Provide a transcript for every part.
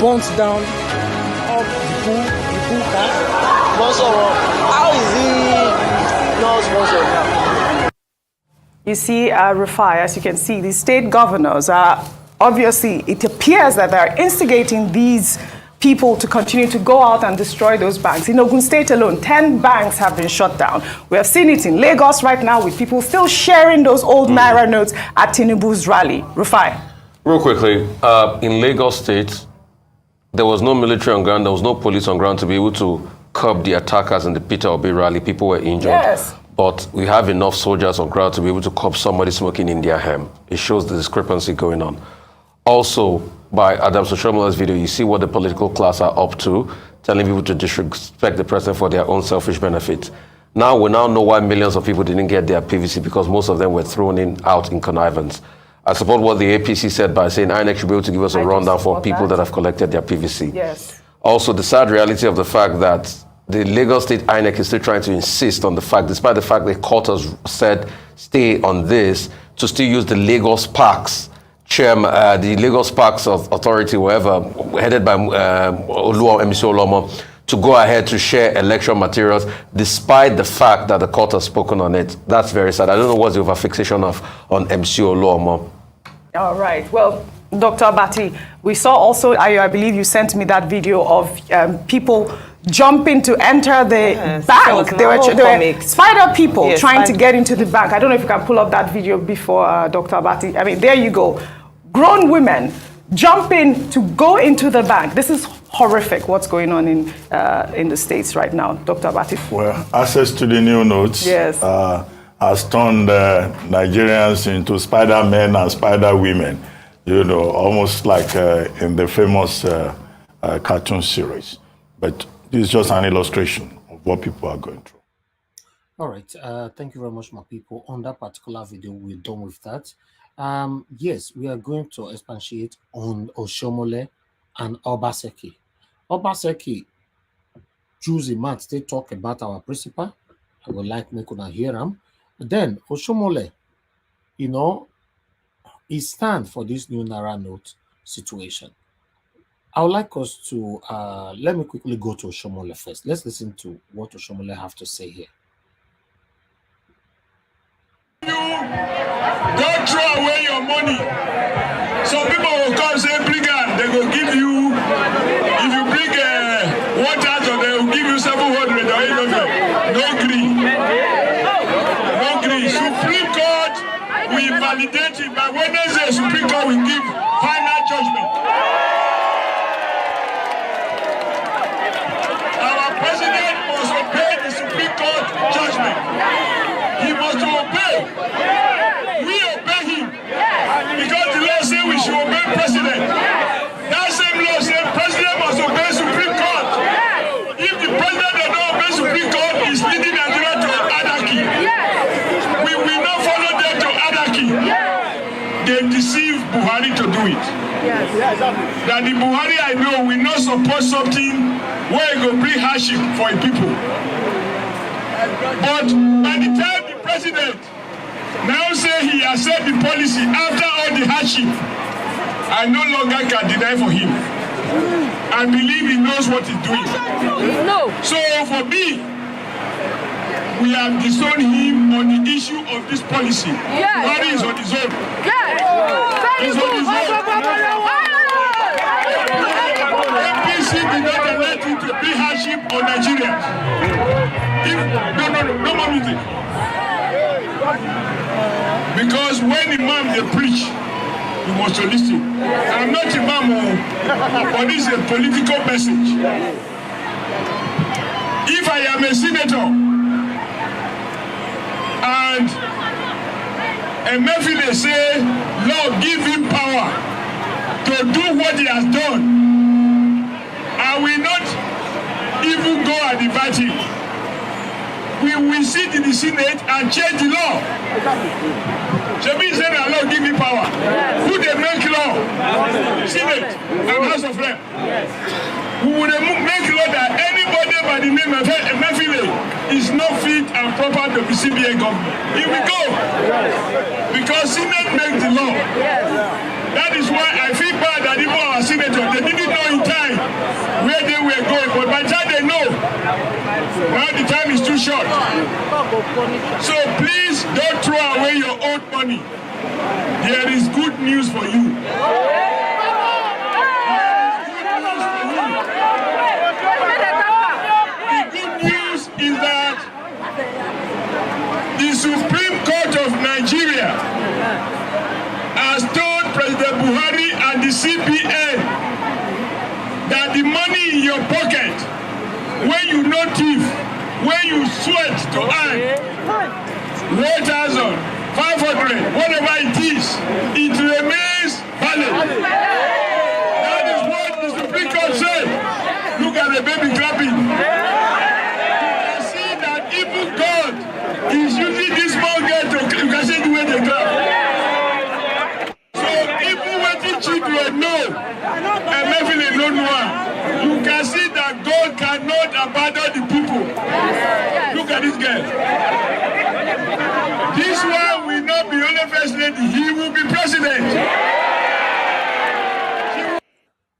burnt down all the pool cars. How is he not sponsored now? You see, Rufai, as you can see, the state governors are obviously, it appears that they're instigating these people to continue to go out and destroy those banks. In Ogun State alone, 10 banks have been shut down. We have seen it in Lagos right now with people still sharing those old Naira notes at Tinubu's rally. Rufai. Real quickly, in Lagos State, there was no military on ground, there was no police on ground to be able to curb the attackers in the Peter Obi rally. People were injured. Yes. But we have enough soldiers on ground to be able to curb somebody smoking in their hemp. It shows the discrepancy going on. Also, by Adams Oshiomhole's video, you see what the political class are up to, telling people to disrespect the president for their own selfish benefit. Now we now know why millions of people didn't get their PVC, because most of them were thrown out in connivance. I support what the APC said by saying INEC should be able to give us a rundown for people that have collected their PVC. Yes. Also, the sad reality of the fact that the Lagos State INEC is still trying to insist on the fact, despite the fact the court has said stay on this, to still use the Lagos Parks chairman, the Lagos Parks Authority, wherever, headed by Oluomo, to go ahead to share election materials, despite the fact that the court has spoken on it. That's very sad. I don't know what's the overfixation on MC Oluomo. All right. Well, Dr. Abati, we saw also, I believe you sent me that video of people jumping to enter the bank. They were spider people trying to get into the bank. I don't know if you can pull up that video before, Dr. Abati. I mean, there you go. Grown women jumping to go into the bank. This is horrific, what's going on in the States right now. Dr. Abati. Well, access to the new notes has turned Nigerians into spider men and spider women, you know, almost like in the famous cartoon series. But this is just an illustration of what people are going through. All right. Thank you very much, my people. On that particular video, we're done with that. Yes, we are going to expatiate on Oshiomhole and Obaseki. Obaseki choose a man to talk about our principal. I would like me to hear him. Then Oshiomhole, you know, he stand for this new Naira note situation. I would like us to let me quickly go to Oshiomhole first. Let's listen to what Oshiomhole have to say here. Don't throw away your money. Some people will come say brigand. They will give you, if you bring water, so they will give you 700 or 800. No green. No green. Supreme Court will validate it. By Wednesday, Supreme Court will give final judgment. Our president must obey the Supreme Court judgment. He must obey. We obey him. Because the law says we should obey president. That same law says president must obey Supreme Court. If the president does not obey Supreme Court, he's leading Nigeria to anarchy. We will not follow them to anarchy. They deceive Buhari to do it. That the Buhari I know will not support something where he will bring hardship for the people. But by the time the president now say he accept the policy after all the hardship, I no longer can deny for him. I believe he knows what he's doing. No. So for me, we have disowned him on the issue of this policy. Buhari is on his own. He's on his own. APC did not allow him to bring hardship on Nigerians. No more music. Because when Imam they preach, you must listen. I'm not Imam, but this is a political message. If I am a senator and Emefiele say, Lord, give him power to do what he has done, I will not even go and invite him. We will sit in the Senate and change the law. Shebi said, Lord, give me power. Who they make law? Senate and House of Rep. We will make law that anybody by the name of Emefiele is not fit and proper to be CBA government. Here we go. because Senate makes the law. That is why I feel bad that even our senators, they didn't know in time where they were going, but by the time they know, now the time is too short. So please don't throw away your own money. There is good news for you. Is that the Supreme Court of Nigeria has told President Buhari and the CBN that the money in your pocket, when you no thief, when you sweat to earn 1,000, 500, whatever it is, it remains valid. That is what the Supreme Court said. Look at the baby clapping. God is using this small girl to you can see the way they go. So even when the children know and maybe they don't know, you can see that God cannot abandon the people. Look at this girl. This one will not be only first lady, he will be president.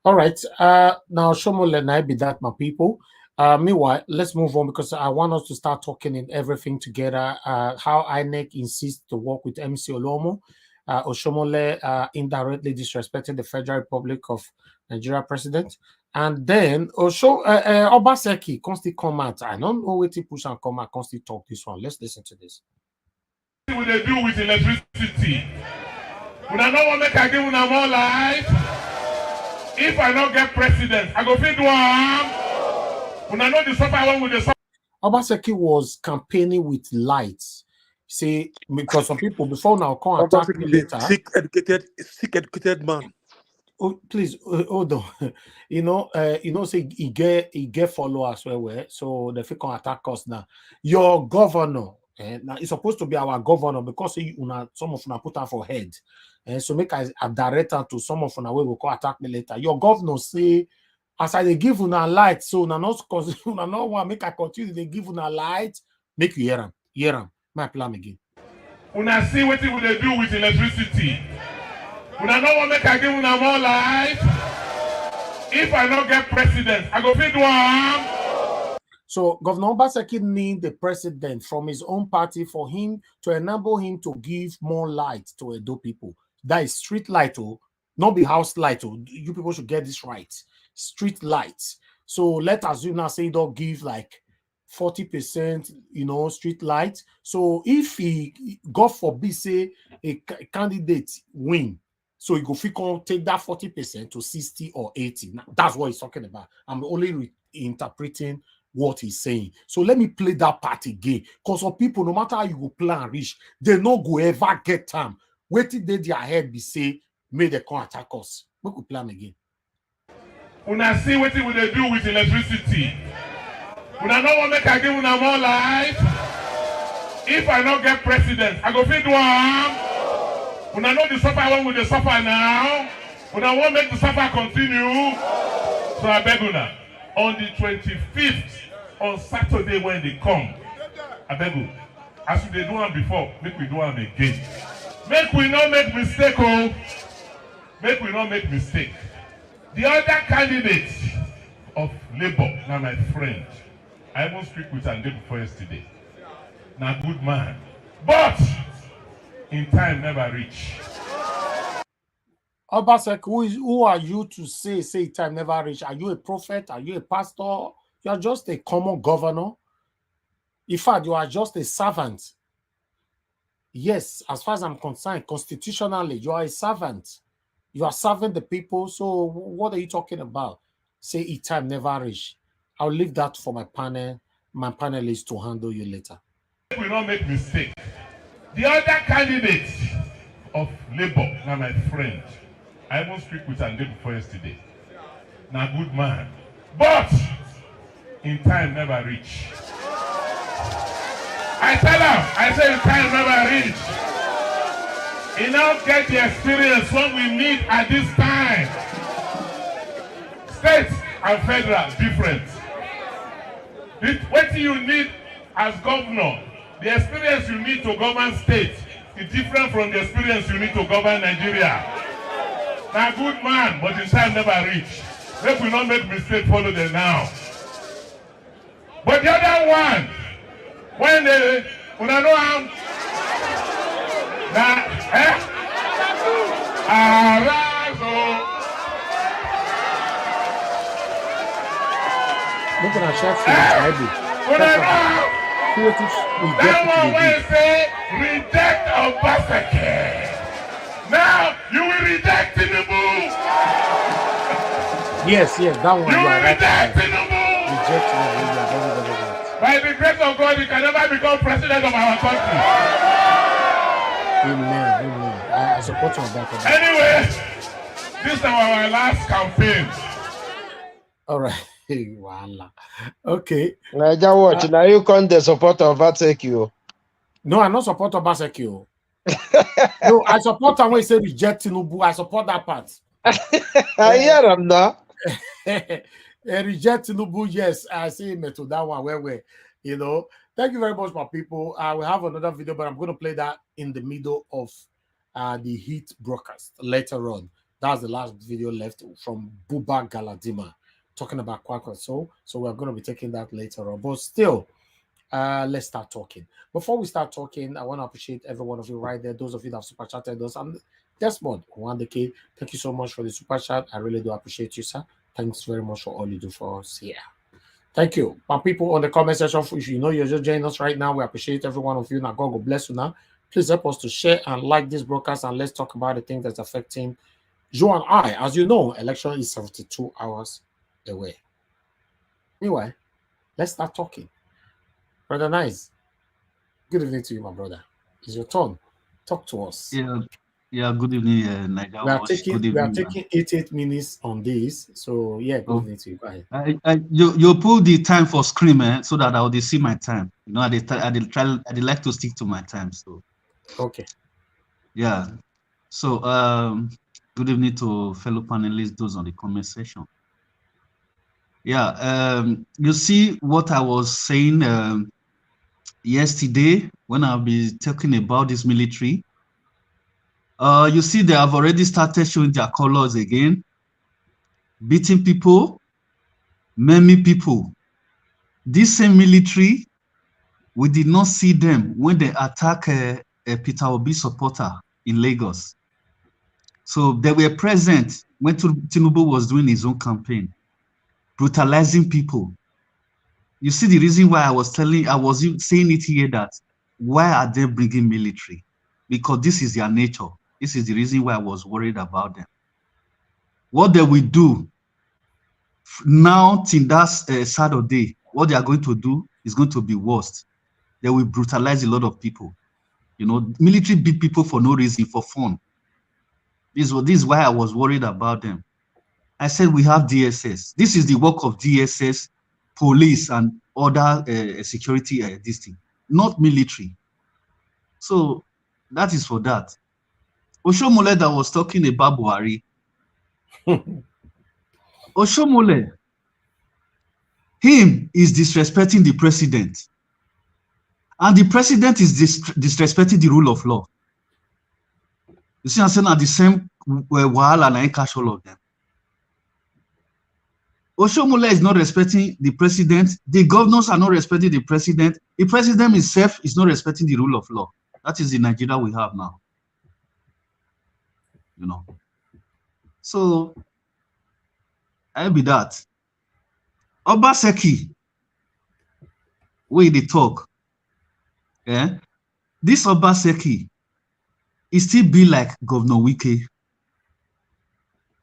All right. Now Oshiomhole and I be that, my people. Meanwhile, let's move on because I want us to start talking in everything together. How INEC insists to work with MC Oluomo. Oshiomhole indirectly disrespecting the Federal Republic of Nigeria president. And then Obaseki constantly come out. I don't know what he push and come out, constantly talk this one. Let's listen to this. What will they do with electricity? When I know what make I give una more life. If I don't get president, I go feed one. When I know the suffer one with the suffer. Obaseki was campaigning with lights. See, because some people before now can't attack me later. Sick educated man. Oh, please hold on. Say he get followers where so they can attack us now. Your governor, now it's supposed to be our governor because some of them put her for head. And so make a director to some of them where we call attack me later. Your governor say, as I they give una light, so una not want make I continue. They give una light, make you hear them. My plan again. Una see what will they do with electricity. Una know what make I give una more life. If I don't get president, I go feed one. So Governor Obaseki need the president from his own party for him to enable him to give more light to Edo people. That is street light, not be house light. You people should get this right. Street lights. So let us assume now say don't give like 40%, street light. So if he, God forbid, say a candidate win, so he go take that 40% to 60 or 80. Now, that's what he's talking about. I'm only interpreting what he's saying. So let me play that part again. Because some people, no matter how you go plan reach, they no go ever get time. Wait till they their head be say, may they come attack us. We could plan again. Una see what will they do with electricity. Una know what make I give una more life. If I don't get president, I go feed one. Una know the suffer one with the suffer now. Una won't make the suffer continue. So I beg una. On the 25th, on Saturday when they come, I beg you. As we do one before, make we do one again. Make we not make mistake, Make we not make mistake. The other candidate of Labour, now my friend, I even speak with him before yesterday. Now good man, but in time never reach. Obaseki, who are you to say time never reach? Are you a prophet? Are you a pastor? You are just a common governor. In fact, you are just a servant. Yes, as far as I'm concerned, constitutionally, you are a servant. You are serving the people. So what are you talking about? Say time never reach. I'll leave that for my panelists to handle you later. We don't make mistake. The other candidate of Labour, now my friend, I even speak with him before yesterday. Now good man, but in time never reach. I tell him, I say in time never reach. He now get the experience what we need at this time. State and federal different. What you need as governor, the experience you need to govern state It's different from the experience you need to govern Nigeria. Now, good man, but his time never reach. Let we not make mistake, follow them now. But the other one, when they, una know am, na, Arazo. Look at our chef. That one will say, reject Obaseki. Now, you will reject Tinubu. Yes, that one. You will reject Tinubu. Reject Tinubu. By the grace of God, you can never become president of our country. Amen. I support you on that. Anyway, this is our last campaign. All right. Voila. Okay. Naija watch. Now you come the support of Obaseki. No, I'm not support Obaseki. No, I support them when you say reject Tinubu. I support that part. I hear them now. Reject Tinubu, yes, I see him to that one where you know. Thank you very much, my people. I will have another video, but I'm going to play that in the middle of the Heat broadcast later on. That's the last video left from Buba Galadima talking about Kwakwa. So we're going to be taking that later on. But still, let's start talking. Before we start talking, I want to appreciate every one of you right there. Those of you that have super chatted us. And Desmond, 1K, thank you so much for the super chat. I really do appreciate you, sir. Thanks very much for all you do for us here. Thank you. My people on the comment section, if you know you're just joining us right now, we appreciate every one of you. Now, God bless you now. Please help us to share and like this broadcast, and let's talk about the thing that's affecting you and I. As you know, election is 72 hours away. Anyway, let's start talking. Brother Nice, good evening to you, my brother. It's your turn. Talk to us. Yeah, good evening, Nigeria. We are taking 88 minutes on this. So, yeah, good evening to you. Go ahead. You pull the time for screen, so that I will see my time. You know, I like to stick to my time. So, okay. Yeah. So, good evening to fellow panelists, those on the comment section. Yeah, you see what I was saying yesterday when I'll be talking about this military. You see, they have already started showing their colors again, beating people, maiming people. This same military, we did not see them when they attacked a Peter Obi supporter in Lagos. So they were present when Tinubu was doing his own campaign, brutalizing people. You see the reason why I was saying it here, that why are they bringing military? Because this is their nature. This is the reason why I was worried about them. What they will do now till that Saturday, what they are going to do is going to be worse. They will brutalize a lot of people. You know, military beat people for no reason, for fun. This is why I was worried about them. I said we have DSS. This is the work of DSS, police, and other security this thing, not military. So that is for that. Oshiomhole that was talking about Buhari. Oshiomhole, him is disrespecting the president. And the president is disrespecting the rule of law. You see, I'm saying at the same Wahala and I catch all of them. Oshiomhole is not respecting the president. The governors are not respecting the president. The president himself is not respecting the rule of law. That is the Nigeria we have now. You know. So, I'll be that. Obaseki, where they talk. Yeah? This Obaseki is still be like Governor Wike.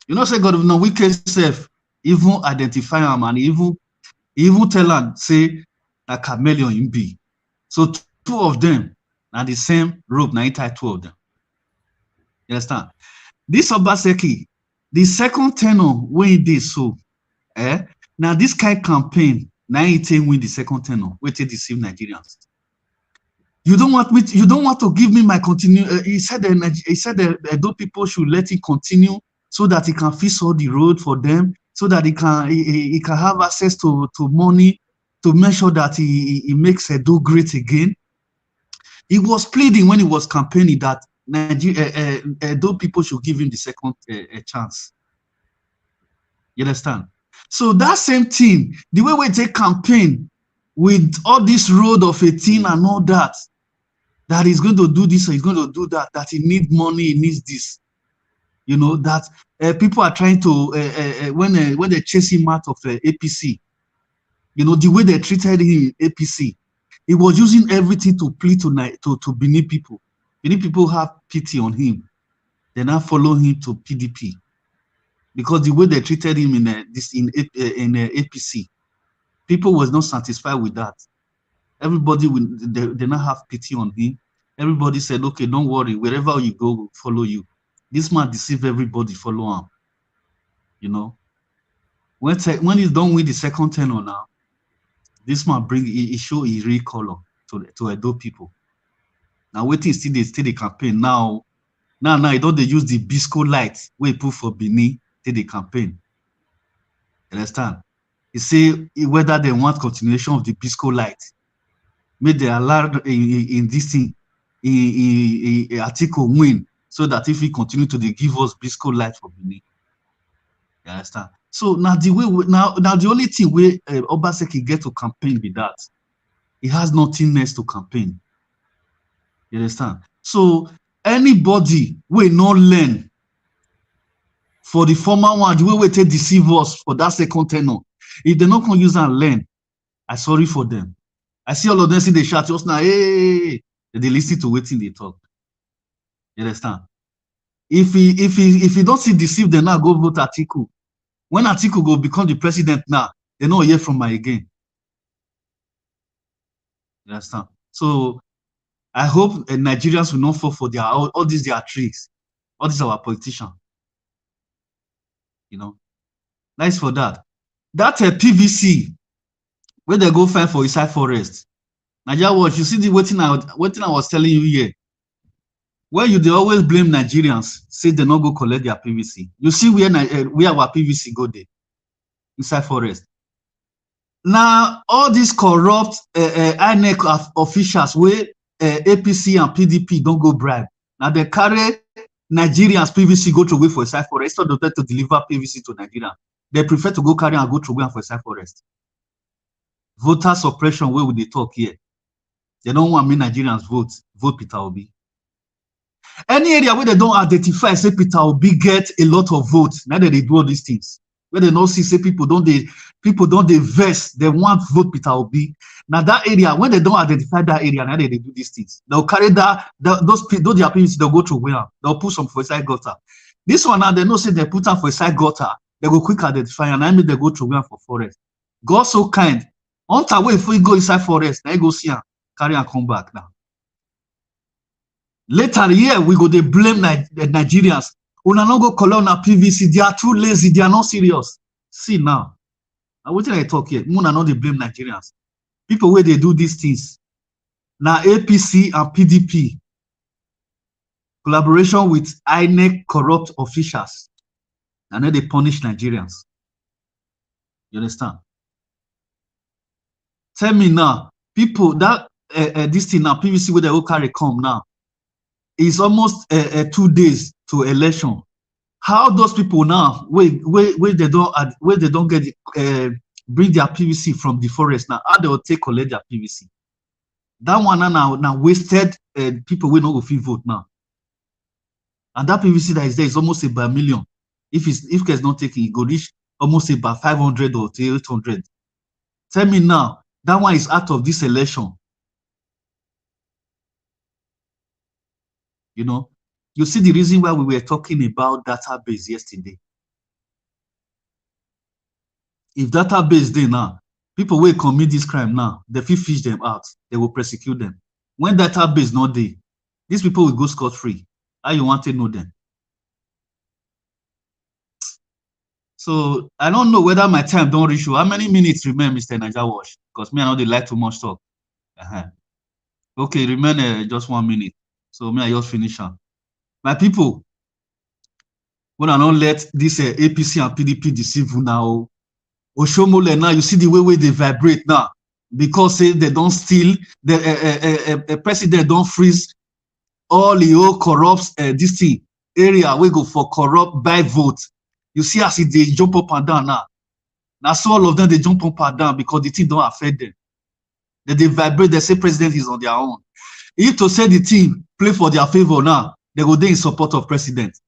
You know, say Governor Wike self even identify him and even tell him, say, a chameleon in be. So two of them are the same rope, now tie two of them. You understand? This Obaseki, the second tenor when he did so, now this kind of campaign, now he take win the second tenor, we take deceive Nigerians. You don't want to give me my continue. He said that those people should let it continue so that he can fix all the road for them, so that he can have access to money to make sure that he makes Edo great again. He was pleading when he was campaigning that those people should give him the second chance. You understand? So that same thing, the way we take campaign with all this road of 18 and all that, that he's going to do this or he's going to do that, that he needs money, he needs this. You know, that people are trying to, when they chase him out of APC, you know, the way they treated him in APC, he was using everything to plead to Benin people. Benin people have pity on him. They now follow him to PDP. Because the way they treated him in APC, people was not satisfied with that. Everybody they now have pity on him. Everybody said, okay, don't worry, wherever you go, we'll follow you. This man deceived everybody, follow him. You know, when he's done with the second tenure now, this man he show his real color to Edo people. Now waiting still the campaign now you don't they use the Bisco light we put for Benin till the campaign. You understand? He say whether they want continuation of the Bisco light, may they allow in this thing in article win, so that if we continue to give us Bisco light for Benin. You understand? So now the way now the only thing where Obaseki get to campaign with that, he has nothing else to campaign. You understand? So anybody will not learn for the former one, the way we take deceive us for that second tenure, if they're not going to use and learn, I'm sorry for them. I see all of them see the chat just now, hey, they listen to waiting they talk. You understand? If he don't see deceive, then now go vote Atiku. When Atiku go become the president now, they don't hear from my again. You understand? So I hope Nigerians will not fall for all these their tricks, all these our politicians. You know, nice for that. That PVC, where they go find for inside forest. Nigeria watch, you see the waiting I was telling you here. Where they always blame Nigerians, say they not go collect their PVC. You see where our PVC go there, inside forest. Now all these corrupt INEC officials where APC and PDP don't go bribe. Now they carry Nigerians PVC go to wait for inside forest instead of to deliver PVC to Nigeria. They prefer to go carry and go to wait for inside forest. Voter suppression, where would they talk here? They don't want me Nigerians vote Peter Obi. Any area where they don't identify, say Peter Obi get a lot of votes. Now that they do all these things, where they don't see, say people don't vex, they want vote Peter Obi. Now that area, when they don't identify that area, now they do these things. They'll carry those their PVC, they'll go to where they'll put some for side gutter. This one now they know say they put them for side gutter, they go quick identify, and I mean they go to where for forest. God so kind. On time way if we go inside forest, now you go see him, carry and come back now. Later here, we go they blame the Nigerians. Una no go collect on PVC, they are too lazy, they are not serious. See now. Now what did I talk here? Una no they blame Nigerians. People where they do these things. Now APC and PDP. Collaboration with INEC corrupt officials. And then they punish Nigerians. You understand? Tell me now, people that this thing now, PVC where they will carry come now. It's almost 2 days to election. How those people now, where they don't get bring their PVC from the forest now, how they will collect their PVC? That one now wasted people will not go free vote now. And that PVC that is there is almost about 1 million. If it's not taken, it go reach almost about 500 or 800. Tell me now, that one is out of this election. You know, you see the reason why we were talking about database yesterday. If database there now, people will commit this crime now, they will fish them out, they will prosecute them. When database not there, these people will go scot-free. How you want to know them? So I don't know whether my time don't reach you. How many minutes remain, Mr. Niger Wash? Because me, I know they like too much talk. Okay, remain just 1 minute. So me, I just finish up. My people, when I don't let this APC and PDP deceive you now, Oshiomhole now, you see the way they vibrate now. because say they don't steal, the president don't freeze all the old corrupt this thing area we go for corrupt by vote. You see as they jump up and down now. Now so all of them they jump up and down because the thing don't affect them. They vibrate, they say president is on their own. If to say the team play for their favor now, they go there in support of president.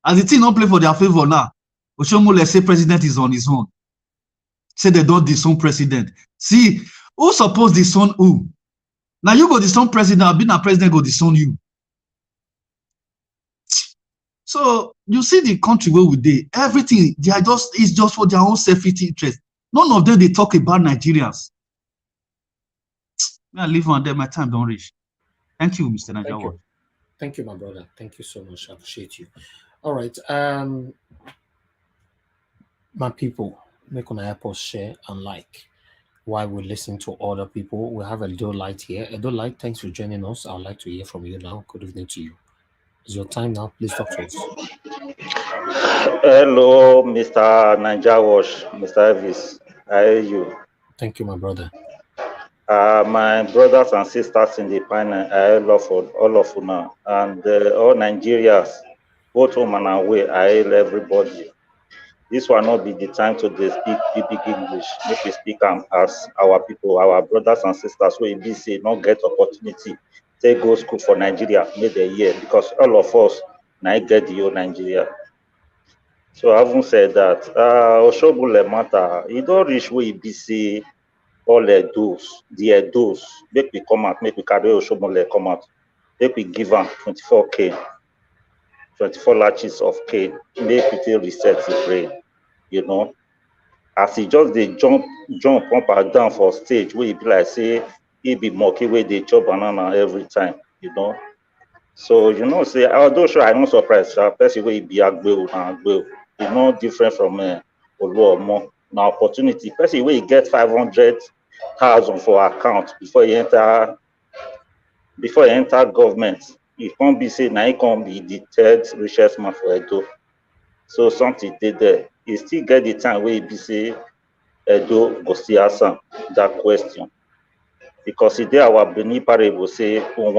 As the team don't play for their favor now, Oshiomhole say president is on his own. Say they don't disown president. See, who suppose disown who? Now you go disown president, being a president go disown you. So you see the country where we dey, everything they are is just for their own selfish interest. None of them they talk about Nigerians. I leave on there, my time don't reach. Thank you, Mr. Nigerian. Thank you, my brother. Thank you so much. I appreciate you. All right. My people, make on help us share and like while we listen to other people. We have a Edo Light here. Edo Light, thanks for joining us. I'd like to hear from you now. Good evening to you. It's your time now. Please talk to us. Hello, Mr. Niger Wash, Mr. Elvis. How are you? Thank you, my brother. My brothers and sisters in the panel, I love all of you now. And all Nigerians, both home and away, I hail everybody. This will not be the time to speak big English. Make we speak as our people, our brothers and sisters, who be say not get opportunity. They go school for Nigeria, made a year, because all of us now get the whole Nigeria. So I haven't said that. Oshiomhole matter, you don't reach where you be say all the those, make we come out, make we carry Oshiomhole come out, make we give them 24K, 24 latches of K, make we feel reset the brain, you know. As he just they jump up and down for stage, where he be like say he be monkey where they chop banana every time, you know. So you know, say although sure I'm not surprised, person where he be Agbeo and Agbeo, it's not different from Oluomo. Now opportunity, person where he get 500,000 for account before he enter government, he can't be say now he can't be the third richest man for Edo. So something did there. He still get the time where he be say Edo go still answer that question. Because he did our Beni parable say on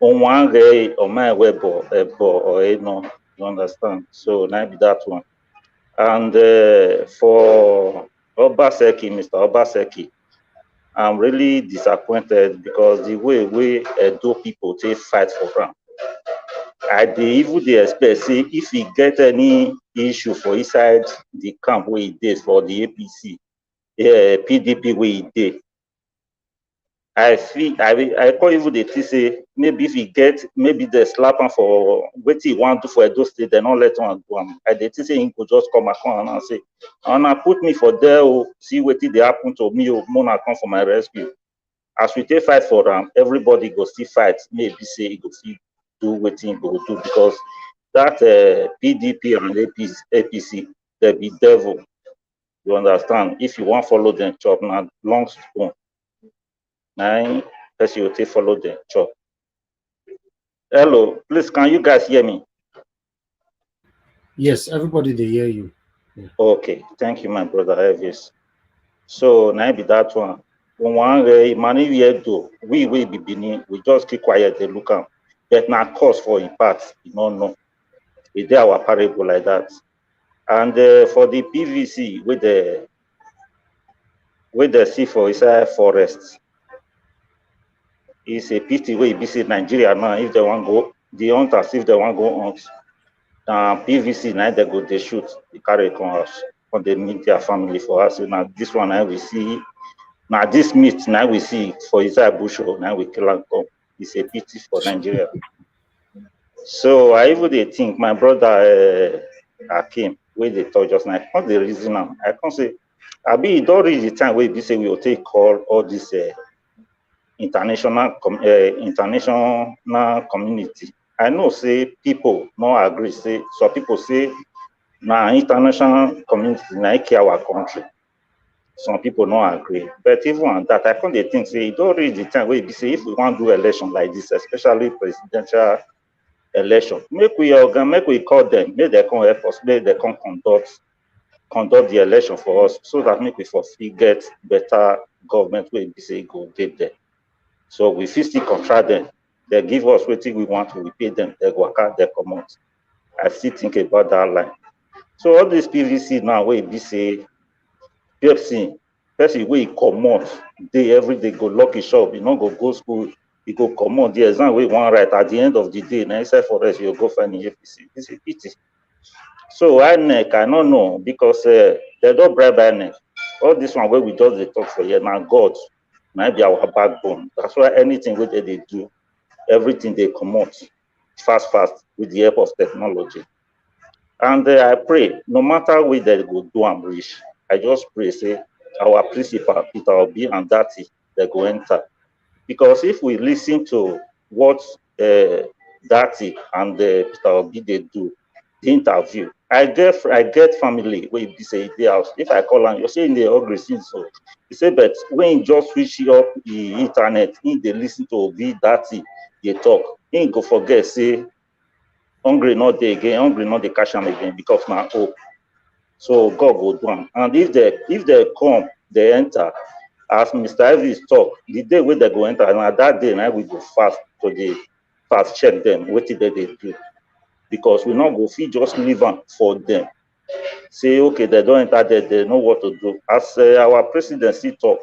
one day on my web or no, you understand? So now be that one. And for Obaseki, Mr. Obaseki, I'm really disappointed because the way Edo people take fight for ground. I even expect say if he get any issue for inside the camp where he did for the APC, PDP where he did, I call even the T say maybe if he get maybe they slap him for what he want to for Edo State, they not let him do him. I did say he could just come and say, and I put me for there, see what they happen to me, Mona come for my rescue. As we take fight for them, everybody go still fight. Maybe say he go still do what he go do because that PDP and APC, they be devil. You understand? If you want follow them chop, now long spoon. Now, person you take follow them chop. Hello, please, can you guys hear me? Yes, everybody they hear you. Yeah. Okay, thank you, my brother Elvis. So now be that one. One money we will be beginning. We just keep quiet. They look out. But now cost for in part, you don't know. Is there our parable like that? And for the PVC with the sea for inside forest, it's a pity where you see Nigeria now. If they want go, the hunters if they want go hunt, PVC now they go they shoot the carry house on the meet their family for us. So now this one now we see. Now this meat now we see for inside bush now we kill and come. It's a pity for Nigeria. So I even they think my brother Akim where they talk just now. What's the reason now? I can't say. I be it don't reach the time where we say we will take call all this international community. I know say people not agree. Say so people say now international community now care our country. Some people don't agree, but even on that, I can't think say it don't reach the time where we say if we want to do election like this, especially presidential election, make we call them, make they come help us, make they come conduct the election for us, so that make we for free get better government wey be say go dey there. So we fit still contract them. They give us wetin we want, we pay them, they go waka, they comot. I still think about that line. So all this PVC now wey be say person wey comot dey every day go lock his shop, e no go school, e go comot the exam wey e wan write at the end of the day na inside forest you go find the APC. It's a pity. So INEC, I no know because they don bribe INEC. All this one wey we just dey talk for here na God na be our backbone. That's why anything wey they do, everything dey comot fast with the help of technology. And I pray no matter where they go do am reach, I just pray say our principal Peter Obi and Dati they go enter. Because if we listen to what Dati and Peter Obi they do, the interview, I get family where be say the house. If I call am, you say in the hungry since so. He say, but when you just switch up the internet, in they listen to Obi Dati, they talk, he go forget say hungry not dey again, hungry not dey catch am again because na hope. So God go do am. And if they come, they enter. As Mr. Elvis talk, the day wey they go enter, na that day na we go fast check them wetin they do. Because we not go fit just leave am for them. Say okay, they don't enter there, they know what to do. As our president still talk,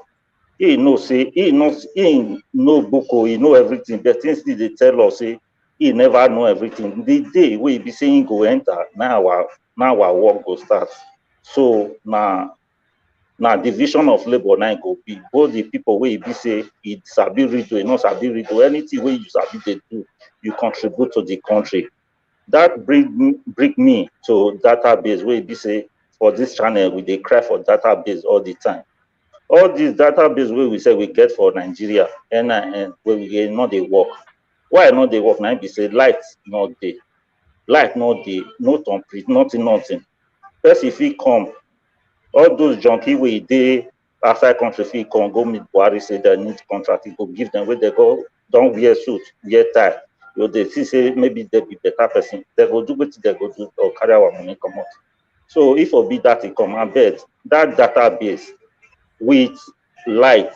he know say he know Boko, he know everything, but things still they tell us say he never know everything. The day we be saying go enter, now our work go start. So now division of labor now go be both the people where be say it sabi read or not sabi read or anything where you sabi they do, you contribute to the country. That bring me to database where be say for this channel we they cry for database all the time. All these database where we say we get for Nigeria, NIN, where we not they work. Why not they work now? Be say light not day, light not day, no complete, nothing. First if he come, all those junkie where they outside country fit come go meet Buhari say they need contract, he go give them where they go don't wear suit, wear tie. You know, they see say maybe they be better person, they go do what they go do or carry our money come out. So if Obi that he come and bed, that database with light,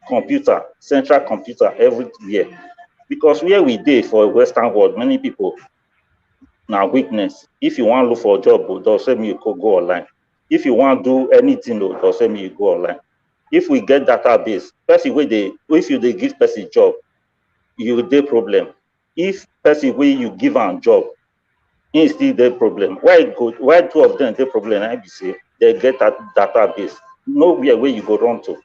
computer, central computer everywhere. Because where we dey for Western world, many people now weakness. If you want to look for a job, they'll say me you could go online. If you want to do anything, they'll say me you go online. If we get database, person if you they give person job, you dey problem. If person where you give am job, he still dey problem. Why two of them dey problem? I be say they get that database. Nowhere where you go run to,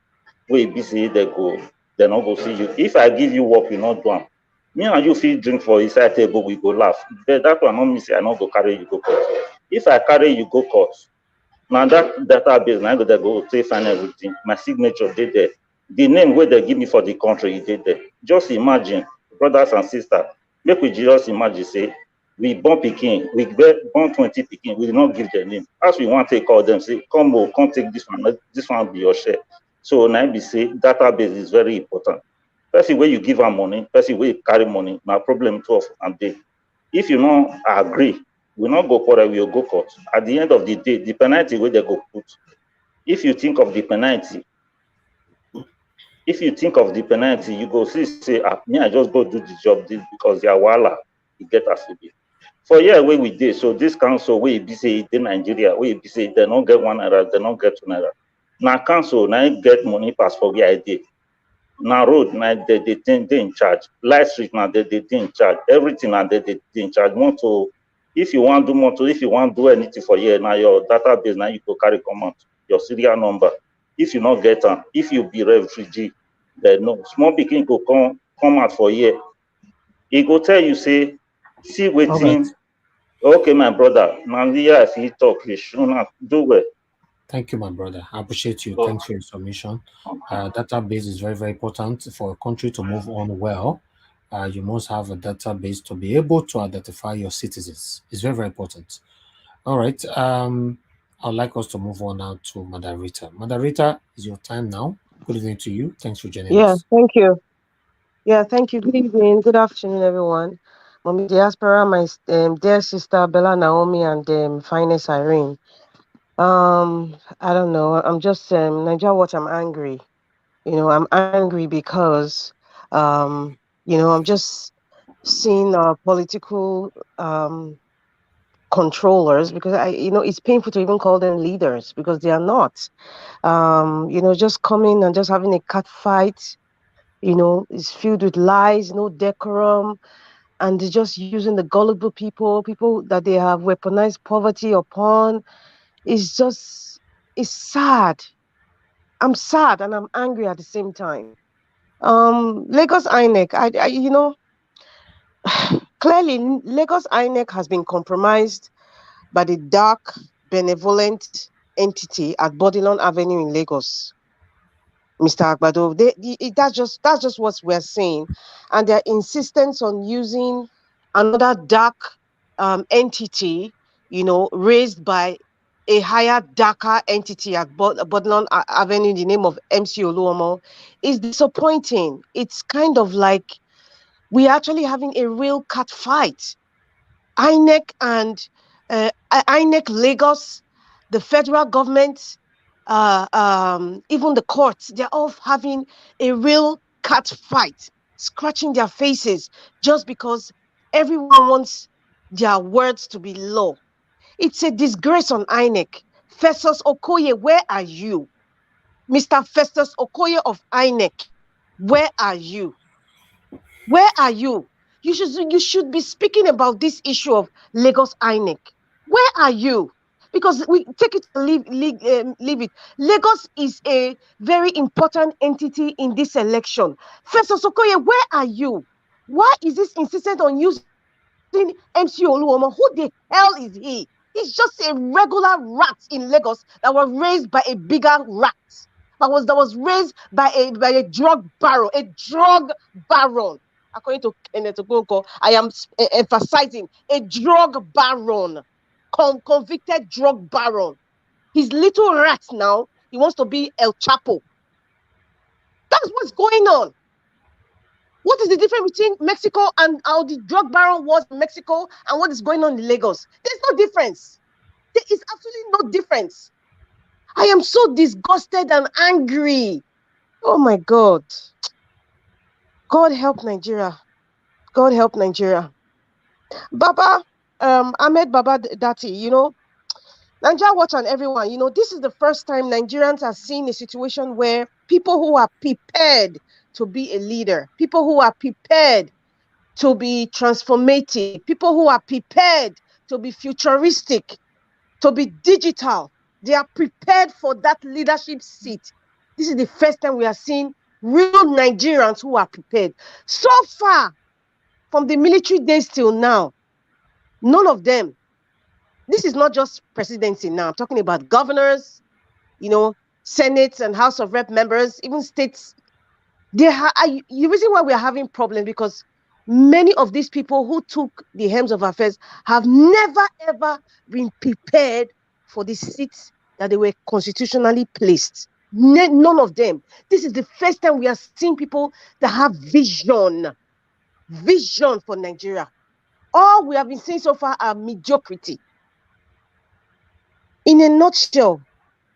where be say they not go see you. If I give you work, you not do am. Me and you feel drink for inside table, we go laugh. But that one not mean say I not go carry you go court. If I carry you go court, now that database now they go take find everything. My signature dey there. The name where they give me for the country, it dey there. Just imagine, brothers and sisters, make we just imagine say we born pikin, we born 20 pikin, we did not give their name. As we want to call them, say, come take this one be your share. So now be say database is very important. Person where you give her money, person where you carry money, now problem 12 and day. If you not agree, we not go quarrel, we will go court. At the end of the day, the penalty where they go put. If you think of the penalty, you go see say me, I just go do the job because they are wala, you get as it be. For here where we did, so this council where be say in Nigeria, where be say they don't get 1 naira, they don't get 2 naira. Now council now get money pass for where I did. Now road now they in charge. Light street now they in charge. Everything now they in charge. Motor, if you want to do motor, if you want to do anything for here, now your database now you go carry command your serial number. If you not get them, if you be refugee, then no small pikin go come out for here. He go tell you say, see waiting. Okay, my brother. Now here if he talk, he should not do well. Thank you, my brother. I appreciate you. Thanks for your submission. Database is very, very important for a country to move on well. You must have a database to be able to identify your citizens. It's very, very important. All right. I'd like us to move on now to Madarita. Madarita, is your time now. Good evening to you. Thanks for joining us. Thank you. Yeah, thank you. Good evening. Good afternoon, everyone. Mommy Diaspora, my dear sister Bella Naomi, and Finest Irene. I don't know. I'm just Nigeria. What I'm angry. I'm angry because, I'm just seeing political controllers, because it's painful to even call them leaders because they are not. Just coming and just having a cat fight, is filled with lies, no decorum, and they're just using the gullible people that they have weaponized poverty upon. It's sad. I'm sad and I'm angry at the same time. Lagos INEC, clearly Lagos INEC has been compromised by the dark, benevolent entity at Bodilon Avenue in Lagos, Mr. Agbado. That's just what we're saying, and their insistence on using another dark entity, raised by a higher, darker entity at Bodilon Avenue in the name of MC Oluomo, is disappointing. It's kind of like we're actually having a real cat fight. INEC and INEC Lagos, the federal government, even the courts, they're all having a real cat fight, scratching their faces just because everyone wants their words to be law. It's a disgrace on INEC. Festus Okoye, where are you? Mr. Festus Okoye of INEC, where are you? Where are you? You should be speaking about this issue of Lagos INEC. Where are you? Because we take it and leave it. Lagos is a very important entity in this election. First Okoye, where are you? Why is this insistent on using MC Oluomo? Who the hell is he? He's just a regular rat in Lagos that was raised by a bigger rat. That was raised by a drug baron, according to Kenneth Okonkwo. I am emphasizing a drug baron, convicted drug baron. He's little rat now. He wants to be El Chapo. That's what's going on. What is the difference between Mexico and how the drug baron was in Mexico and what is going on in Lagos? There's no difference. There is absolutely no difference. I am so disgusted and angry. Oh my God. God help Nigeria. God help Nigeria. Baba, Ahmed Baba Dati, Nigeria Watch and everyone, this is the first time Nigerians are seeing a situation where people who are prepared to be a leader, people who are prepared to be transformative, people who are prepared to be futuristic, to be digital, they are prepared for that leadership seat. This is the first time we are seeing real Nigerians who are prepared. So far, from the military days till now, none of them. This is not just presidency now. I'm talking about governors, Senate and House of Rep members, even states. The reason why we are having problems because many of these people who took the helms of affairs have never ever been prepared for the seats that they were constitutionally placed. None of them. This is the first time we are seeing people that have vision for Nigeria. All we have been seeing so far are mediocrity. In a nutshell,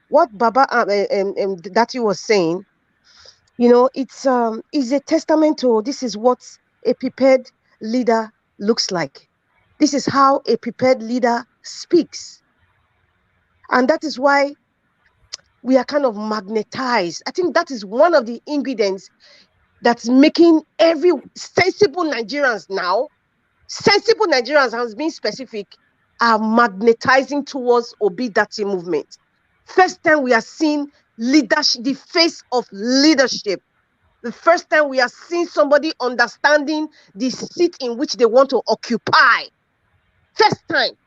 what Baba Dati was saying, it's a testament to this is what a prepared leader looks like. This is how a prepared leader speaks. And that is why we are kind of magnetized. I think that is one of the ingredients that's making every sensible Nigerians, has been specific, are magnetizing towards Obi Dati movement. First time we are seeing leadership, the face of leadership. The first time we are seeing somebody understanding the seat in which they want to occupy. First time.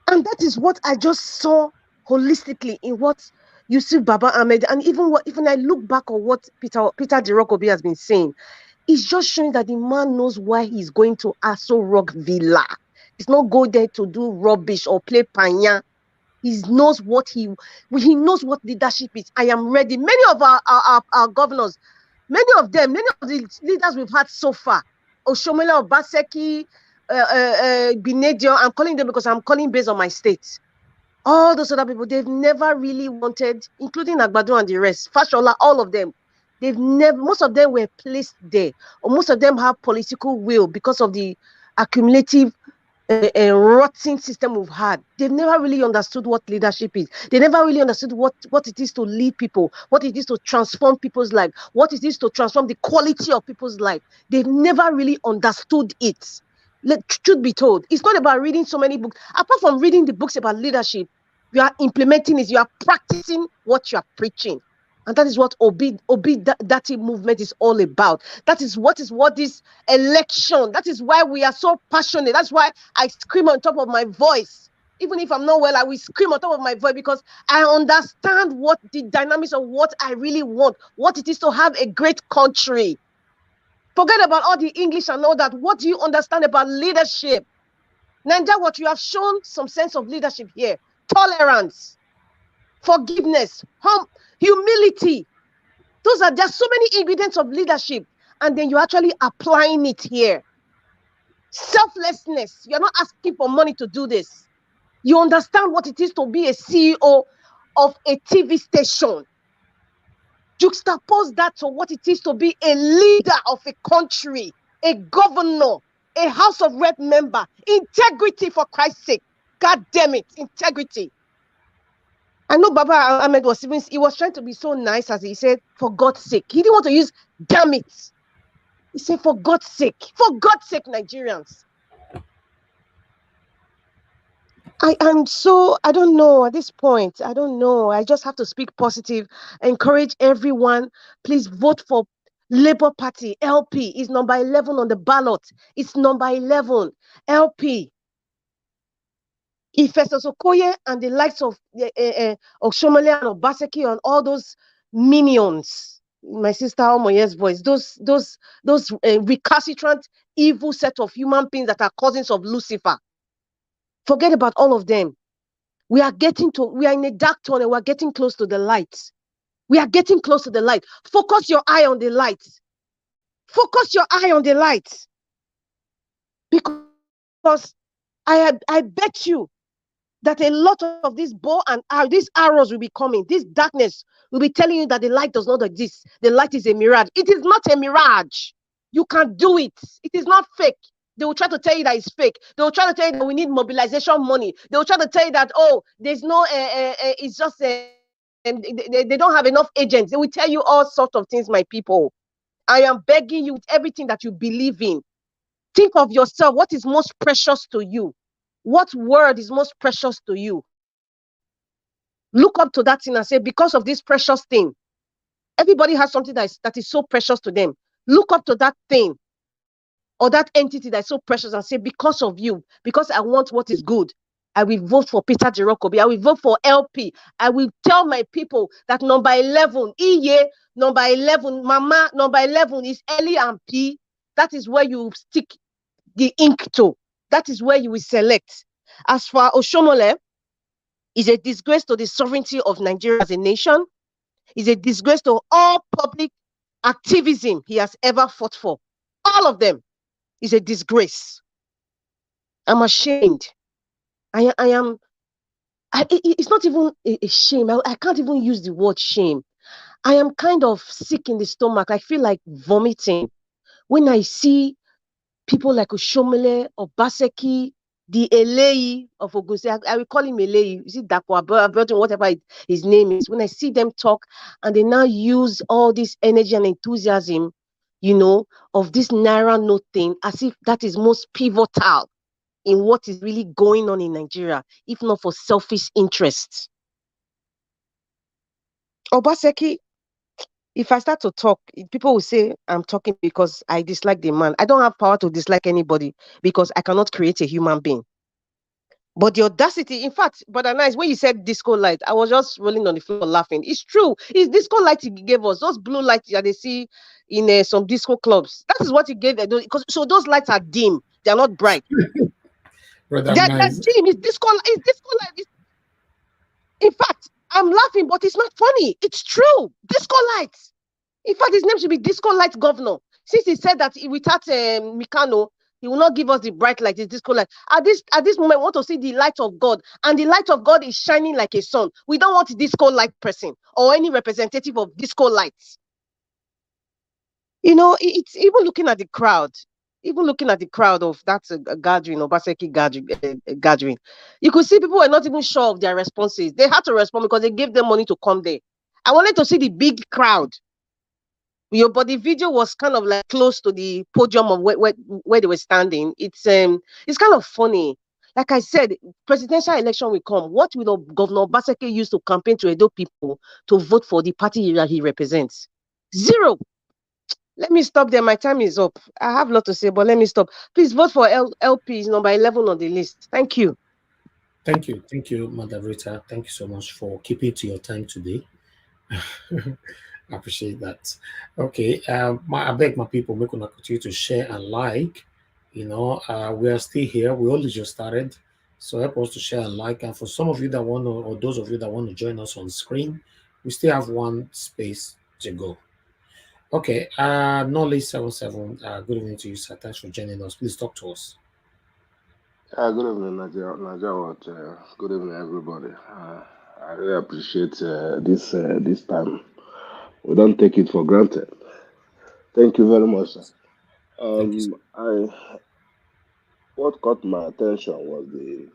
And that is what I just saw holistically in what Yusuf Baba Ahmed, and even I look back on what Peter Dirokobi has been saying, it's just showing that the man knows why he's going to Aso Rock Villa. He's not going there to do rubbish or play panya. He knows what knows what leadership is. I am ready. Many of our governors, many of the leaders we've had so far, Oshiomhole, Obaseki, Binedio, I'm calling them because I'm calling based on my state. All those other people, they've never really wanted, including Agbado and the rest, Fashola, all of them. They've never, most of them were placed there, or most of them have political will because of the accumulative rotten system we've had. They've never really understood what leadership is. They never really understood what it is to lead people, what it is to transform people's life, what it is to transform the quality of people's life. They've never really understood it. Truth be told, it's not about reading so many books. Apart from reading the books about leadership, you are implementing it, you are practicing what you are preaching. And that is what Dati movement is all about. That is what this election, that is why we are so passionate. That's why I scream on top of my voice. Even if I'm not well, I will scream on top of my voice because I understand what the dynamics of what I really want, what it is to have a great country. Forget about all the English and all that. What do you understand about leadership? Nanja, what you have shown some sense of leadership here. Tolerance, forgiveness, humility. There's so many ingredients of leadership, and then you're actually applying it here. Selflessness. You're not asking for money to do this. You understand what it is to be a CEO of a TV station. Juxtapose that to what it is to be a leader of a country, a governor, a House of Rep member. Integrity, for Christ's sake. God damn it, integrity. I know Baba Ahmed he was trying to be so nice as he said, for God's sake. He didn't want to use damn it. He said, for God's sake, Nigerians. I don't know at this point. I don't know. I just have to speak positive. Encourage everyone. Please vote for Labour Party. LP is number 11 on the ballot. It's number 11. LP. If Festus Okoye and the likes of Oshiomhole and Obaseki and all those minions, my sister Omoye's voice, those recalcitrant, evil set of human beings that are cousins of Lucifer. Forget about all of them. We are in a dark tunnel. We are getting close to the light. We are getting close to the light. Focus your eye on the light. Focus your eye on the light. Because I bet you that a lot of these these arrows will be coming. This darkness will be telling you that the light does not exist. The light is a mirage. It is not a mirage. You can't do it. It is not fake. They will try to tell you that it's fake. They will try to tell you that we need mobilization money. They will try to tell you that, oh, there's no, it's just, they don't have enough agents. They will tell you all sorts of things, my people. I am begging you with everything that you believe in. Think of yourself. What is most precious to you? What word is most precious to you? Look up to that thing and say, because of this precious thing, everybody has something that is so precious to them. Look up to that thing or that entity that's so precious and say, because of you, because I want what is good, I will vote for Peter Jirokobi. I will vote for LP. I will tell my people that number 11, Iye, number 11, Mama, number 11 is Eli and P. That is where you stick the ink to. That is where you will select. As for Oshiomhole, is a disgrace to the sovereignty of Nigeria as a nation. Is a disgrace to all public activism he has ever fought for. All of them is a disgrace. I'm ashamed. It's not even a shame. I can't even use the word shame. I am kind of sick in the stomach. I feel like vomiting when I see people like Oshiomhole, Obaseki, the Eleyi of Ogunse. I will call him Eleyi. You see, Dapo Abiodun, whatever his name is. When I see them talk and they now use all this energy and enthusiasm, of this Naira note thing, as if that is most pivotal in what is really going on in Nigeria, if not for selfish interests. Obaseki, if I start to talk, people will say I'm talking because I dislike the man. I don't have power to dislike anybody because I cannot create a human being. But the audacity, in fact, but nice, when you said disco light, I was just rolling on the floor laughing. It's true. It's disco light he gave us. Those blue lights that they see in some disco clubs. That is what he gave them. So those lights are dim. They are not bright. That dim is disco light. In fact, I'm laughing, but it's not funny. It's true. Disco lights. In fact, his name should be Disco Light Governor. Since he said that without Mikano, He will not give us the bright light, the disco light. At this moment, we want to see the light of God, and the light of God is shining like a sun. We don't want a disco light person or any representative of disco lights. You know, it's even looking at the crowd. Even looking at the crowd of that gathering, Obaseki gathering, you could see people were not even sure of their responses. They had to respond because they gave them money to come there. I wanted to see the big crowd. But the video was kind of like close to the podium of where they were standing. It's kind of funny. Like I said, presidential election will come. What will Governor Obaseki use to campaign to Edo people to vote for the party that he represents? Zero. Let me stop there. My time is up. I have a lot to say, but let me stop. Please vote for LP is number 11 on the list. Thank you. Thank you, Madam Rita. Thank you so much for keeping to your time today. I appreciate that. Okay, I beg my people, make una continue to share and like. You know, we are still here. We only just started, so help us to share and like. And for some of you that want to, or those of you that want to join us on screen, we still have one space to go. Okay, Knowledge77, good evening to you, sir. Thanks for joining us. Please talk to us. Good evening, Nigeria. Good evening, everybody. I really appreciate this time. We don't take it for granted. Thank you very much, sir. Thank you, sir. What caught my attention was the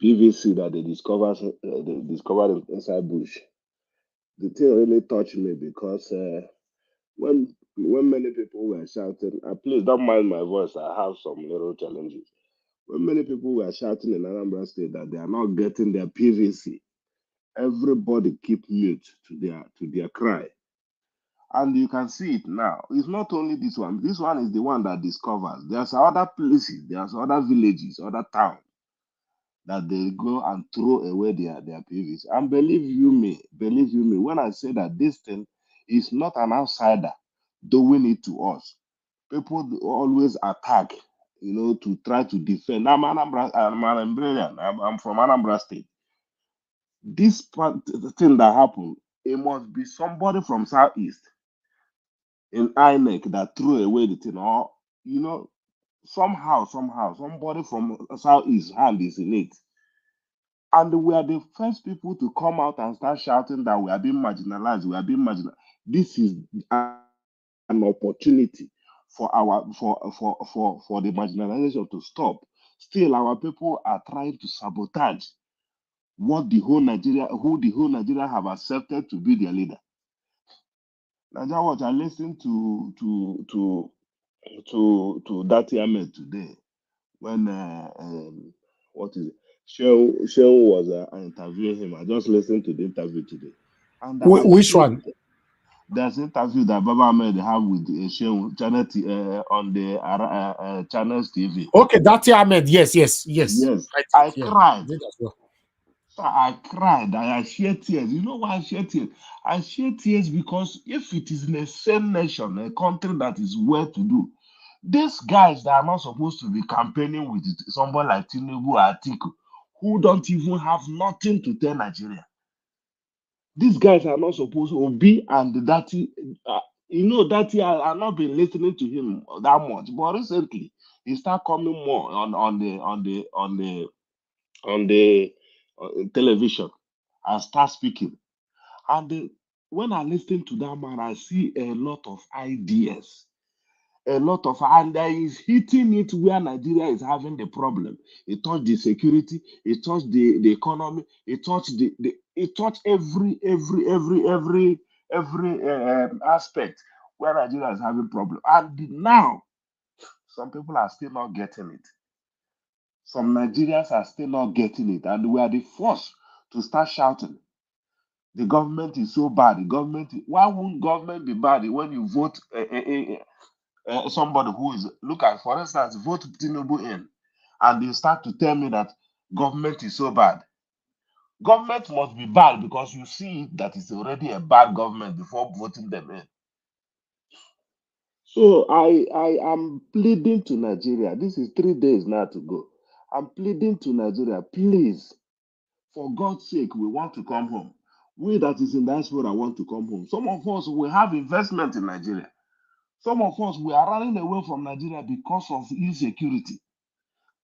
PVC that they discovered inside bush. The thing really touched me because when many people were shouting, please don't mind my voice. I have some little challenges. When many people were shouting in Anambra State that they are not getting their PVC, everybody keep mute to their cry. And you can see it now. It's not only this one. This one is the one that discovers. There's other places, there's other villages, other towns that they go and throw away their PVC. And believe you me, when I say that this thing is not an outsider doing it to us. People always attack, to try to defend. I'm Anambrarian. I'm from Anambra State. This thing that happened, it must be somebody from Southeast in INEC that threw away the thing, or somehow, somebody from Southeast hand is in it. And we are the first people to come out and start shouting that we are being marginalized. This is an opportunity for the marginalization to stop. Still, our people are trying to sabotage who the whole Nigeria have accepted to be their leader. Nigeria Watch, I listened to Dati Ahmed today when Shehu was interviewing him. I just listened to the interview today. And which one? There's an interview that Baba Ahmed have with Shehu on the Channels TV. Okay, Dati Ahmed. Yes. I cried. Did as well. I cried. I shed tears. You know why I shed tears? I shed tears because if it is in the same nation, a country that is well to do, these guys that are not supposed to be campaigning with somebody like Tinubu or Atiku, who don't even have nothing to tell Nigeria. These guys are not supposed to be, and Dati, Dati, I've not been listening to him that much, but recently he started coming more on the television and start speaking. And when I listen to that man, I see a lot of ideas. And he's hitting it where Nigeria is having the problem. It touched the security, it touched the economy, it touched it touched every aspect where Nigeria is having problem. And now, some people are still not getting it. Some Nigerians are still not getting it, and we are the first to start shouting. The government is so bad. Why won't government be bad when you vote somebody who is, look at, for instance, vote Tinubu in, and you start to tell me that government is so bad. Government must be bad because you see that it's already a bad government before voting them in. So I am pleading to Nigeria. This is 3 days now to go. I'm pleading to Nigeria, please, for God's sake, we want to come home. We that is in diaspora want to come home. Some of us will have investment in Nigeria. Some of us, we are running away from Nigeria because of insecurity.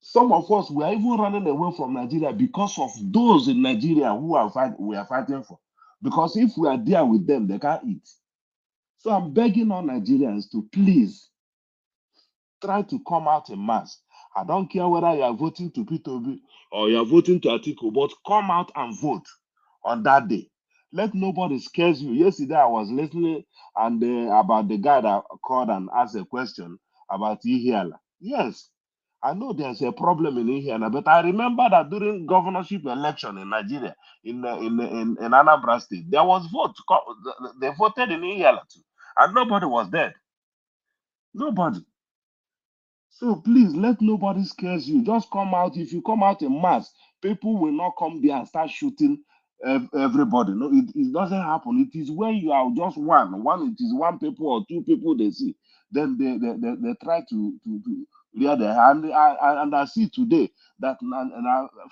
Some of us, we are even running away from Nigeria because of those in Nigeria who we are fighting for. Because if we are there with them, they can't eat. So I'm begging all Nigerians to please try to come out in mass. I don't care whether you are voting to P2B or you are voting to Atiku, but come out and vote on that day. Let nobody scares you. Yesterday I was listening and about the guy that called and asked a question about Ihiala. Yes, I know there's a problem in Ihiala, but I remember that during governorship election in Nigeria, in Anambra State, there was vote. They voted in Ihiala too, and nobody was dead. Nobody. So please let nobody scares you. Just come out. If you come out in mass, people will not come there and start shooting everybody. No, it doesn't happen. It is when you are just one. It is one people or two people they see. Then they try to rear their hand. And I see today that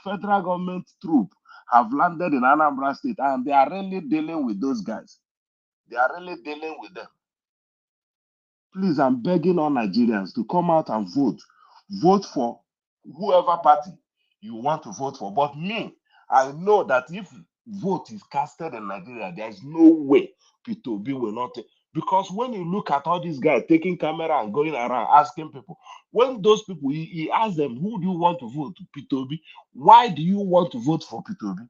federal government troop have landed in Anambra State and they are really dealing with those guys. They are really dealing with them. Please, I'm begging all Nigerians to come out and vote. Vote for whoever party you want to vote for. But me, I know that if vote is casted in Nigeria, there is no way P2B will not take. Because when you look at all these guys taking camera and going around asking people, when those people, he asks them, who do you want to vote? P2B. Why do you want to vote for P2B?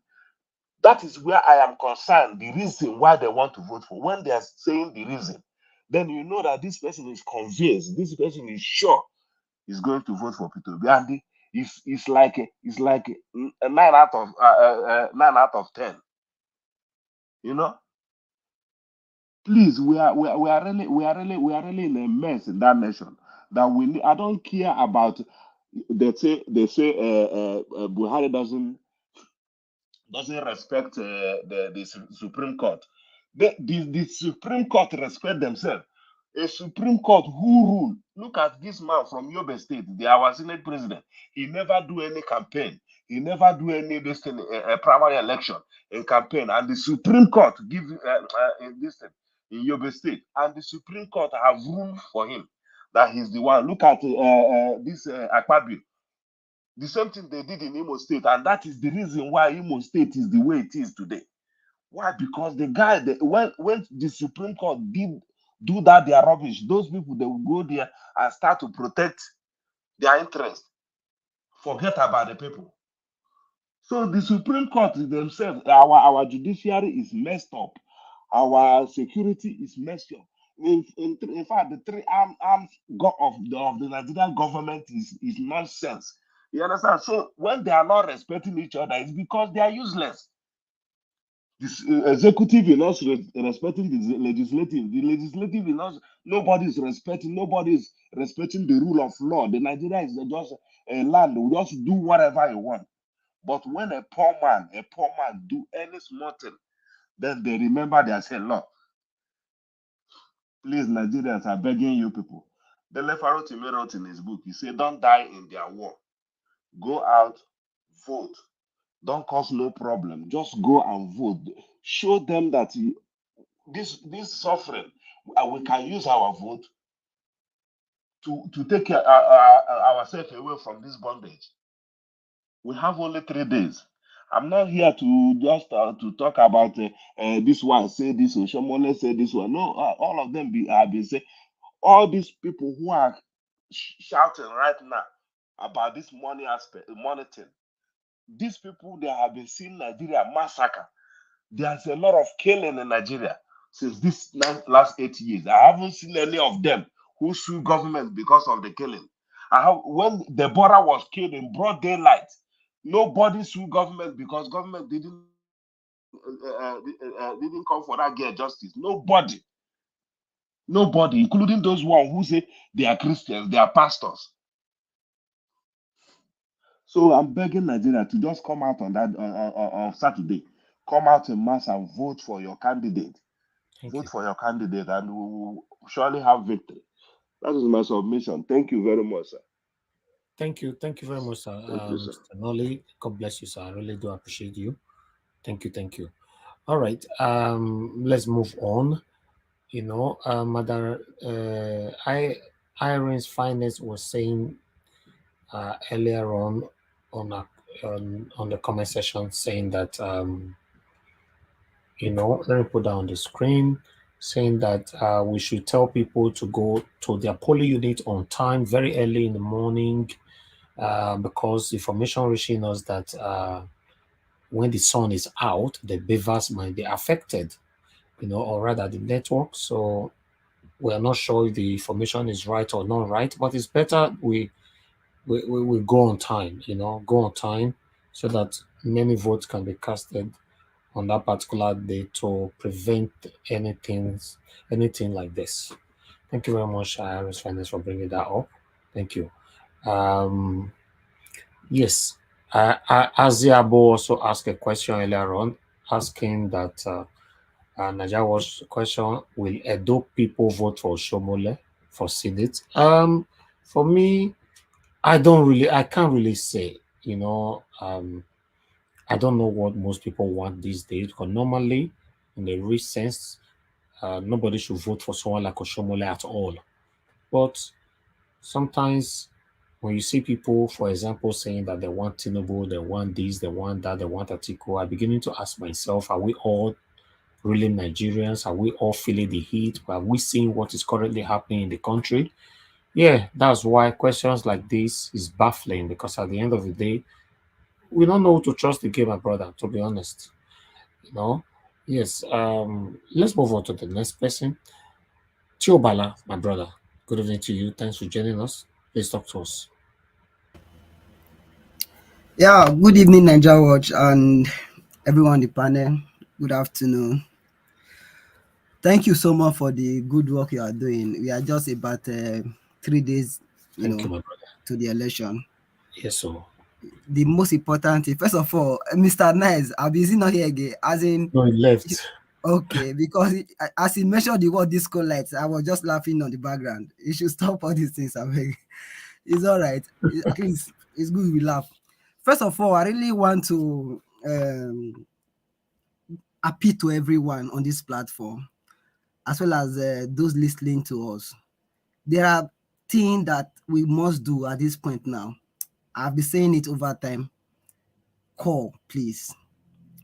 That is where I am concerned, the reason why they want to vote for. When they are saying the reason, then you know that this person is convinced, this person is sure he's going to vote for Peter Obi. And it's like a 9 out of 10. You know, please, we are really in a mess in that nation. That we need, I don't care about. They say Buhari doesn't respect the Supreme Court. The Supreme Court respect themselves. A Supreme Court who rule. Look at this man from Yobe State, our Senate president. He never do any campaign. He never do any primary election in campaign. And the Supreme Court give this thing in Yobe State. And the Supreme Court have ruled for him that he's the one. Look at this Akpabio. The same thing they did in Imo State, and that is the reason why Imo State is the way it is today. Why? Because the guy, when the Supreme Court did do that, they are rubbish. Those people, they will go there and start to protect their interest. Forget about the people. So the Supreme Court themselves, our judiciary is messed up. Our security is messed up. In fact, the three arms of the Nigerian government is nonsense. You understand? So when they are not respecting each other, it's because they are useless. This executive is not respecting the legislative. The legislative is not. Nobody is respecting the rule of law. The Nigeria is just a land. We just do whatever you want. But when a poor man do any small thing, then they remember they say, "Lord, please, Nigerians are begging you people." The Lefaroti wrote in his book, he said, "Don't die in their war. Go out, vote. Don't cause no problem. Just go and vote. Show them that this suffering, we can use our vote to take ourselves away from this bondage." We have only 3 days. I'm not here to just to talk about this one say this, Oshiomhole say this one. No, all of them have been saying. All these people who are shouting right now about this money thing. These people, they have been seeing Nigeria massacre. There's a lot of killing in Nigeria since this last 8 years. I haven't seen any of them who sue government because of the killing. When Deborah was killed in broad daylight, nobody sued government because government didn't come for that girl justice. Nobody, including those one who say they are Christians, they are pastors. So I'm begging Nigeria to just come out on that on Saturday. Come out in mass and vote for your candidate. Vote for your candidate, and we will surely have victory. That is my submission. Thank you very much, sir. Thank you very much, sir. Mr. Nolly, God bless you, sir. I really do appreciate you. Thank you. All right. Let's move on. You know, Mother Irene's Finest was saying earlier on, on the comment section, saying that you know, let me put that on the screen, saying that we should tell people to go to their polling unit on time, very early in the morning, because information reaching us that when the sun is out, the beavers might be affected, you know, or rather the network. So we are not sure if the information is right or not right, but it's better we go on time, you know, go on time so that many votes can be casted on that particular day to prevent anything like this. Thank you very much, Iris Finance, for bringing that up. Thank you. Yes, Aziabo also asked a question earlier on, asking that Nigeria was question: will Edo people vote for Oshiomhole for Senate? For me, I can't really say. You know, I don't know what most people want these days. Because normally, in the real sense, nobody should vote for someone like Oshiomhole at all. But sometimes when you see people, for example, saying that they want Tinubu, they want this, they want that, they want Atiku, I'm beginning to ask myself, are we all really Nigerians? Are we all feeling the heat? Are we seeing what is currently happening in the country? Yeah, that's why questions like this is baffling, because at the end of the day, we don't know who to trust again, my brother, to be honest. You know? Yes. Let's move on to the next person. Tiobala, my brother. Good evening to you. Thanks for joining us. Please talk to us. Yeah, good evening, Nigeria Watch, and everyone on the panel. Good afternoon. Thank you so much for the good work you are doing. We are just about 3 days, Thank you, my brother. to the election. Yes, sir. The most important thing, first of all, Mr. Nice, I'll be not here again. As in, no, he left. Okay, because as he mentioned the word disco lights, I was just laughing on the background. You should stop all these things. I beg. It's all right. At least it's good we laugh. First of all, I really want to appeal to everyone on this platform, as well as those listening to us. There are things that we must do at this point now. I've been saying it over time. Call, please.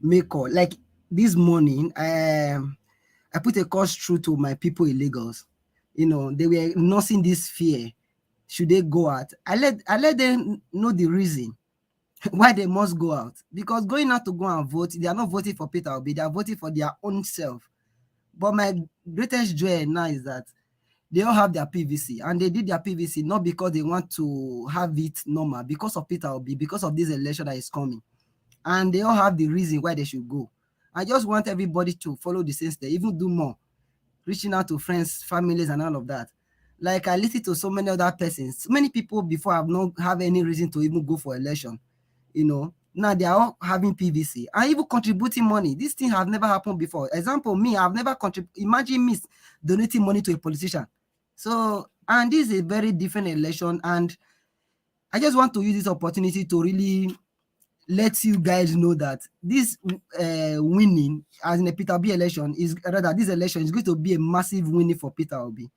Make call. Like this morning, I put a call through to my people in Lagos. You know, they were nursing this fear. Should they go out? I let them know the reason why they must go out. Because going out to go and vote, they are not voting for Peter Obi, they are voting for their own self. But my greatest joy now is that they all have their PVC, and they did their PVC not because they want to have it normal, because of Peter Obi, because of this election that is coming. And they all have the reason why they should go. I just want everybody to follow the same step, even do more, reaching out to friends, families, and all of that. Like I listen to so many other persons, so many people before have not have any reason to even go for election. You know, now they are all having PVC and even contributing money. This thing have never happened before. Example, me, I've never contributed. Imagine me donating money to a politician. So, and this is a very different election, and I just want to use this opportunity to really let you guys know that this winning as in a Peter Obi election is rather this election is going to be a massive winning for Peter Obi.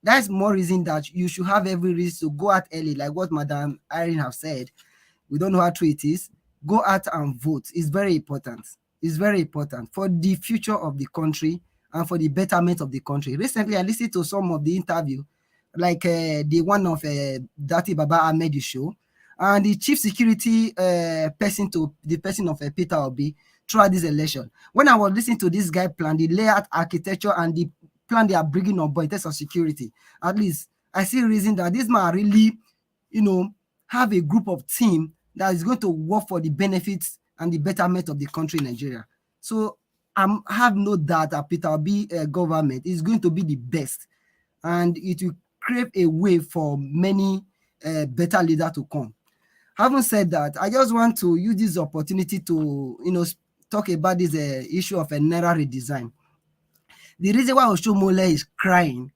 That's more reason that you should have every reason to go out early, like what Madam Irene have said. We don't know how true it is. Go out and vote. It's very important. It's very important for the future of the country and for the betterment of the country. Recently, I listened to some of the interview, like the one of Dati Baba Ahmed show, and the chief security person to the person of Peter Obi throughout this election. When I was listening to this guy plan, the layout, architecture, and the plan they are bringing on board in terms of security, at least I see reason that this man really, you know, have a group of team that is going to work for the benefits and the betterment of the country in Nigeria. So I have no doubt that Peter Obi government is going to be the best, and it will create a way for many better leaders to come. Having said that, I just want to use this opportunity to, you know, talk about this issue of a Naira redesign. The reason why Oshiomhole is crying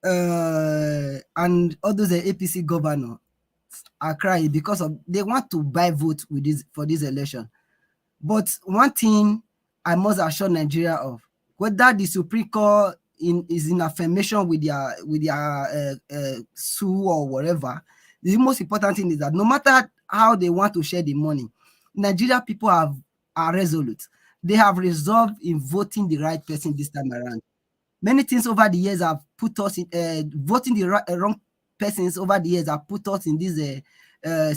and all those APC governors are crying because of they want to buy votes with this for this election. But one thing I must assure Nigeria of, whether the Supreme Court is in affirmation with their sue or whatever, the most important thing is that no matter how they want to share the money, Nigeria people are resolute. They have resolved in voting the right person this time around. Many things over the years have put us in voting the wrong persons over the years have put us in this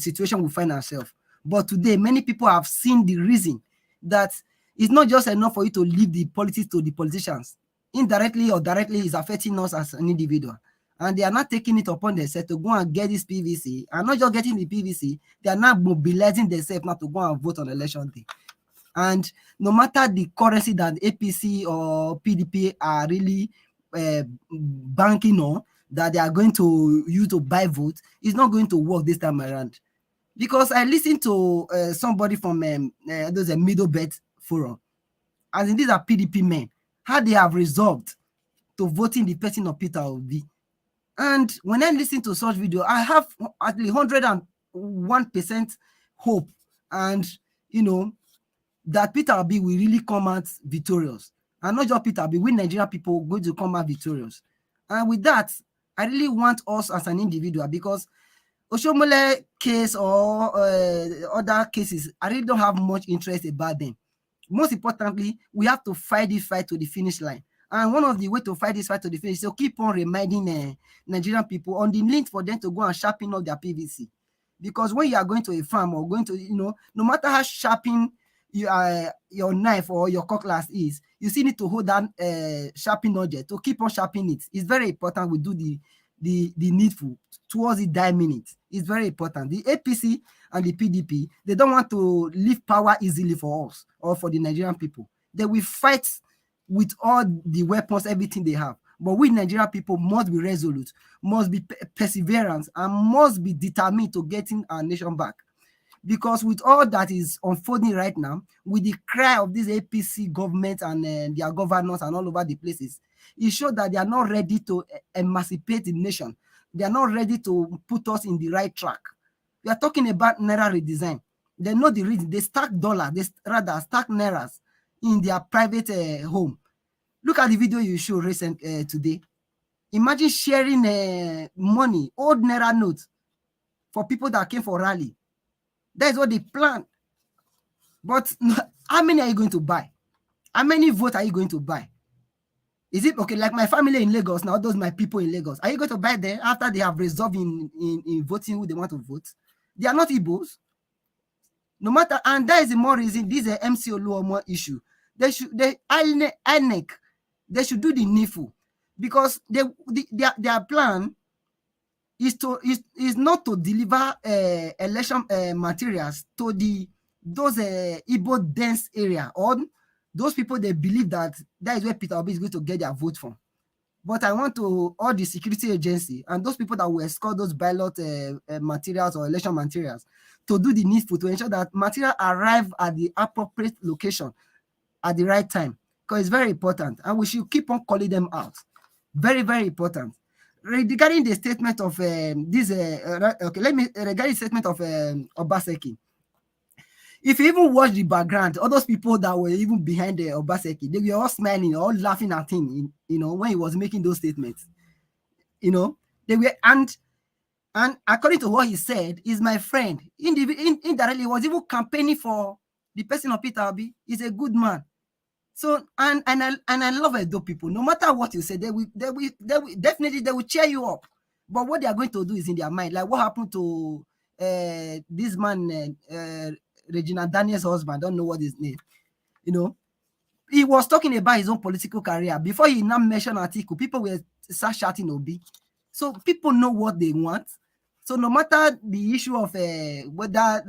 situation we find ourselves. But today, many people have seen the reason that it's not just enough for you to leave the politics to the politicians. Indirectly or directly, it's affecting us as an individual. And they are not taking it upon themselves to go and get this PVC. And not just getting the PVC, they are now mobilizing themselves now to go and vote on election day. And no matter the currency that APC or PDP are really banking on, that they are going to use to buy votes, it's not going to work this time around. Because I listened to somebody from there's a Middle Belt Forum, and these are PDP men, how they have resolved to voting the person of Peter Obi. And when I listen to such video, I have at least 101% hope, and that Peter Obi will really come out victorious. And not just Peter Obi, we Nigerian people going to come out victorious. And with that, I really want us as an individual, because Oshiomhole case or other cases, I really don't have much interest about them. Most importantly, we have to fight this fight to the finish line. And one of the ways to fight this fight to the finish is to keep on reminding Nigerian people on the need for them to go and sharpen up their PVC. Because when you are going to a farm or going to, no matter how sharpen your knife or your cutlass is, you still need to hold that sharpening object to keep on sharpening it. It's very important we do the needful towards the die minute. It's very important. The APC and the PDP, they don't want to leave power easily for us or for the Nigerian people. They will fight with all the weapons, everything they have. But we Nigerian people must be resolute, must be perseverance, and must be determined to getting our nation back. Because with all that is unfolding right now, with the cry of this APC government and their governors and all over the places, it shows that they are not ready to emancipate the nation. They are not ready to put us in the right track. We are talking about Naira redesign. They know the reason. They stack dollars, they rather stack Nairas in their private home. Look at the video you showed recent today. Imagine sharing money, old Naira notes, for people that came for rally. That is what they plan. But how many are you going to buy? How many votes are you going to buy? Is it okay? Like my family in Lagos now, those my people in Lagos. Are you going to buy them after they have resolved in voting who they want to vote? They are not Igbos. No matter, and that is the more reason this is a MC Oluomo issue. INEC, they should do the needful, because their plan is not to deliver election materials to those Igbo dense area, or those people they believe that is where Peter Obi is going to get their vote from. But I want to all the security agency and those people that will escort those ballot materials or election materials to do the needful to ensure that material arrive at the appropriate location at the right time, because it's very important, and we should keep on calling them out. Very, very important. Regarding the statement of regarding the statement of Obaseki. If you even watch the background, all those people that were even behind the Obaseki, they were all smiling, all laughing at him, when he was making those statements. They were, and according to what he said, is my friend. Indirectly, he was even campaigning for the person of Peter Obi. He's a good man. So, and I love Edo people. No matter what you say, they will definitely cheer you up. But what they are going to do is in their mind. Like what happened to this man, Regina Daniel's husband. I don't know what his name. He was talking about his own political career. Before he now mentioned Atiku, people were start shouting Obi. So people know what they want. So no matter the issue of whether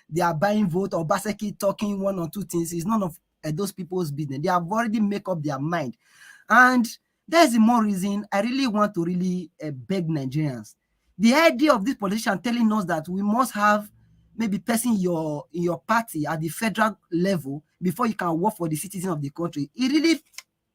they are buying vote or Obaseki talking one or two things, is none of those people's business. They have already made up their mind. And that's the more reason I really want to really beg Nigerians. The idea of this politician telling us that we must have maybe person in your party at the federal level before you can work for the citizen of the country, it really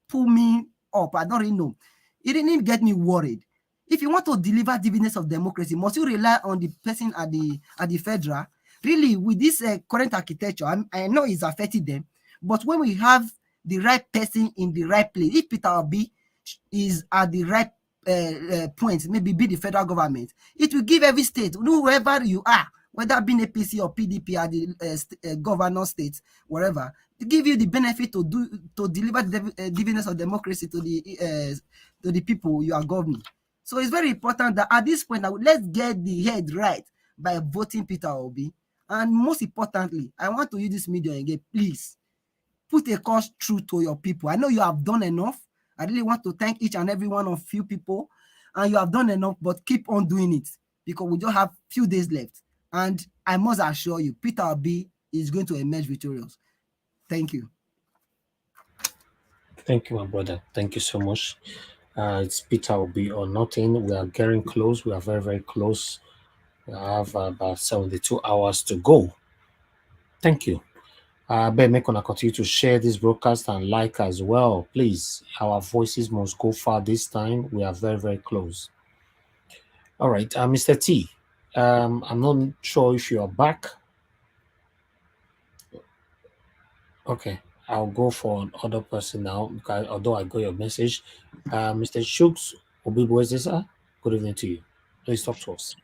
pulled me up. I don't really know. It didn't get me worried. If you want to deliver dividends of democracy, must you rely on the person at the federal? Really, with this current architecture, I know it's affecting them, but when we have the right person in the right place. If Peter Obi is at the right point, maybe be the federal government, it will give every state, whoever you are, whether being APC or PDP at the governor state, wherever, to give you the benefit to deliver the dividends of democracy to the people you are governing. So it's very important that at this point, let's get the head right by voting Peter Obi. And most importantly, I want to use this medium again, please, put a cause through to your people. I know you have done enough. I really want to thank each and every one of you people. And you have done enough, but keep on doing it because we just have few days left. And I must assure you, Peter Obi is going to emerge victorious. Thank you. Thank you, my brother. Thank you so much. It's Peter Obi or nothing. We are getting close. We are very, very close. We have about 72 hours to go. Thank you. Ben, make gonna continue to share this broadcast and like as well, please. Our voices must go far this time. We are very, very close. All right, Mr. T. I'm not sure if you are back. Okay, I'll go for another person now because although I got your message, Mr. Shooks Obibuezesa, good evening to you. Please talk to us.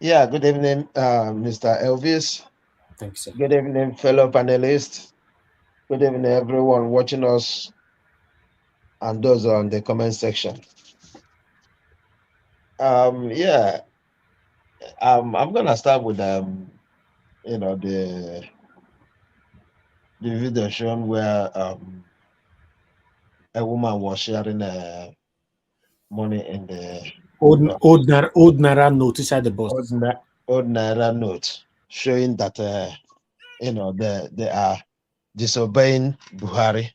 Yeah, good evening, Mr. Elvis. Thanks, sir. Good evening, fellow panelists. Good evening, everyone watching us and those on the comment section. Yeah, I'm gonna start with you know, the video shown where a woman was sharing money in the old Naira note inside the bus. Old Naira note, showing that you know, they are disobeying Buhari.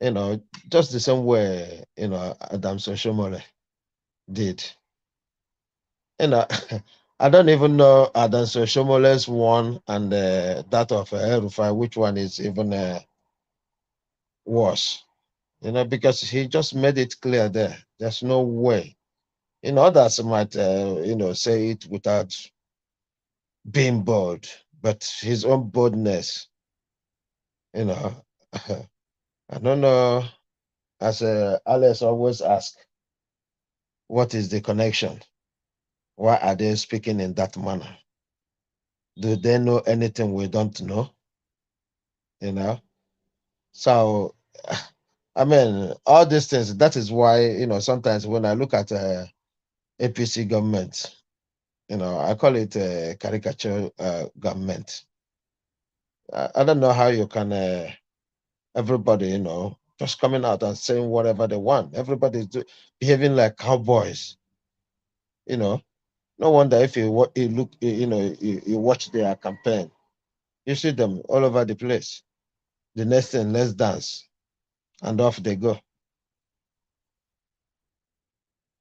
You know, just the same way, you know, Oshiomhole did. You know, I don't even know Oshiomhole's one and that of El-Rufai, which one is even worse. You know, because he just made it clear there. There's no way. You know, others might, you know, say it without being bold, but his own boldness, you know, I don't know. As Alex always asks, what is the connection? Why are they speaking in that manner? Do they know anything we don't know? You know? So, I mean, all these things, that is why, you know, sometimes when I look at APC government, you know, I call it a caricature government. I don't know how you can, everybody, you know, just coming out and saying whatever they want. Everybody's behaving like cowboys, you know. No wonder if you look, you know, you watch their campaign, you see them all over the place. The next thing, let's dance, and off they go.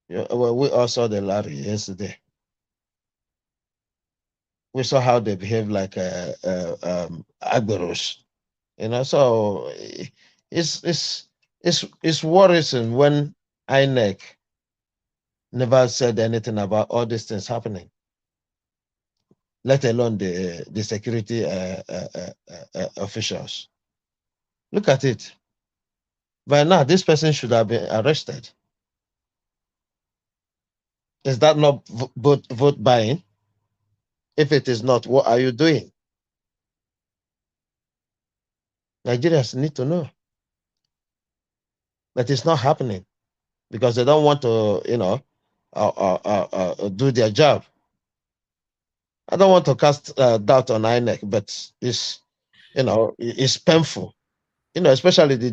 Yeah, well, we all saw the Larry yesterday. We saw how they behave like Agberos, you know. So it's worrisome when INEC never said anything about all these things happening, let alone the security officials. Look at it. By now, this person should have been arrested. Is that not vote buying? If it is not, what are you doing? Nigerians need to know that it's not happening because they don't want to, you know, do their job. I don't want to cast doubt on INEC, but it's, you know, it's painful. You know, especially the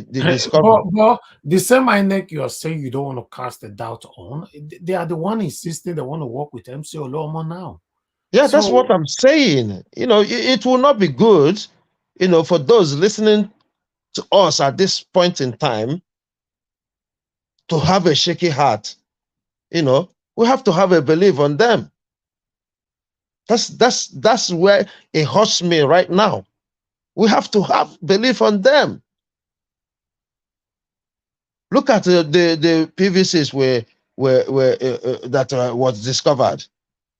discovery. But the same INEC you are saying you don't want to cast a doubt on, they are the one insisting they want to work with MC Oluomo now. Yeah, so, that's what I'm saying. You know, it will not be good, you know, for those listening to us at this point in time to have a shaky heart. You know, we have to have a belief on them. That's where it hurts me right now. We have to have belief on them. Look at the PVCs that was discovered.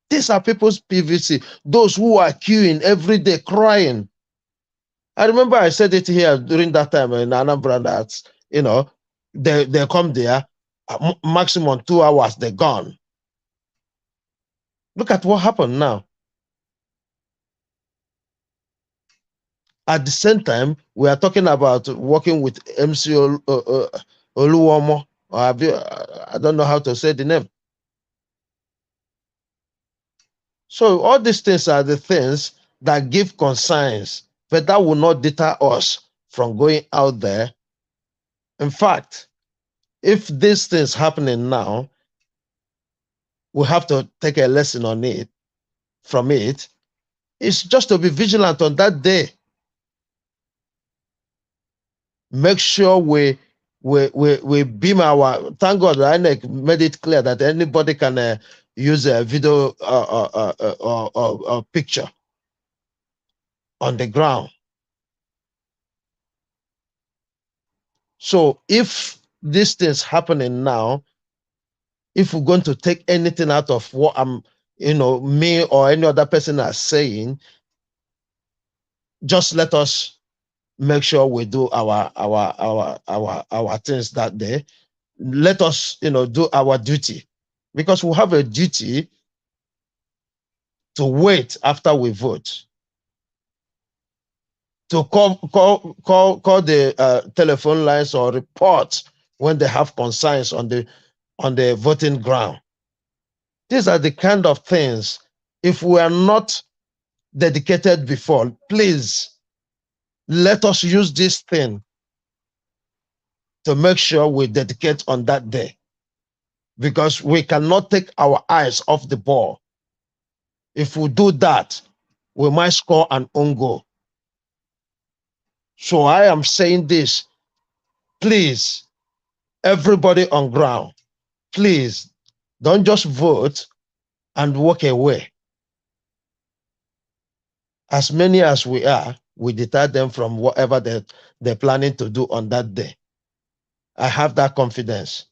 These are people's PVC. Those who are queuing every day, crying. I remember I said it here during that time in Anambra that, you know, they come there, maximum 2 hours, they're gone. Look at what happened now. At the same time, we are talking about working with MC Oluomo, or I don't know how to say the name. So all these things are the things that give concerns, but that will not deter us from going out there. In fact, if these things happening now, we have to take a lesson on it, from it. It's just to be vigilant on that day. Make sure we beam our. Thank God, INEC made it clear that anybody can use a video or picture on the ground. So if these things happening now, if we're going to take anything out of what me or any other person are saying, just let us make sure we do our things that day. Let us, do our duty, because we have a duty to wait after we vote, to call the telephone lines or report when they have concerns on the voting ground. These are the kind of things, if we are not dedicated before, please let us use this thing to make sure we dedicate on that day, because we cannot take our eyes off the ball. If we do that, we might score an own goal. So I am saying this, please, everybody on ground, please don't just vote and walk away. As many as we are, we deter them from whatever they're planning to do on that day. I have that confidence,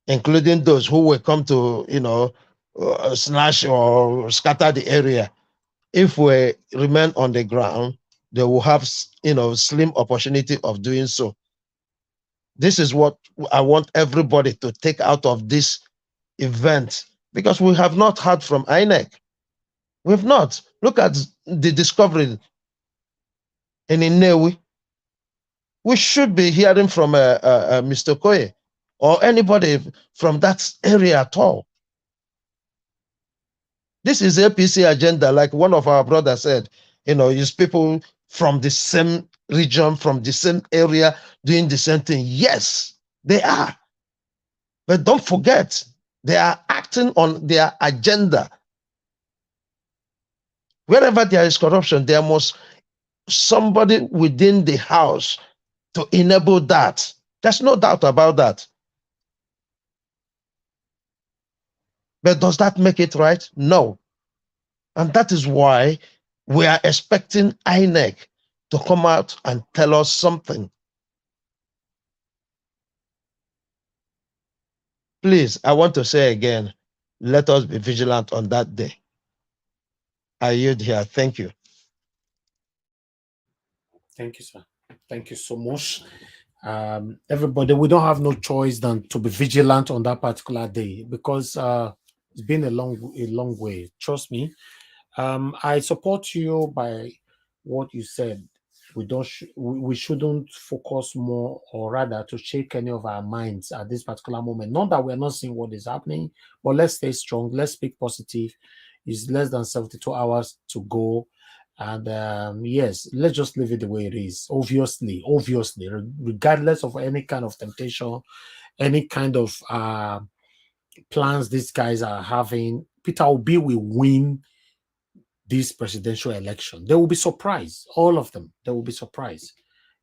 including those who will come to, snatch or scatter the area. If we remain on the ground, they will have, slim opportunity of doing so. This is what I want everybody to take out of this event, because we have not heard from INEC. We've not. Look at the discovery in Inewi. We should be hearing from Mr. Koye or anybody from that area at all. This is APC agenda, like one of our brothers said, is people from the same region, from the same area, doing the same thing. Yes, they are. But don't forget, they are acting on their agenda. Wherever there is corruption, there must somebody within the house to enable that. There's no doubt about that. But does that make it right? No. And that is why we are expecting INEC to come out and tell us something. Please, I want to say again, let us be vigilant on that day. I yield here. Thank you. Thank you, sir. Thank you so much. Everybody, we don't have no choice than to be vigilant on that particular day, because it's been a long way. Trust me. I support you by what you said. We shouldn't focus more, or rather to shake any of our minds at this particular moment. Not that we're not seeing what is happening, but let's stay strong. Let's speak positive. It's less than 72 hours to go. And yes, let's just leave it the way it is. Obviously, regardless of any kind of temptation, any kind of plans these guys are having, Peter Obi will win this presidential election. They will be surprised. All of them. They will be surprised.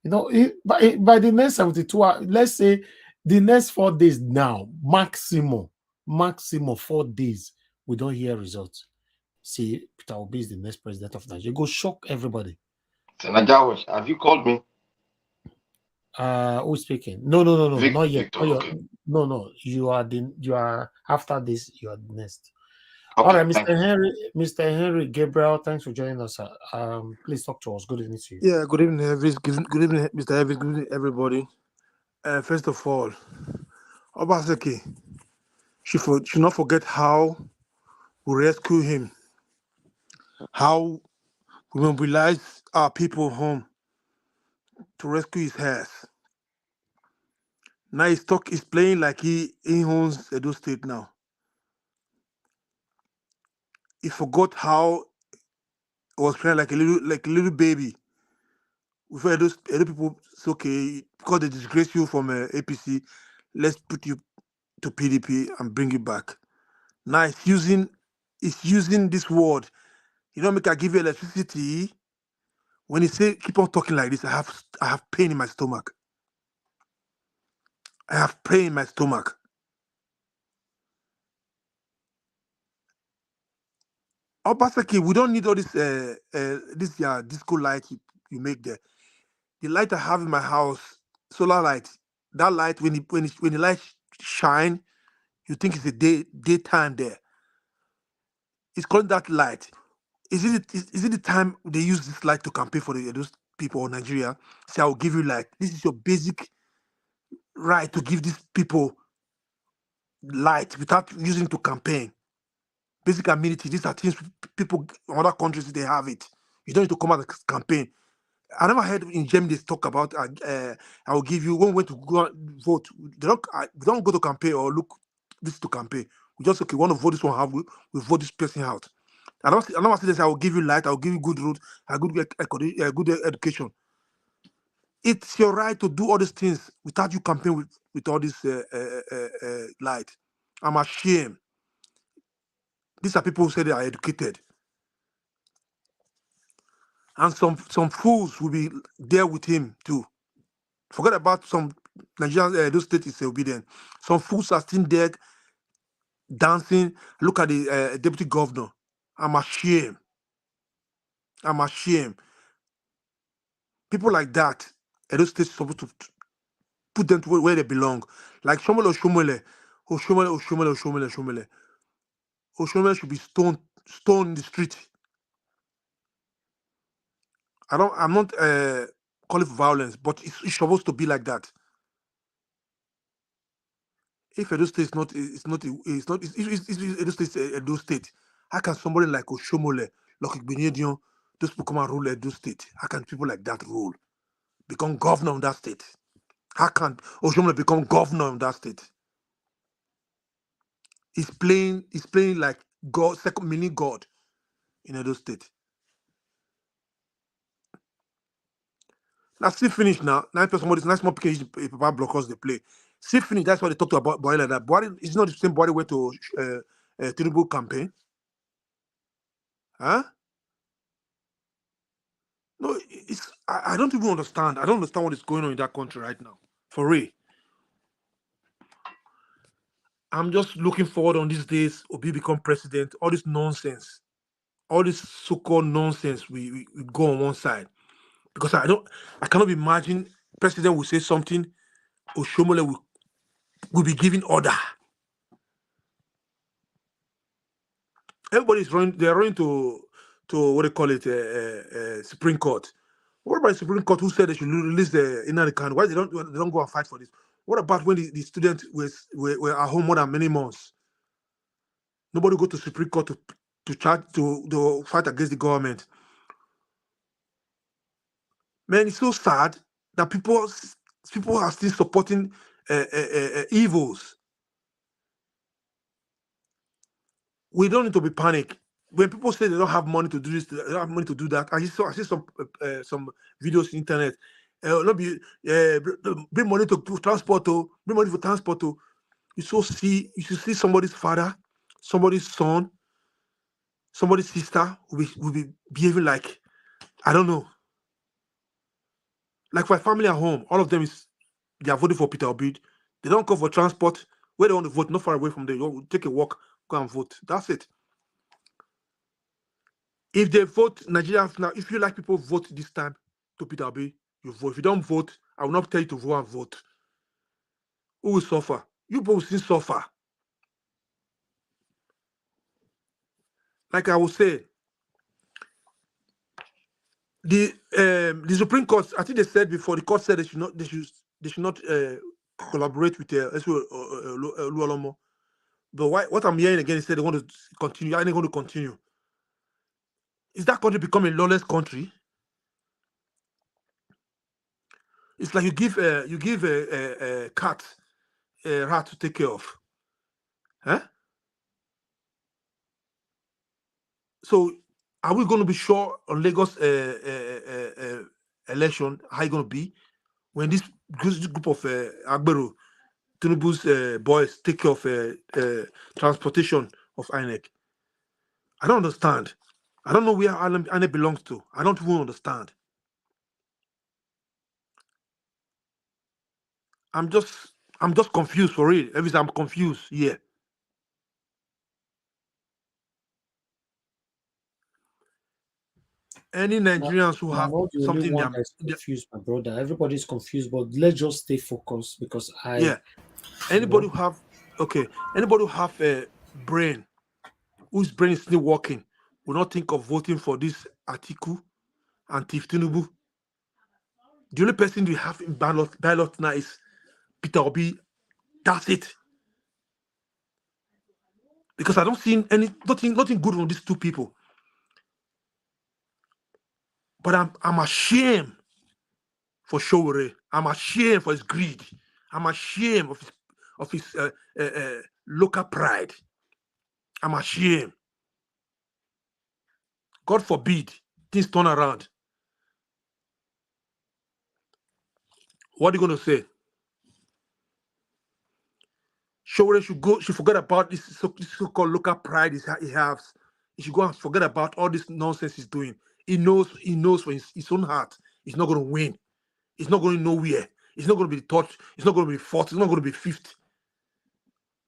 By the next 72 hours, let's say the next 4 days now, maximum 4 days, we don't hear results. See, Peter Obi is the next president of Nigeria. Go shock everybody. Senator, have you called me? Who's speaking? No, not yet. Victor, okay. No. You are after this. You are the next. All right, Mr. Henry Gabriel, thanks for joining us. Please talk to us. Good evening to you. Yeah, good evening, Elvis. Good evening, Mr. Elvis. Good evening, everybody. First of all, Obaseki should not forget how we rescue him, how we mobilize our people home to rescue his heirs. Now he's playing like he owns Edo State now. He forgot how he was playing like a little baby. With Edo people, it's okay because they disgrace you from APC. Let's put you to PDP and bring you back. Now it's using this word. You know, make I give you electricity. When he say keep on talking like this, I have pain in my stomach. I have pain in my stomach. Obaseki, we don't need all this disco light you make there. The light I have in my house, solar light, that light when the light shine, you think it's a daytime there. It's called that light. Is it the time they use this light to campaign for those people in Nigeria? Say, I will give you light. This is your basic right to give these people light without using it to campaign. Basic amenity. These are things people in other countries they have it. You don't need to come out and campaign. I never heard in Germany they talk about I will give you one way to go vote. They don't go to campaign or look this to campaign. We just okay, want to vote this one, we vote this person out. I don't say this, I will give you light, I will give you good road, a good education. It's your right to do all these things without you campaign with all this light. I'm ashamed. These are people who say they are educated. And some fools will be there with him too. Forget about some Nigerians, those states is obedient. Some fools are still there dancing. Look at the deputy governor. I'm ashamed. I'm ashamed. People like that, those states are supposed to put them to where they belong. Like Oshiomhole should be stoned in the street. I'm not calling for violence, but it's supposed to be like that. If Edo State is not Edo State Edo State, how can somebody like Oshiomhole, like Igbinedion, those people come and rule Edo State? How can people like that rule? Become governor of that state? How can Oshiomhole become governor of that state? He's playing like God, second mini God in Edo State. Now still finish now. Now somebody's nice more picking paper blockers they play. Still finish. That's why they talked about Buhari like that. Buhari is not the same Buhari went to Tinubu campaign. Huh? No, I don't even understand. I don't understand what is going on in that country right now. For real. I'm just looking forward on these days, Obi become president, all this nonsense. All this so-called nonsense we go on one side. Because I cannot imagine president will say something, Oshiomhole will be giving order. Everybody's running, they're running to what they call it, Supreme Court. What about the Supreme Court who said they should release the INEC? Why they don't go and fight for this? What about when the students were at home more than many months? Nobody go to Supreme Court to fight against the government. Man, it's so sad that people are still supporting evils. We don't need to be panicked. When people say they don't have money to do this, they don't have money to do that. I see some videos on the internet. Bring money to transport. Bring money for transport. You should see somebody's father, somebody's son, somebody's sister will be behaving like, I don't know. Like my family at home, all of them they are voting for Peter Obi. They don't go for transport. Where they want to vote, not far away from there. You take a walk, go and vote. That's it. If they vote Nigerians now, if you like people vote this time to Peter Obi, you vote. If you don't vote, I will not tell you to go and vote. Who will suffer? You both will suffer. like I will say, the Supreme Court, I think they said before, the court said they should not collaborate with Oluomo. But what I'm hearing again is that they want to continue. Are they going to continue? Is that country become a lawless country? It's like you give a cat a rat to take care of, huh? So are we going to be sure on Lagos election how it's going to be when this group of Agbero, Tinubu's boys take care of transportation of INEC? I don't understand. I don't know where INEC belongs to. I don't even understand. I'm just confused for real. Every time I'm confused. Yeah. Any Nigerians who have not the only something one that's confused, my brother. Everybody's confused, but let's just stay focused because yeah. Anybody who have anybody who have a brain, whose brain is still working, will not think of voting for this Atiku and Tinubu. The only person we have in ballot now is Peter Obi. That's it. Because I don't see nothing good from these two people. But I'm ashamed for Showore. I'm ashamed for his greed. I'm ashamed of his local pride. I'm ashamed. God forbid things turn around. What are you going to say? Showore should forget about this so-called local pride he has. He should go and forget about all this nonsense he's doing. He knows for his own heart he's not going to win. He's not going nowhere. He's not going to be third. He's not going to be fourth. He's not going to be fifth.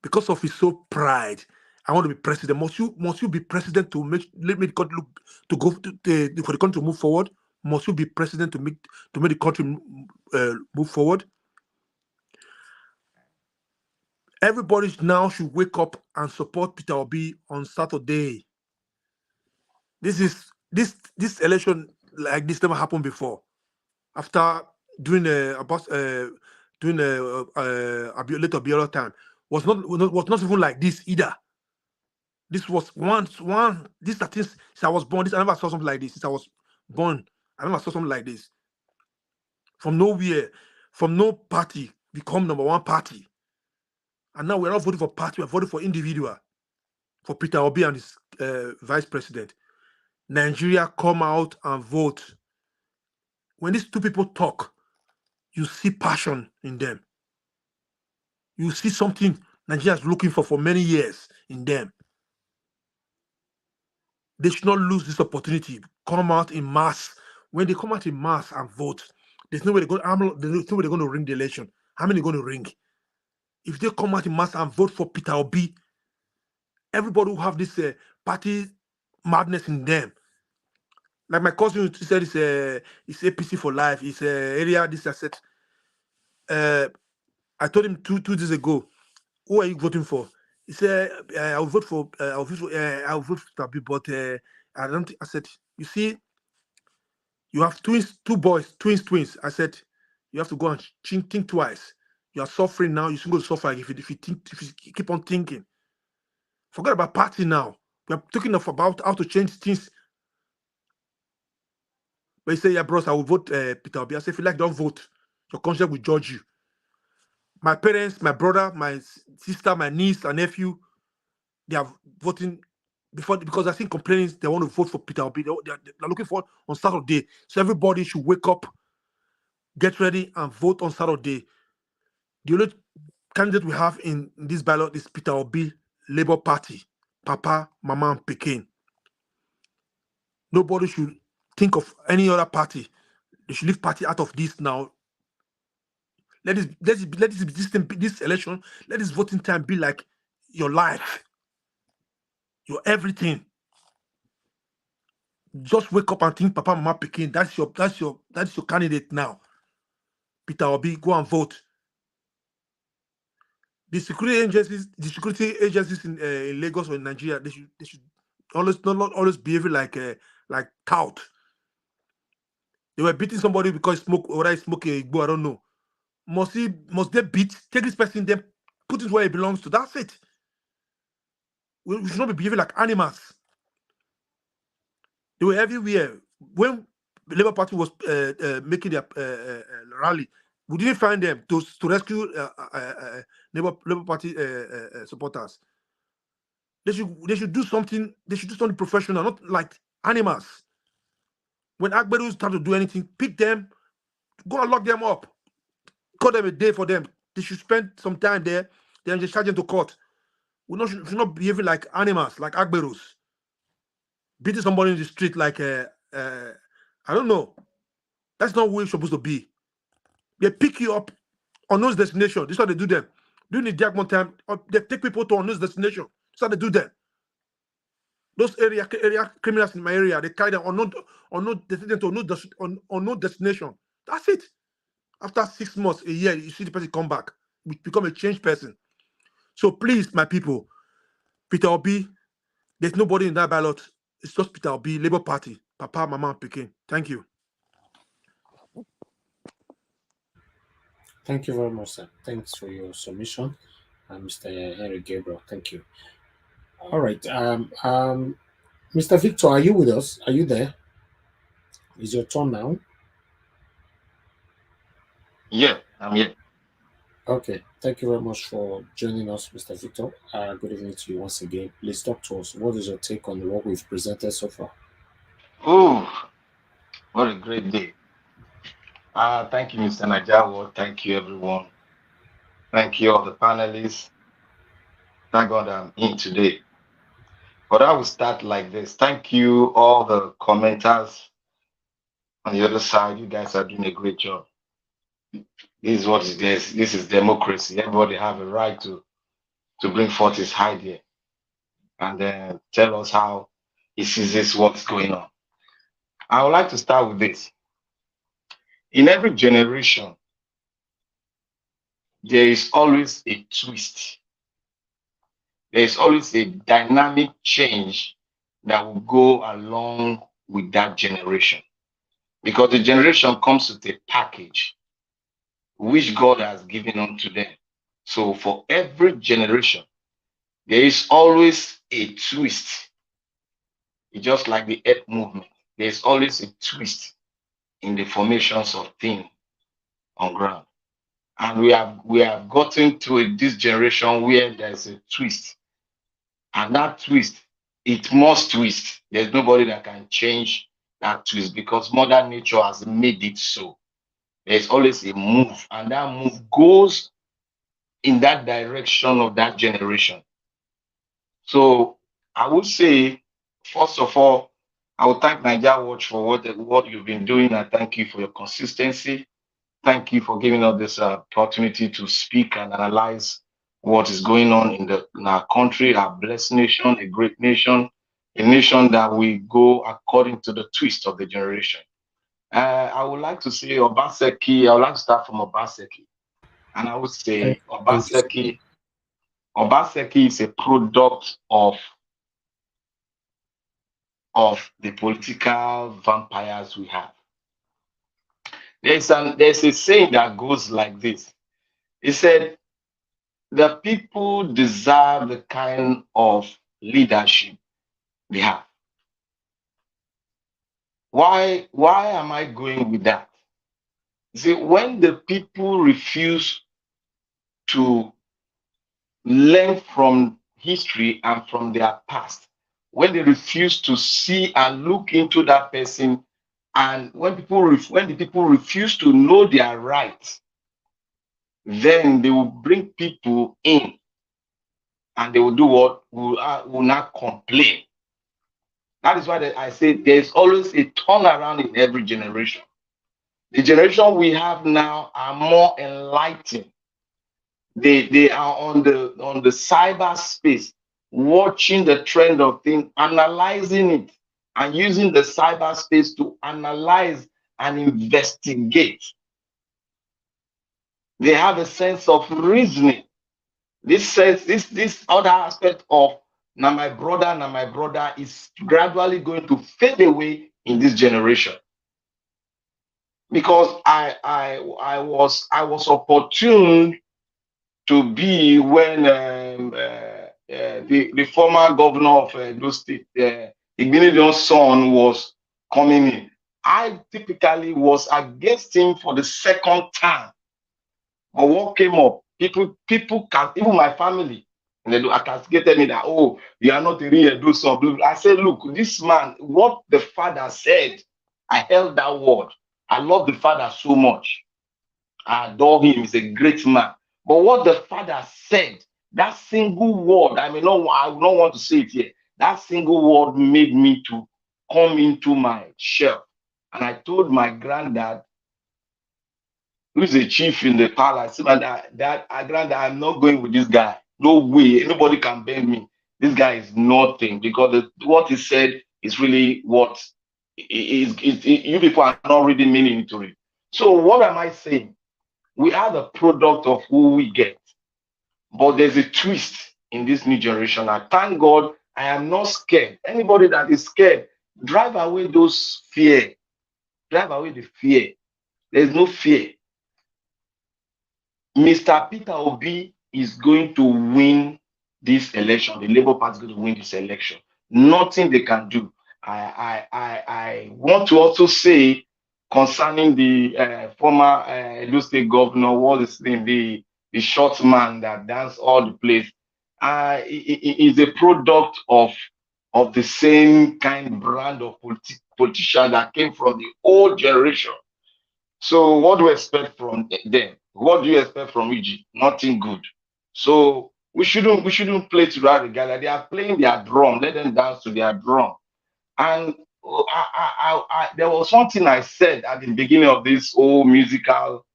Because of his so pride, I want to be president. Must you be president to make the country for the country to move forward? Must you be president to make the country move forward? Everybody now should wake up and support Peter Obi on Saturday. This election like this never happened before. After doing later Biolo time was not even like this either. This was one. This I think since I was born. I never saw something like this since I was born. I never saw something like this. From nowhere, from no party, become number one party. And now we're not voting for party, we're voting for individual. For Peter Obi and his vice president. Nigeria, come out and vote. When these two people talk, you see passion in them. You see something Nigeria is looking for many years in them. They should not lose this opportunity. Come out in mass. When they come out in mass and vote, there's no way they're going to ring the election. How many are going to ring? If they come out in mass and vote for Peter Obi, everybody will have this party madness in them. Like my cousin said, it's APC for life. It's area this asset. I told him two days ago, who are you voting for? He said, I'll vote for Peter Obi, but I don't think. I said, you see, you have two boys, twins. I said, you have to go and think twice. You are suffering now. You're going to suffer if you keep on thinking. Forget about party now. We are talking about how to change things. But he said, yeah, bros, I will vote Peter Obi. I said, if you like, don't vote. Your conscience will judge you. My parents, my brother, my sister, my niece, and nephew, they are voting because I think complaining they want to vote for Peter Obi. They're looking for on Saturday. So everybody should wake up, get ready, and vote on Saturday. The only candidate we have in this ballot is Peter Obi, Labour Party, Papa, Mama, and Pekin. Nobody should think of any other party. They should leave party out of this now. Let this election, let this voting time be like your life, your everything. Just wake up and think, Papa, Mama, Pekin. That's your candidate now. Peter Obi, go and vote. The security agencies in Lagos or in Nigeria, they should always not always behaving like tout. They were beating somebody because smoke or I smoke a igbo, I don't know. Must they beat, take this person, then put it where it belongs to? That's it. We should not be behaving like animals. They were everywhere. When the Labour Party was making their rally, we didn't find them to rescue Labour Party supporters. They should do something. They should do something professional, not like animals. When Agberu start to do anything, pick them, go and lock them up, call them a day for them. They should spend some time there. Then just charge them to court. We should not be behaving like animals, like Agberus, beating somebody in the street like I don't know. That's not where you're supposed to be. They pick you up on those destination. This is how they do them. During the Jackman time, they take people to unknown destination. That's how they do them. Those area criminals in my area, they carry them unknown destination to unknown destination. That's it. After 6 months, a year, you see the person come back, become a changed person. So please, my people, Peter Obi, there's nobody in that ballot. It's just Peter Obi, Labour Party, Papa, Mama, Peking. Thank you. Thank you very much, sir. Thanks for your submission, Mr. Henry Gabriel. Thank you. All right. Mr. Victor, are you with us? Are you there? Is your turn now? Yeah, I'm here. Okay. Thank you very much for joining us, Mr. Victor. Good evening to you once again. Please talk to us. What is your take on what we've presented so far? Oh, what a great day. Thank you, Mr. Najawo. Thank you, everyone. Thank you, all the panelists. Thank God I'm in today. But I will start like this. Thank you, all the commenters on the other side. You guys are doing a great job. This is what it is. This is democracy. Everybody have a right to bring forth his idea and then tell us how he sees this, what's going on. I would like to start with this. In every generation, there is always a twist. There is always a dynamic change that will go along with that generation. Because the generation comes with a package which God has given unto them. So for every generation, there is always a twist. It's just like the earth movement. There's always a twist in the formations of things on ground. And we have gotten to this generation where there's a twist. And that twist, it must twist. There's nobody that can change that twist because Mother Nature has made it so. There's always a move, and that move goes in that direction of that generation. So I would say, first of all, I would thank Nigeria Watch for what you've been doing, and thank you for your consistency. Thank you for giving us this opportunity to speak and analyze what is going on in our country, our blessed nation, a great nation, a nation that we go according to the twist of the generation. I would like to say Obaseki. I would like to start from Obaseki. And I would say Obaseki is a product of the political vampires we have. There's a saying that goes like this. It said, the people deserve the kind of leadership they have. Why am I going with that? See, when the people refuse to learn from history and from their past, when they refuse to see and look into that person, and when the people refuse to know their rights, then they will bring people in and they will do what? Will not complain. That is why I say there's always a turnaround in every generation. The generation we have now are more enlightened. They are on the cyberspace, watching the trend of things, analyzing it, and using the cyberspace to analyze and investigate. They have a sense of reasoning. This other aspect of now my brother is gradually going to fade away in this generation. Because I was opportune to be when the former governor of Edo State, Igbinedi's son, was coming in. I typically was against him for the second time. But what came up? People can, even my family, and they castigated me that, oh, you are not a real Edo son. I said, look, this man, what the father said, I held that word. I love the father so much. I adore him. He's a great man. But what the father said, that single word, I will not want to say it here. That single word made me to come into my shell. And I told my granddad, who's a chief in the palace, that granddad, I'm not going with this guy. No way. Nobody can bend me. This guy is nothing, because what he said is really what you people are not really meaning into it. So what am I saying? We are the product of who we get. But there's a twist in this new generation. I thank God I am not scared. Anybody that is scared, drive away those fear. Drive away the fear. There's no fear. Mr. Peter Obi is going to win this election. The Labour Party is going to win this election. Nothing they can do. I want to also say concerning the former Edo State governor, what is his name, the short man that dance all the place. He is a product of the same kind brand of politician that came from the old generation. So what do we expect from them? What do you expect from Egypt? Nothing good. So we shouldn't play to that regard. They are playing their drum. Let them dance to their drum. And there was something I said at the beginning of this whole musical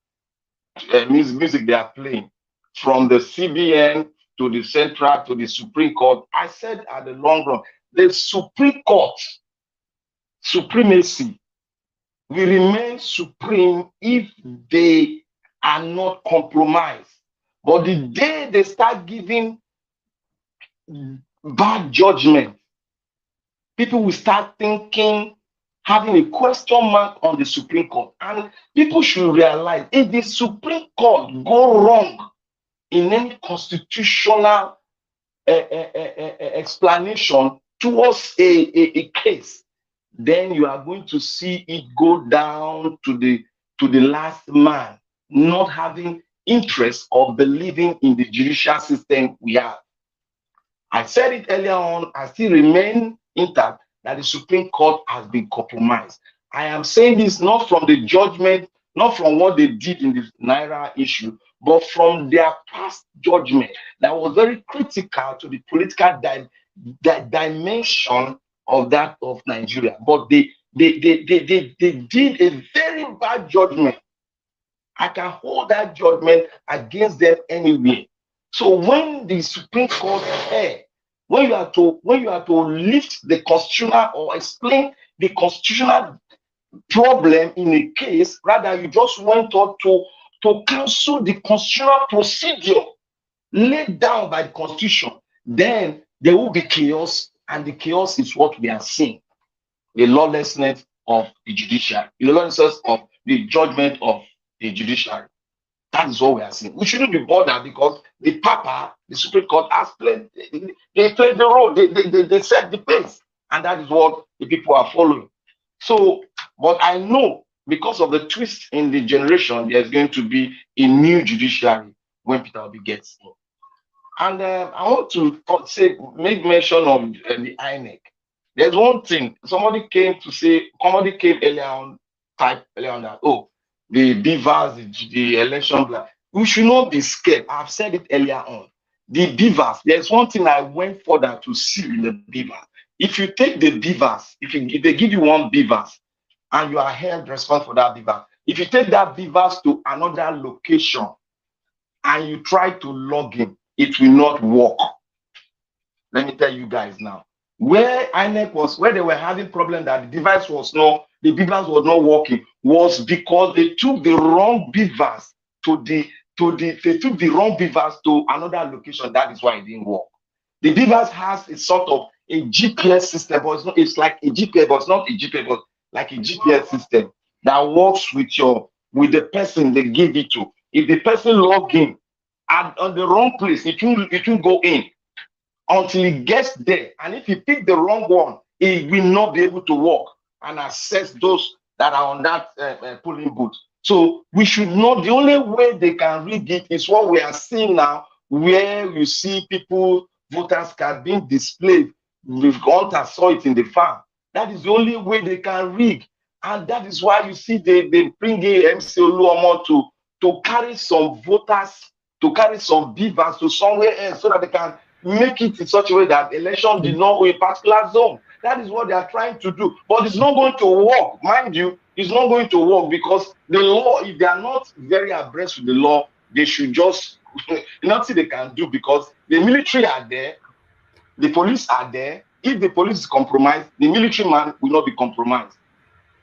music they are playing, from the CBN to the Central to the Supreme Court. I said at the long run, the Supreme Court supremacy will remain supreme if they are not compromised. But the day they start giving bad judgment, people will start thinking, having a question mark on the Supreme Court. And people should realize, if the Supreme Court go wrong in any constitutional explanation towards a case, then you are going to see it go down to the last man, not having interest or believing in the judicial system we have. I said it earlier on, I still remain intact, that the Supreme Court has been compromised. I am saying this not from the judgment, not from what they did in the Naira issue, but from their past judgment that was very critical to the political dimension of that of Nigeria. But they did a very bad judgment. I can hold that judgment against them anyway. So when the Supreme Court when you are to lift the constitutional or explain the constitutional problem in a case, rather you just went on to cancel the constitutional procedure laid down by the Constitution, then there will be chaos, and the chaos is what we are seeing. The lawlessness of the judiciary, the lawlessness of the judgment of the judiciary. That is what we are seeing. We shouldn't be bothered, because the Papa, the Supreme Court, has played. They played the role. They set the pace, and that is what the people are following. So, but I know because of the twist in the generation, there's going to be a new judiciary when Peter Obi gets in. And I want to make mention of the INEC. There's one thing. Somebody came earlier on that, oh, the beavers, the election, we should not be scared. I've said it earlier on. The beavers, there's one thing I went further to see in the beavers. If you take the beavers, if they give you one beavers and you are held responsible for that beaver, if you take that beavers to another location and you try to log in, it will not work. Let me tell you guys now. Where INEC was, where they were having problem that the beavers was not working, was because they took the wrong beavers to another location. That is why it didn't work. The beavers has a sort of a GPS system, but it's like a GPS, but it's not a GPS, but like a GPS system that works with the person they give it to. If the person log in on the wrong place, it will go in until he gets there. And if he pick the wrong one, he will not be able to walk and access those that are on that polling booth. So we should know the only way they can rig it is what we are seeing now, where you see people, voters card being displayed. We've gone and saw it in the farm. That is the only way they can rig. And that is why you see they bring in MC Oluomo to carry some voters, to carry some beavers to somewhere else so that they can make it in such a way that election did not go in a particular zone. That is what they are trying to do. But it's not going to work. Mind you, it's not going to work because the law, if they are not very abreast with the law, they should just, nothing they can do because the military are there, the police are there. If the police is compromised, the military man will not be compromised.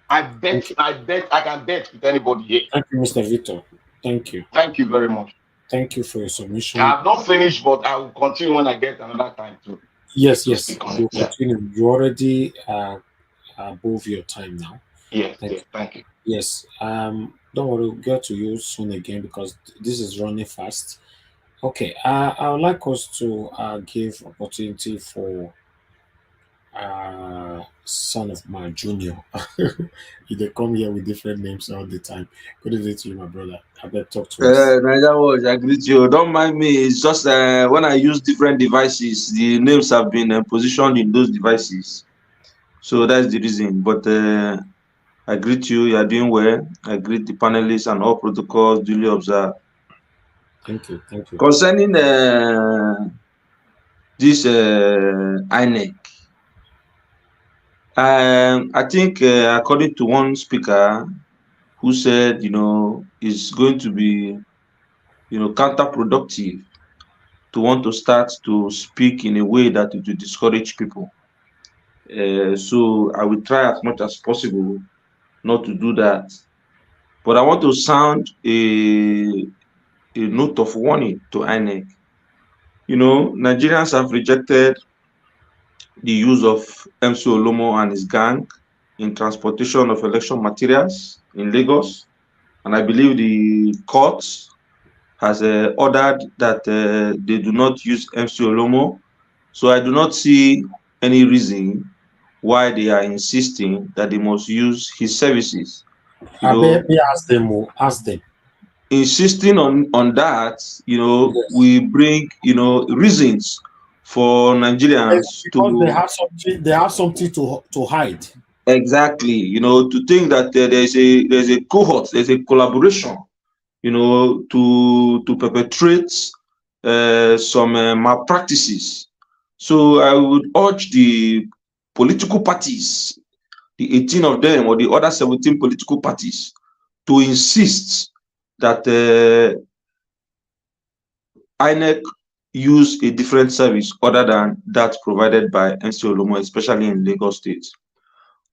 I can bet with anybody here. Thank you, Mr. Victor. Thank you. Thank you very much. Thank you for your submission. I have not finished, but I will continue when I get another time too. Yes, yes. You continue. You already above your time now. Yes, thank you. Yes. Don't worry, we'll get to you soon again because this is running fast. Okay. I would like us to give opportunity for son of my junior. They come here with different names all the time. Good evening to you, my brother. I better talk to us. I greet you. Don't mind me. It's just when I use different devices, the names have been positioned in those devices. So that's the reason. But I greet you. You are doing well. I greet the panelists and all protocols duly observed. Thank you. Thank you. Concerning this INEC, I think according to one speaker who said, it's going to be, counterproductive to want to start to speak in a way that it will discourage people. So I will try as much as possible not to do that. But I want to sound a note of warning to INEC. Nigerians have rejected the use of MC Oluomo and his gang in transportation of election materials in Lagos. And I believe the court has ordered that they do not use MC Oluomo. So I do not see any reason why they are insisting that they must use his services. Ask them. Insisting on that, yes. We bring, reasons for Nigerians because they have something to hide. Exactly, to think that there's a cohort, there's a collaboration, to perpetrate some malpractices. So I would urge the political parties, the 18 of them or the other 17 political parties, to insist that INEC use a different service other than that provided by MC Oluomo, especially in Lagos State.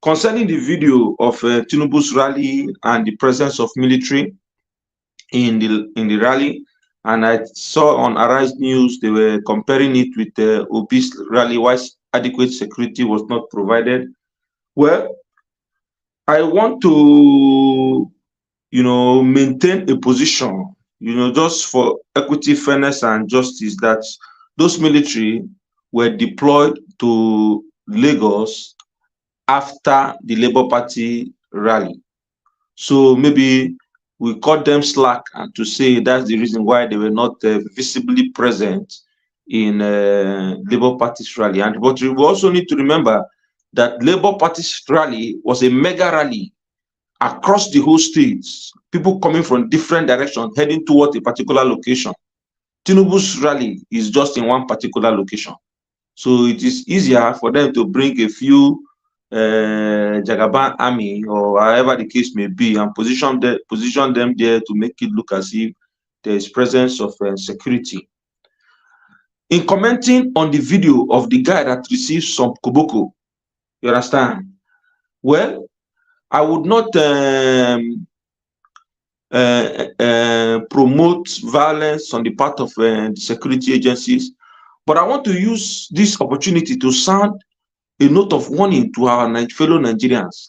Concerning the video of Tinubu's rally and the presence of military in the rally, and I saw on Arise News they were comparing it with the Obi's rally, why adequate security was not provided. Well, I want to, maintain a position, just for equity, fairness, and justice, that those military were deployed to Lagos after the Labour Party rally. So maybe we cut them slack and to say that's the reason why they were not visibly present in Labour Party's rally. But we also need to remember that Labour Party's rally was a mega rally across the whole states, people coming from different directions, heading towards a particular location. Tinubu's rally is just in one particular location. So it is easier for them to bring a few Jagaban army or however the case may be and position them there to make it look as if there is presence of security. In commenting on the video of the guy that received some koboko, you understand? Well, I would not promote violence on the part of the security agencies, But I want to use this opportunity to sound a note of warning to our fellow Nigerians.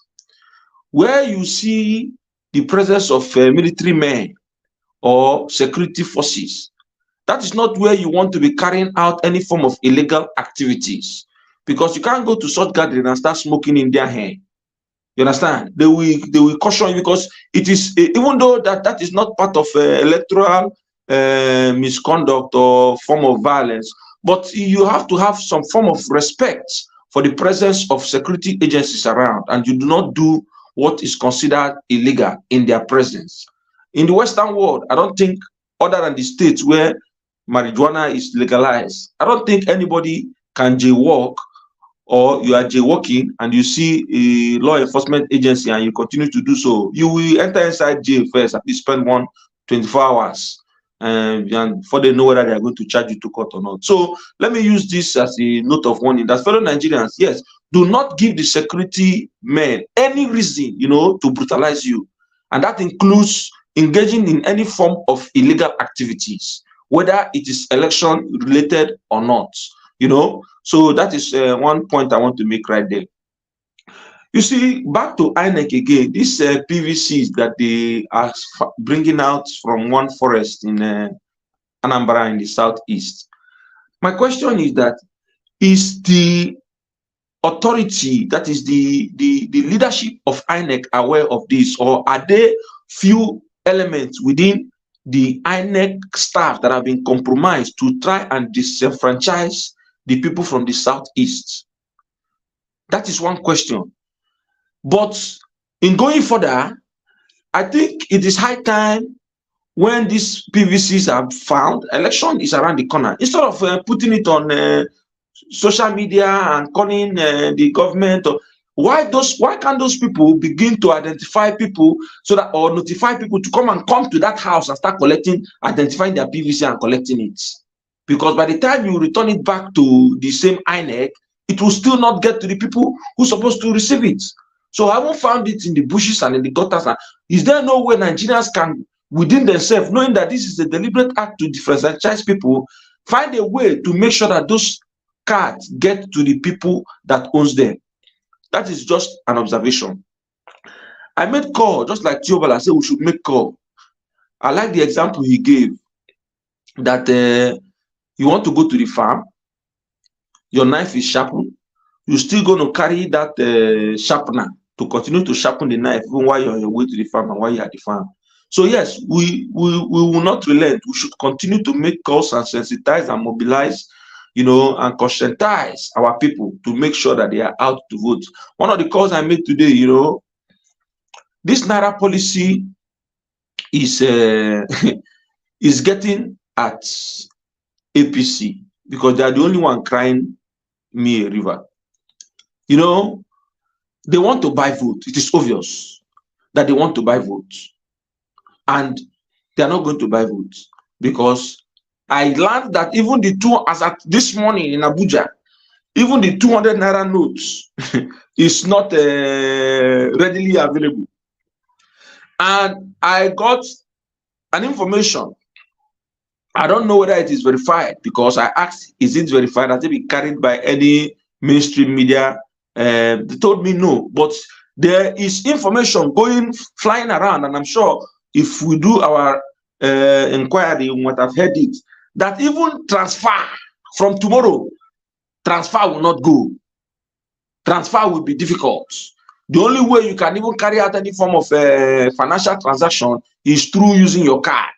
Where you see the presence of military men or security forces, that is not where you want to be carrying out any form of illegal activities, because you can't go to such gathering and start smoking in their hand. You understand? They will caution you, because it is even though that is not part of electoral misconduct or form of violence, but you have to have some form of respect for the presence of security agencies around, and you do not do what is considered illegal in their presence. In the Western world, I don't think, other than the states where marijuana is legalized, I don't think anybody can jaywalk, or you are jaywalking and you see a law enforcement agency and you continue to do so. You will enter inside jail first, at least spend 24 hours, and before they know whether they are going to charge you to court or not. So let me use this as a note of warning that fellow Nigerians, yes, do not give the security men any reason, to brutalize you. And that includes engaging in any form of illegal activities, whether it is election related or not, So that is one point I want to make right there. You see, back to INEC again, these PVCs that they are bringing out from one forest in Anambra in the southeast. My question is that, is the authority, that is the leadership of INEC, aware of this, or are there few elements within the INEC staff that have been compromised to try and disenfranchise the people from the southeast? That is one question. But in going further, I think it is high time, when these PVCs are found, election is around the corner. Instead of putting it on social media and calling the government, why can't those people begin to identify people, so that, or notify people to come to that house and start identifying their PVC and collecting it? Because by the time you return it back to the same INEC, it will still not get to the people who are supposed to receive it. So I haven't found it in the bushes and in the gutters. Is there no way Nigerians can, within themselves, knowing that this is a deliberate act to disenfranchise people, find a way to make sure that those cards get to the people that owns them? That is just an observation. I made call, just like Tiobala said we should make call. I like the example he gave, that you want to go to the farm, your knife is sharpened, you're still going to carry that sharpener to continue to sharpen the knife even while you're on your way to the farm and while you're at the farm. So yes, we will not relent. We should continue to make calls and sensitize and mobilize, and conscientize our people to make sure that they are out to vote. One of the calls I made today, this Naira policy is is getting at APC, because they are the only one crying me a river. They want to buy vote. It is obvious that they want to buy votes, and they are not going to buy votes, because I learned that even as at this morning in Abuja, even the 200 Naira notes is not readily available. And I got an information. I don't know whether it is verified, because I asked, is it verified? Has it been carried by any mainstream media? They told me no, but there is information flying around, and I'm sure if we do our inquiry, we might have heard it, that even transfer from tomorrow, transfer will not go. Transfer will be difficult. The only way you can even carry out any form of financial transaction is through using your card.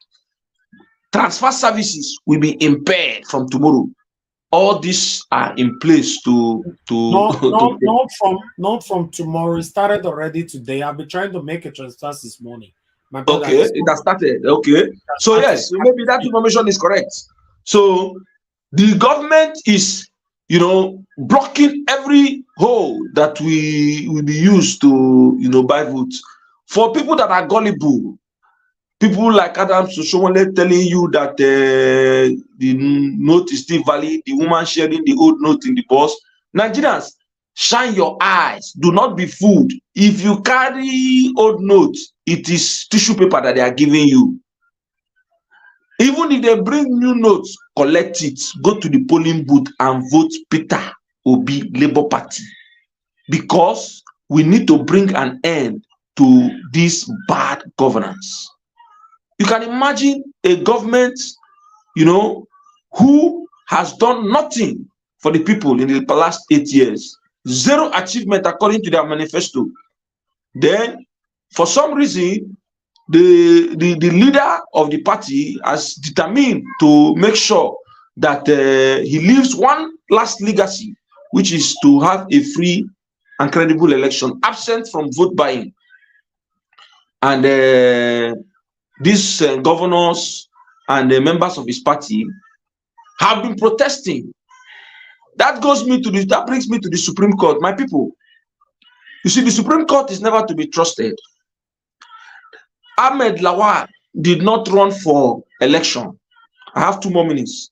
Transfer services will be impaired from tomorrow. All these are in place not from tomorrow. It started already today. I've been trying to make a transfer this morning. My brother, okay, it has started. Okay. So yes, maybe that information is correct. So the government is, blocking every hole that we will be used to, buy votes. For people that are gullible, people like Oshiomhole telling you that the note is still valid, the woman sharing the old note in the bus. Nigerians, shine your eyes. Do not be fooled. If you carry old notes, it is tissue paper that they are giving you. Even if they bring new notes, collect it, go to the polling booth and vote Peter Obi, Labour Party. Because we need to bring an end to this bad governance. You can imagine a government, who has done nothing for the people in the last 8 years. Zero achievement according to their manifesto. Then, for some reason, the leader of the party has determined to make sure that he leaves one last legacy, which is to have a free and credible election, absent from vote buying. And these governors and the members of his party have been protesting. That brings me to the Supreme Court, my people. You see, the Supreme Court is never to be trusted. Ahmed Lawal did not run for election. I have 2 more minutes.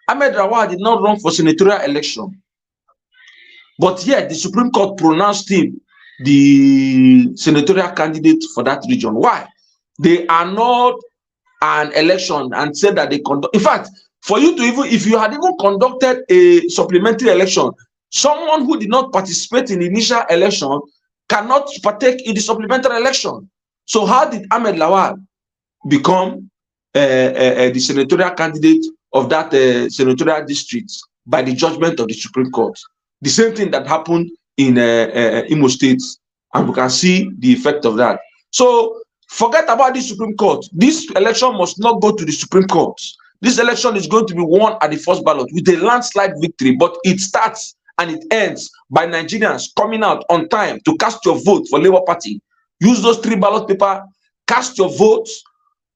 Ahmed Lawal did not run for senatorial election. But yet, the Supreme Court pronounced him the senatorial candidate for that region. Why? They are not an election and said that they conduct. In fact, for you to if you had even conducted a supplementary election, someone who did not participate in the initial election cannot partake in the supplementary election. So how did Ahmed Lawal become the senatorial candidate of that senatorial district? By the judgment of the Supreme Court. The same thing that happened in Imo State, and we can see the effect of that. So forget about the Supreme Court. This election must not go to the Supreme Court. This election is going to be won at the first ballot with a landslide victory, but it starts and it ends by Nigerians coming out on time to cast your vote for Labour Party. Use those 3 ballot paper, cast your votes.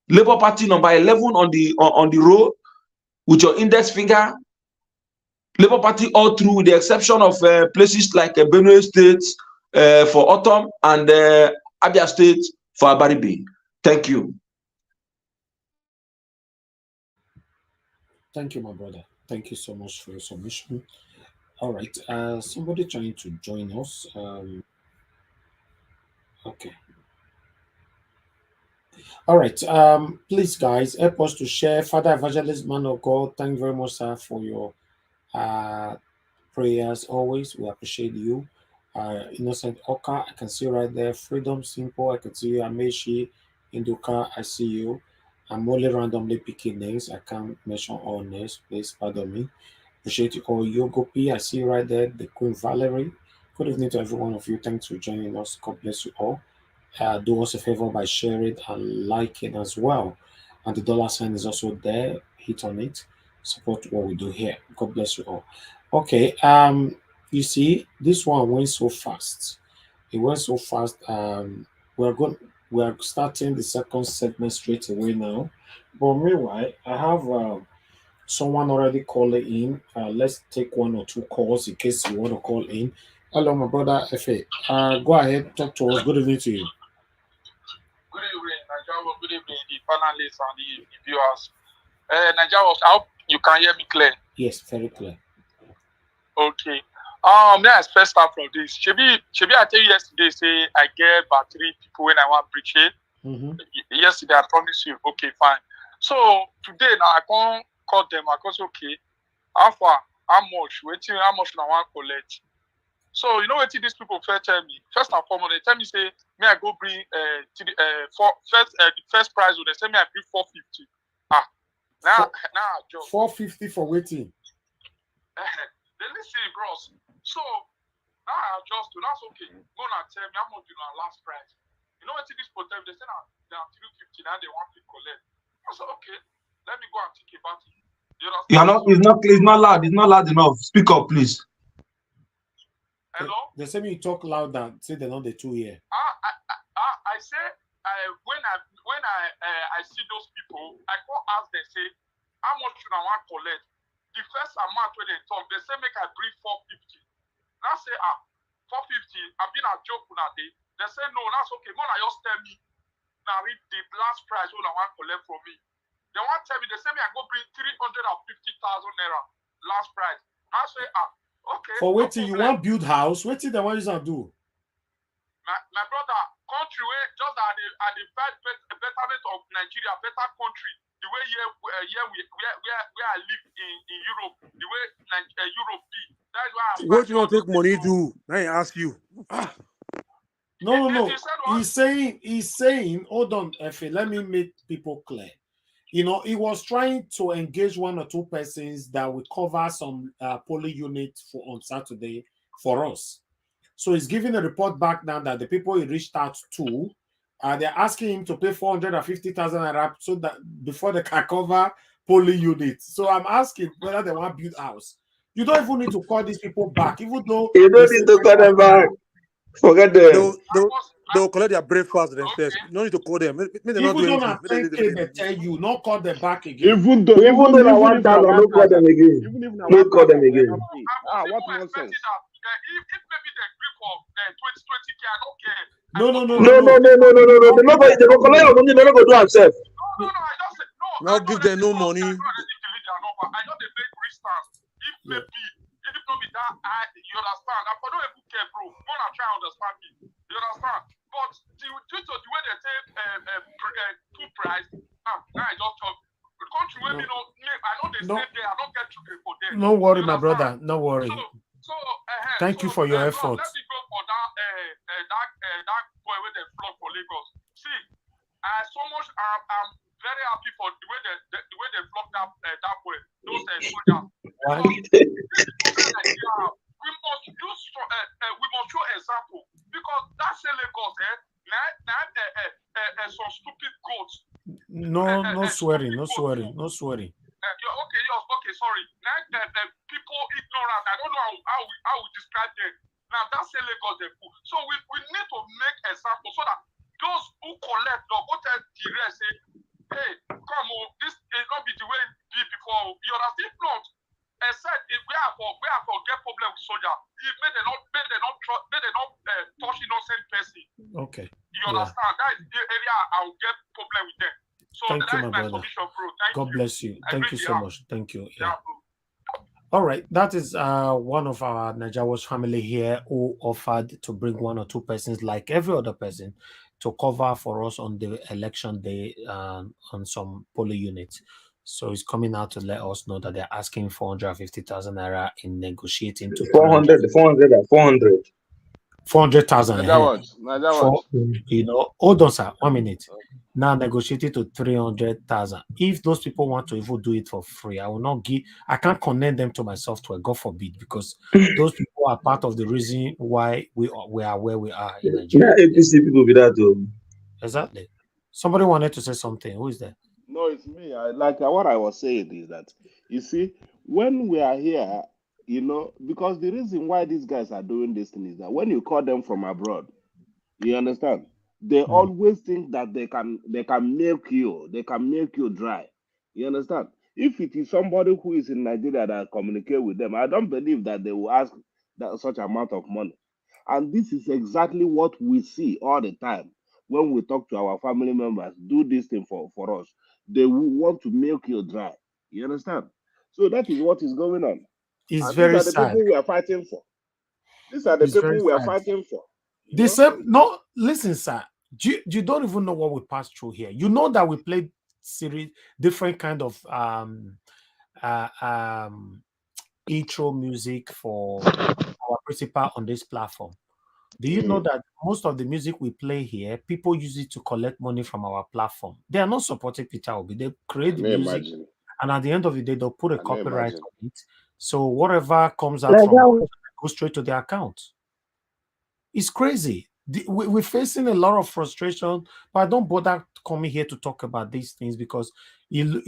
Labour Party number 11 on the row with your index finger. Labour Party all through, with the exception of places like Benue State for Autumn and Abia State for Abaribe. Thank you. Thank you, my brother. Thank you so much for your submission. All right. Somebody trying to join us. Okay. All right. Please, guys, help us to share. Father Evangelist, man of God, thank you very much, sir, for your prayers always. We appreciate you. Innocent Oka, I can see you right there. Freedom Simple, I can see you. Ameshi Induka, I see you. I'm only randomly picking names. I can't mention all names. Please pardon me. Appreciate you all. Yogopi, I see you right there. The Queen Valerie. Good evening to every one of you. Thanks for joining us. God bless you all. Do us a favor by sharing and liking as well. And the dollar sign is also there. Hit on it. Support what we do here. God bless you all. Okay. You see, this one went so fast. It went so fast. We're starting the second segment straight away now. But meanwhile, I have someone already calling in. Let's take 1 or 2 calls in case you want to call in. Hello, my brother Efe. Go ahead, talk to us. Good evening to you. Good evening, Nigeria. Good evening, the panelists and the viewers. Nigeria, I hope you can hear me clear. Yes, very clear. Okay. May I first start from this? Shebi, I tell you yesterday, say I get about 3 people when I want to preach it. Yesterday, I promised you. Okay, fine. So today, now I can't call them. I can't say, okay, how far, how much I want to collect. So you know what these people first tell me? First and foremost, they tell me say, may I go bring the first prize? They say me I bring 450. Now just 450 for waiting. They listen, bros. So now I adjust to that's okay. Go and tell me how much you know last price. You know what this protect? They say now 350 now they want to collect. I said okay, let me go and think about it. It's not loud. It's not loud enough. Speak up, please. Hello? They say me talk loud and say they're not the 2 year. I say when I see those people, I go ask them, say, how much should I want to collect? The first amount when they talk, they say make I bring 450. Now say 450, I've been a joke on that day. They say no, that's okay. More like just tell me. Now read the last price when I want to collect from me. They want to tell me, they say me I go bring 350,000 naira last price. I say okay. For waiting, you want build house? Waiting, the one you gonna do? My brother, country where just at the betterment of Nigeria, better country. The way where I live in Europe, the way Europe be. That's why I'm What you want to take money to? I ask you. No. He's saying, hold on, Efe, let me make people clear. You know, he was trying to engage one or two persons that will cover some polling units on Saturday for us. So he's giving a report back now that the people he reached out to, they're asking him to pay 450,000 naira so that before they can cover polling units. So I'm asking whether they want to build house. You don't even need to call these people back, even though you don't need to call them back. Forget them. They'll collect their breakfast themselves. You don't need to call them. They're not doing anything. They tell you, not call them back again. Even though I want to don't call them again. Don't call them again. What nonsense. If maybe they agree for 20K, I don't care. No. They don't collect your money. They don't go do themselves. No, I just said no. Now give them no money. I know they make restart. If maybe, if not be that, you understand. I don't even care, bro. Wanna try understand me. You understand? But due to the way they take food price, now I just talk. The country where me don't make, I know they stay there. I don't get sugar for them. No worry, my brother. No worry. Thank you for your effort. Let me go for that boy with the flood for Lagos. See, so much. I'm very happy for the way they flogged that boy. Those soldiers. We must use we must show example because that's Lagos. Some stupid goats. No swearing. Okay, sorry. Now people ignorant. I don't know how we describe them. Now that's Lagos they put. So we need to make example so that those who collect go tell the rest say, hey, come on, this is not be the way it be before. You understand? If not, except if we have to get problem with soldier, it made they not touch innocent person. Okay. You understand? That is the area I will get problem with them. So thank you, my brother. God bless you. Thank you so much. Thank you. Yeah. All right. That is one of our Nigerians family here who offered to bring one or two persons, like every other person, to cover for us on the election day on some polling units. So he's coming out to let us know that they're asking 450,000 naira in negotiating to 400,000. You know, hold on, sir. 1 minute. Now negotiated to 300,000. If those people want to even do it for free, I can't connect them to my software, God forbid, because those people are part of the reason why we are where we are in Nigeria. Yeah, APC people be that too. Exactly. Somebody wanted to say something. Who is there? No, it's me. What I was saying is that, you see, when we are here, you know, because the reason why these guys are doing this thing is that when you call them from abroad, you understand, they always think that they can milk you, they can make you dry. You understand? If it is somebody who is in Nigeria that communicate with them, I don't believe that they will ask such amount of money. And this is exactly what we see all the time when we talk to our family members, do this thing for us. They will want to milk you dry. You understand? So that is what is going on. It's very sad. These are the people we are fighting for. These are the people we are fighting for. No, listen, sir. You don't even know what we passed through here. You know that we played different kind of intro music for our principal on this platform. Do you know that most of the music we play here, people use it to collect money from our platform? They are not supporting Peter Obi. They create the music, and at the end of the day, they'll put a copyright on it. So whatever comes out from it goes straight to their account. It's crazy. We're facing a lot of frustration, but I don't bother coming here to talk about these things because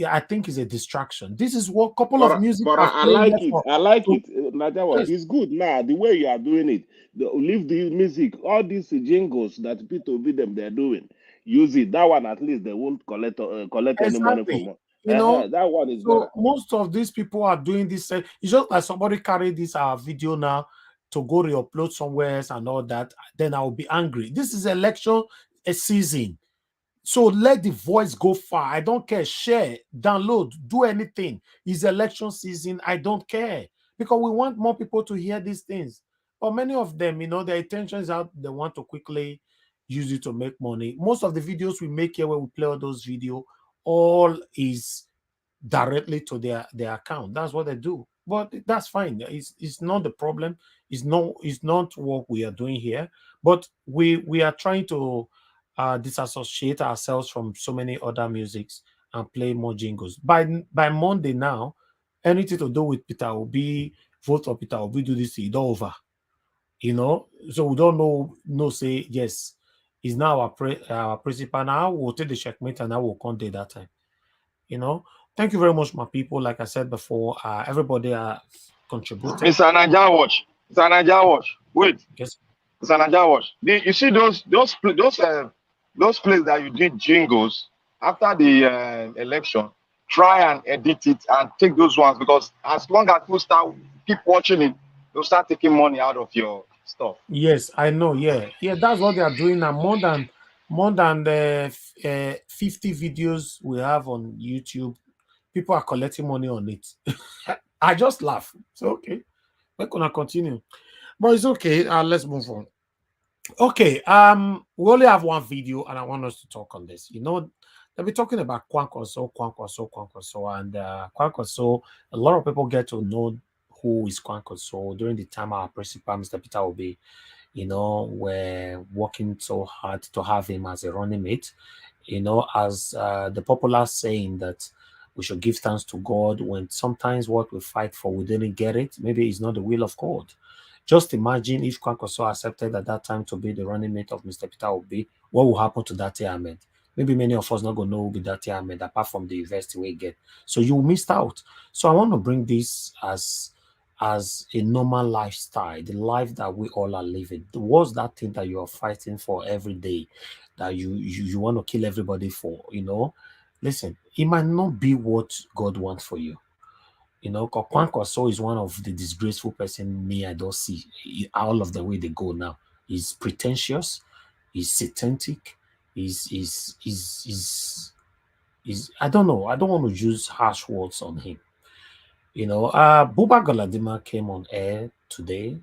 I think it's a distraction. This is what couple of music. But I like it. I like it. Yes. It's good now. The way you are doing it, leave the music, all these jingles that people with them they're doing. Use it. That one at least they won't collect any money from. You know, that one is so better. Most of these people are doing this. It's just like somebody carried this video now to go re-upload somewhere else and all that, then I will be angry. This is election season. So let the voice go far. I don't care. Share, download, do anything. It's election season. I don't care. Because we want more people to hear these things. But many of them, you know, their intentions out, they want to quickly use it to make money. Most of the videos we make here where we play all those videos, all is directly to their account. That's what they do. But that's fine. It's not the problem. It's not what we are doing here. But we are trying to disassociate ourselves from so many other musics and play more jingles. By Monday now, anything to do with Peter Obi, vote for Peter Obi, do this, it's over. You know, so we don't know say yes, he's now our principal. Now we'll take the checkmate and I will contact that time. You know, thank you very much, my people. Like I said before, everybody contributed. Mr. Naija Watch. Mr. Naija Watch. Wait. Yes. Mr. Naija Watch. You see those places that you did jingles after the election. Try and edit it and take those ones, because as long as people keep watching it, they'll start taking money out of your stuff. Yes, I know. Yeah, that's what they are doing now. More than the 50 videos we have on YouTube, people are collecting money on it. I just laugh. So okay, we're gonna continue, but it's okay. Let's move on. Okay, we only have one video, and I want us to talk on this. You know, they'll be talking about Kwankwaso, and Kwankwaso. A lot of people get to know who is Kwankwaso during the time our principal, Mr. Peter Obi, you know, were working so hard to have him as a running mate. You know, as the popular saying that we should give thanks to God when sometimes what we fight for, we didn't get it. Maybe it's not the will of God. Just imagine if Kwankwaso accepted at that time to be the running mate of Mr. Peter Obi, what will happen to Dati Ahmed? Maybe many of us not going to know who be Dati Ahmed apart from the university we get. So you missed out. So I want to bring this as a normal lifestyle, the life that we all are living. What's that thing that you are fighting for every day that you want to kill everybody for, you know? Listen, it might not be what God wants for you. You know, Kwankwaso is one of the disgraceful person me I don't see all of the way they go now. He's pretentious, he's satanic, he's I don't know. I don't want to use harsh words on him. You know, Buba Galadima came on air today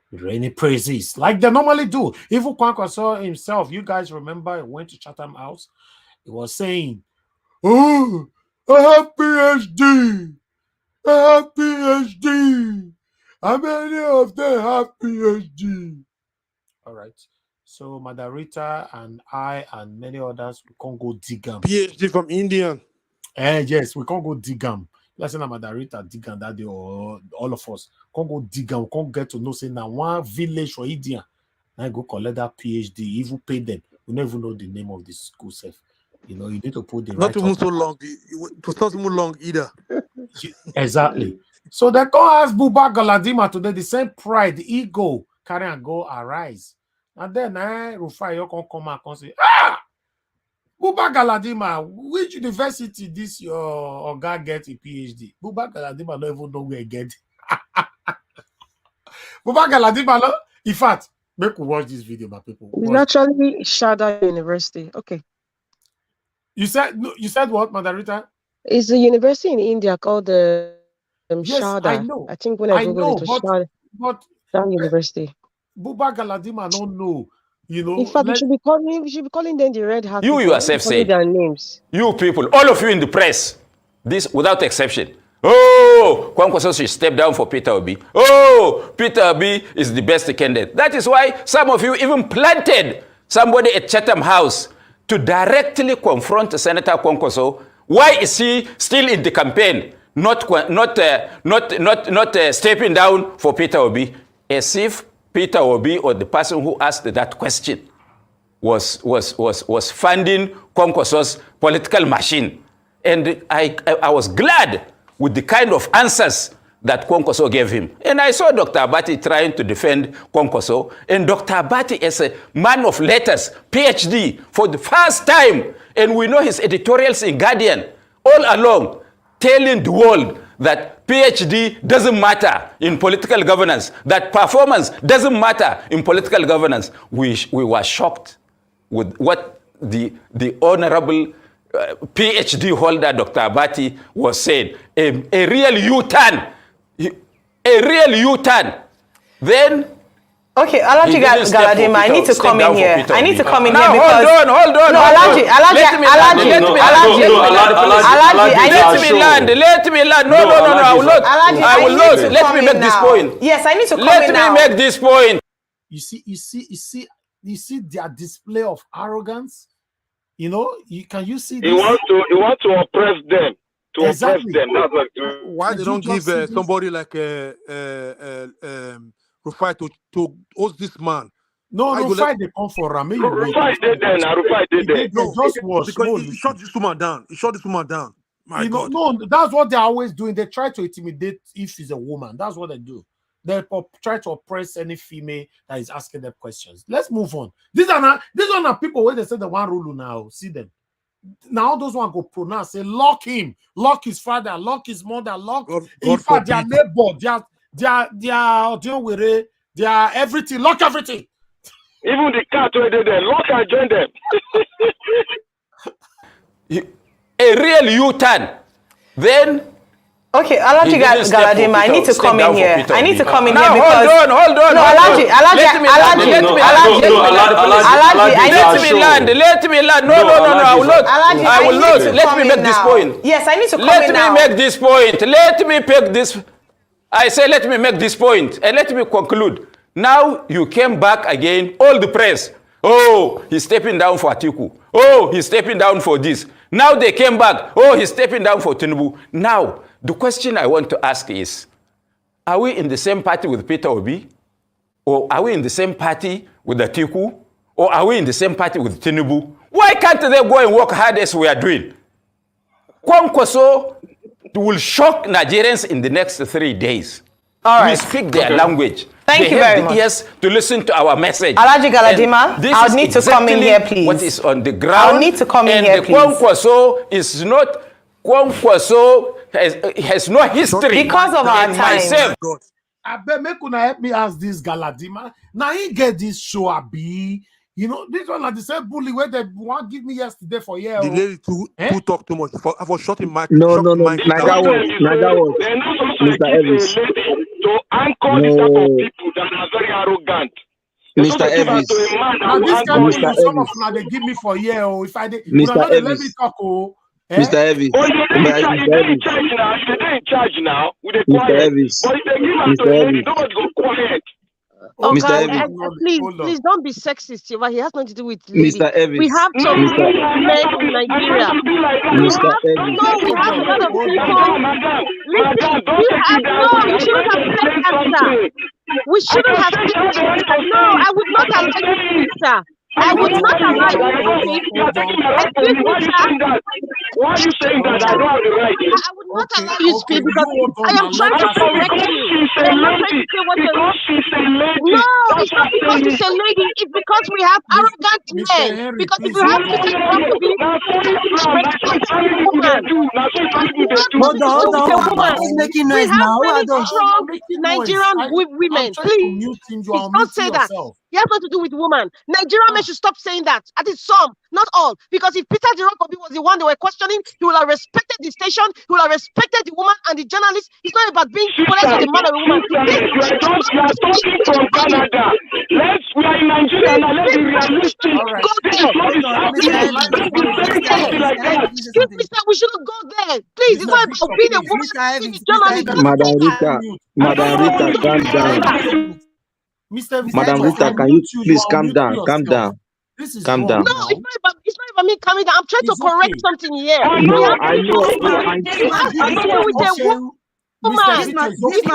with rainy praises, like they normally do. Even Kwankwaso himself, you guys remember, he went to Chatham House. He was saying, "Oh, I have PhD. I have PhD. How many of them have PhD?" All right. So Madarita and I and many others, we can't go dig them. PhD from Indian. Yes, we can't go dig them. Let's say Madarita dig them that day, or all of us can't go dig them. We can't get to know say now one village for India. Now go collect that PhD, even pay them. We never know the name of the school self. You know, you need to put the Not right. even so long. It was not even long either. Exactly. So they go ask Buba Galadima today, the same pride, ego, carry and go arise. And then Rufai you come and say, Buba Galadima, which university this your guy get a PhD? Buba Galadima don't even know where he get. Buba Galadima, no? In fact, make we watch this video, my people. It's actually Shada University. Okay. You said what, Madarita? It's a university in India called the yes, Shada. I know. I think when I Google it, was but Shada University. Buba Galadima don't know. You know, in fact, we should be calling them the red hat. You yourself say their names. You people, all of you in the press, this without exception. Oh, Kwankwaso should step down for Peter Obi. Oh, Peter Obi is the best candidate. That is why some of you even planted somebody at Chatham House to directly confront Senator Kwankwaso. Why is he still in the campaign, not stepping down for Peter Obi, as if Peter Obi or the person who asked that question was funding Kwankwaso's political machine. And I was glad with the kind of answers that Kwankwaso gave him. And I saw Dr. Abati trying to defend Kwankwaso. And Dr. Abati is a man of letters, PhD, for the first time. And we know his editorials in Guardian all along, telling the world that PhD doesn't matter in political governance, that performance doesn't matter in political governance. We were shocked with what the honorable PhD holder, Dr. Abati, was saying. A real U-turn. A real U-turn. Then Okay, Alaji Galadima, I need to come in here. I need to come in here because... Hold on. No, Alaji, let me land. No, I will not. Let me make this point. Yes, I need to come in now. Let me make this point. You see their display of arrogance. You know, can you see this? He wants to oppress them. Exactly. Oppress them. That's what why they don't give somebody like Rufai to host this man? No, Rufai they come for Rami. Rufai did there now. Rufai did there. Because he shot this woman down. My God. No, that's what they're always doing. They try to intimidate if she's a woman. That's what they do. They try to oppress any female that is asking them questions. Let's move on. These are people where they say the one rule now. See them. Now those one go pronounce, say lock him, lock his father, lock his mother, lock in fact their neighbor, their everything, lock everything. Even the cat where they there, lock and join them. A real U-turn. Then okay, Alaji Galadima, I need to come in here. I need to come in here because... Hold on. No, Alaji, let me land. No, I will not. Let me make this point. Yes, I need to come in now. Let me make this point. I say let me make this point and let me conclude. Now you came back again, all the press. Oh, he's stepping down for Atiku. Oh, he's stepping down for this. Now they came back. Oh, he's stepping down for Tinubu. Now, the question I want to ask is, are we in the same party with Peter Obi? Or are we in the same party with Atiku? Or are we in the same party with Tinubu? Why can't they go and work hard as we are doing? Kwankwaso will shock Nigerians in the next 3 days. All right. We speak their language. Thank you very much. Yes, to listen to our message. Alaji Galadima, I'll need to come in here, please. What is on the ground? I'll need to come in here, please. Kwankwaso is not. Kwankwaso has no history. Because of our time. I bet make una help me ask this Galadima. Now he get this show abi. You know, this one like the same bully where they want give me yesterday for year. The lady too talk too much. I was shot in my No. Naga was Mr. Elvis. To anchor the type of people that are very arrogant. Mr. Elvis. Now this kind of some of now they give me for year. Oh, if I did, Mr. Elvis. Let me talk. Oh, Mr. Elvis. Oh, they're in charge now. With the quiet. But if they give us to a lady, nobody go quiet. Mr. Evans. Please don't be sexist, Eva. He has nothing to do with ladies. Mr. Evans. We have some men in Nigeria. Mr. Evans. No, we have a lot of people. Listen, you shouldn't have said that, sir. We shouldn't have said that. No, I would not have said that, sir. I would not have liked Why are you saying that? I don't have the right. I would not allow you to speak because I am trying to correct you. I am not trying to say what you're saying. No, it's not because she's a lady. It's because we have arrogant men. Because if you have to take one to be Hold on. He's making noise now. We have really strong Nigerian women. Please don't say that. It has nothing to do with women. Nigerian men should stop saying that. At least some, not all. Because if Peter Jirokobi was the one they were questioning, he would have respected the station, he would have respected the woman and the journalist. It's not about being whether it's a man or a woman. We are talking from Canada. We are in Nigeria now. Let's be realistic. We shouldn't go there. Please, it's not about being a woman and a journalist. Madam Rita, calm down. Madam Rita, can you please calm down? Calm down. Calm down. No, it's not about me calming down. I'm trying to correct something here. No, I know. It has to do with a woman. It has to do with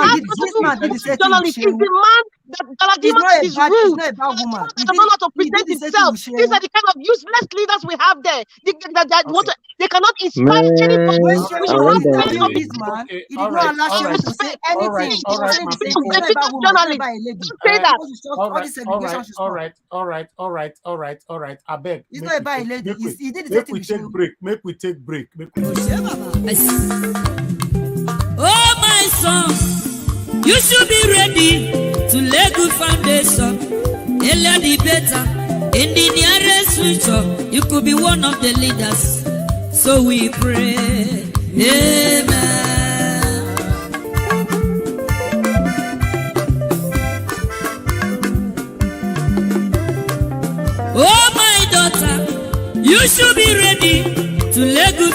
the journalist. It's the man that Galadima is rude. That does not know how to present himself. These are the kind of useless leaders we have there. They cannot inspire anybody. We should have plenty of this man. He did not allow you to say anything. Don't say that. All right. I beg. It's not about a lady. He did the same thing. Make we take break. Oh, my son, you should be ready to lay good foundation. Earlier the better. In the nearest future, you could be one of the leaders. So we pray. Amen.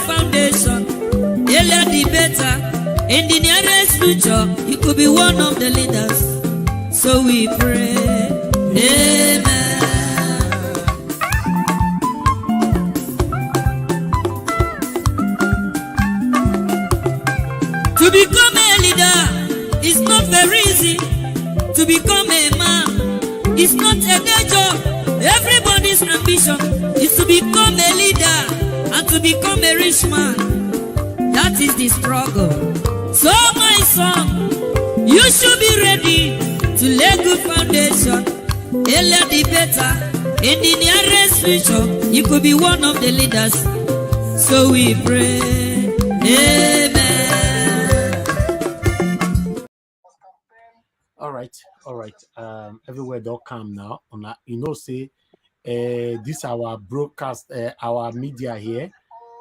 foundation. Earlier the better. In the nearest future, you could be one of the leaders. So we pray. Amen. To become a leader is not very easy. To become a man is not a day job. Everybody's ambition is to become a leader and to become a rich man. That is the struggle. So my son, you should be ready to lay good foundation. Earlier the better. In the nearest future, you could be one of the leaders. So we pray. Amen. All right. Everywhere don't come now. You know, say this our broadcast, our media here.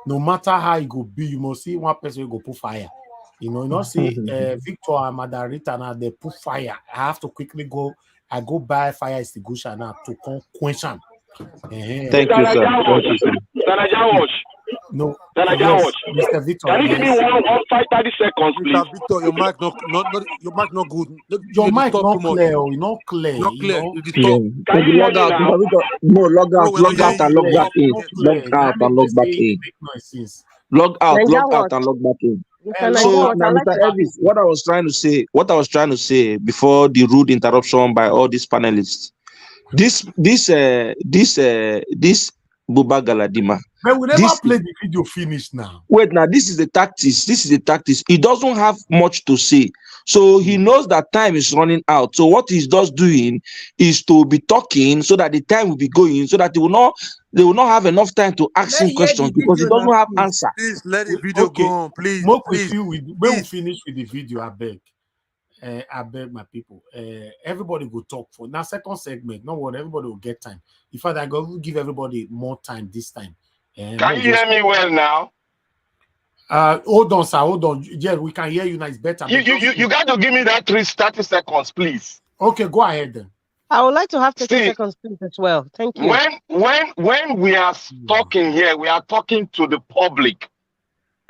No matter how it go be, you must see one person will go put fire. You know, see Victor and Madarita now they put fire. I have to quickly go. I go buy fire extinguisher now to quench them. Thank you, sir. No, yes, Mr. Victor. Can you give me one 30 seconds, please? Mr. Victor, your mic not good. Your mic not clear. Not clear. Not clear. Log out. Mr. Victor, no, log out and log back in. Log out and log back in. Log out and log back in. So now, Mr. Elvis, what I was trying to say before the rude interruption by all these panelists, this Buba Galadima. But we never played the video finish now. Wait, now this is the tactics. He doesn't have much to say. So he knows that time is running out. So what he's just doing is to be talking so that the time will be going, so that they will not have enough time to ask him questions because he doesn't have answer. Please let the video go on, please. When we finish with the video, I beg my people. Everybody will talk for now. Second segment, no one. Everybody will get time. In fact, I go give everybody more time this time. Can you hear me well now? Hold on, sir. Hold on. Yeah, we can hear you now. It's better. You got to give me that 30 seconds, please. Okay, go ahead then. I would like to have 30 seconds, please, as well. Thank you. When we are talking here, we are talking to the public,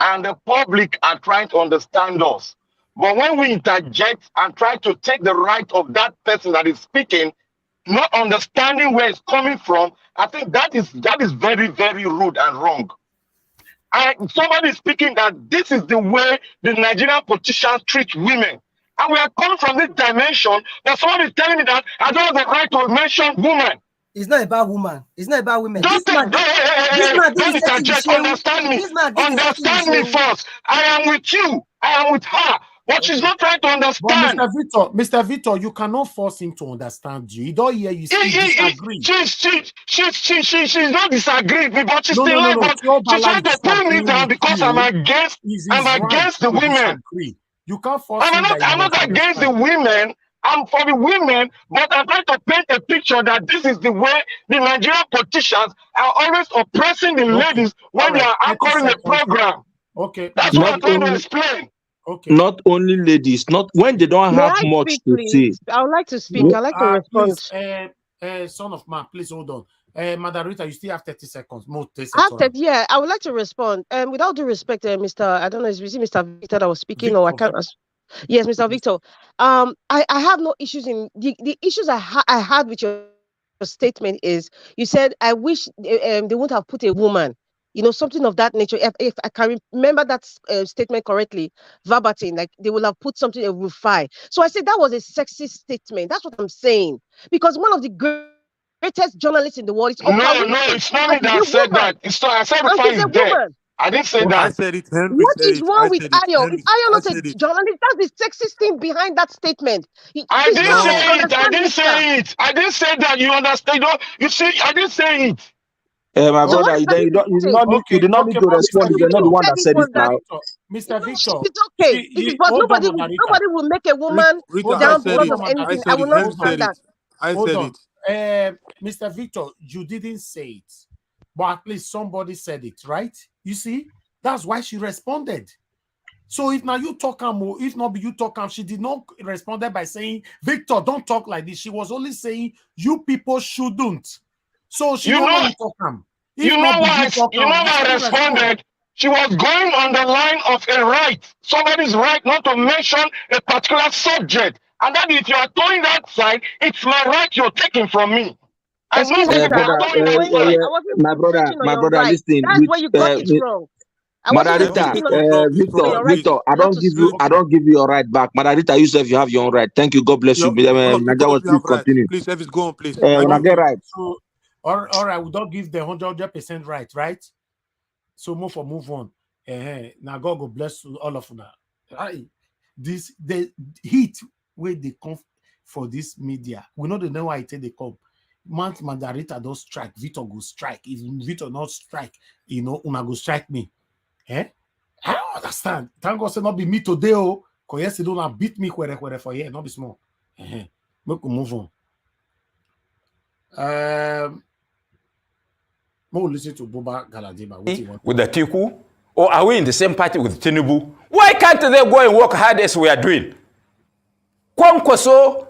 and the public are trying to understand us. But when we interject and try to take the right of that person that is speaking, not understanding where it's coming from, I think that is very, very rude and wrong. And somebody is speaking that this is the way the Nigerian politicians treat women. And we are coming from this dimension that somebody is telling me that I don't have the right to mention women. It's not about woman. It's not about women. Understand me. Understand me first. I am with you. I am with her. But she's not trying to understand. But Mr. Victor, you cannot force him to understand you. He don't hear you disagree. She's not disagreeing with me, but she's still like, but she's trying to pull me down because I'm against the women. You can't force I'm not against the women. I'm for the women, but I'm trying to paint a picture that this is the way the Nigerian politicians are always oppressing the ladies when they are anchoring the program. Okay, that's what I'm trying to explain. Okay. Not only ladies, not when they don't have much to say. I would like to speak. I'd like to respond. Please, son of man, please hold on. Madarita, you still have 30 seconds. More 30 seconds. Yeah, I would like to respond. With all due respect, Mr. I don't know, is it Mr. Victor that was speaking Victor. Or I can't. Yes, Mr. Victor. I have no issues in the issues I had with your statement is you said I wish they wouldn't have put a woman. You know, something of that nature. If I can remember that statement correctly, verbatim, like they will have put something a Rufai. So I said that was a sexist statement. That's what I'm saying. Because one of the greatest journalists in the world is no, it's not me that said that. It's not. I said Rufai is dead. I didn't say that. I said it. Henry what said is wrong with Ayo? Is Ayo not a journalist? That's the sexist thing behind that statement. I didn't say it. I didn't say that. You understand? You see, I didn't say it. My brother, you did not need to respond. You're not the one that said it now. Mr. Victor. It's okay. But nobody will make a woman down because of anything. I will not stand that. I said it. Mr. Victor, you didn't say it. But at least somebody said it, right? You see? That's why she responded. So if now you talk or if not you talk, she did not respond by saying, Victor, don't talk like this. She was only saying, you people shouldn't. So she you know why I responded. She was going on the line of a right, somebody's right not to mention a particular subject. And that if you are towing that side, it's my right you're taking from me. And Excuse me, nobody sir. was I towing wasn't that going on. side. I wasn't my brother, infringing on your right. listen. That's where you got it wrong. I wasn't Madarita, infringing on your right Victor, I not don't to give you, speak. I don't give you your right back. Madarita, you yourself, you have your own right. Thank you. God bless you. All of Naija, you please have right. continue. Please, Elvis, go on, please. When I get right. So, all right, we don't give the 100% right? So move on. Now God go bless all of you. The heat where they come for this media, we know why they come. Madarita don't strike, Victor go strike. If Victor not strike, una go strike me. I don't understand. Thank God say not be me today, because yesterday don't beat me where for here, not be small. Make we move on. More listen to Boba Galadima. With the Tiku? Or are we in the same party with Tinubu? Why can't they go and work hard as we are doing? Kwankwaso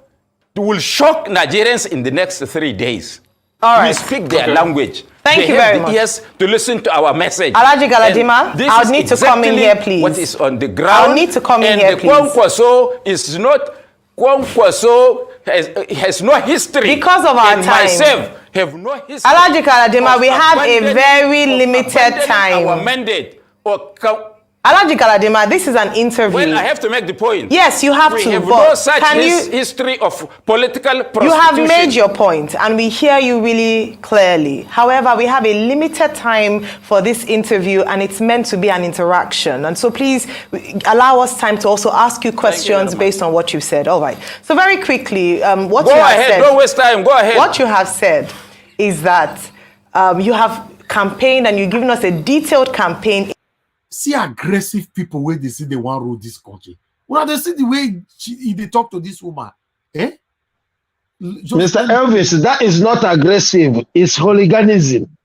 will shock Nigerians in the next 3 days. All right. We speak their language. Thank you very much. Yes, to listen to our message. Alhaji Galadima, I'll need to come in here, please. What is on the ground? I'll need to come in here, please. Kwankwaso is not. Kwankwaso has no history. Because of our and time. Myself have no history. Alhaji Galadima, we have a very limited time. Our mandate. Alhaji Galadima, this is an interview. Well, I have to make the point. Yes, you have to. We have no such history of political prostitution. You have made your point, and we hear you really clearly. However, we have a limited time for this interview, and it's meant to be an interaction. And so please allow us time to also ask you questions based on what you've said. All right. So very quickly, what you have said. Don't waste time. Go ahead. What you have said is that you have campaigned and you've given us a detailed campaign. See aggressive people where they see they want to rule this country. Well, they see the way they talk to this woman. Mr. Elvis, that is not aggressive. It's hooliganism.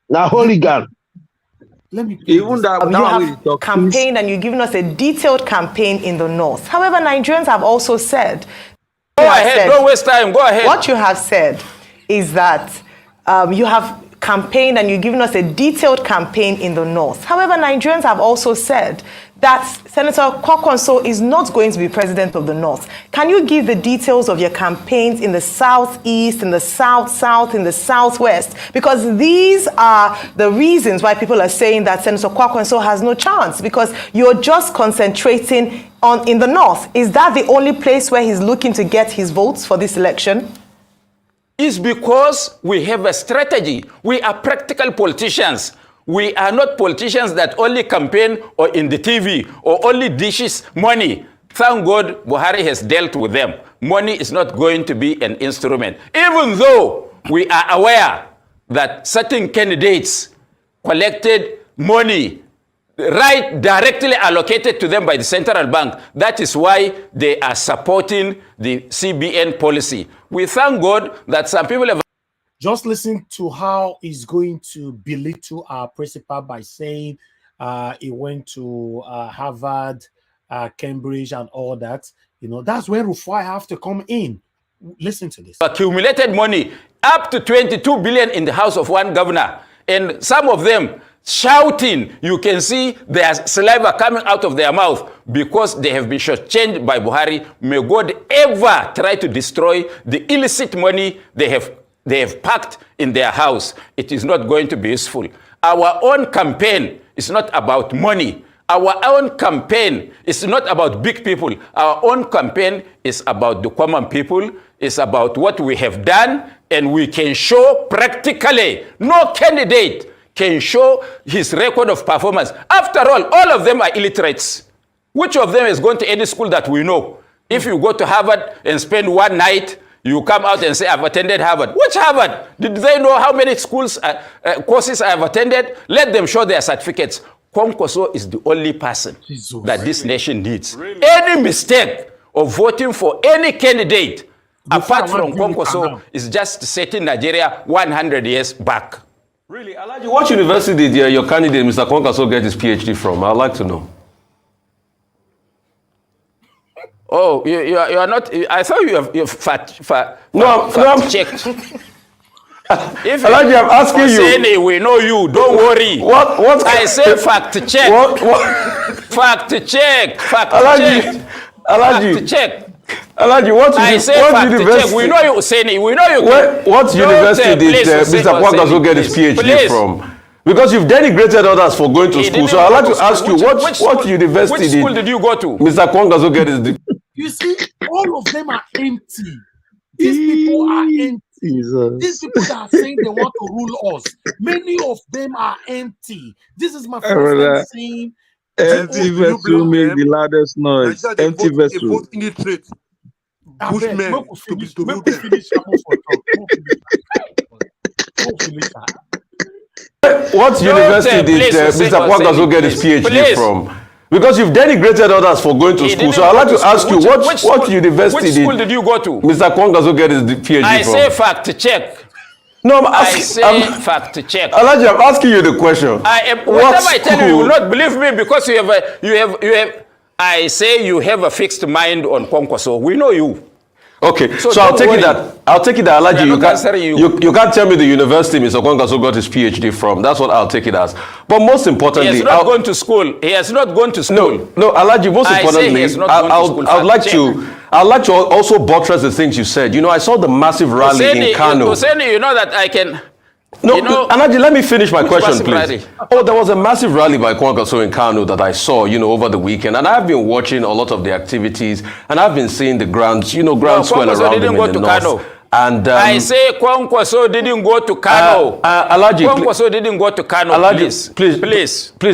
Now, hooligan. Let me you have campaigned and you've given us a detailed campaign in the north. However, Nigerians have also said. Go ahead. Don't waste time. Go ahead. What you have said is that you have campaigned and you've given us a detailed campaign in the north. However, Nigerians have also said that Senator Kwankwaso is not going to be president of the north. Can you give the details of your campaigns in the southeast, in the south, in the southwest? Because these are the reasons why people are saying that Senator Kwankwaso has no chance, because you're just concentrating in the north. Is that the only place where he's looking to get his votes for this election? Is because we have a strategy. We are practical politicians. We are not politicians that only campaign or in the TV or only dishes money. Thank God Buhari has dealt with them. Money is not going to be an instrument. Even though we are aware that certain candidates collected money directly allocated to them by the central bank. That is why they are supporting the CBN policy. We thank God that some people have... Just listen to how he's going to belittle our principal by saying he went to Harvard, Cambridge, and all that. That's where Rufai have to come in. Listen to this. Accumulated money up to 22 billion in the house of one governor. And some of them shouting, you can see their saliva coming out of their mouth because they have been shortchanged by Buhari. May God ever try to destroy the illicit money they have packed in their house. It is not going to be useful. Our own campaign is not about money. Our own campaign is not about big people. Our own campaign is about the common people. It's about what we have done, and we can show practically. No candidate can show his record of performance. After all of them are illiterates. Which of them is going to any school that we know? If you go to Harvard and spend one night, you come out and say, I've attended Harvard. Which Harvard? Did they know how many schools, courses I have attended? Let them show their certificates. Kwankwaso is the only person that this nation needs. Really? Any mistake of voting for any candidate, apart from Kwankwaso, is just setting Nigeria 100 years back. Really, Alhaji, what university did your candidate, Mr. Kwankwaso, get his PhD from? I'd like to know. Oh, you are not. I thought you have fact checked. If Alaji, I'm asking you. We know you. Don't worry. What? I say fact check. What? Fact check. Fact Alaji, check. Alaji. Fact check. Alaji, I say fact check. We know you saying it. We know you. What university did Mr. Kwakwaso get his PhD from? Because you've denigrated others for going to school. So I'd like to ask you, what university school did you go to? Mr. Kwakwaso get his degree? You see, all of them are empty. These people are empty. Jesus. These people that are saying they want to rule us, many of them are empty. This is my first time saying empty vessel make the loudest noise. Empty vessel. Bushmen to rule What university did Mr. Kwakwaso get his PhD from? Because you've denigrated others for going to school. So I'd like to ask you, what university which school did you go to? Mr. Kwakwaso get his PhD from? I say fact check. No, I say fact check. Alaji, I'm asking you the question. Whatever I tell you, you will not believe me because you have. I say you have a fixed mind on Kwankwaso. We know you. Okay, so I'll take it that Alaji, you can't tell me the university Mr. Kwankwaso got his PhD from. That's what I'll take it as. But most importantly, he has not gone to school. He has not gone to school. No, Alaji. Most importantly, I'd like to also buttress the things you said. You know, I saw the massive rally in Kano. Husseini, you know that I can. No, Alaji, let me finish my question, please. Oh, there was a massive rally by Kwankwaso in Kano that I saw, over the weekend, and I've been watching a lot of the activities, and I've been seeing the grounds swell around him in the north. And I say Kwankwaso didn't go to Kano. Alaji, Kwankwaso didn't go to Kano. Alaji, please,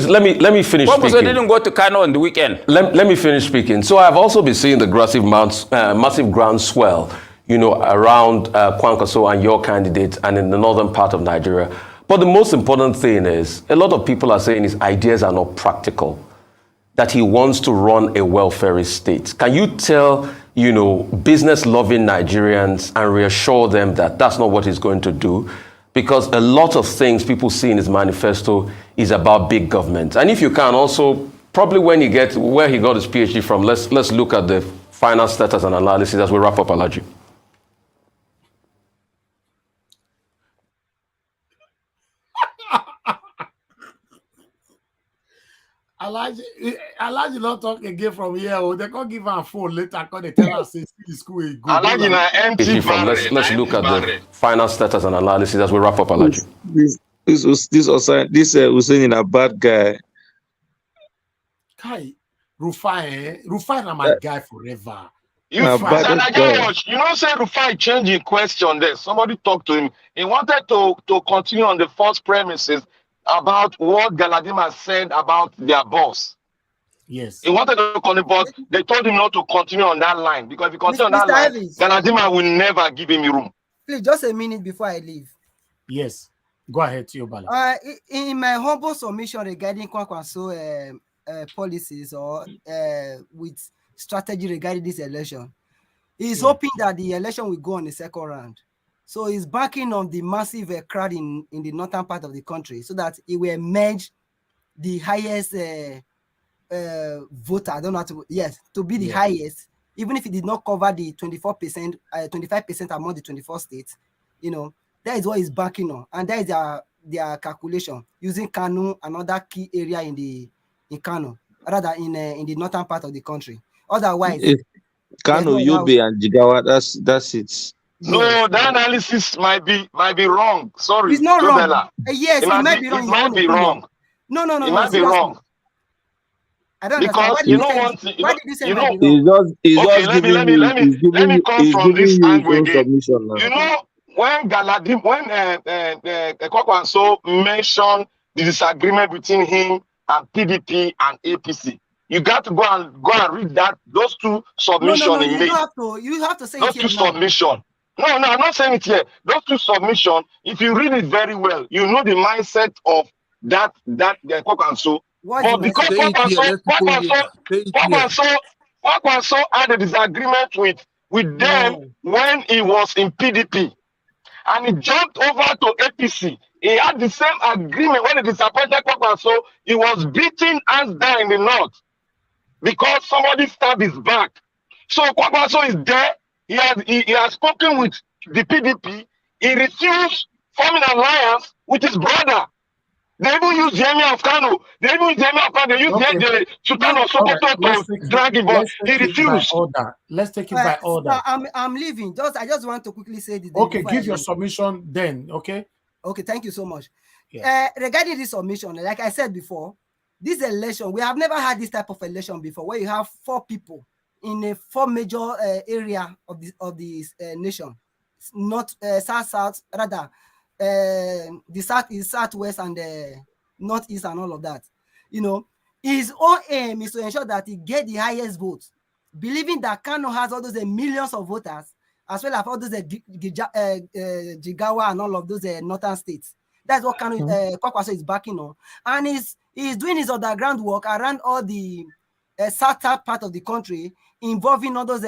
let me finish speaking. Kwankwaso didn't go to Kano on the weekend. Let me finish speaking. So I've also been seeing the massive groundswell, around Kwankwaso and your candidate and in the northern part of Nigeria. But the most important thing is, a lot of people are saying his ideas are not practical, that he wants to run a welfare state. Can you tell, business-loving Nigerians and reassure them that that's not what he's going to do? Because a lot of things people see in his manifesto is about big government. And if you can also, probably where he got his PhD from, let's look at the final status and analysis as we wrap up, Alaji. Alaji not talk again from here. They can't give her a phone later. They tell us the school is good. Alaji na empty. Let's look at the final status and analysis as we wrap up, Alaji. This Husseini is a bad guy. Kai, Rufai na my guy forever. You know, say Rufai changing question there. Somebody talked to him. He wanted to continue on the false premises about what Galadima said about their boss. Yes. He wanted to continue, but they told him not to continue on that line because if he continue on that line, Galadima will never give him room. Please, just a minute before I leave. Yes. Go ahead, Tiobala. In my humble submission regarding Kwankwaso policies or with strategy regarding this election, he's hoping that the election will go on the second round. So he's backing on the massive crowd in the northern part of the country so that it will merge the highest voter. I don't know how to be the highest, even if it did not cover the 24%, 25% among the 24 states. That is what he's backing on, and that is their calculation using Kano, another key area in Kano, rather in the northern part of the country. Otherwise, Kano, Yobe, and Jigawa. That's it. No, that analysis might be wrong. Sorry, it's not wrong. Yes, it might be wrong. It might be wrong. No. It might be wrong. I don't because why did you say let me come from this angle again. When Kwakwaso mentioned the disagreement between him and PDP and APC, you got to go and read those two submissions. No, you have to say those two submissions. No, I'm not saying it here. Those two submissions, if you read it very well, you know the mindset of that Kwakwaso. But because Kwakwaso had a disagreement with them when he was in PDP, and he jumped over to APC. He had the same agreement when he disappointed Kwakwaso. He was beaten hands down in the north because somebody stabbed his back. So Kwakwaso is there. He has spoken with the PDP. He refused forming an alliance with his brother. They even use the Emir of Kano. They even use the Emir of Kano. They use the Sultan of Sokoto to drag him, but he refused. Let's take it by order. I'm leaving. I just want to quickly say this. Okay, give your submission then. Okay. Okay, thank you so much. Yeah. Regarding this submission, like I said before, this election, we have never had this type of election before, where you have 4 people in a 4 major area of the nation, not south, rather the south is southwest and northeast and all of that. You know, his own aim is to ensure that he get the highest votes, believing that Kano has all those millions of voters, as well as all those Jigawa and all of those northern states. That's what Kano Kwakwaso is backing on, and he's doing his underground work around all the southern part of the country, involving all those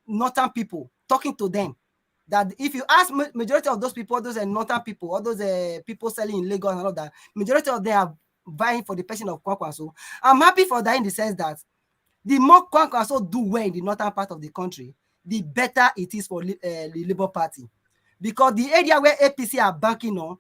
northern people, talking to them. That if you ask majority of those people, those northern people, all those people selling in Lagos and all that, majority of them are vying for the person of Kwakwaso. I'm happy for that in the sense that the more Kwakwaso do well in the northern part of the country, the better it is for the Labour Party. Because the area where APC are banking on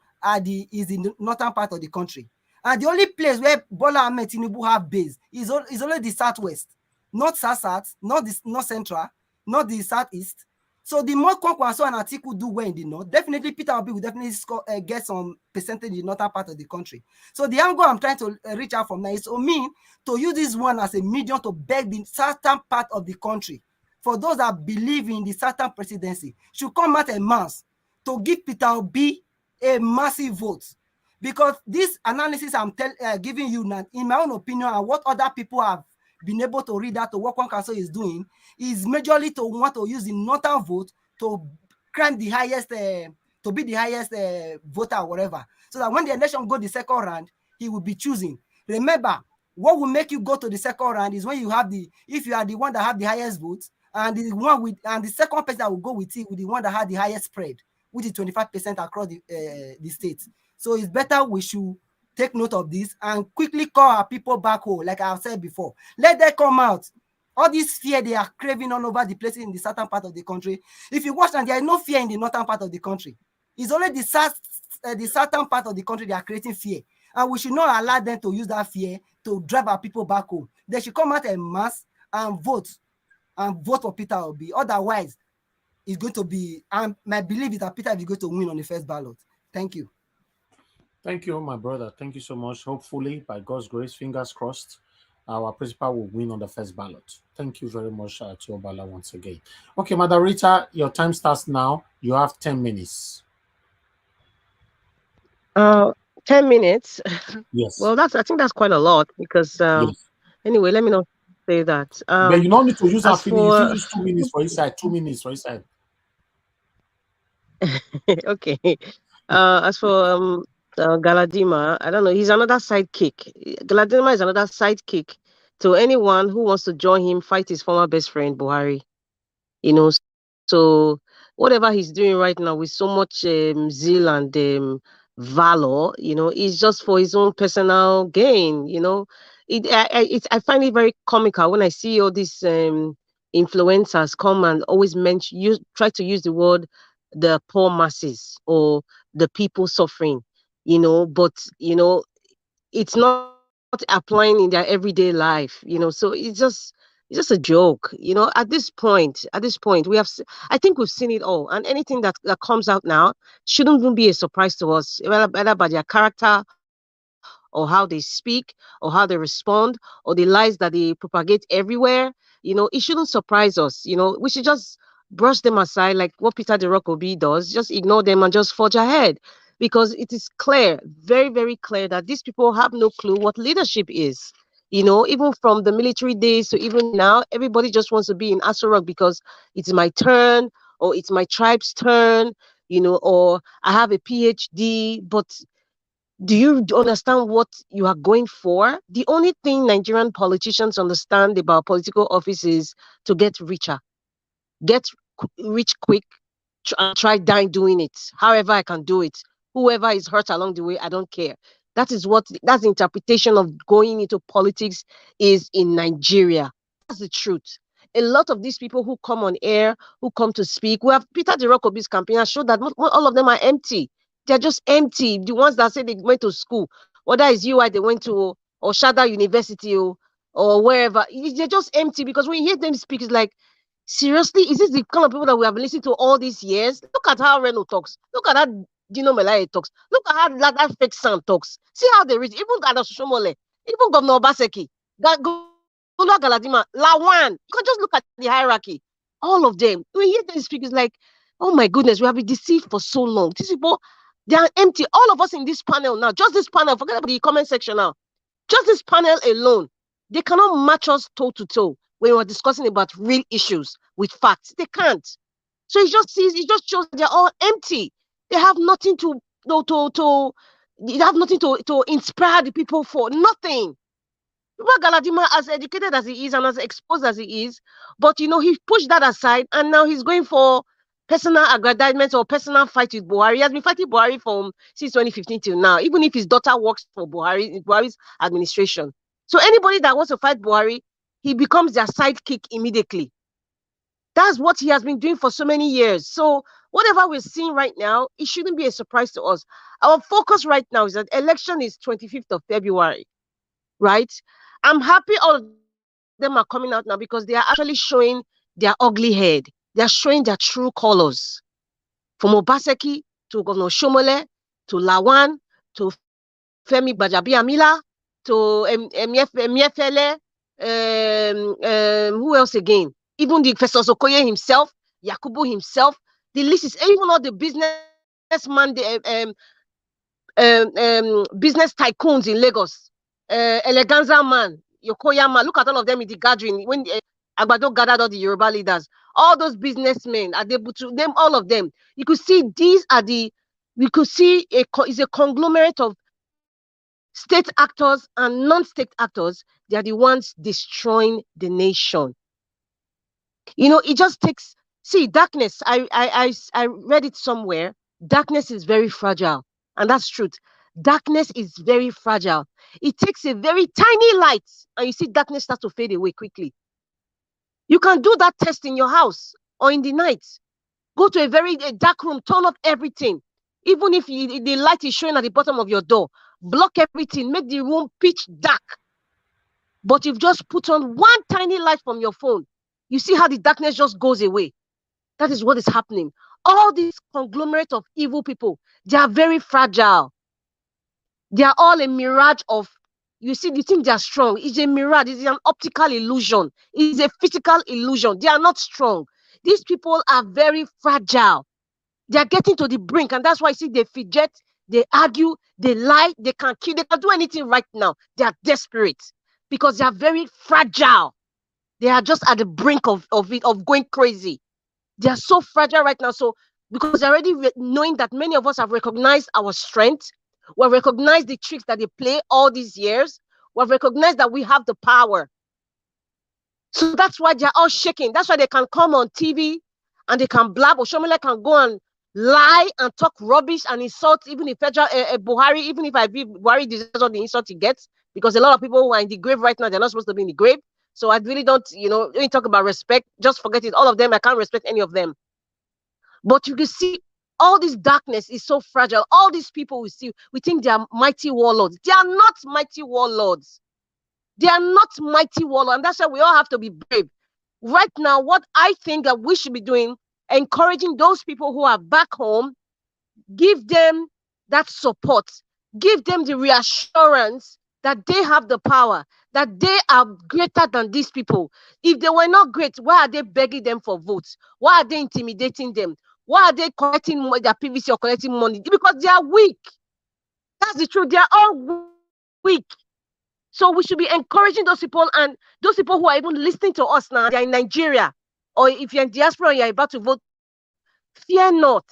is in the northern part of the country. And the only place where Bola Ahmed Tinubu have base is only the southwest, not south, not the north central, not the southeast. So the more Kwakwaso and Atiku do well in the north, definitely Peter Obi will definitely get some percentage in the northern part of the country. So the angle I'm trying to reach out from now is to me to use this one as a medium to beg the southern part of the country, for those that believe in the southern presidency, should come out en masse to give Peter Obi a massive vote. Because this analysis I'm giving you now, in my own opinion, and what other people have been able to read out to what Kwakwaso is doing, is majorly to want to use the northern vote to climb the highest, to be the highest voter or whatever. So that when the election go the second round, he will be choosing. Remember, what will make you go to the second round is when you have if you are the one that have the highest votes, and the second person that will go with it with the one that had the highest spread, which is 25% across the states. So it's better we should take note of this and quickly call our people back home, like I've said before. Let them come out. All this fear they are craving all over the places in the southern part of the country. If you watch, and there is no fear in the northern part of the country. It's only the southern part of the country they are creating fear. And we should not allow them to use that fear to drive our people back home. They should come out en masse and vote for Peter Obi. Otherwise, it's going to be, and my belief is that Peter is going to win on the first ballot. Thank you. Thank you, my brother. Thank you so much. Hopefully, by God's grace, fingers crossed, our principal will win on the first ballot. Thank you very much, Tiobala, once again. Okay, Madam Rita, your time starts now. You have 10 minutes. 10 minutes? Yes. Well, I think that's quite a lot because, anyway, let me not say that. But you don't need to use our feeling. If you use 2 minutes for each side, 2 minutes for each side. Okay. As for Galadima, I don't know. He's another sidekick. Galadima is another sidekick to anyone who wants to join him fight his former best friend Buhari. You know, so whatever he's doing right now with so much zeal and valor, you know, is just for his own personal gain. You know, I find it very comical when I see all these influencers come and always try to use the word the poor masses or the people suffering. You know, but you know, it's not applying in their everyday life, you know, so it's just a joke, you know. At this point I think we've seen it all, and anything that comes out now shouldn't even be a surprise to us, whether by their character or how they speak or how they respond or the lies that they propagate everywhere. You know, it shouldn't surprise us. You know, we should just brush them aside like what Peter the Rock Obi does, just ignore them and just forge ahead. Because it is clear, very, very clear, that these people have no clue what leadership is. You know, even from the military days to even now, everybody just wants to be in Aso Rock because it's my turn or it's my tribe's turn, you know, or I have a PhD. But do you understand what you are going for? The only thing Nigerian politicians understand about political office is to get richer, get rich quick, try dying doing it. However I can do it. Whoever is hurt along the way, I don't care. That's the interpretation of going into politics is in Nigeria. That's the truth. A lot of these people who come on air, who come to speak, we have Peter the Rock Obi's campaign has showed that all of them are empty. They're just empty. The ones that say they went to school, whether it's UI, they went to or Shada University or wherever, they're just empty because when you hear them speak, it's like, seriously, is this the kind of people that we have listened to all these years? Look at how Reno talks. Look at how Dino Melaya talks. Look at how that fake Sam talks. See how they reach. Even Oshiomhole, even Governor Obaseki, Golua Galadima, Lawan. You can just look at the hierarchy. All of them. When you hear them speak, it's like, oh my goodness, we have been deceived for so long. These people, they are empty. All of us in this panel now, just this panel, forget about the comment section now. Just this panel alone, they cannot match us toe to toe when we're discussing about real issues with facts. They can't. So it just shows they're all empty. They have nothing to inspire the people for. Nothing. Galadima, as educated as he is and as exposed as he is, but he pushed that aside and now he's going for personal aggrandizement or personal fight with Buhari. He has been fighting Buhari since 2015 till now, even if his daughter works for Buhari's administration. So anybody that wants to fight Buhari, he becomes their sidekick immediately. That's what he has been doing for so many years. So whatever we're seeing right now, it shouldn't be a surprise to us. Our focus right now is that election is 25th of February, right? I'm happy all of them are coming out now because they are actually showing their ugly head. They are showing their true colors. From Obaseki to Governor Oshiomhole to Lawan to Femi Gbajabiamila to Emiefele, who else again? Even the Festus Okoye himself, Yakubu himself. The list is even all the businessman, business tycoons in Lagos. Eleganza man, Yokoyama, look at all of them in the gathering when Agbado gathered all the Yoruba leaders, all those businessmen, Adebutu, them, all of them. You could see it's a conglomerate of state actors and non-state actors. They are the ones destroying the nation. It just takes, darkness. I read it somewhere. Darkness is very fragile, and that's truth. Darkness is very fragile. It takes a very tiny light, and you see darkness start to fade away quickly. You can do that test in your house or in the night. Go to a dark room, turn off everything. Even if the light is showing at the bottom of your door, block everything, make the room pitch dark. But you've just put on one tiny light from your phone. You see how the darkness just goes away. That is what is happening. All these conglomerate of evil people, they are very fragile. They are all a mirage of, you think they are strong. It's a mirage. It's an optical illusion. It's a physical illusion. They are not strong. These people are very fragile. They are getting to the brink, and that's why they fidget, they argue, they lie, they can kill, they can do anything right now. They are desperate because they are very fragile. They are just at the brink of going crazy. They are so fragile right now. So because they're already knowing that many of us have recognized our strength, we've recognized the tricks that they play all these years, we've recognized that we have the power. So that's why they're all shaking. That's why they can come on TV and they can blab. Oshiomhole can go and lie and talk rubbish and insult even if Buhari, even if I believe Buhari deserves all the insult he gets, because a lot of people who are in the grave right now, they're not supposed to be in the grave. So I really don't, when you talk about respect, just forget it. All of them, I can't respect any of them. But you can see all this darkness is so fragile. All these people we see, we think they are mighty warlords. They are not mighty warlords. They are not mighty warlords. And that's why we all have to be brave. Right now, what I think that we should be doing, encouraging those people who are back home, give them that support. Give them the reassurance that they have the power, that they are greater than these people. If they were not great, why are they begging them for votes? Why are they intimidating them? Why are they collecting their PVC or collecting money? Because they are weak. That's the truth. They are all weak. So we should be encouraging those people, and those people who are even listening to us now, they're in Nigeria, or if you're in diaspora and you're about to vote, fear not.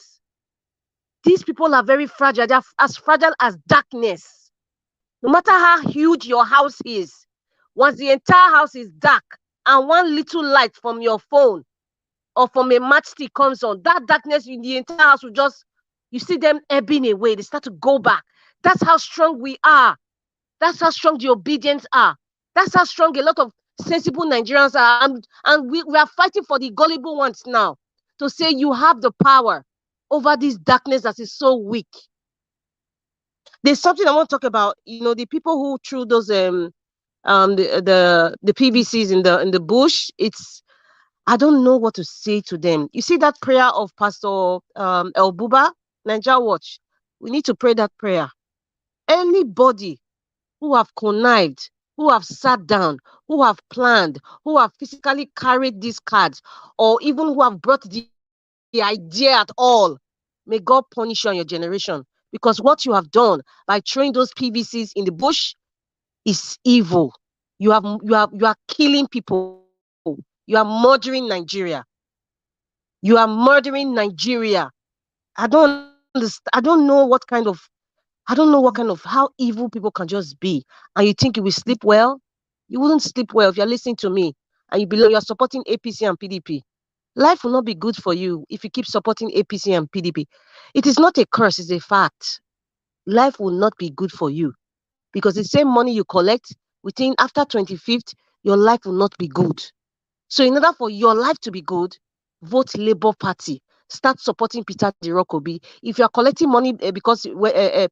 These people are very fragile. They're as fragile as darkness. No matter how huge your house is, once the entire house is dark and one little light from your phone or from a matchstick comes on, that darkness in the entire house will just, you see them ebbing away. They start to go back. That's how strong we are. That's how strong the obedience are. That's how strong a lot of sensible Nigerians are. And we are fighting for the gullible ones now to say you have the power over this darkness that is so weak. There's something I want to talk about. You know, the people who threw those the PVCs in the bush. I don't know what to say to them. You see that prayer of Pastor El Buba, Niger Watch. We need to pray that prayer. Anybody who have connived, who have sat down, who have planned, who have physically carried these cards, or even who have brought the idea at all, may God punish you and your generation. Because what you have done by throwing those PVCs in the bush is evil. You are killing people. You are murdering Nigeria. You are murdering Nigeria. I don't understand. I don't know what kind of how evil people can just be. And you think you will sleep well? You wouldn't sleep well if you're listening to me and you're supporting APC and PDP. Life will not be good for you if you keep supporting APC and PDP. It is not a curse, it's a fact. Life will not be good for you because the same money you collect after 25th, your life will not be good. So in order for your life to be good, vote Labour Party. Start supporting Peter Dirokobi. If you are collecting money because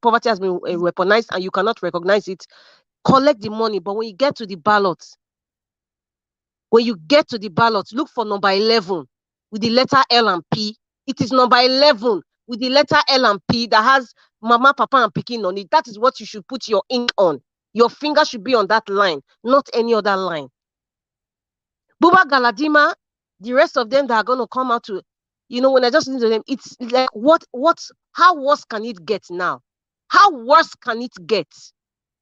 poverty has been weaponized and you cannot recognize it, collect the money. But when you get to the ballot, look for number 11 with the letter L and P. It is number 11 with the letter L and P that has Mama, Papa, and Pikin on it. That is what you should put your ink on. Your finger should be on that line, not any other line. Buba Galadima, the rest of them that are going to come out to, when I just listen to them, it's like, how worse can it get now? How worse can it get?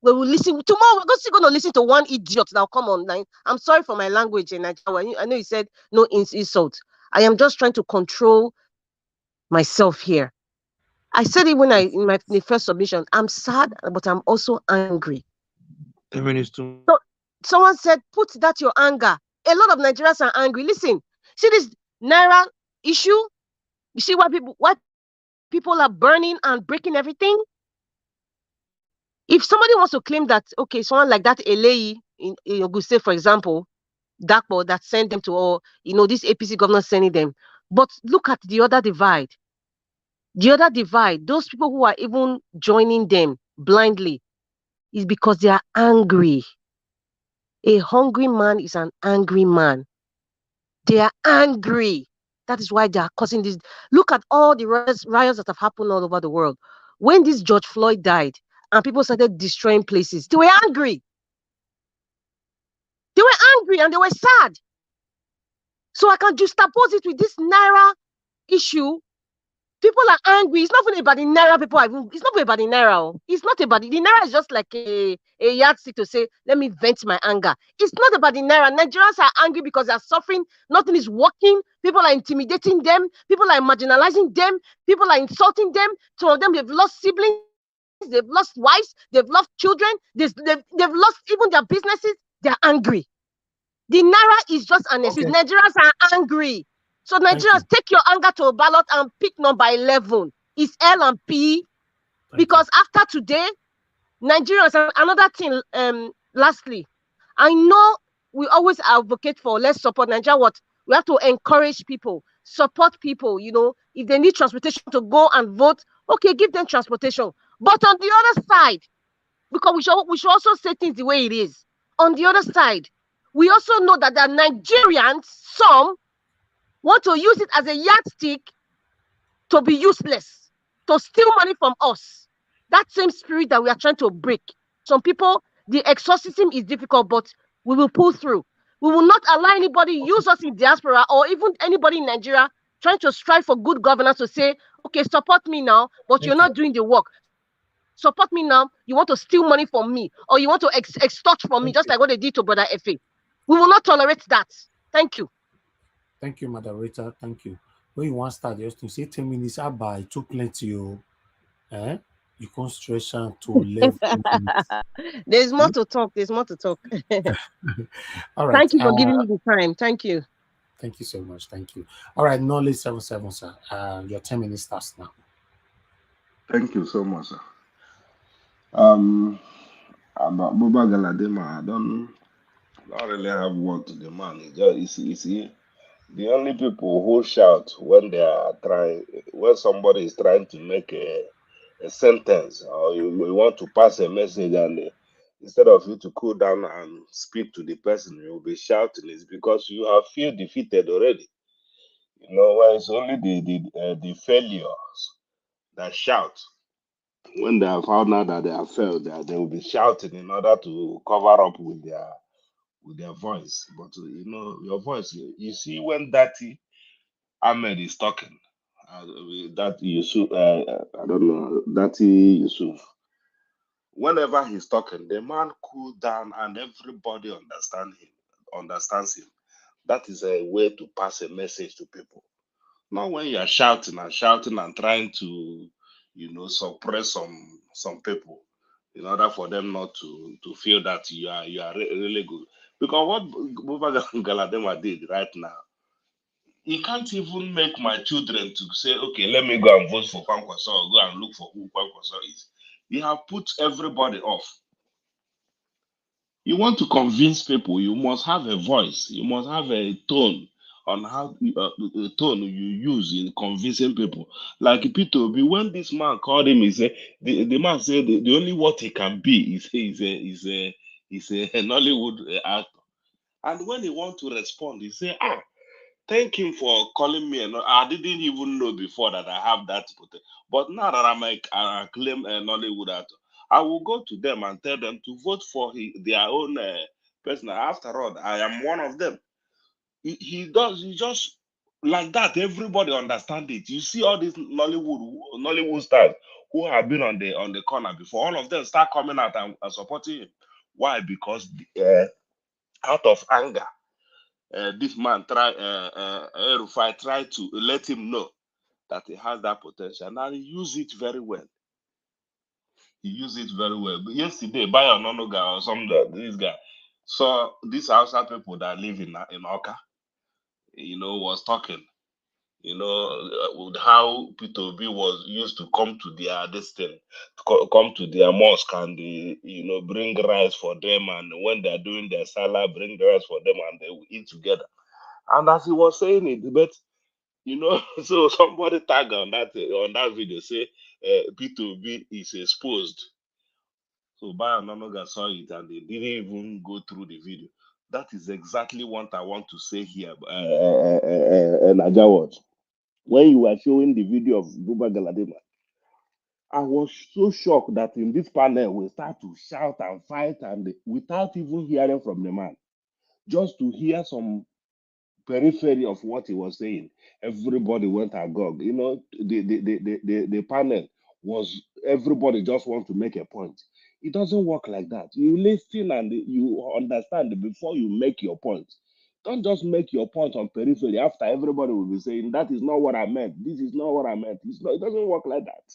We will listen tomorrow. We're still going to listen to one idiot that'll come online. I'm sorry for my language in Nigeria. I know you said no insult. I am just trying to control myself here. I said it when in my first submission. I'm sad, but I'm also angry. So someone said, put that your anger. A lot of Nigerians are angry. Listen, see this Naira issue? You see why people are burning and breaking everything? If somebody wants to claim that, okay, someone like that Eleyi in Auguste, for example, Dakpo that sent them to all, this APC governor sending them. But look at the other divide. The other divide, those people who are even joining them blindly, is because they are angry. A hungry man is an angry man. They are angry. That is why they are causing this. Look at all the riots that have happened all over the world. When this George Floyd died and people started destroying places, they were angry. They were angry and they were sad. So I can juxtapose it with this Naira issue. People are angry. It's not even about the Naira. It's not about the Naira. It's not about the Naira. Is just like a yardstick to say, let me vent my anger. It's not about the Naira. Nigerians are angry because they are suffering. Nothing is working. People are intimidating them. People are marginalizing them. People are insulting them. Some of them, they've lost siblings. They've lost wives. They've lost children. They've lost even their businesses. They're angry. The Naira is just an excuse. Nigerians are angry. So Nigerians, take your anger to a ballot and pick number 11. It's L and P. Because after today, Nigerians, another thing, lastly, I know we always advocate for let's support Nigeria. We have to encourage people, support people, if they need transportation to go and vote, okay, give them transportation. But on the other side, because we should also say things the way it is. On the other side, we also know that the Nigerians, some, want to use it as a yardstick to be useless, to steal money from us. That same spirit that we are trying to break. Some people, the exorcism is difficult, but we will pull through. We will not allow anybody use us in diaspora or even anybody in Nigeria trying to strive for good governance to say, okay, support me now, but you're not doing the work. Support me now, you want to steal money from me, or you want to extort from me, just like what they did to Brother Efe. We will not tolerate that. Thank you. Thank you, Madam Rita. Thank you. When you want to start, just to say 10 minutes, I took plenty. You concentration to left. There's more to talk. There's more to talk. All right. Thank you for giving me the time. Thank you. Thank you so much. Thank you. All right, Knowledge 77, sir. Your 10 minutes starts now. Thank you so much, sir. About Buba Galadima, I don't really have word to the man. It's the only people who shout when somebody is trying to make a sentence, or you want to pass a message, and instead of you to cool down and speak to the person, you will be shouting. It's because you have feel defeated already. You know, when it's only the failures that shout. When they have found out that they have failed, they will be shouting in order to cover up with their voice. But you know, your voice. You see, when Daddy Ahmed is talking, that Yusuf, I don't know, Daddy Yusuf. Whenever he's talking, the man cool down and everybody understands him. That is a way to pass a message to people. Not when you are shouting and shouting and trying to, you know, suppress some people in order for them not to feel that you are really good. Because what Buba Galadema did right now, he can't even make my children to say, okay, let me go and vote for Kwankwaso or go and look for who Kwankwaso is. You have put everybody off. You want to convince people, you must have a voice, you must have a tone on how the tone you use in convincing people. Like P2B, when this man called him, he said the man said the only what he can be is a Nollywood actor. And when he want to respond, he say, thank him for calling me. I didn't even know before that I have that potential. But now that I'm a claim Nollywood actor, I will go to them and tell them to vote for their own person. After all, I am one of them. He just like that. Everybody understand it. You see all these Nollywood stars who have been on the corner before. All of them start coming out and supporting him. Why? Because out of anger, this man Rufai tried to let him know that he has that potential, and he used it very well. He used it very well. But yesterday, Bayo Nonoga or this guy saw these outside people that live in Oka, you know, was talking, you know, with how P2B was used to come to their come to their mosque and you know, bring rice for them, and when they're doing their salah, bring the rice for them, and they will eat together. And as he was saying it, but you know, so somebody tag on that video say P2B is exposed. So Bayo Nonoga saw it and they didn't even go through the video. That is exactly what I want to say here, Najawat. When you were showing the video of Buba Galadima, I was so shocked that in this panel we start to shout and fight and without even hearing from the man, just to hear some periphery of what he was saying. Everybody went agog. You know, the panel was everybody just want to make a point. It doesn't work like that. You listen and you understand before you make your point. Don't just make your point on periphery after everybody will be saying that is not what I meant. This is not what I meant. It doesn't work like that.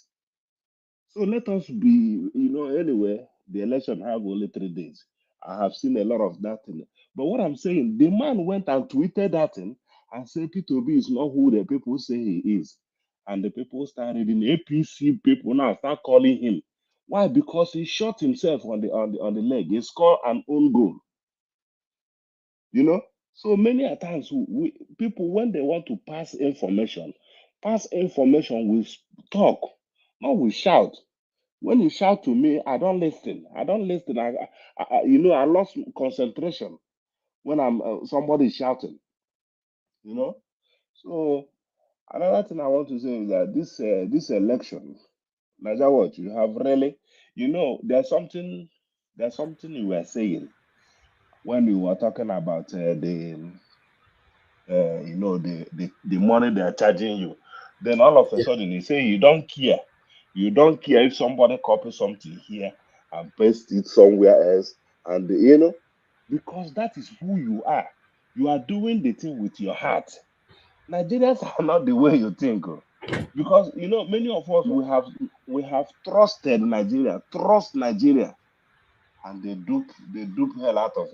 So let us be, you know, anyway, the election have only 3 days. I have seen a lot of that thing. But what I'm saying, the man went and tweeted that thing and said P2B is not who the people say he is. And the people started in APC people now start calling him. Why? Because he shot himself on the leg. He scored an own goal. You know? So many a times people, when they want to pass information with talk, not with shout. When you shout to me, I don't listen. I don't listen. You know, I lost concentration when I'm somebody shouting. You know. So another thing I want to say is that this election, Naja, what you have really, you know, there's something you were saying when you were talking about you know, the money they are charging you. Then all of a sudden you say you don't care. You don't care if somebody copies something here and paste it somewhere else. And you know, because that is who you are. You are doing the thing with your heart. Nigerians are not the way you think. Because you know, many of us we have trusted Nigeria, trust Nigeria, and they dupe hell out of.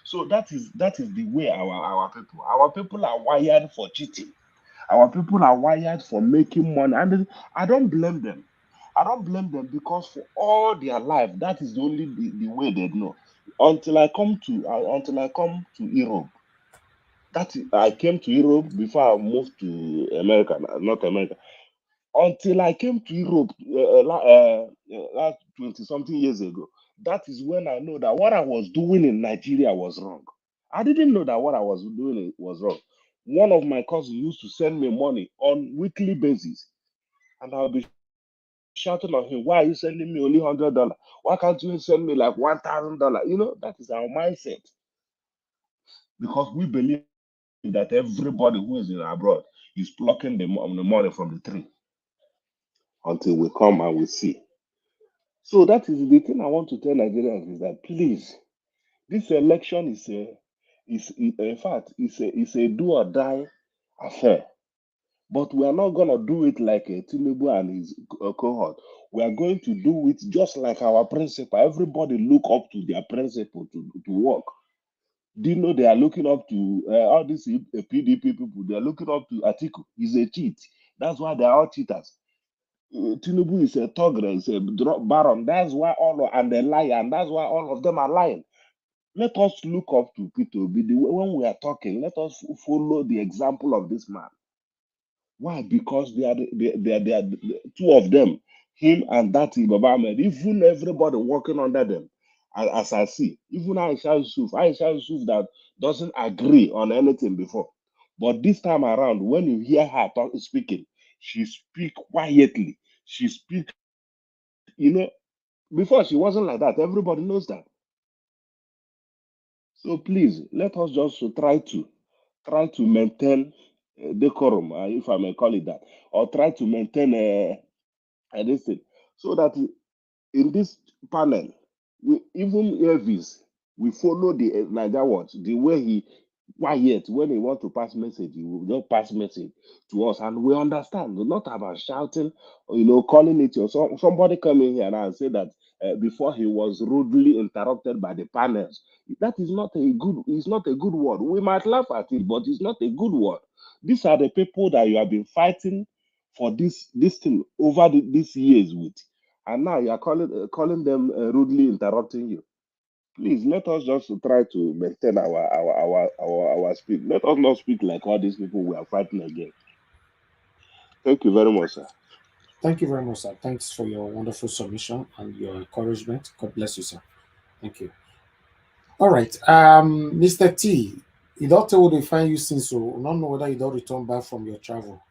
So that is the way our people are wired for cheating. Our people are wired for making money, and I don't blame them. I don't blame them because for all their life that is only the way they know. Until I come to Europe. I came to Europe before I moved to America, not America. Until I came to Europe last 20-something years ago, that is when I know that what I was doing in Nigeria was wrong. I didn't know that what I was doing was wrong. One of my cousins used to send me money on weekly basis, and I'll be shouting on him, "Why are you sending me only $100? Why can't you send me like $1,000?" You know, that is our mindset, because we believe that everybody who is in abroad is plucking the money from the tree until we come and we see. So that is the thing I want to tell Nigerians, is that please, this election in fact, it's a do or die affair. But we are not going to do it like Tinubu and his cohort. We are going to do it just like our principal. Everybody look up to their principal to work. Do you know they are looking up to all these PDP people? They are looking up to Atiku. He's a cheat. That's why they are all cheaters. Tinubu is a thugger, is a baron. That's why and a liar, and that's why all of them are lying. Let us look up to Peter Obi. When we are talking, let us follow the example of this man. Why? Because they are two of them, him and that Baba Ahmed. Even everybody working under them, as I see, even Aisha Yusuf that doesn't agree on anything before, but this time around, when you hear her speaking, she speak quietly. She speak, before she wasn't like that. Everybody knows that. So please, let us just try to maintain decorum, if I may call it that, or try to maintain this thing, so that in this panel, even Elvis, we follow the Niger watch, the way he quiet when he want to pass message, he will just pass message to us, and we understand. Not about shouting, calling it your somebody come in here now and say that before he was rudely interrupted by the panels. That is not a good. It's not a good word. We might laugh at it, but it's not a good word. These are the people that you have been fighting for this thing over these years with, and now you are calling them rudely interrupting you. Please, let us just try to maintain our speak. Let us not speak like all these people we are fighting against. Thank you very much, sir. Thank you very much, sir. Thanks for your wonderful submission and your encouragement. God bless you, sir. Thank you. All right. Mr. T, you don't tell what they find you since, so I don't know whether you don't return back from your travel.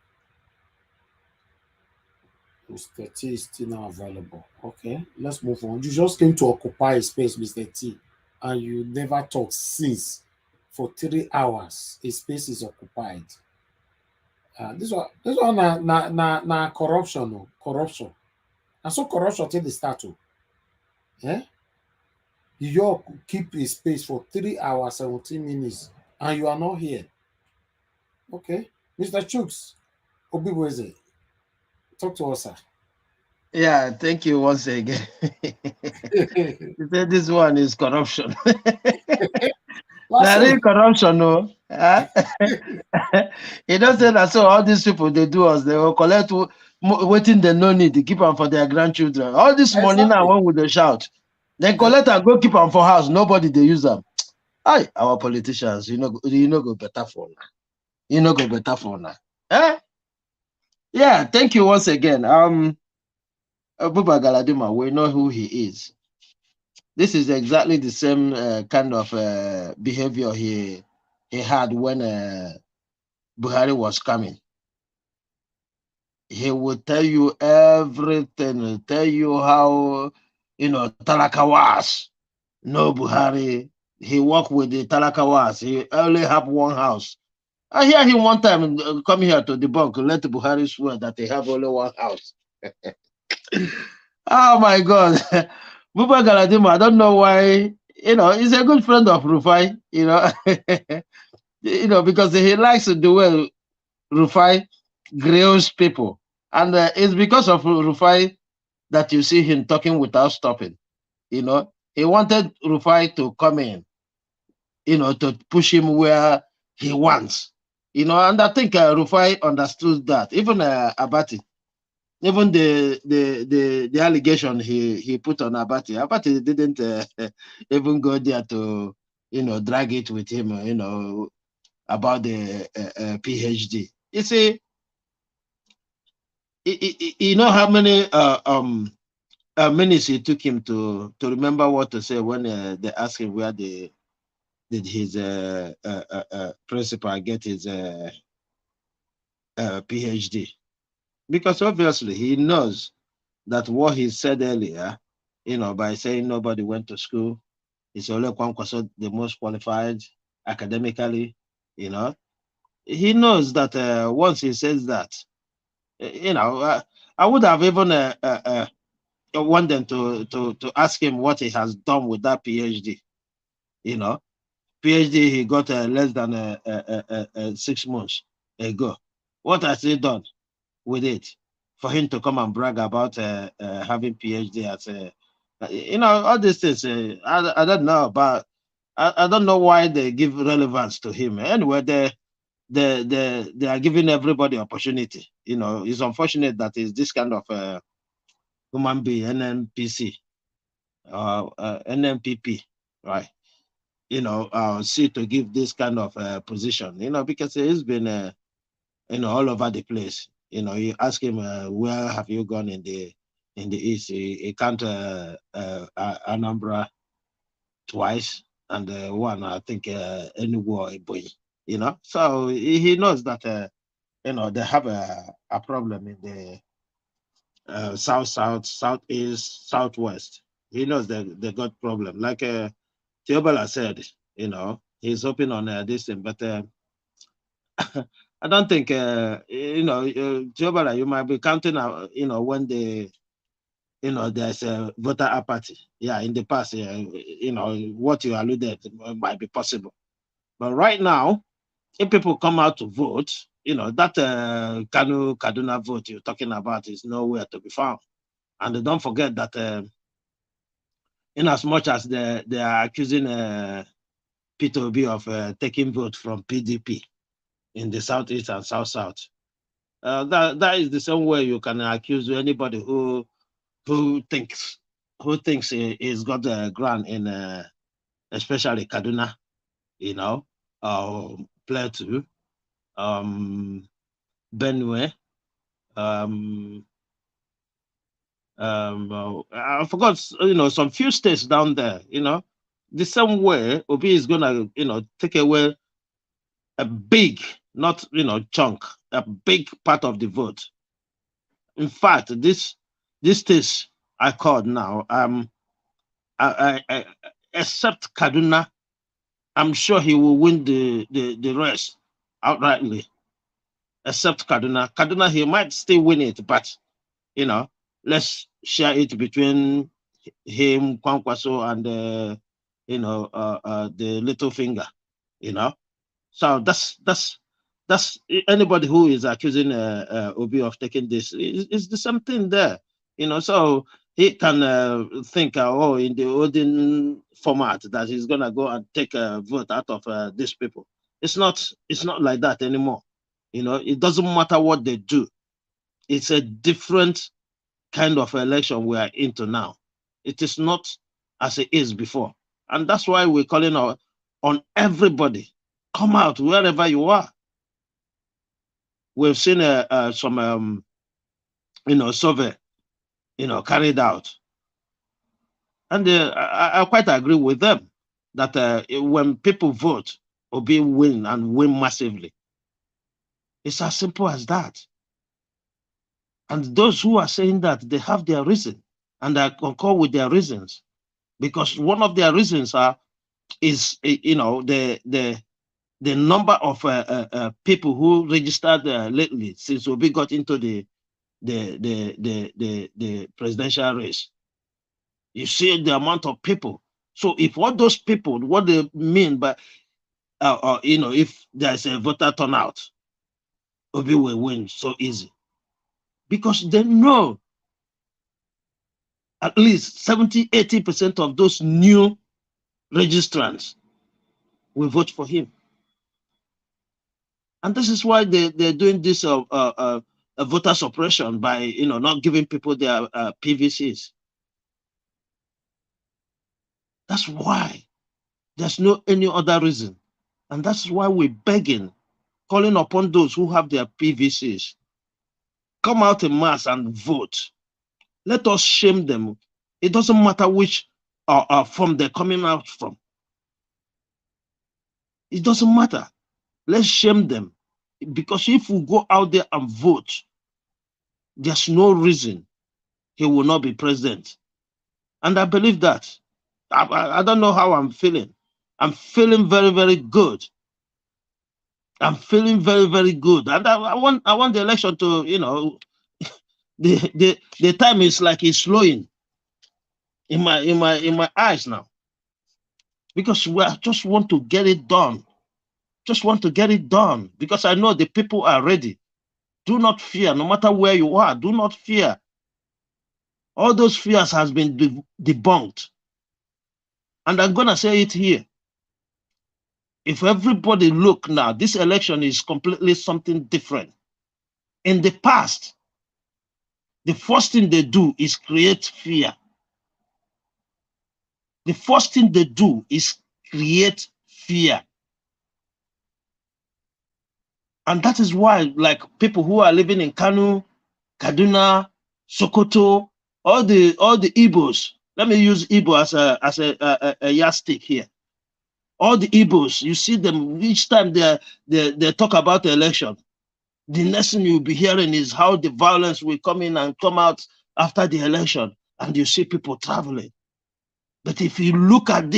Mr. T is still not available. Okay, let's move on. You just came to occupy a space, Mr. T, and you never talked since. For 3 hours, a space is occupied. This one na corruption, no corruption. And so corruption till the start. Yeah? You keep a space for 3 hours, 17 minutes, and you are not here. Okay. Mr. Chooks, Obiweze, talk to us, sir. Yeah, thank you once again. You said this one is corruption. There is corruption, no. You don't say that. So all these people they do us, they will collect waiting they no need to keep them for their grandchildren. All this money now when we they shout, they collect and go keep them for house. Nobody they use them. Aye, our politicians, you know go better for now. You know go better for now. Eh? Yeah, thank you once again. Buba Galadima, we know who he is. This is exactly the same kind of behavior he had when Buhari was coming. He would tell you everything, tell you how, Talakawas, no Buhari. He worked with the Talakawas. He only have one house. I hear him one time come here to debunk, let Buhari swear that they have only one house. Oh my God. Buba Galadima, I don't know why, he's a good friend of Rufai, because he likes the way Rufai grills people. And it's because of Rufai that you see him talking without stopping. He wanted Rufai to come in, to push him where he wants. And I think Rufai understood that. Even Abati, even the allegation he put on Abati didn't even go there to drag it with him about the PhD. You see, you know how many minutes it took him to remember what to say when they asked him where did his principal get his PhD? Because obviously he knows that what he said earlier, by saying nobody went to school, it's only Kwankwaso the most qualified academically, he knows that once he says that, I would have even want them to ask him what he has done with that PhD. PhD he got less than 6 months ago. What has he done with it for him to come and brag about having PhD as all these things? I don't know, but I don't know why they give relevance to him. Anyway, they are giving everybody opportunity. It's unfortunate that it's this kind of human being, NMPC, NMPP, right? See to give this kind of position, because he's been, all over the place. You ask him, where have you gone in the East? He can't Anambra twice, and one, I think, Enugu, boy. So he knows that, they have a problem in the south, southeast, southwest. He knows that they got problem. Like Theobala said, he's hoping on this thing, but I don't think, Theobala, you might be counting, when there's a voter apathy. Yeah, in the past, what you alluded might be possible. But right now, if people come out to vote, that Kanu Kaduna vote you're talking about is nowhere to be found. And don't forget that in as much as they are accusing Peter Obi of taking vote from PDP in the southeast and south, that is the same way you can accuse anybody who thinks he's got the ground in especially Kaduna, Plateau, Benue, I forgot, some few states down there, the same way Obi is gonna, take away a big, not, chunk, a big part of the vote. In fact, this states I called now, I except Kaduna, I'm sure he will win the rest outrightly. Except Kaduna. Kaduna, he might still win it, but let's share it between him, Kwankwaso, and the little finger. So that's anybody who is accusing Obi of taking this is the same thing there. So he can think, in the olden format that he's gonna go and take a vote out of these people. It's not like that anymore. It doesn't matter what they do. It's a different kind of election we are into now. It is not as it is before. And that's why we're calling out on everybody. Come out wherever you are. We've seen some, survey, carried out. And I quite agree with them that when people vote, Obi win and win massively. It's as simple as that. And those who are saying that, they have their reason, and I concur with their reasons, because one of their reasons is the number of people who registered lately since Obi got into the presidential race. You see the amount of people. So if all those people, what they mean by, if there's a voter turnout, Obi will win so easy. Because they know at least 70-80% of those new registrants will vote for him. And this is why they're doing this voter suppression by not giving people their PVCs. That's why. There's no any other reason. And that's why we're begging, calling upon those who have their PVCs come out in mass and vote. Let us shame them. It doesn't matter which form they're coming out from. It doesn't matter. Let's shame them. Because if we go out there and vote, there's no reason he will not be president. And I believe that. I don't know how I'm feeling. I'm feeling very, very good. I'm feeling very, very good. And I want the election to, you know, the time is like it's slowing in my eyes now. Because we just want to get it done. Just want to get it done. Because I know the people are ready. Do not fear, no matter where you are. Do not fear. All those fears has been debunked. And I'm going to say it here. If everybody look now, this election is completely something different. In the past, the first thing they do is create fear. The first thing they do is create fear. And that is why, like, people who are living in Kanu, Kaduna, Sokoto, all the Igbos, let me use Igbo as a yardstick here. All the Igbos, you see them each time they talk about the election. The next thing you'll be hearing is how the violence will come in and come out after the election, and you see people traveling. But if you look at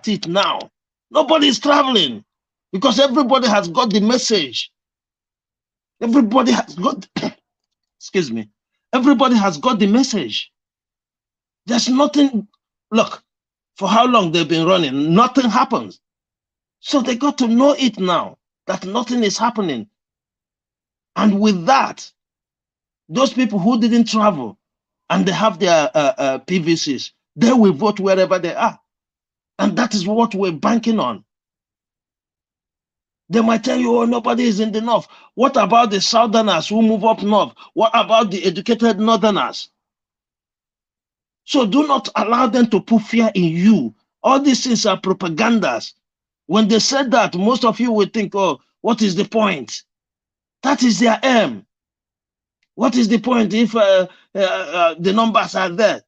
it now, nobody is traveling because everybody has got the message. Everybody has got, excuse me, everybody has got the message. There's nothing, look, for how long they've been running, nothing happens. So they got to know it now, that nothing is happening. And with that, those people who didn't travel and they have their PVCs, they will vote wherever they are. And that is what we're banking on. They might tell you, oh, nobody is in the north. What about the southerners who move up north? What about the educated northerners? So do not allow them to put fear in you. All these things are propagandas. When they said that, most of you will think, oh, what is the point? That is their aim. What is the point if the numbers are there?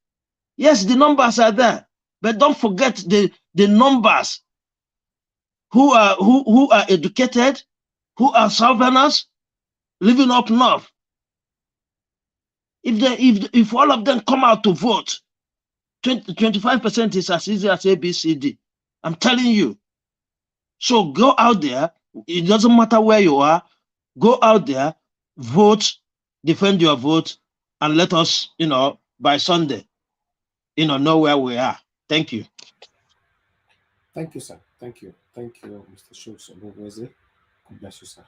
Yes, the numbers are there. But don't forget the numbers who are educated, who are southerners, living up north. If all of them come out to vote, 25% is as easy as ABCD. I'm telling you. So go out there. It doesn't matter where you are. Go out there, vote, defend your vote, and let us, by Sunday, know where we are. Thank you. Thank you, sir. Thank you. Thank you, Mr. Schultz. God bless you, sir,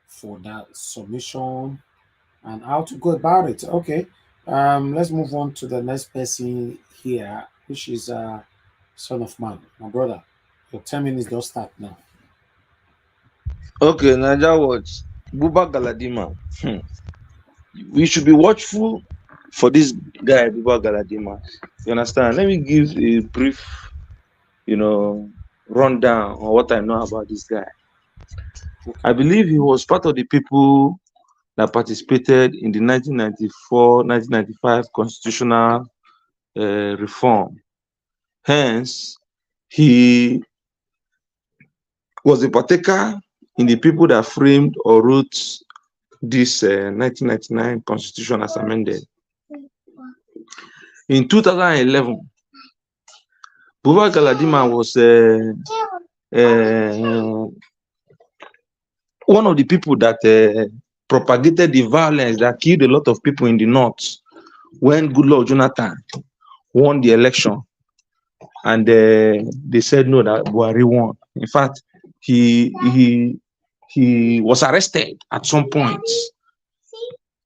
for that submission and how to go about it. Okay. Let's move on to the next person here, which is Son of Man. My brother, your 10 minutes don't start now. Okay, Naja words. Buba Galadima. We should be watchful for this guy, Buba Galadima. You understand? Let me give a brief, rundown on what I know about this guy. I believe he was part of the people that participated in the 1994-1995 constitutional reform. Hence, he was a partaker in the people that framed or wrote this 1999 constitution as amended. In 2011, Buba Galadima was one of the people that propagated the violence that killed a lot of people in the north when Goodluck Jonathan won the election. And they said no, that Buhari won. In fact, he was arrested at some point.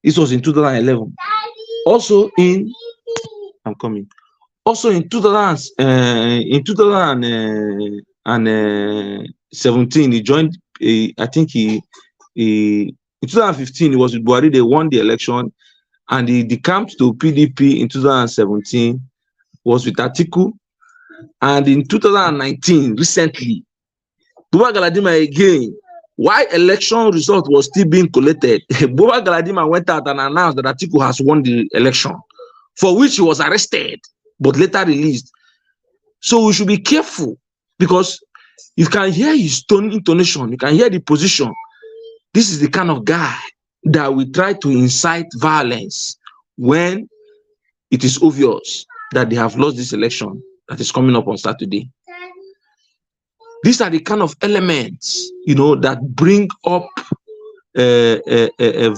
This was in 2011. Also in 2017, he joined. In 2015, he was with Buhari. They won the election, and he decamped to PDP in 2017. Was with Atiku, and in 2019, recently, Buba Galadima again while election result was still being collected, Buba Galadima went out and announced that Atiku has won the election, for which he was arrested, but later released. So we should be careful, because you can hear his tone, intonation, you can hear the position. This is the kind of guy that will try to incite violence when it is obvious that they have lost this election that is coming up on Saturday. These are the kind of elements, that bring up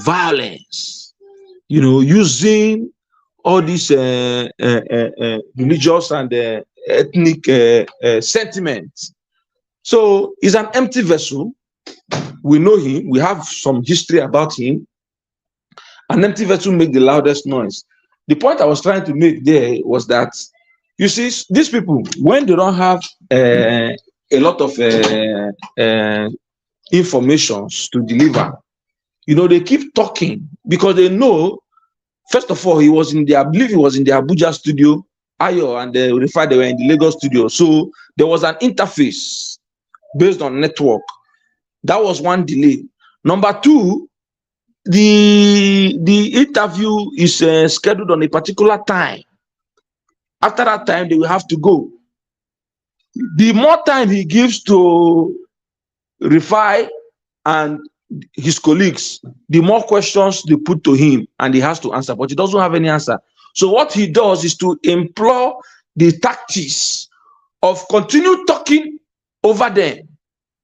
violence, using all these religious and ethnic sentiments. So he's an empty vessel. We know him. We have some history about him. An empty vessel makes the loudest noise. The point I was trying to make there was that, you see, these people, when they don't have a lot of informations to deliver, they keep talking, because they know, first of all, I believe he was in the Abuja studio, Ayo and Rifai, they were in the Lagos studio. So there was an interface based on network. That was one delay. Number two, the interview is scheduled on a particular time. After that time, they will have to go. The more time he gives to Rifai and his colleagues, the more questions they put to him, and he has to answer, but he doesn't have any answer. So what he does is to employ the tactics of continue talking over them,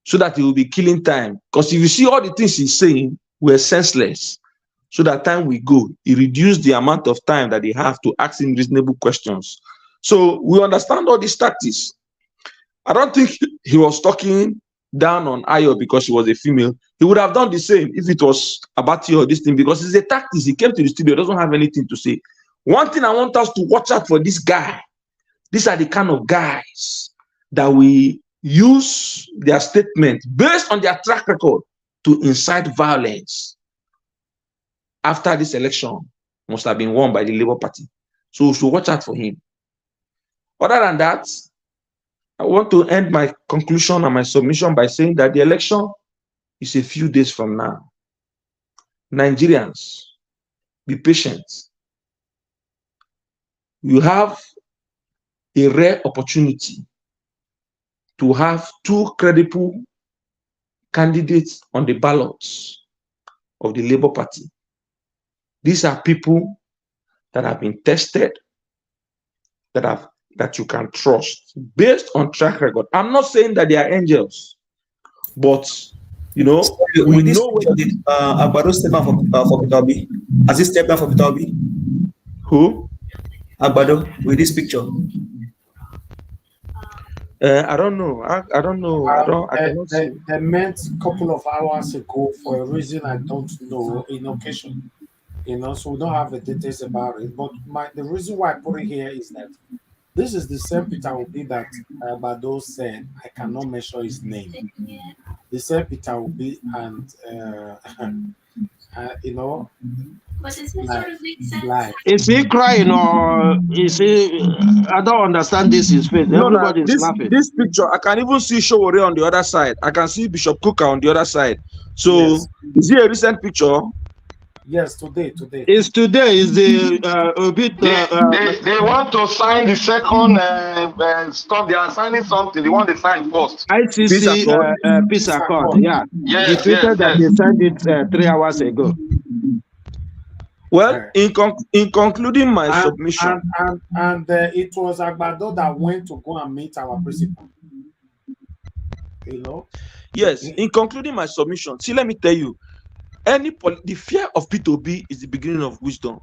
so that he will be killing time. Because if you see all the things he's saying were senseless, so that time will go. He reduced the amount of time that they have to ask him reasonable questions. So we understand all these tactics. I don't think he was talking down on Ayo because she was a female. He would have done the same if it was Abati or this thing, because it's a tactics. He came to the studio, doesn't have anything to say. One thing I want us to watch out for this guy. These are the kind of guys that we use their statement based on their track record to incite violence. After this election must have been won by the Labour Party. So we should watch out for him. Other than that, I want to end my conclusion and my submission by saying that the election is a few days from now. Nigerians, be patient. You have a rare opportunity to have two credible candidates on the ballots of the Labour Party. These are people that have been tested, that you can trust based on track record. I'm not saying that they are angels, but we know when Agbado stepped down for Peter Obi. Has he stepped down for Peter Obi? Who? Agbado, with this picture. I don't know. I don't know. They met a couple of hours ago for a reason I don't know, in occasion. So we don't have the details about it. But the reason why I put it here is that this is the same Peter Obi that Bado said, I cannot measure his name. The same Peter Obi, and is he crying or is he? I don't understand this. His face. Everybody is laughing. This picture, I can even see Showore on the other side. I can see Bishop Kuka on the other side. So, yes. Is it a recent picture? Yes, today. It's today. Is the a bit? They want to sign the second stuff. They are signing something. They want to sign first. ICC peace accord. Yeah. Yes. That they signed it 3 hours ago. Well, in concluding my submission, and it was Agbado that went to go and meet our principal. Yes. In concluding my submission, see, let me tell you. The fear of P2B is the beginning of wisdom.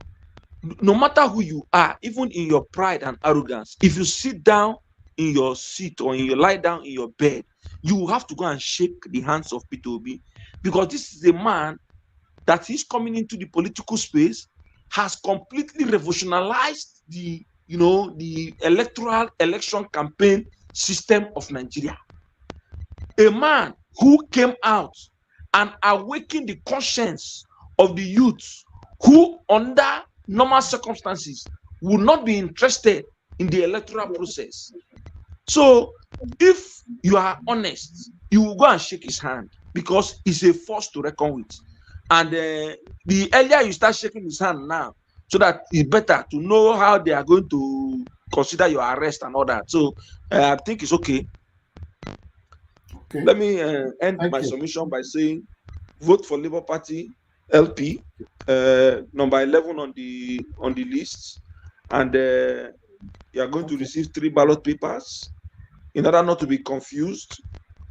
No matter who you are, even in your pride and arrogance, if you sit down in your seat or you lie down in your bed, you have to go and shake the hands of P2B, because this is a man that is coming into the political space, has completely revolutionized the electoral election campaign system of Nigeria. A man who came out and awaken the conscience of the youth who, under normal circumstances, would not be interested in the electoral process. So, if you are honest, you will go and shake his hand. because he's a force to reckon with. And the earlier you start shaking his hand now, so that it's better to know how they are going to consider your arrest and all that. So I think it's okay. Let me end my submission by saying, vote for Labour Party LP, number 11 on the list, and you are going to receive 3 ballot papers. In order not to be confused,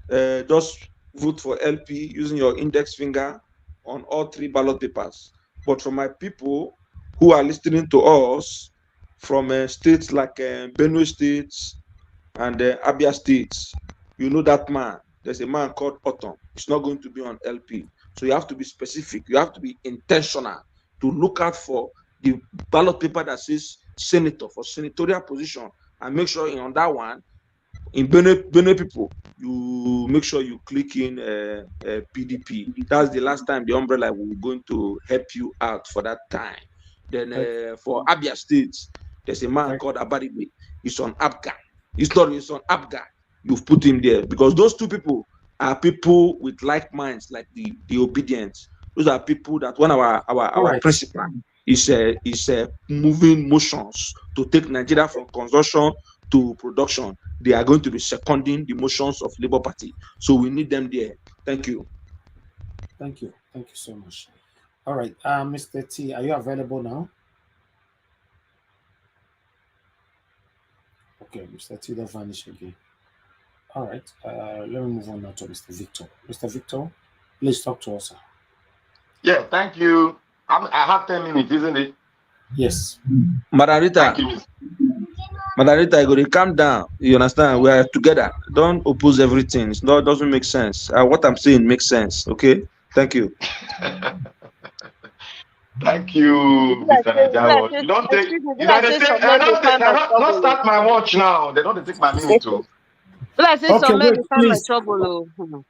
just vote for LP using your index finger on all 3 ballot papers. But for my people who are listening to us from states like Benue States and Abia States, you know that man. There's a man called Autumn. It's not going to be on LP. So you have to be specific. You have to be intentional to look out for the ballot paper that says senator for senatorial position, and make sure on that one, in Benue people, you make sure you click in PDP. That's the last time the umbrella will be going to help you out for that time. Then for Abia State, there's a man called Abaribe. He's on APGA. His story is on APGA. You've put him there because those 2 people are people with like minds, like the obedience. Those are people that when our principal is moving motions to take Nigeria from consumption to production, they are going to be seconding the motions of Labour Party. So we need them there. Thank you. Thank you. Thank you so much. All right, Mr. T, are you available now? Okay, Mr. T, that vanished again. All right, let me move on now to Mr. Victor. Mr. Victor, please talk to us, sir. Yeah, thank you. I have 10 minutes, isn't it? Yes. Margarita, you got to calm down. You understand? We are together. Don't oppose everything. It doesn't make sense. What I'm saying makes sense. Okay? Thank you. Thank you, Mr. Najawo. Don't take. Not start my watch now. They don't take my minute too. Okay, wait, please. Trouble.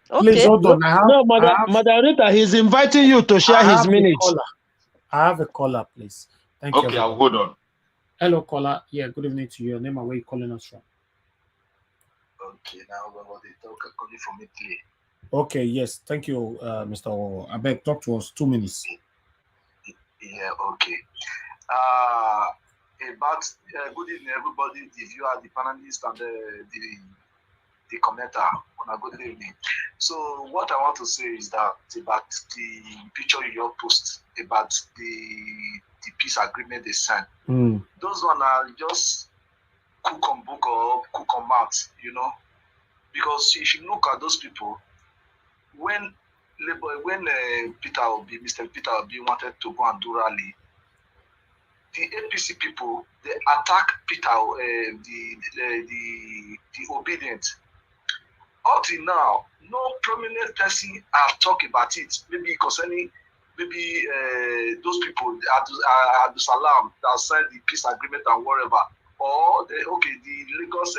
Please hold on. No, Madam Rita, he's inviting you to share his minutes. I have a caller, please. Thank you. Okay, I'll hold on. Hello, caller. Yeah, good evening to you. Your name and where you calling us from? Okay, now what they talk calling from Italy. Okay, yes. Thank you, Mr. Owo. I beg, talk to us. 2 minutes. Yeah, okay. About good evening, everybody, the viewer, the panelists, and the commenter. On a good evening. So what I want to say is that about the picture you post about the peace agreement they signed. Those one are just cook on book or cook on mouth, you know, because if you look at those people, when Mr. Peter Obi wanted to go and do rally, the APC people, they attack Peter, the obedient. Up till now, no prominent person have talked about it. Maybe concerning those people, Abdul Salam, that signed the peace agreement and whatever, or the Lagos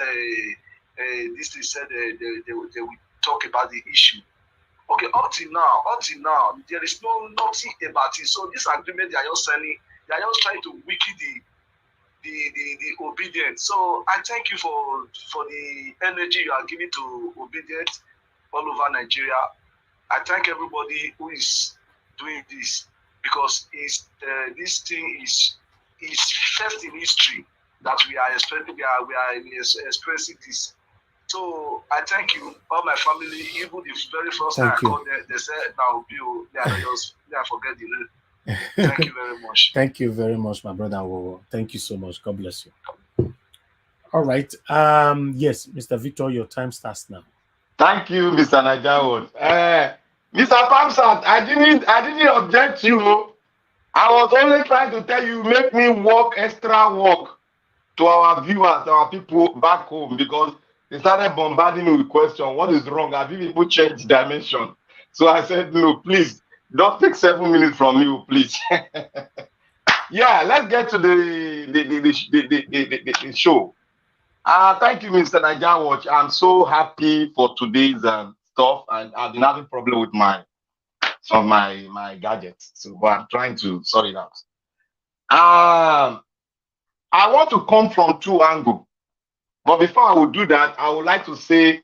district said they will talk about the issue. Okay, up till now, there is nothing about it. So this agreement they are just signing, they are just trying to weaken the obedient. So I thank you for the energy you are giving to obedient all over Nigeria. I thank everybody who is doing this, because this thing is first in history that we are experiencing this. So I thank you, all my family. Even the very first time I called them, they said, "Now, Bill, I forget the name." Thank you very much. Thank you very much, my brother. Thank you so much. God bless you. All right. Yes, Mr. Victor, your time starts now. Thank you, Mr. Najawo. Mr. Pamsat, I didn't object you. I was only trying to tell you, make me extra work to our viewers, our people back home, because they started bombarding me with questions. What is wrong? Have you people changed dimension? So I said, no, please, don't take 7 minutes from you, please. Yeah, let's get to the show. Thank you, Mr. Najawo. I'm so happy for today's stuff, and I've been having problem with some of my gadgets, so but I'm trying to sort it out. I want to come from 2 angles, but before I would do that, I would like to say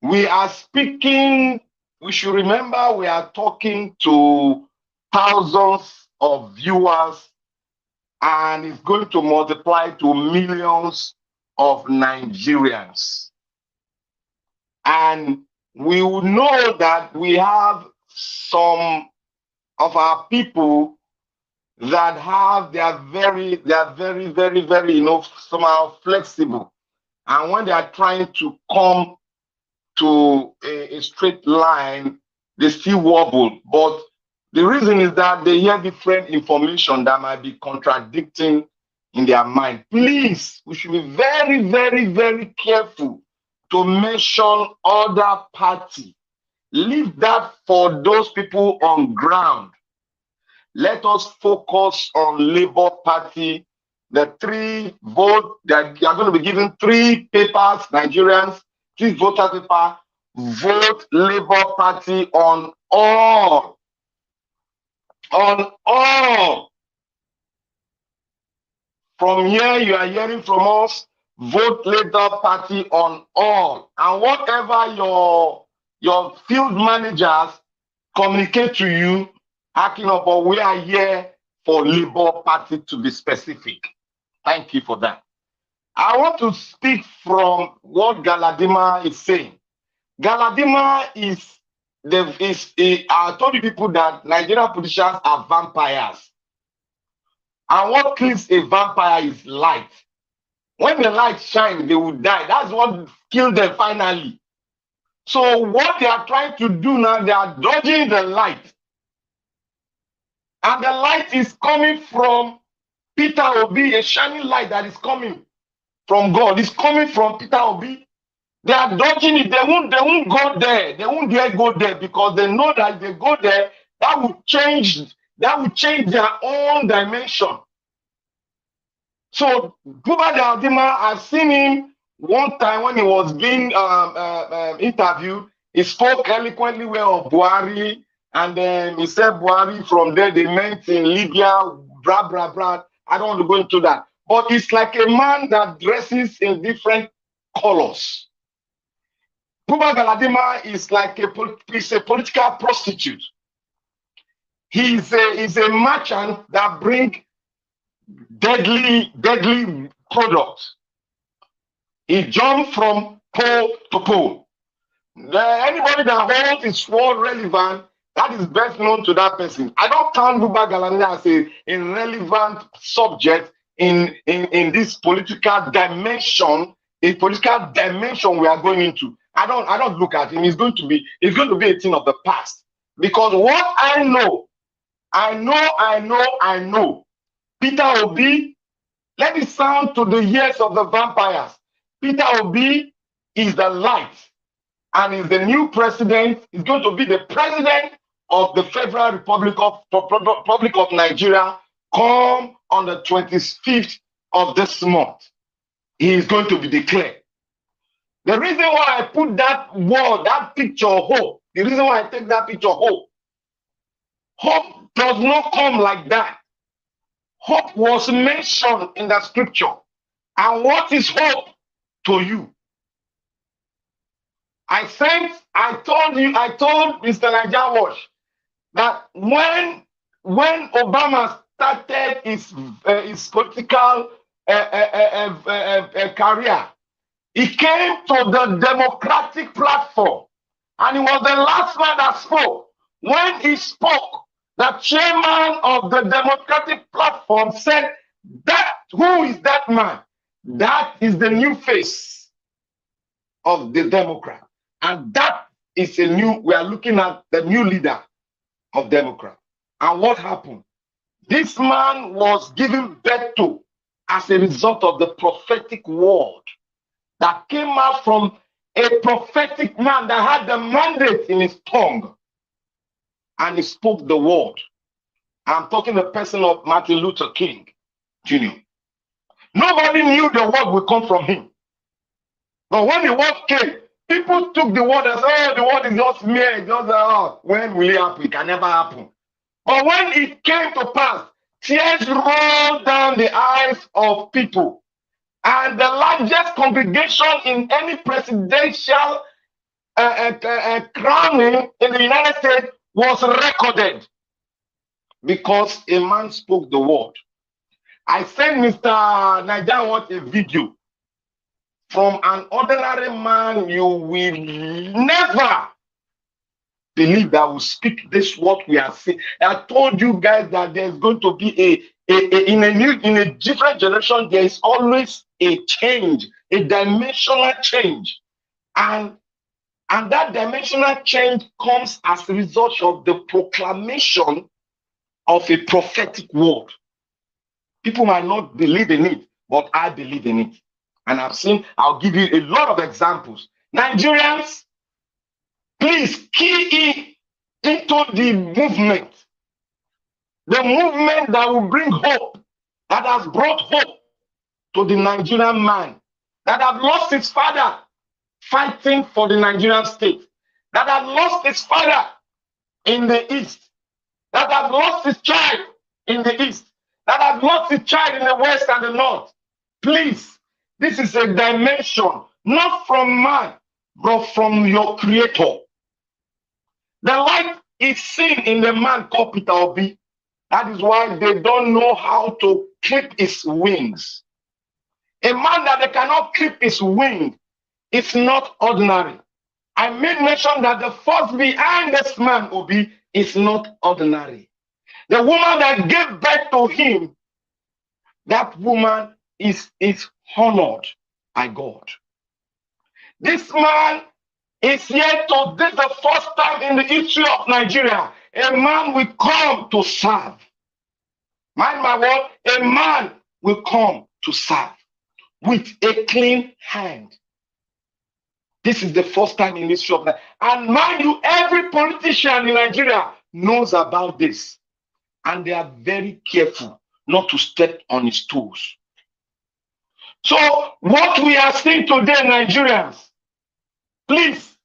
we are speaking we should remember we are talking to thousands of viewers, and it's going to multiply to millions of Nigerians. And we will know that we have some of our people that they are very, somehow flexible. And when they are trying to come to a straight line, they still wobble. But the reason is that they hear different information that might be contradicting in their mind. Please, we should be very, very careful to mention other party. Leave that for those people on ground. Let us focus on Labour Party. The 3 vote that you are going to be given 3 papers, Nigerians, 3 voter paper. Vote Labour Party on all. On all. From here, you are hearing from us. Vote Labour Party on all. And whatever your field managers communicate to you, but we are here for Labour Party to be specific. Thank you for that. I want to speak from what Galadima is saying. Galadima I told you people that Nigerian politicians are vampires. And what kills a vampire is light. When the light shines, they will die. That's what killed them finally. So what they are trying to do now, they are dodging the light. And the light is coming from Peter Obi, a shining light that is coming from God. It's coming from Peter Obi. They are dodging it. They won't go there. They won't dare go there because they know that if they go there, that will change their own dimension. So Buba Galadima, I've seen him one time when he was being interviewed. He spoke eloquently well of Buhari. And then he said Buhari, from there they met in Libya, blah, blah, blah. I don't want to go into that. But it's like a man that dresses in different colors. Buba Galadima is like a political prostitute. He's a merchant that brings deadly products. He jumps from pole to pole. Anybody that holds his sword relevant, that is best known to that person. I don't count Buba Galadima as a relevant subject in this political dimension, we are going into. I don't look at him. It's going to be a thing of the past. Because what I know. Peter Obi, let it sound to the ears of the vampires. Peter Obi is the light. And is the new president, is going to be the president of the Federal Republic of Nigeria come on the 25th of this month. He is going to be declared. The reason why I put that word, that picture hope, the reason why I take that picture hope does not come like that. Hope was mentioned in the scripture. And what is hope to you? I told Mr. Niger Wash that when Obama started his political career, he came to the Democratic platform, and he was the last man that spoke. When he spoke, the chairman of the Democratic platform said, who is that man? That is the new face of the Democrat. And that is we are looking at the new leader of Democrat. And what happened? This man was given birth to as a result of the prophetic word that came out from a prophetic man that had the mandate in his tongue. And he spoke the word. I'm talking the person of Martin Luther King Jr. Nobody knew the word would come from him. But when the word came, people took the word and said, oh, the word is just mere, when will it happen? It can never happen. But when it came to pass, tears rolled down the eyes of people. And the largest congregation in any presidential crowning in the United States was recorded because a man spoke the word. I sent Mr. Nigerian a video from an ordinary man. You will never believe that will speak this what we are saying. I told you guys that there's going to be in a different generation. There is always a change, a dimensional change, and that dimensional change comes as a result of the proclamation of a prophetic word. People might not believe in it, but I believe in it. And I'll give you a lot of examples. Nigerians, please key into the movement that will bring hope, that has brought hope to the Nigerian man, that has lost his father fighting for the Nigerian state, that has lost his father in the east, that has lost his child in the east, that has lost his child in the west and the north. Please, this is a dimension, not from man, but from your creator. The light is seen in the man called Peter Obi. That is why they don't know how to clip his wings. A man that they cannot clip his wing is not ordinary. I made mention that the force behind this man, Obi, is not ordinary. The woman that gave birth to him, that woman is honored by God. This man is here to, this is the first time in the history of Nigeria, a man will come to serve. Mind my word, a man will come to serve with a clean hand. This is the first time in the history of Nigeria. And mind you, every politician in Nigeria knows about this. And they are very careful not to step on his toes. So what we are seeing today, Nigerians, please,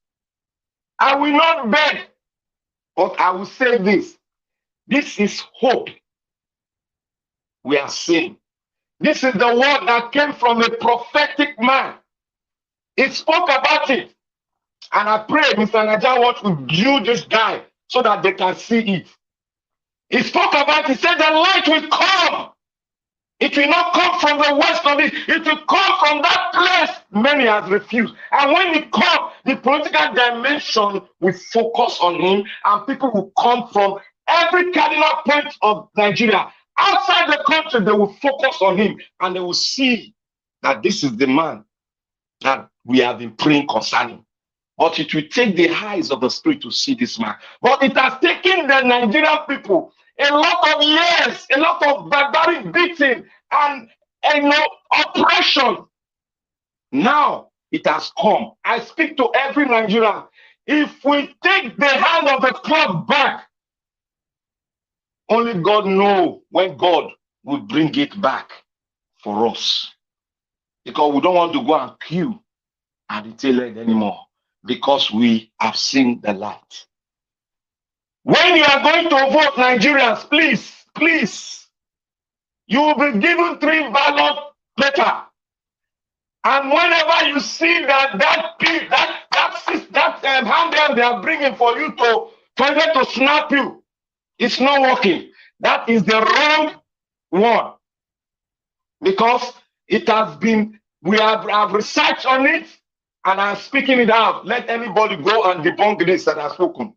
I will not beg, but I will say this. This is hope we are seeing. This is the word that came from a prophetic man. He spoke about it. And I pray Mr. Naja wants to view this guy so that they can see it. He spoke about it. He said the light will come. It will not come from the west of it. It will come from that place many have refused. And when it comes, the political dimension will focus on him, and people will come from every cardinal point of Nigeria. Outside the country, they will focus on him, and they will see that this is the man that we have been praying concerning. But it will take the eyes of the spirit to see this man. But it has taken the Nigerian people a lot of years, a lot of barbaric beating and oppression. Now it has come. I speak to every Nigerian. If we take the hand of the clock back, only God knows when God will bring it back for us. Because we don't want to go and queue at the tail end anymore. Because we have seen the light. When you are going to vote, Nigerians, please, you will be given 3 ballot paper. And whenever you see that handle they are bringing for you to snap you, it's not working. That is the wrong one. Because it has been, we have researched on it, and I'm speaking it out. Let anybody go and debunk this that I've spoken.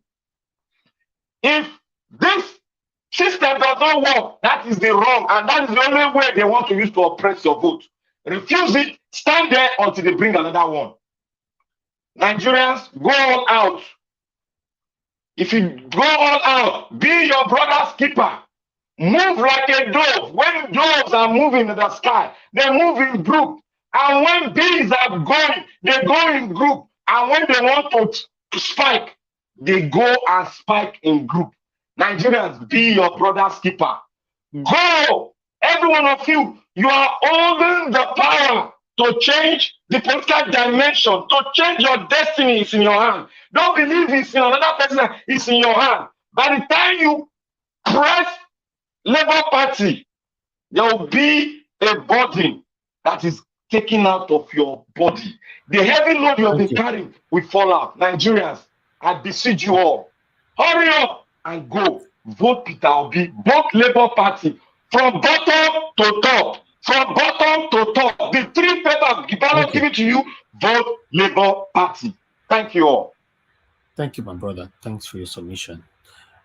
If this system does not work, that is the wrong, and that is the only way they want to use to oppress your vote. Refuse it, stand there until they bring another one. Nigerians, go all out. If you go all out, be your brother's keeper. Move like a dove. When doves are moving in the sky, they move in group. And when bees are going, they go in group. And when they want to spike, they go and spike in group. Nigerians, be your brother's keeper. Go! Every one of you, you are holding the power to change the political dimension, to change your destiny is in your hand. Don't believe it's in another person, it's in your hand. By the time you press Labour Party, there will be a burden that is taken out of your body. The heavy load you have been carrying will fall out. Nigerians, I beseech you all, hurry up and go vote Peter Obi, both Labour Party, from bottom to top. From bottom to top. The three papers ballot given to you, vote Labour Party. Thank you all. Thank you, my brother. Thanks for your submission.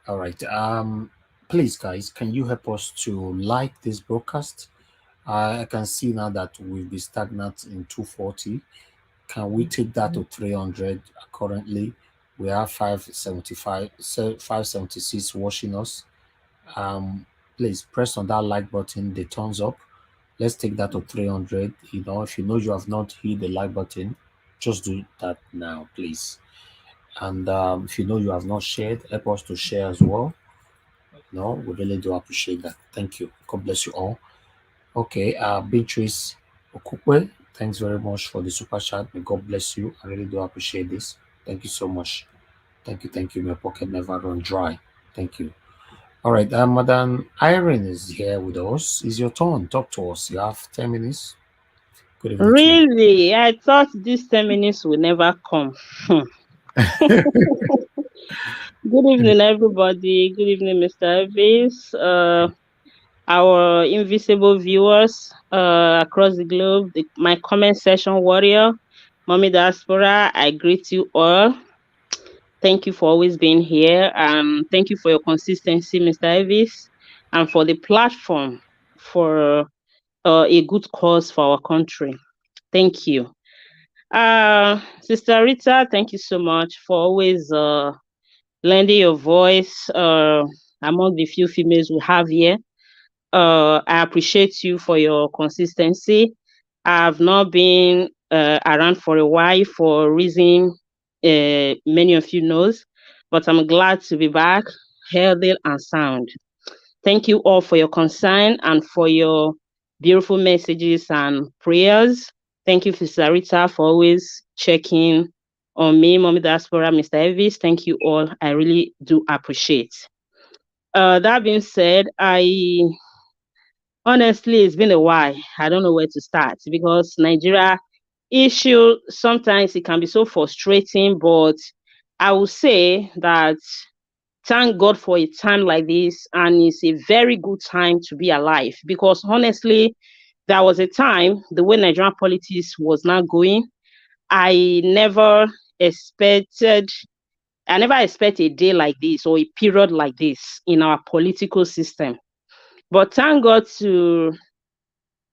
All right. Please, guys, can you help us to like this broadcast? I can see now that we'll be stagnant in 240. Can we take that to 300? Currently, we have 576 watching us. Please press on that like button, the thumbs up. Let's take that to 300. You know, if you know you have not hit the like button, just do that now, please. And if you know you have not shared, help us to share as well. No, we really do appreciate that. Thank you. God bless you all. Okay, Beatrice Okukwe, thanks very much for the super chat. May God bless you. I really do appreciate this. Thank you so much. Thank you. My pocket never run dry. Thank you. All right, Madam Irene is here with us. It's your turn. Talk to us. You have 10 minutes. Good evening. Really? I thought these 10 minutes will never come. Good evening, everybody. Good evening, Mr. Elvis. Our invisible viewers across the globe, my comment section warrior, Mommy Diaspora, I greet you all. Thank you for always being here. Thank you for your consistency, Mr. Elvis, and for the platform for a good cause for our country. Thank you. Sister Rita, thank you so much for always lending your voice among the few females we have here. I appreciate you for your consistency. I've not been around for a while for reason many of you knows, but I'm glad to be back, healthy and sound. Thank you all for your concern and for your beautiful messages and prayers. Thank you, Sister Rita, for always checking on me, Mommy Diaspora, Mr. Elvis. Thank you all. I really do appreciate. That being said, honestly, it's been a while. I don't know where to start because Nigeria issue, sometimes it can be so frustrating, but I will say that thank God for a time like this, and it's a very good time to be alive because honestly, there was a time, the way Nigerian politics was not going, I never expected a day like this or a period like this in our political system. But thank God to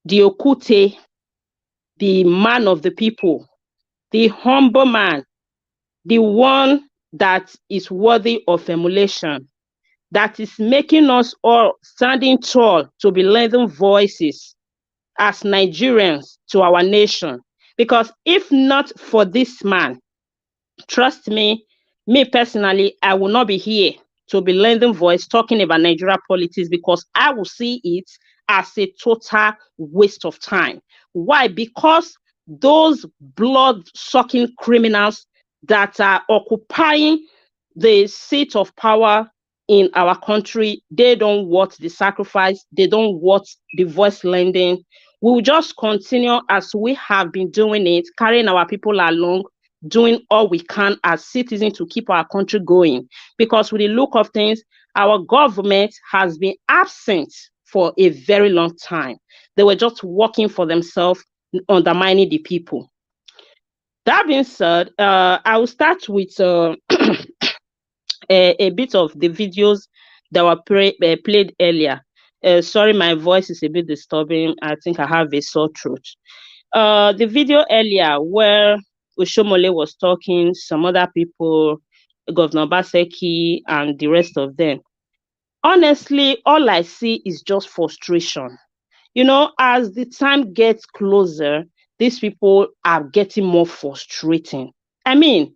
the Okute, the man of the people, the humble man, the one that is worthy of emulation, that is making us all standing tall to be lending voices as Nigerians to our nation. Because if not for this man, trust me personally, I will not be here to be lending voice talking about Nigeria politics because I will see it as a total waste of time. Why? Because those blood-sucking criminals that are occupying the seat of power in our country, they don't want the sacrifice, they don't want the voice lending. We will just continue as we have been doing it, carrying our people along, doing all we can as citizens to keep our country going. Because with the look of things, our government has been absent for a very long time. They were just working for themselves, undermining the people. That being said, I will start with a bit of the videos that were played earlier. Sorry, my voice is a bit disturbing. I think I have a sore throat. The video earlier where Oshiomhole was talking, some other people, Governor Obaseki and the rest of them. Honestly, all I see is just frustration. You know, as the time gets closer, these people are getting more frustrating. I mean,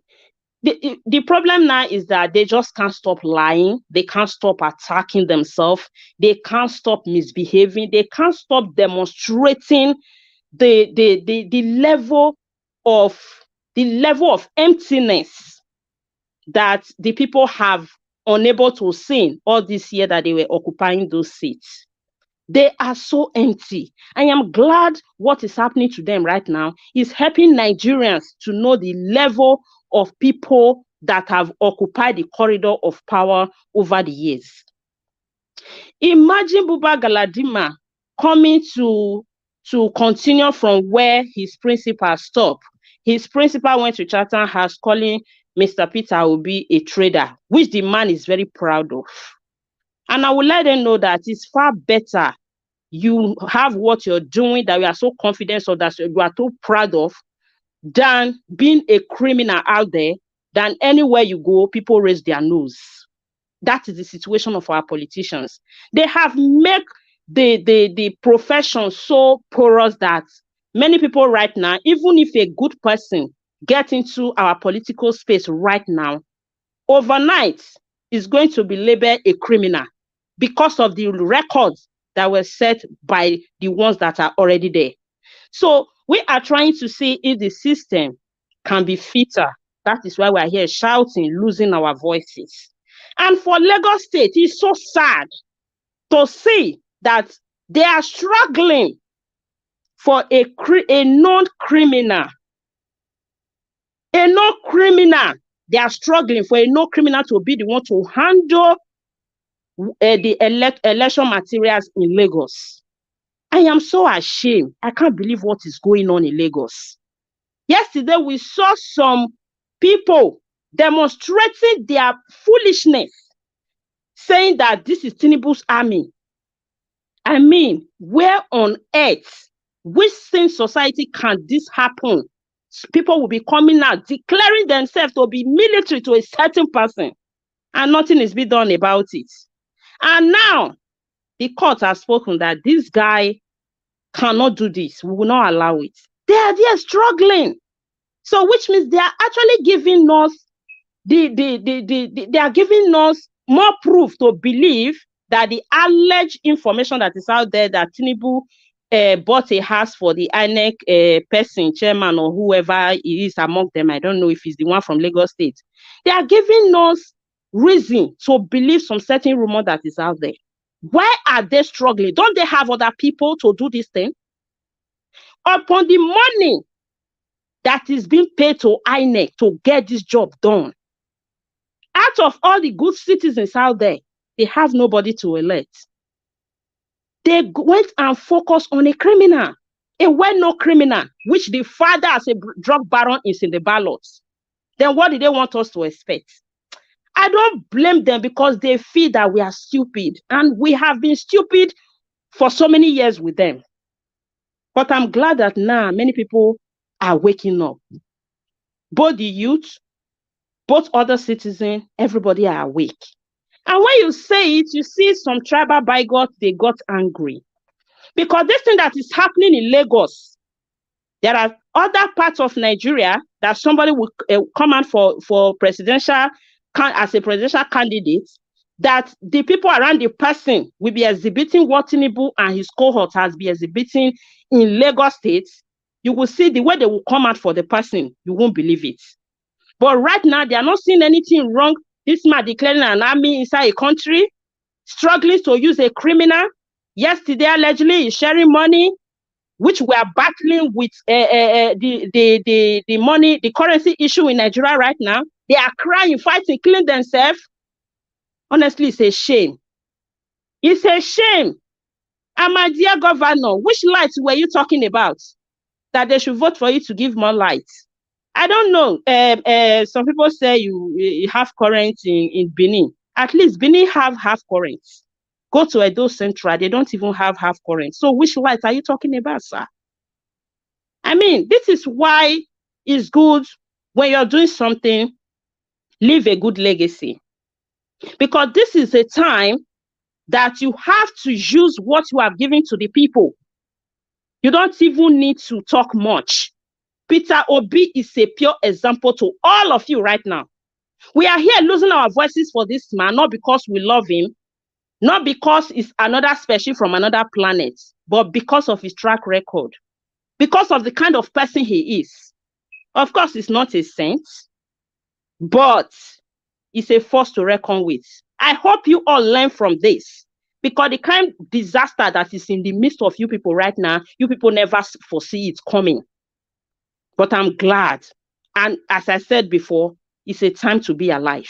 the problem now is that they just can't stop lying. They can't stop attacking themselves. They can't stop misbehaving. They can't stop demonstrating the level of emptiness that the people have unable to see all this year that they were occupying those seats. They are so empty. I am glad what is happening to them right now is helping Nigerians to know the level of people that have occupied the corridor of power over the years. Imagine Buba Galadima coming to continue from where his principal stopped. His principal went to Chatham House calling Mr. Peter Obi a trader, which the man is very proud of. And I will let them know that it's far better you have what you're doing that you are so confident of, that you are so proud of, than being a criminal out there, than anywhere you go, people raise their nose. That is the situation of our politicians. They have made the profession so porous that many people right now, even if a good person gets into our political space right now, overnight is going to be labeled a criminal because of the records that were set by the ones that are already there. So we are trying to see if the system can be fitter. That is why we are here shouting, losing our voices. And for Lagos State, it's so sad to see that they are struggling for a non-criminal. A non-criminal. They are struggling for a non-criminal to be the one to handle the election materials in Lagos. I am so ashamed. I can't believe what is going on in Lagos. Yesterday, we saw some people demonstrating their foolishness, saying that this is Tinubu's army. I mean, where on earth, which sane society can this happen? People will be coming out, declaring themselves to be military to a certain person, and nothing is being done about it. And now, the court has spoken that this guy cannot do this. We will not allow it. They are struggling. So, which means they are actually giving us they are giving us more proof to believe that the alleged information that is out there that Tinubu bought a house for the INEC person, chairman, or whoever he is among them. I don't know if he's the one from Lagos State. They are giving us reason to believe some certain rumor that is out there. Why are they struggling? Don't they have other people to do this thing? Upon the money that is being paid to INEC to get this job done, out of all the good citizens out there, they have nobody to elect. They went and focused on a criminal, a well-known criminal, which the father as a drug baron is in the ballots. Then what did they want us to expect? I don't blame them because they feel that we are stupid, and we have been stupid for so many years with them. But I'm glad that now many people are waking up. Both the youth, both other citizens, everybody are awake. And when you say it, you see some tribal bigots, they got angry. Because this thing that is happening in Lagos, there are other parts of Nigeria that somebody will come out for presidential, as a presidential candidate, that the people around the person will be exhibiting what Tinubu and his cohort has been exhibiting in Lagos State. You will see the way they will come out for the person, you won't believe it. But right now, they are not seeing anything wrong. This man declaring an army inside a country, struggling to use a criminal. Yesterday, allegedly, is sharing money, which we are battling with the money, the currency issue in Nigeria right now. They are crying, fighting, killing themselves. Honestly, it's a shame. It's a shame. And my dear governor, which lights were you talking about? That they should vote for you to give more light. I don't know. Some people say you have current in Benin. At least Benin have half current. Go to Edo Central, they don't even have half current. So which light are you talking about, sir? I mean, this is why it's good when you're doing something, leave a good legacy. Because this is a time that you have to use what you have given to the people. You don't even need to talk much. Peter Obi is a pure example to all of you right now. We are here losing our voices for this man, not because we love him, not because he's another species from another planet, but because of his track record, because of the kind of person he is. Of course, he's not a saint, but he's a force to reckon with. I hope you all learn from this, Because the kind of disaster that is in the midst of you people right now, you people never foresee it coming. But I'm glad. And as I said before, it's a time to be alive.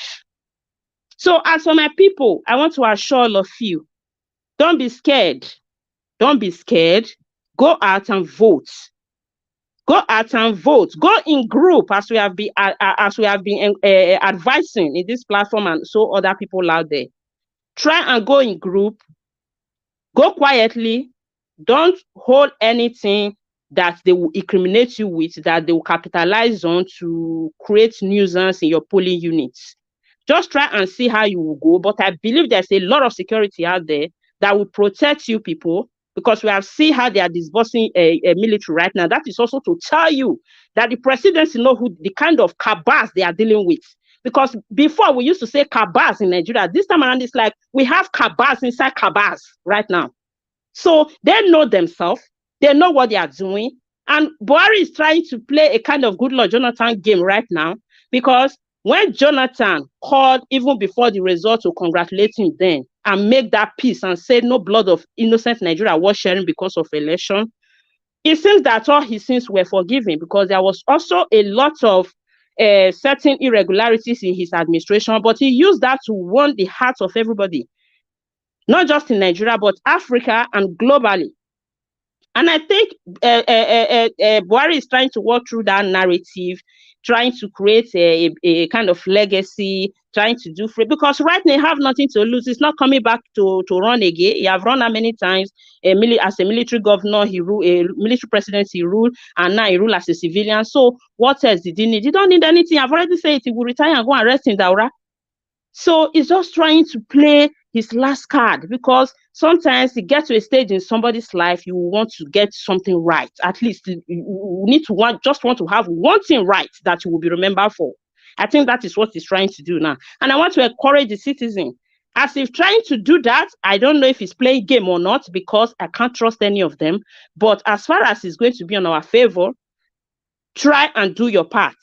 So as for my people, I want to assure all of you, don't be scared. Don't be scared. Go out and vote. Go out and vote. Go in group as we have been advising in this platform and so other people out there. Try and go in group. Go quietly. Don't hold anything that they will incriminate you with, that they will capitalize on to create nuisance in your polling units. Just try and see how you will go. But I believe there's a lot of security out there that will protect you people, because we have seen how they are disbursing a military right now. That is also to tell you that the presidency know who the kind of cabals they are dealing with. Because before we used to say cabals in Nigeria, this time around it's like we have cabals inside cabals right now. So they know themselves, they know what they are doing. And Buhari is trying to play a kind of good Lord Jonathan game right now, because when Jonathan called even before the result to congratulate him then and make that peace and say no blood of innocent Nigeria was sharing because of election, it seems that all his sins were forgiven, because there was also a lot of certain irregularities in his administration, but he used that to win the hearts of everybody, not just in Nigeria, but Africa and globally. And I think Buhari is trying to work through that narrative, trying to create a kind of legacy, trying to do free, because right now he have nothing to lose. He's not coming back to run again. He have run how many times as a military governor, he ruled, a military president he ruled, and now he ruled as a civilian. So what else did he need? He don't need anything. I've already said it. He will retire and go and rest in Daura. So he's just trying to play his last card, because sometimes you get to a stage in somebody's life, you want to get something right. At least you need to want to have one thing right that you will be remembered for. I think that is what he's trying to do now. And I want to encourage the citizen. As he's trying to do that, I don't know if he's playing game or not, because I can't trust any of them. But as far as it's going to be on our favor, try and do your part.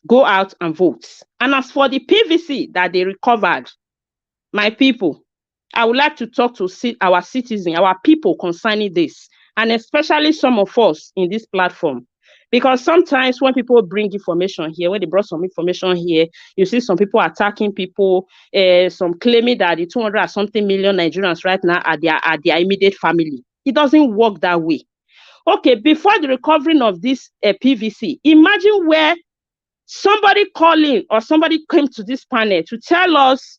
Go out and vote. And as for the PVC that they recovered, my people, I would like to talk to our citizens, our people concerning this, and especially some of us in this platform. Because sometimes when people bring information here, when they brought some information here, you see some people attacking people, some claiming that the 200 something million Nigerians right now are their immediate family. It doesn't work that way. Okay, before the recovering of this PVC, imagine where somebody calling or somebody came to this panel to tell us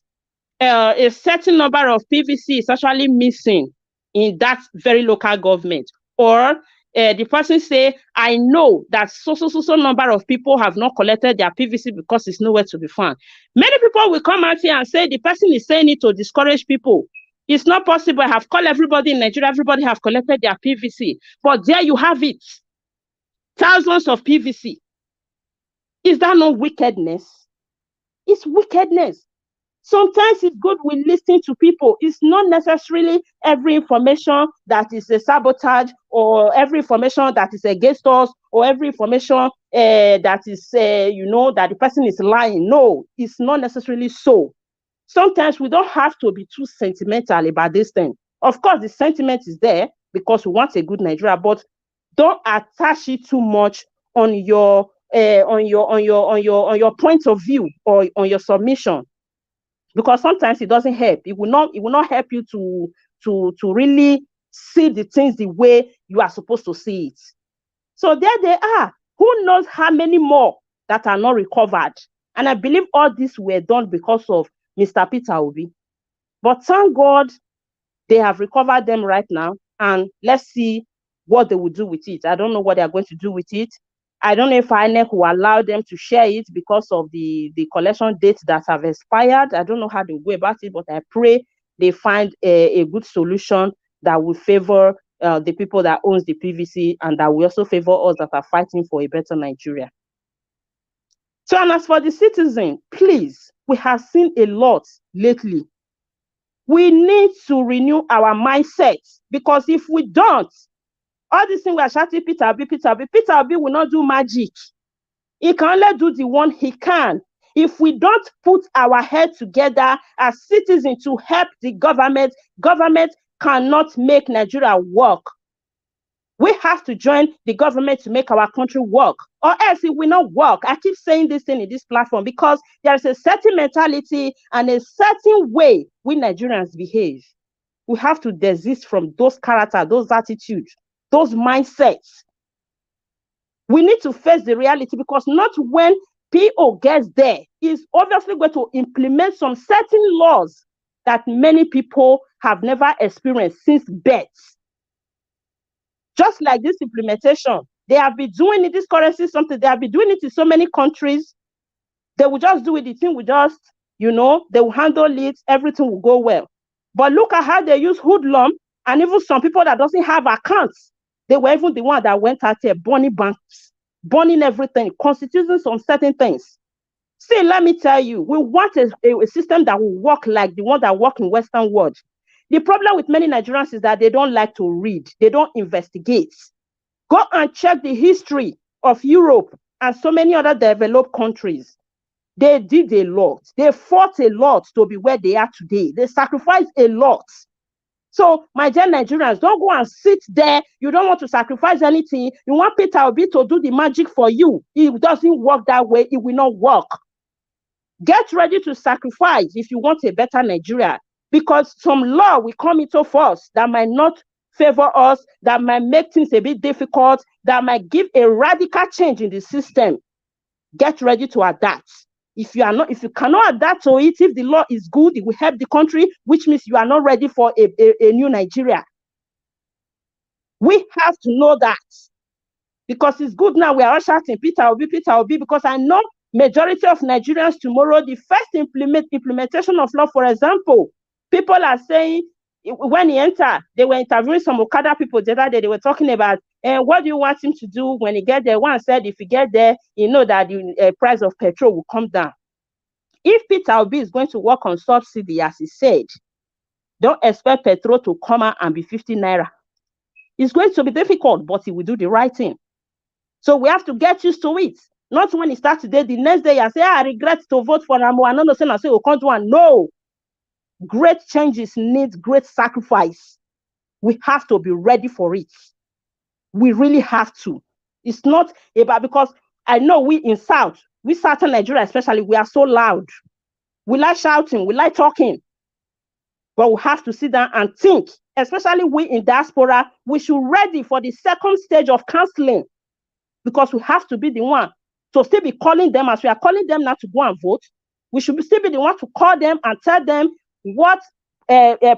a certain number of PVC is actually missing in that very local government, or the person say, I know that so number of people have not collected their PVC because it's nowhere to be found. Many people will come out here and say the person is saying it to discourage people. It's not possible. I have called everybody in Nigeria, everybody have collected their PVC. But there you have it. Thousands of PVC. Is that not wickedness? It's wickedness. Sometimes it's good we listen to people. It's not necessarily every information that is a sabotage, or every information that is against us, or every information that is, that the person is lying. No, it's not necessarily so. Sometimes we don't have to be too sentimental about this thing. Of course, the sentiment is there because we want a good Nigeria, but don't attach it too much on your point of view or on your submission. Because sometimes it doesn't help. It will not help you to really see the things the way you are supposed to see it. So there they are. Who knows how many more that are not recovered? And I believe all this were done because of Mr. Peter Obi. But thank God they have recovered them right now. And let's see what they will do with it. I don't know what they are going to do with it. I don't know if INEC will allow them to share it because of the collection dates that have expired. I don't know how they go about it, but I pray they find a good solution that will favor the people that owns the PVC, and that will also favor us that are fighting for a better Nigeria. So, and as for the citizen, please, we have seen a lot lately. We need to renew our mindset, because if we don't, all these things we are shouting, Peter Obi will not do magic. He can only do the one he can. If we don't put our head together as citizens to help the government, government cannot make Nigeria work. We have to join the government to make our country work, or else it will not work. I keep saying this thing in this platform because there is a certain mentality and a certain way we Nigerians behave. We have to desist from those characters, those attitudes, those mindsets. We need to face the reality, because not when PO gets there, is obviously going to implement some certain laws that many people have never experienced since birth. Just like this implementation, they have been doing it, this currency something, they have been doing it in so many countries. They will just do it, the thing will just, they will handle it, everything will go well. But look at how they use hoodlum, and even some people that doesn't have accounts. They were even the one that went out there burning banks, burning everything, constituting some certain things. See, let me tell you, we want a system that will work like the one that works in Western world. The problem with many Nigerians is that they don't like to read. They don't investigate. Go and check the history of Europe and so many other developed countries. They did a lot. They fought a lot to be where they are today. They sacrificed a lot. So, my dear Nigerians, don't go and sit there. You don't want to sacrifice anything. You want Peter Obi to do the magic for you. It doesn't work that way. It will not work. Get ready to sacrifice if you want a better Nigeria, because some law will come into force that might not favor us, that might make things a bit difficult, that might give a radical change in the system. Get ready to adapt. If you cannot adapt to it, if the law is good, it will help the country, which means you are not ready for a new Nigeria. We have to know that, because it's good now. We are all shouting Peter Obi, because I know majority of Nigerians tomorrow, the first implementation of law, for example, people are saying, when he entered, they were interviewing some Okada people the other day. They were talking about, what do you want him to do when he get there? One said, if he get there, you know that the price of petrol will come down. If Peter Obi is going to work on subsidy, as he said, don't expect petrol to come out and be 50 naira. It's going to be difficult, but he will do the right thing. So we have to get used to it. Not when he starts today, the next day, I say, I regret to vote for Ramo. I don't say, we can't do one. No. Great changes need great sacrifice. We have to be ready for it. We really have to. It's not about, because I know we in South, we Southern Nigeria especially, we are so loud. We like shouting, we like talking. But we have to sit down and think, especially we in diaspora, we should ready for the second stage of counseling, because we have to be the one to still be calling them, as we are calling them now to go and vote. We should still be the one to call them and tell them what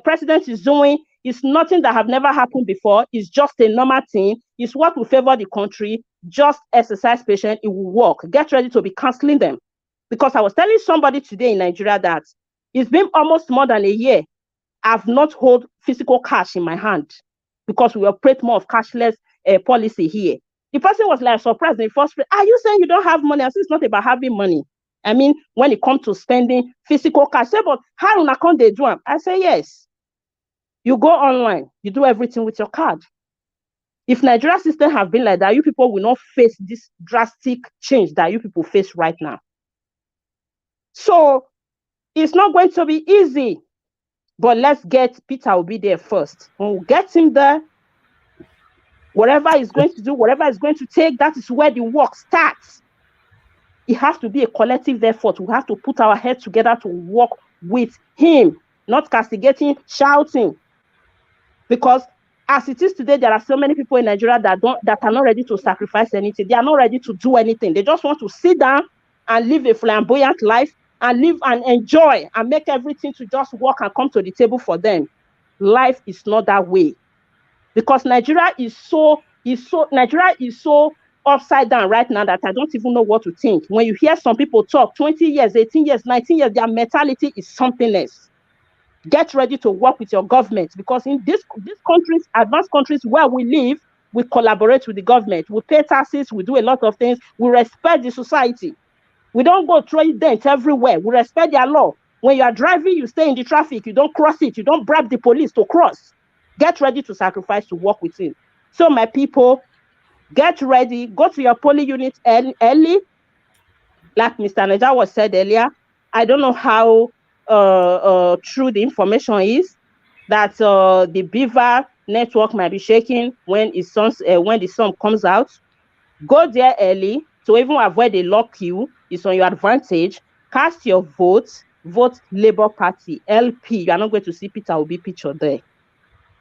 president is doing is nothing that have never happened before. It's just a normal thing. It's what will favor the country. Just exercise patience. It will work. Get ready to be counseling them. Because I was telling somebody today in Nigeria that it's been almost more than a year. I've not held physical cash in my hand, because we operate more of cashless policy here. The person was like surprised in the first place. Are you saying you don't have money? I said, it's not about having money. I mean, when it comes to spending physical cash, say, but how on account they do them? I say, yes. You go online, you do everything with your card. If Nigeria system have been like that, you people will not face this drastic change that you people face right now. So it's not going to be easy, but let's get Peter Obi there first. When we get him there, whatever he's going to do, whatever he's going to take, that is where the work starts. It has to be a collective effort. We have to put our heads together to work with him, not castigating, shouting. Because as it is today, there are so many people in Nigeria that are not ready to sacrifice anything. They are not ready to do anything. They just want to sit down and live a flamboyant life and live and enjoy and make everything to just work and come to the table for them. Life is not that way. Because Nigeria is so upside down right now that I don't even know what to think. When you hear some people talk 20 years, 18 years, 19 years, their mentality is something else. Get ready to work with your government, because in these countries, advanced countries where we live, we collaborate with the government. We pay taxes, we do a lot of things. We respect the society. We don't go throwing dents everywhere. We respect their law. When you are driving, you stay in the traffic. You don't cross it. You don't bribe the police to cross. Get ready to sacrifice to work with him. So my people, get ready. Go to your polling unit early. like Mr. Naja was said earlier, I don't know how true the information is that the Beaver network might be shaking when when the sun comes out. Go there early to even avoid a lock queue. It's on your advantage. Cast your vote. Vote Labour Party, LP. You are not going to see Peter Obi picture there.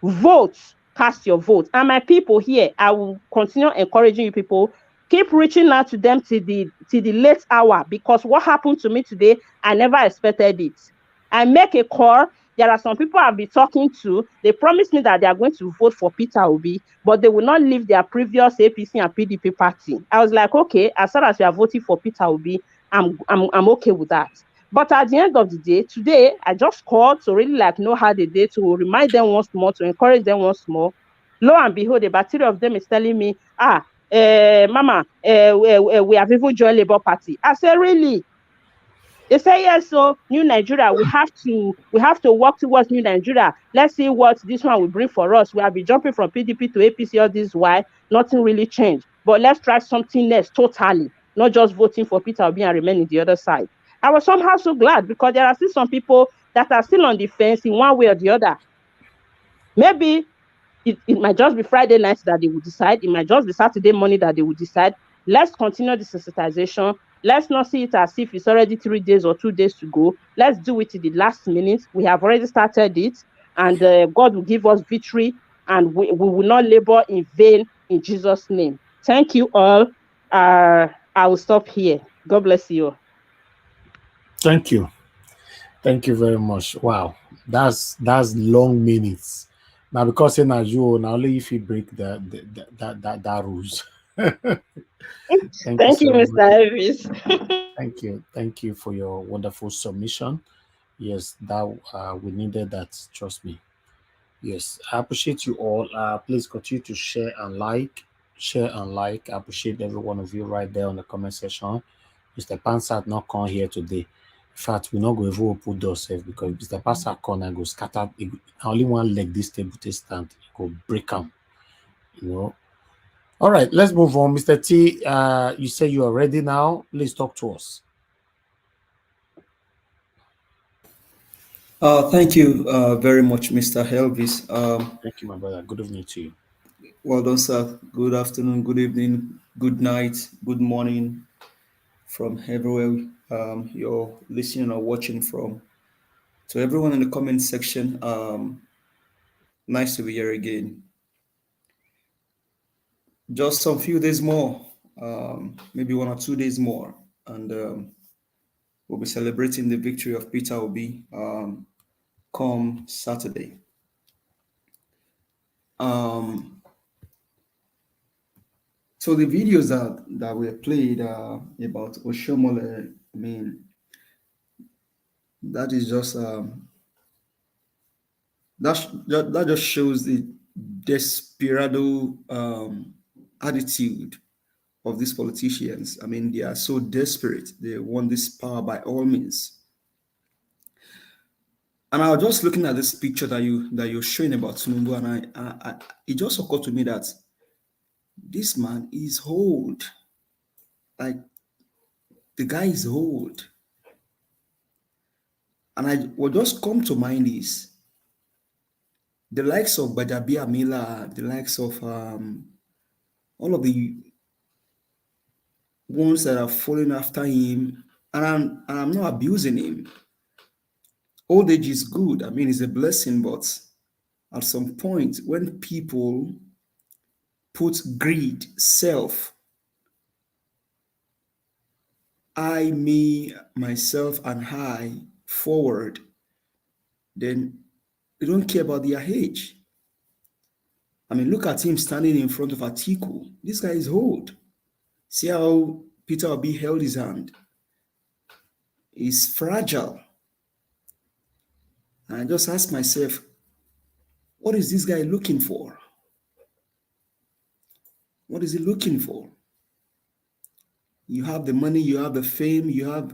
Vote. Cast your vote. And my people here, I will continue encouraging you people. Keep reaching out to them till the late hour, because what happened to me today, I never expected it. I make a call. There are some people I've been talking to. They promised me that they are going to vote for Peter Obi, but they will not leave their previous APC and PDP party. I was like, okay, as far as we are voting for Peter Obi, I'm okay with that. But at the end of the day, today, I just called to really like know how they did, to remind them once more, to encourage them once more. Lo and behold, the battery of them is telling me, Mama, we have even joined Labour Party. I said, really? They say, yes, so New Nigeria, we have to work towards New Nigeria. Let's see what this one will bring for us. We have been jumping from PDP to APC all this while, nothing really changed. But let's try something else totally, not just voting for Peter Obi and remaining the other side. I was somehow so glad, because there are still some people that are still on the fence in one way or the other. Maybe it might just be Friday night that they will decide. It might just be Saturday morning that they will decide. Let's continue the sensitization. Let's not see it as if it's already 3 days or 2 days to go. Let's do it in the last minute. We have already started it, and God will give us victory, and we will not labor in vain in Jesus' name. Thank you all. I will stop here. God bless you. Thank you. Thank you very much. Wow, that's long minutes. Now, because in you now only if you break that rules. Thank you, Mr. Elvis. Thank you for your wonderful submission. Yes, that we needed that. Trust me. Yes, I appreciate you all. Please continue to share and like. I appreciate every one of you right there on the comment section. Mr. Pansat not come here today. In fact, we not go even open doors because Mr. Pansat come and go scatter. Only one leg this table to stand. Go break them. You know. All right, let's move on. Mr. T, you say you are ready now. Please talk to us. Thank you very much, Mr. Elvis. Thank you, my brother. Good evening to you. Well done, sir. Good afternoon, good evening, good night, good morning from everywhere you're listening or watching from. To everyone in the comment section, nice to be here again. Just some few days more, maybe 1 or 2 days more, and we'll be celebrating the victory of Peter Obi come Saturday. So the videos that were played about Oshiomhole, I mean, that is just that just shows the desperado attitude of these politicians. I mean, they are so desperate; they want this power by all means. And I was just looking at this picture that you're showing about Tinubu, and I it just occurred to me that this man is old. Like, the guy is old. And what just come to mind is the likes of Badabi Amila, the likes of all of the ones that are following after him, and I'm not abusing him. Old age is good. I mean, it's a blessing, but at some point, when people put greed, self, I, me, myself, and I forward, then they don't care about their age. I mean, look at him standing in front of Atiku. This guy is old. See how Peter Obi held his hand. He's fragile. And I just ask myself, what is this guy looking for? What is he looking for? You have the money, you have the fame, you've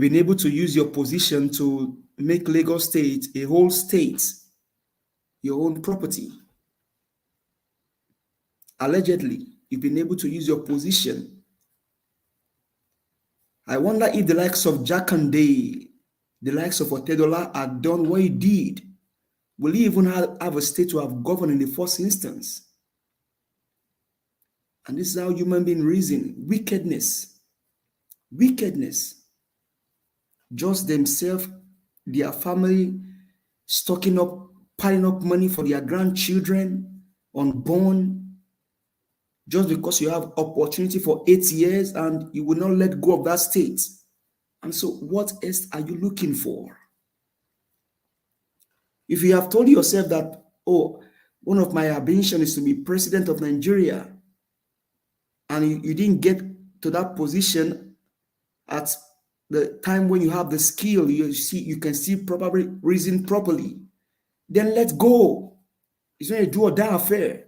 been able to use your position to make Lagos State a whole state, your own property. Allegedly, you've been able to use your position I wonder if the likes of Jakande, the likes of Otedola had done what he did, will he even have a state to have governed in the first instance? And this is how human beings reason. Wickedness. Wickedness. Just themselves, their family, stocking up, piling up money for their grandchildren, unborn, just because you have opportunity for 8 years and you will not let go of that state. And so what else are you looking for? If you have told yourself that, oh, one of my ambitions is to be president of Nigeria, and you didn't get to that position at the time when you have the skill, you can see probably reason properly, then let go. It's not a do or die affair.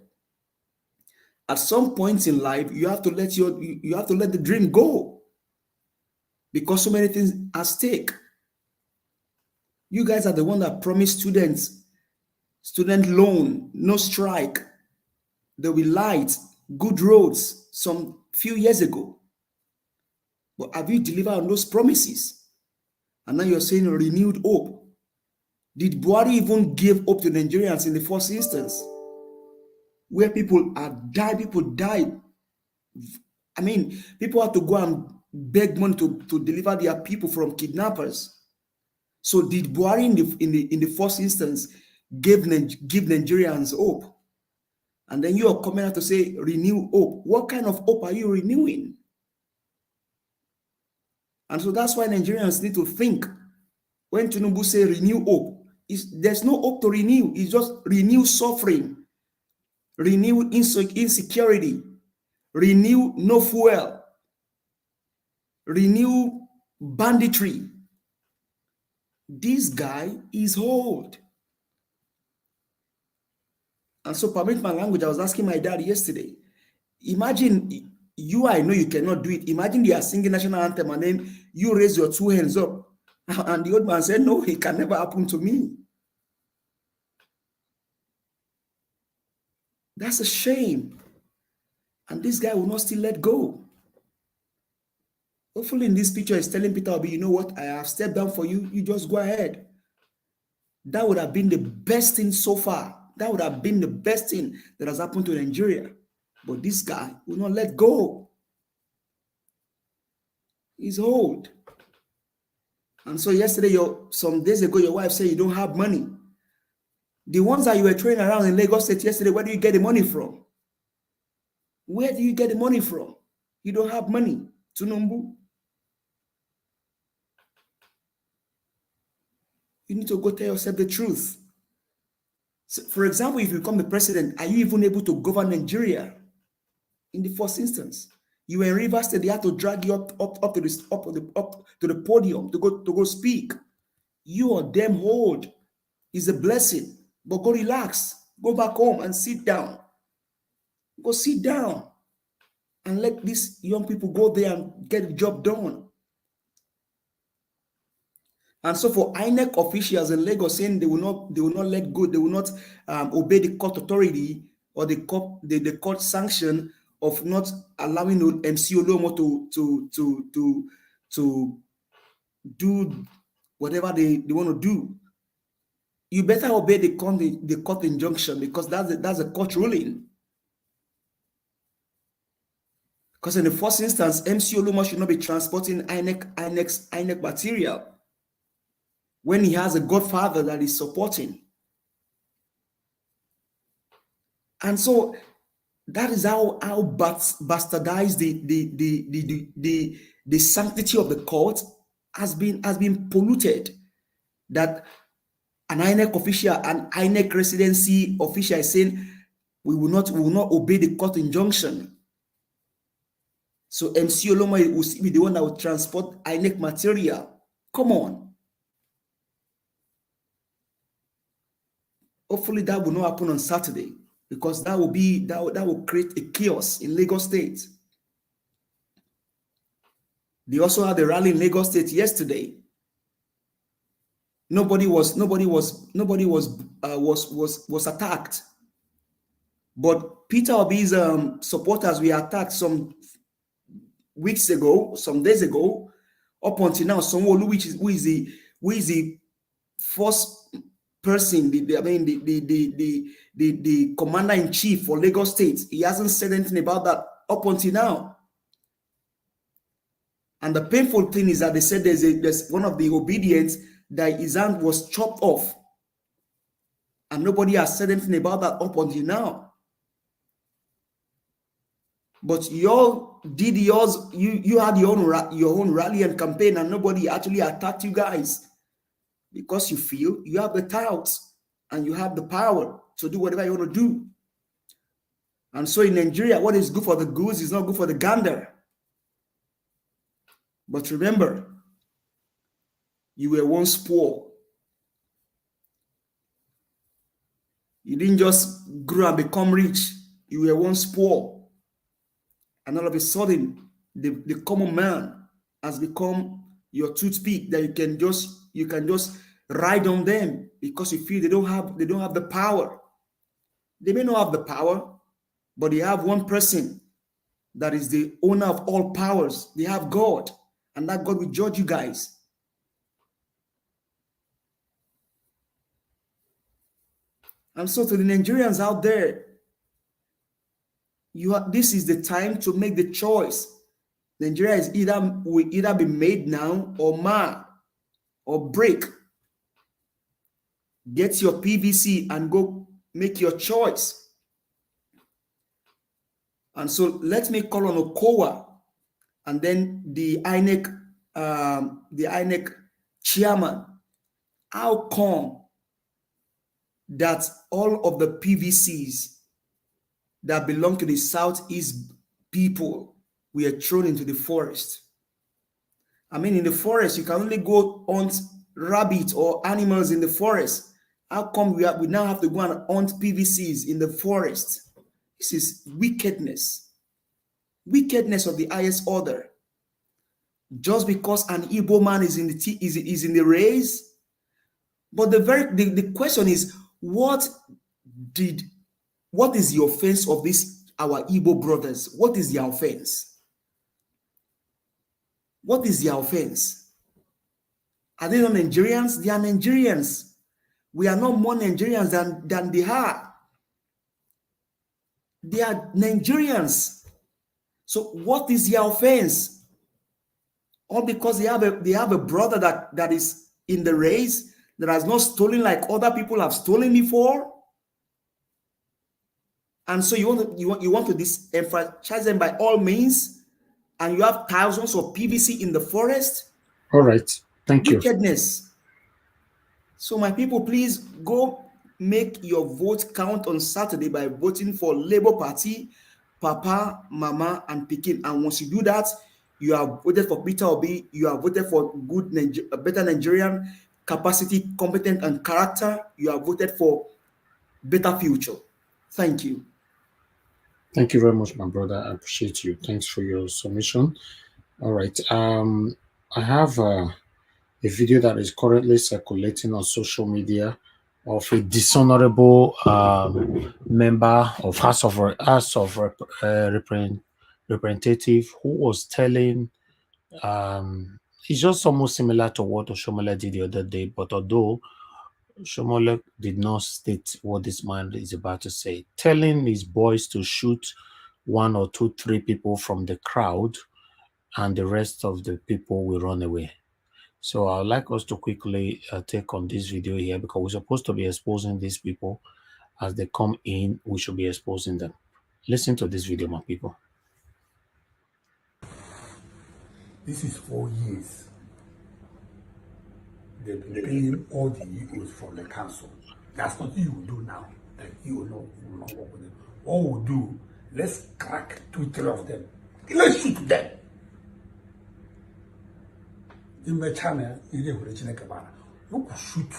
At some point in life, you have to let the dream go, because so many things at stake. You guys are the one that promised students student loan, no strike, there will be lights, good roads some few years ago. But have you delivered on those promises? And now you're saying renewed hope. Did Buhari even give hope to Nigerians in the first instance? Where people died. I mean, people had to go and beg money to deliver their people from kidnappers. So did Buhari in the first instance give Nigerians hope? And then you are coming out to say renew hope. What kind of hope are you renewing? And so that's why Nigerians need to think. When Tinubu say renew hope, there's no hope to renew. It's just renew suffering, renew insecurity, renew no fuel, renew banditry. This guy is old. And so, permit my language, I was asking my dad yesterday, imagine I know you cannot do it. Imagine they are singing national anthem and then you raise your two hands up. And the old man said, no, it can never happen to me. That's a shame. And this guy will not still let go. Hopefully in this picture, he's telling Peter Obi, you know what, I have stepped down for you. You just go ahead. That would have been the best thing so far. That would have been the best thing that has happened to Nigeria. But this guy will not let go. He's old. And so yesterday, some days ago, your wife said you don't have money. The ones that you were throwing around in Lagos State yesterday, where do you get the money from? Where do you get the money from? You don't have money. Tunumbu. You need to go tell yourself the truth. So, for example, if you become the president, are you even able to govern Nigeria? In the first instance, you were in Rivers State, they had to drag you up to the podium to go speak. You are damn old. It's a blessing, but go relax, go back home and sit down. Go sit down and let these young people go there and get the job done. And so for INEC officials in Lagos saying they will not let go, they will not obey the court authority or the court sanction of not allowing MC Oluomo to do whatever they want to do. You better obey the court injunction, because that's a court ruling. Because in the first instance, MC Oluomo should not be transporting INEC material when he has a godfather that is supporting. And so that is how bastardized the sanctity of the court has been polluted. That an INEC official, an INEC residency official is saying we will not obey the court injunction. So MC Oluomo will be the one that will transport INEC material. Come on. Hopefully that will not happen on Saturday, because that will create a chaos in Lagos State. They also had a rally in Lagos State yesterday. Nobody was attacked, but Peter Obi's supporters were attacked some days ago, Up until now, someone who is the first person, the commander in chief for Lagos State. He hasn't said anything about that up until now. And the painful thing is that they said there's one of the obedience that his hand was chopped off. And nobody has said anything about that up until now. But you all did yours, you had your own rally and campaign, and nobody actually attacked you guys. Because you feel you have the touts and you have the power to do whatever you want to do. And so in Nigeria, what is good for the goose is not good for the gander. But remember, you were once poor. You didn't just grow and become rich. You were once poor. And all of a sudden, the common man has become your toothpick that you can just ride on them because you feel they don't have the power. They may not have the power, but they have one person that is the owner of all powers. They have God, and that God will judge you guys. And so to the Nigerians out there, this is the time to make the choice. Nigeria will either be made now or mar or break. Get your PVC and go make your choice. And so let me call on Okowa and then the INEC chairman. How come that all of the PVCs that belong to the Southeast people were thrown into the forest? I mean, in the forest, you can only go hunt rabbits or animals in the forest. How come we now have to go and hunt PVCs in the forest? This is wickedness. Wickedness of the highest order. Just because an Igbo man is in the race. But the question is, what is the offense of our Igbo brothers? What is the offense? What is the offense? Are they not Nigerians? They are Nigerians. We are not more Nigerians than they are. They are Nigerians. So what is the offense? All because they have a brother that is in the race that has not stolen like other people have stolen before? And so you want to disenfranchise them by all means, and you have thousands of PVC in the forest? All right. Thank you. Wickedness. So my people, please go make your vote count on Saturday by voting for Labour Party, Papa, Mama, and Pikin. And once you do that, you have voted for Peter Obi, you have voted for a better Nigerian, capacity, competent, and character. You have voted for better future. Thank you. Thank you very much, my brother. I appreciate you. Thanks for your submission. All right. I have a video that is currently circulating on social media of a dishonorable member of House of Representative who was telling, it's just almost similar to what Oshiomhole did the other day, but although Oshiomhole did not state what this man is about to say, telling his boys to shoot 1 or 2, 3 people from the crowd and the rest of the people will run away. So I'd like us to quickly take on this video here, because we're supposed to be exposing these people. As they come in, we should be exposing them. Listen to this video, my people. This is 4 years. They've been paying all the EOs from the council. That's nothing you will do now. Like you will not work with them. What we'll do, let's crack 2, 3 of them. Let's shoot them. In my channel, you could shoot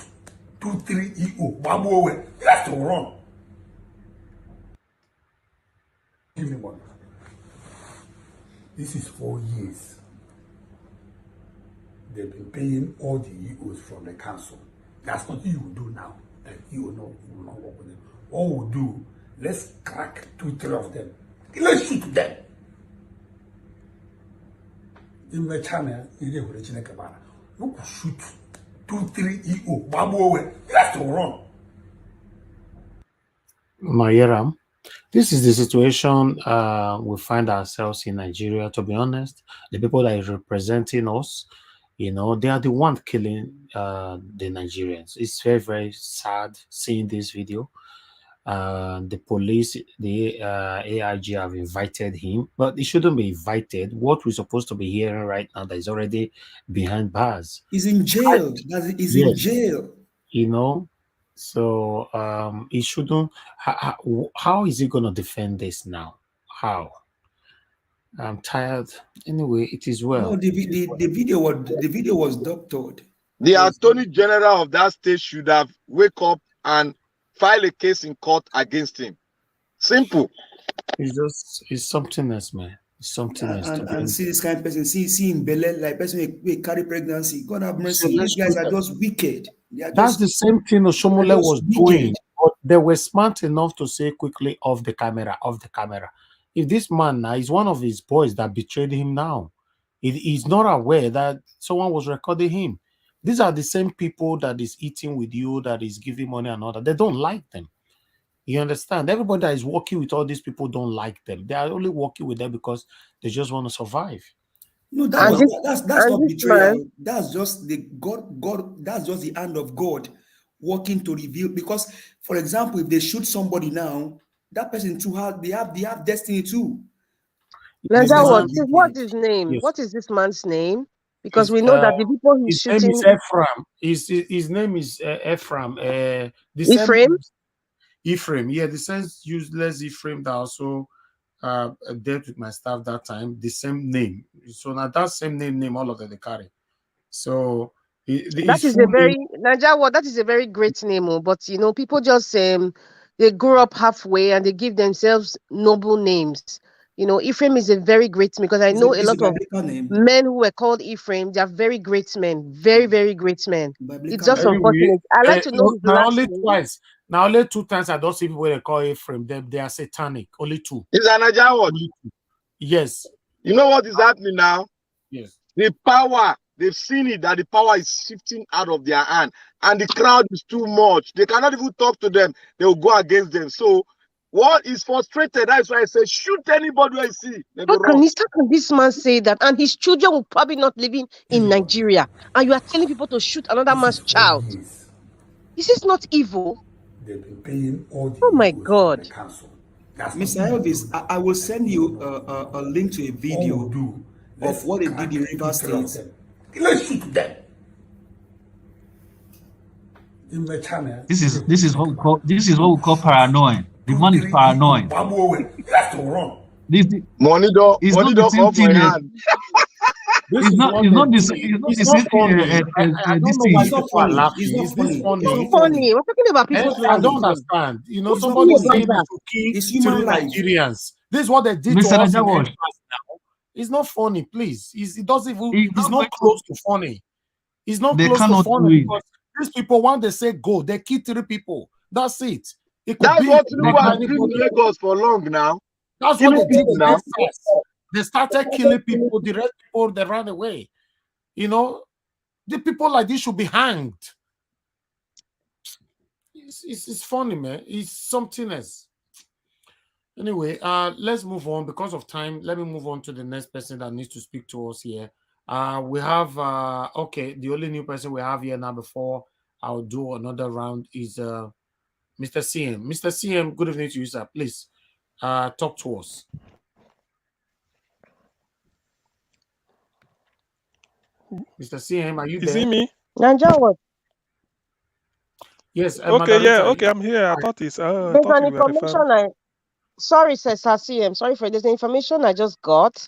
2, 3 EO. One more way. You have to run. Give me one. This is 4 years. They've been paying all the EOs from the council. That's nothing you will do now. Like you will not work with them. What we'll do, let's crack 2, 3 of them. Let's shoot them. In my channel, you could shoot 2-3 EO, Babu, you have to run. Mayeram, this is the situation we find ourselves in Nigeria. To be honest, the people that are representing us, you know, they are the ones killing the Nigerians. It's very, very sad seeing this video. The police, the AIG have invited him, but he shouldn't be invited. What we're supposed to be hearing right now that is already behind bars. He's in jail. He's in jail. You know, so he shouldn't. How is he going to defend this now? How? I'm tired. Anyway, it is well. No, the video was doctored. The Attorney General of that state should have wake up and file a case in court against him. Simple. It's something else, man. It's something else. And see this kind of person, see in Bele, like person we carry pregnancy. God have mercy. These guys are just wicked. That's the same thing Oshiomhole was doing. But they were smart enough to say quickly off the camera. If this man now is one of his boys that betrayed him now, he's not aware that someone was recording him. These are the same people that is eating with you, that is giving money and all that. They don't like them. You understand? Everybody that is working with all these people don't like them. They are only working with them because they just want to survive. No, that's not betrayal. That's just the God. That's just the hand of God working to reveal. Because, for example, if they shoot somebody now, that person too they have destiny too. What's his name? Yes. What is this man's name? Because we know that the people he's shooting. His name is Ephraim. His name is Ephraim. Ephraim. Ephraim. Yeah, the sense useless Ephraim that also dealt with my staff that time. The same name. So now that same name all of them they carry. So that is a very great name. But you know, people just they grew up halfway and they give themselves noble names. You know, Ephraim is a very great name because I know a lot of men who were called Ephraim. They are very great men, very, very great men. It's just unfortunate. I like to know his last name. Now only 2 times I don't see people they call Ephraim. They are satanic. Only 2. It's an Nigerian. Yes. You know what is happening now? Yes. The power, they've seen it that the power is shifting out of their hand, and the crowd is too much. They cannot even talk to them. They will go against them. So what is frustrated? That's why I say shoot anybody I see. How can this man say that? And his children will probably not living in Nigeria. And you are telling people to shoot another man's child. This is not evil. They've been paying all the my God. Mr. Elvis, I will send you a link to a video of what they did in Rivers State. Let's shoot them. In my channel. This is what we call paranoid. The man is paranoid. You have to run. Money don't off my hand. It's not the same thing. It's funny. We're talking about people. I don't understand. You know, somebody saying it's human Nigerians. This is what they did to us now. It's not funny, please. It doesn't even. It's not close to funny. It's not close to funny because these people, when they say go, they kill 3 people. That's it. That's what Tinubu has been in Lagos for long now. That's what they did now. They started killing people. The rest people they ran away. You know, the people like this should be hanged. It's funny, man. It's something else. Anyway, let's move on because of time. Let me move on to the next person that needs to speak to us here. We have okay. The only new person we have here now before I'll do another round is Mr. CM. Mr. CM, good evening to you, sir. Please talk to us. Mr. CM, are you there? Is it me? Nanja, yes. Okay, yeah, okay, I'm here. I thought it's there's an information sorry, sir, CM. Sorry for there's information I just got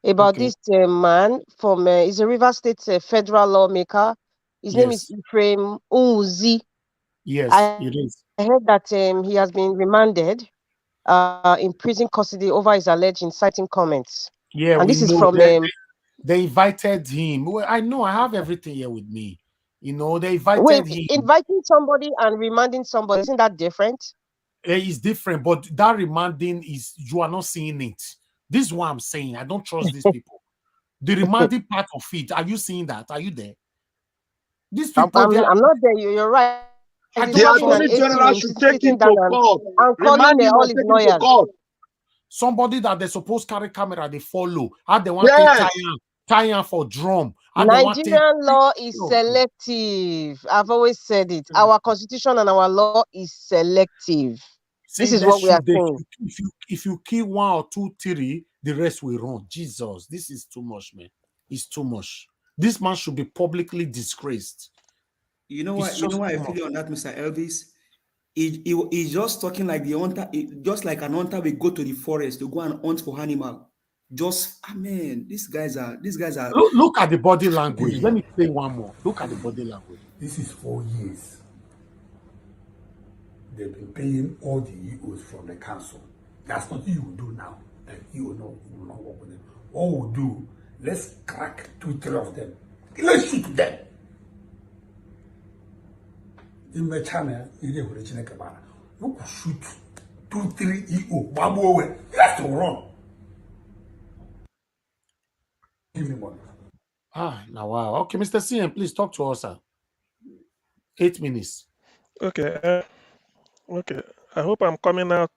about this man from he's a Rivers State federal lawmaker. His name is Ephraim Uzi. Yes, it is. I heard that he has been remanded in prison custody over his alleged inciting comments. Yeah, and this is from they invited him. Well, I know I have everything here with me. You know, they invited him. Inviting somebody and remanding somebody, isn't that different? It's different, but that remanding is you are not seeing it. This is what I'm saying. I don't trust these people. The remanding part of it. Are you seeing that? Are you there? These I'm people, not there. You're right. He's The having an Attorney 18, General should take sitting him down to court. and Remand calling him all and his take him to lawyers. court. Somebody that they supposed carry camera, they follow. How they want Yes. to tie for drum. Nigerian law is selective. I've always said it. Our constitution and our law is selective. This is what we are saying. If you kill 1 or 2, 3, the rest will run. Jesus, this is too much, man. It's too much. This man should be publicly disgraced. You know what? You know why I feel on that, Mr. Elvis? He's just talking like the hunter, just like an hunter will go to the forest to go and hunt for animal. Just, these guys are. Look at the body language. Let me say one more. Look at the body language. This is 4 years. They've been paying all the EOs from the council. That's nothing you will do now. That you will not work with them. All we'll do, let's crack 2, 3 of them. Let's shoot them. In my channel, you could shoot 2, 3 EO. Babu, you have to run. Give me money. Now wow. Okay, Mr. CM, please talk to us, sir. 8 minutes. Okay. Okay. I hope I'm coming out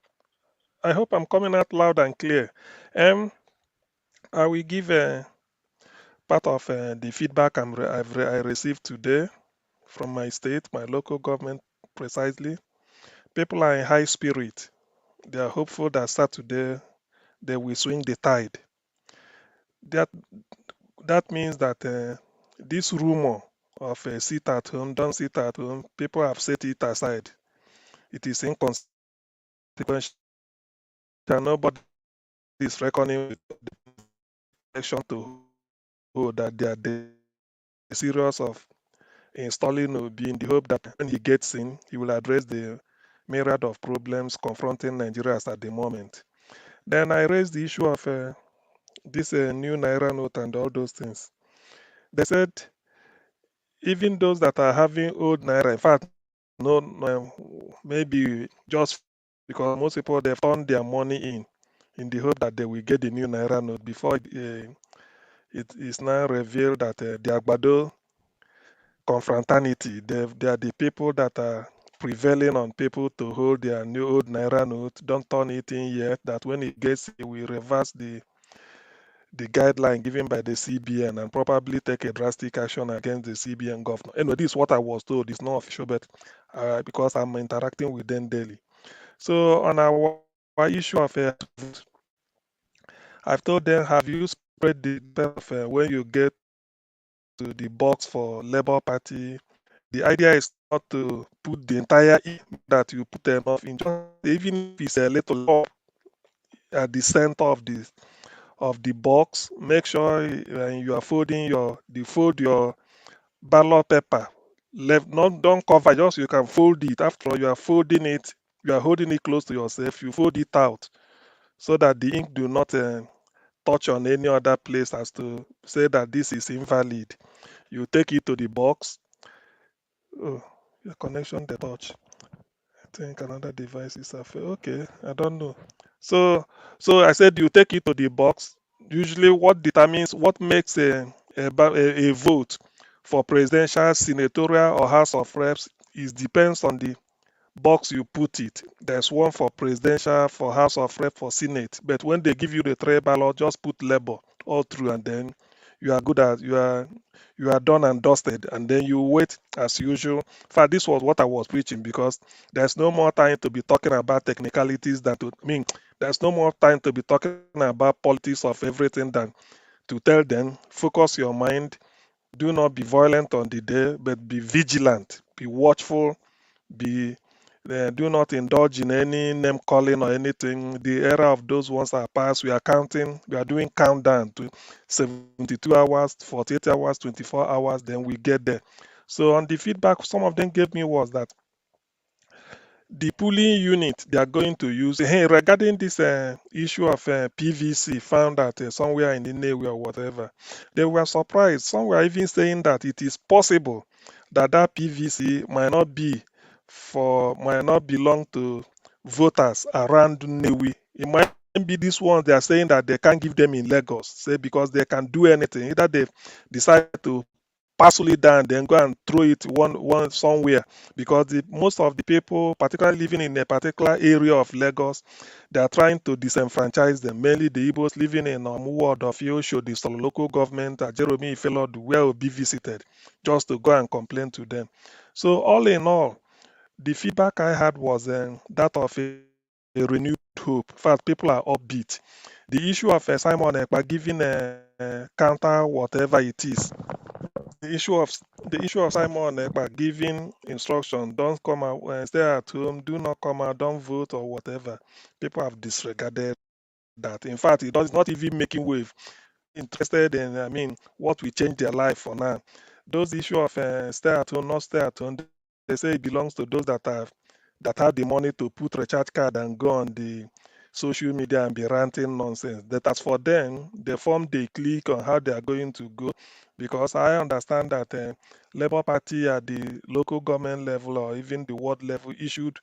loud and clear. I will give part of the feedback I received today from my state, my local government precisely. People are in high spirit. They are hopeful that Saturday they will swing the tide. That means that this rumor of sit at home, don't sit at home, people have set it aside. It is inconsequential. Nobody is reckoning with the election to hold that they are serious of installing Obi in the hope that when he gets in, he will address the myriad of problems confronting Nigerians at the moment. Then I raised the issue of this new Naira note and all those things. They said even those that are having old Naira, in fact, no, maybe just because most people, they've turned their money in the hope that they will get the new Naira note before it is now revealed that the Agbado confraternity, they are the people that are prevailing on people to hold their new old Naira note, don't turn it in yet, that when it gets, it will reverse the guideline given by the CBN and probably take a drastic action against the CBN governor. Anyway, this is what I was told. It's not official, but because I'm interacting with them daily. So on our issue of I've told them, have you spread the when you get to the box for Labour Party? The idea is not to put the entire that you put enough in, just even if it's a little up at the center of the box. Make sure when you are folding fold your ballot paper. Don't cover, just you can fold it. After all, you are folding it, you are holding it close to yourself. You fold it out so that the ink do not touch on any other place as to say that this is invalid. You take it to the box. Oh, your connection the touch. I think another device is okay. I don't know. So I said you take it to the box. Usually, what makes a vote for presidential, senatorial, or House of Reps depends on the box you put it. There's one for presidential, for House of Reps, for Senate. But when they give you the tray ballot, just put label all through, and then you are good at you are done and dusted, and then you wait as usual. In fact, this was what I was preaching, because there's no more time to be talking about technicalities there's no more time to be talking about politics of everything than to tell them, focus your mind, do not be violent on the day, but be vigilant, be watchful, do not indulge in any name calling or anything. The era of those ones are past. We are doing countdown to 72 hours, 48 hours, 24 hours, then we get there. So on the feedback some of them gave me was that the pooling unit they are going to use, regarding this issue of PVC found out somewhere in the Navy or whatever, they were surprised. Some were even saying that it is possible that PVC might not belong to voters around Nnewi. It might maybe this one they are saying that they can't give them in Lagos, say because they can do anything. Either they decide to parcel it down, then go and throw it one somewhere. Because most of the people, particularly living in a particular area of Lagos, they are trying to disenfranchise them. Mainly the Igbos living in Ward of Yosho, the solo local government, Jeremy Ifelod, where will be visited, just to go and complain to them. So all in all, the feedback I had was that of a renewed hope. In fact, people are upbeat. The issue of Simon Ekpa giving a counter whatever it is, the issue of Simon Ekpa giving instruction, don't come out, stay at home, do not come out, don't vote or whatever. People have disregarded that. In fact, it does not even making wave. Interested in, what will change their life for now. Those issue of stay at home, not stay at home, they say it belongs to those that have the money to put recharge card and go on the social media and be ranting nonsense. That as for them, they form the clique on how they are going to go. Because I understand that Labour Party at the local government level or even the world level issued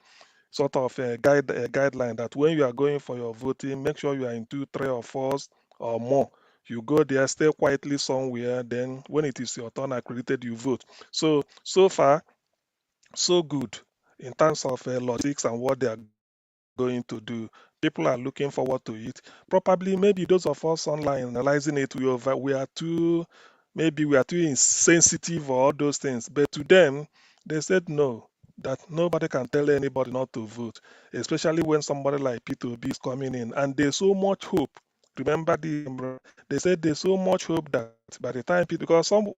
sort of a guideline that when you are going for your voting, make sure you are in 2, 3, or 4 or more. You go there, stay quietly somewhere. Then when it is your turn accredited, you vote. So far, so good in terms of logistics and what they are going to do. People are looking forward to it. Probably, maybe those of us online analyzing it, we are too insensitive or all those things. But to them, they said no, that nobody can tell anybody not to vote, especially when somebody like P2B is coming in, and there's so much hope. Remember, they said there's so much hope that by the time because some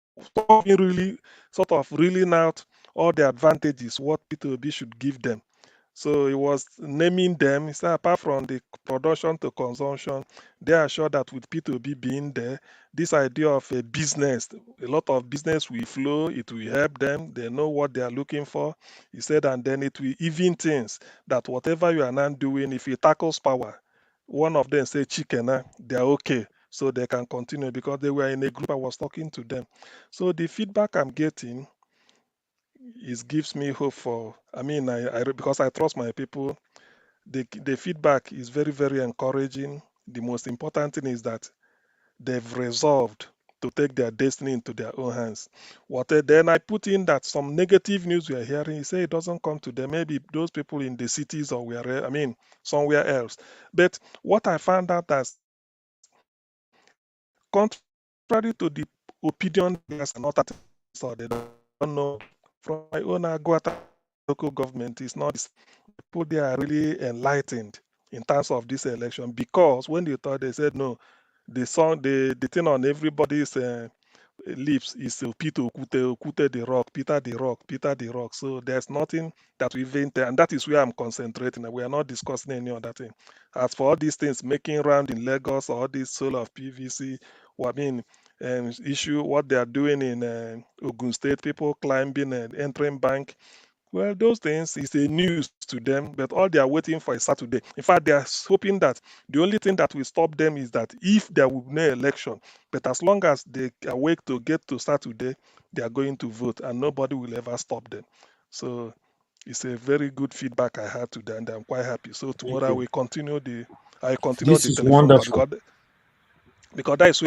really sort of reeling out all the advantages what P2B should give them. So he was naming them. He said, apart from the production to consumption, they are sure that with P2B being there, this idea of a business, a lot of business will flow, it will help them. They know what they are looking for. He said, and then it will even things that whatever you are now doing, if it tackles power, one of them say chicken, they are okay. So they can continue because they were in a group. I was talking to them. So the feedback I'm getting it gives me hope for. Because I trust my people. The feedback is very, very encouraging. The most important thing is that they've resolved to take their destiny into their own hands. Then I put in that some negative news we are hearing, you say it doesn't come to them. Maybe those people in the cities or somewhere else. But what I found out that contrary to the opinion there's not that so they don't know from my own Aguata local government is not people they are really enlightened in terms of this election because when they thought they said no, the thing on everybody's lips is Peter Okute the rock, Peter the rock, Peter the rock. So there's nothing that we invented, and that is where I'm concentrating. We are not discussing any other thing. As for all these things making round in Lagos, all this solar of PVC, issue what they are doing in Ogun State, people climbing and entering bank. Well, those things is a news to them, but all they are waiting for is Saturday. In fact, they are hoping that the only thing that will stop them is that if there will be no election, but as long as they are awake to get to Saturday, they are going to vote, and nobody will ever stop them. So it's a very good feedback I had today, and I'm quite happy. So tomorrow I continue the This is telephone call wonderful. because that is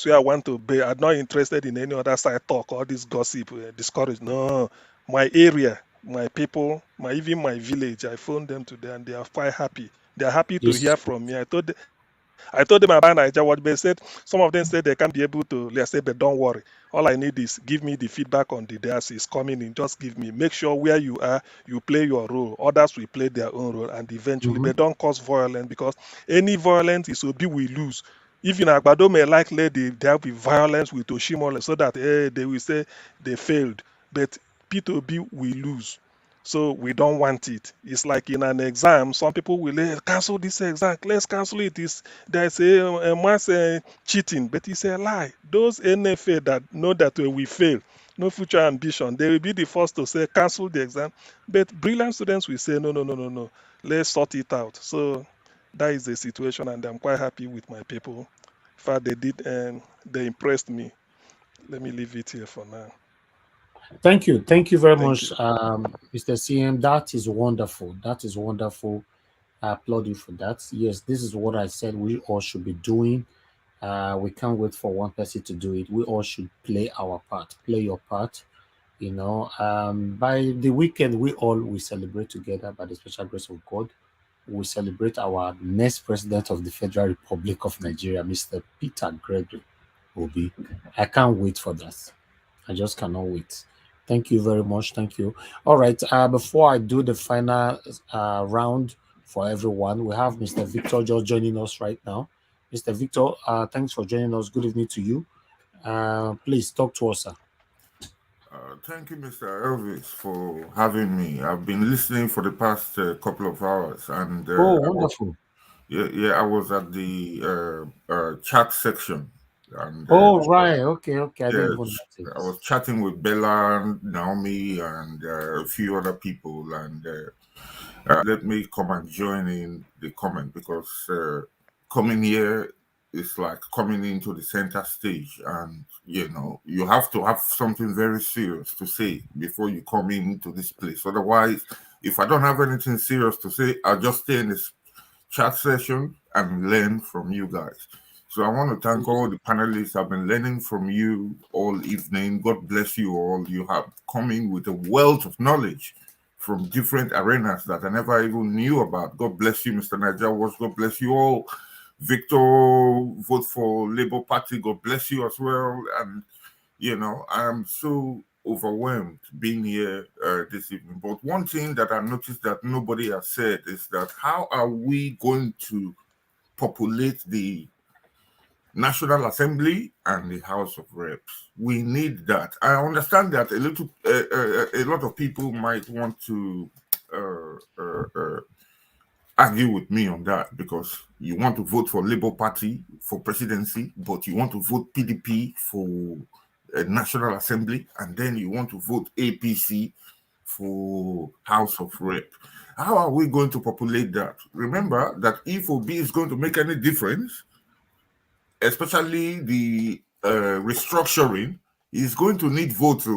where I want to be. I'm not interested in any other side talk or this gossip, discourage. No, my area, my people, even my village. I phoned them today and they are quite happy. They are happy to hear Yes. from me. I told them about Nigeria. What they said, some of them said they can't be able to. Let's say, but don't worry. All I need is give me the feedback on the diocese coming in. Just give me. Make sure where you are, you play your role. Others will play their own role, and eventually, but don't cause violence because any violence is will be we lose. Even Agbado may likely there will be violence with Oshiomhole so that they will say they failed, but P2B will lose. So we don't want it. It's like in an exam, some people will cancel this exam. Let's cancel it. There's a mass cheating, but it's a lie. Those NFA that know that we fail, no future ambition, they will be the first to say cancel the exam. But brilliant students will say no, no, no, no, no. Let's sort it out. So that is the situation, and I'm quite happy with my people. In fact, they did, and they impressed me. Let me leave it here for now. Thank you very much, Mr. CM. That is wonderful. That is wonderful. I applaud you for that. Yes, this is what I said we all should be doing. We can't wait for one person to do it. We all should play our part. Play your part. By the weekend, we all will celebrate together by the special grace of God. We celebrate our next president of the Federal Republic of Nigeria, Mr. Peter Gregory Obi. I can't wait for that. I just cannot wait. Thank you very much. Thank you. All right. Before I do the final round for everyone, we have Mr. Victor just joining us right now. Mr. Victor, thanks for joining us. Good evening to you. Please talk to us, sir. Thank you, Mr. Elvis, for having me. I've been listening for the past couple of hours, and oh, wonderful. I was at the chat section, and oh, right, okay. I didn't even yes, I was chatting with Bella, Naomi, and a few other people, and let me come and join in the comment because coming here is like coming into the center stage, and you have to have something very serious to say before you come into this place. Otherwise, if I don't have anything serious to say, I'll just stay in this chat session and learn from you guys. So I want to thank all the panelists. I've been learning from you all evening. God bless you all. You have come in with a wealth of knowledge from different arenas that I never even knew about. God bless you, Mr. Niger. God bless you all. Victor, vote for Labour Party. God bless you as well. And, I'm so overwhelmed being here this evening. But one thing that I noticed that nobody has said is that how are we going to populate the National Assembly and the House of Reps? We need that. I understand that a lot of people might want to argue with me on that because you want to vote for Labour Party for presidency, but you want to vote PDP for National Assembly, and then you want to vote APC for House of Rep. How are we going to populate that? Remember that if Obi is going to make any difference, especially the restructuring, is going to need votes.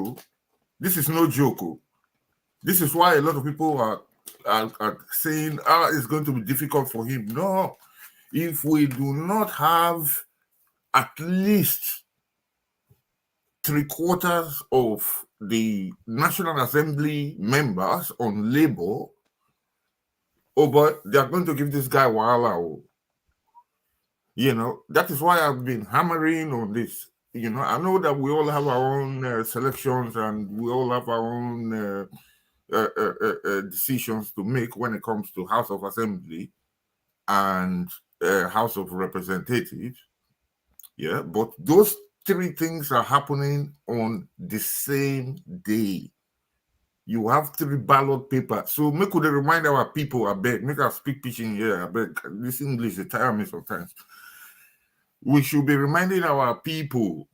This is no joke. This is why a lot of people are saying, it's going to be difficult for him. No, if we do not have at least 3/4 of the National Assembly members on Labour, but they are going to give this guy wahala. That is why I've been hammering on this. I know that we all have our own selections and we all have our own decisions to make when it comes to House of Assembly and House of Representatives. Yeah, but those three things are happening on the same day. You have 3 ballot papers. So make we remind our people, I beg, make us speak pitching here, I beg. This English, they tire me sometimes. We should be reminding our people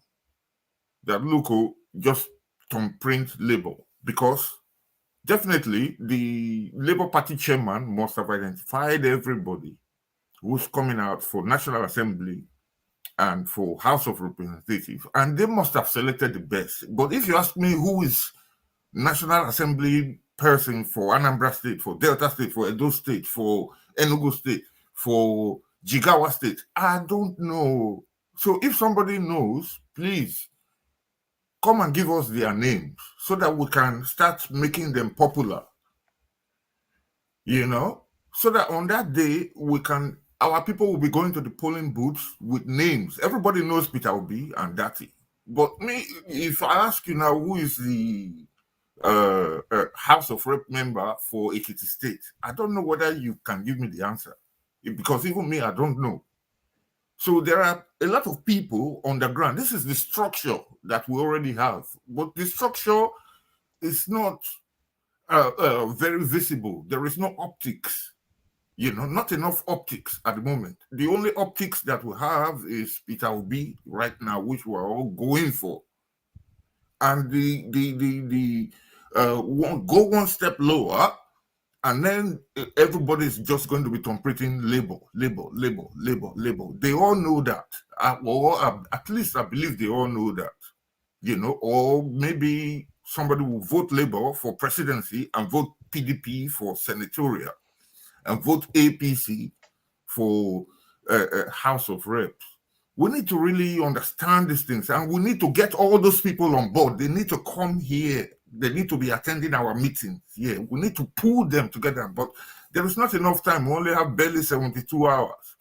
that, look, just don't print Labour, because definitely the Labour Party chairman must have identified everybody who's coming out for National Assembly and for House of Representatives, and they must have selected the best. But if you ask me who is National Assembly person for Anambra State, for Delta State, for Edo State, for Enugu State, for Jigawa State, I don't know. So if somebody knows, please come and give us their names so that we can start making them popular. So that on that day, our people will be going to the polling booths with names. Everybody knows Peter Obi and Dati. But me, if I ask you now, who is the House of Rep member for Ekiti State, I don't know whether you can give me the answer, because even me, I don't know. So there are a lot of people on the ground. This is the structure that we already have, but the structure is not very visible. There is no optics, not enough optics at the moment. The only optics that we have is Peter Obi right now, which we're all going for. And go one step lower, and then everybody's just going to be competing Labour. They all know that. Or at least I believe they all know that. Or maybe somebody will vote Labour for presidency and vote PDP for senatorial. and vote APC for House of Reps. We need to really understand these things, and we need to get all those people on board. They need to come here. They need to be attending our meetings here. We need to pull them together, but there is not enough time. We only have barely 72 hours.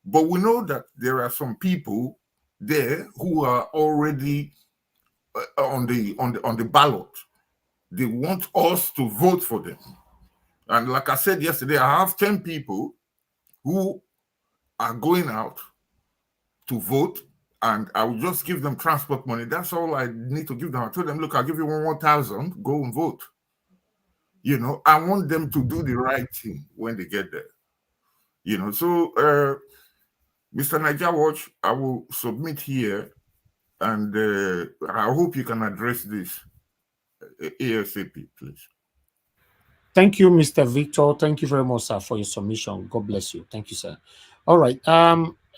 But we know that there are some people there who are already on the ballot. They want us to vote for them. And like I said yesterday, I have 10 people who are going out to vote, and I will just give them transport money. That's all I need to give them. I told them, look, I'll give you 1,000, go and vote. You know, I want them to do the right thing when they get there. You know, so Mr. Niger Watch, I will submit here, and I hope you can address this ASAP, please. Thank you, Mr. Victor. Thank you very much, sir, for your submission. God bless you. Thank you, sir. All right.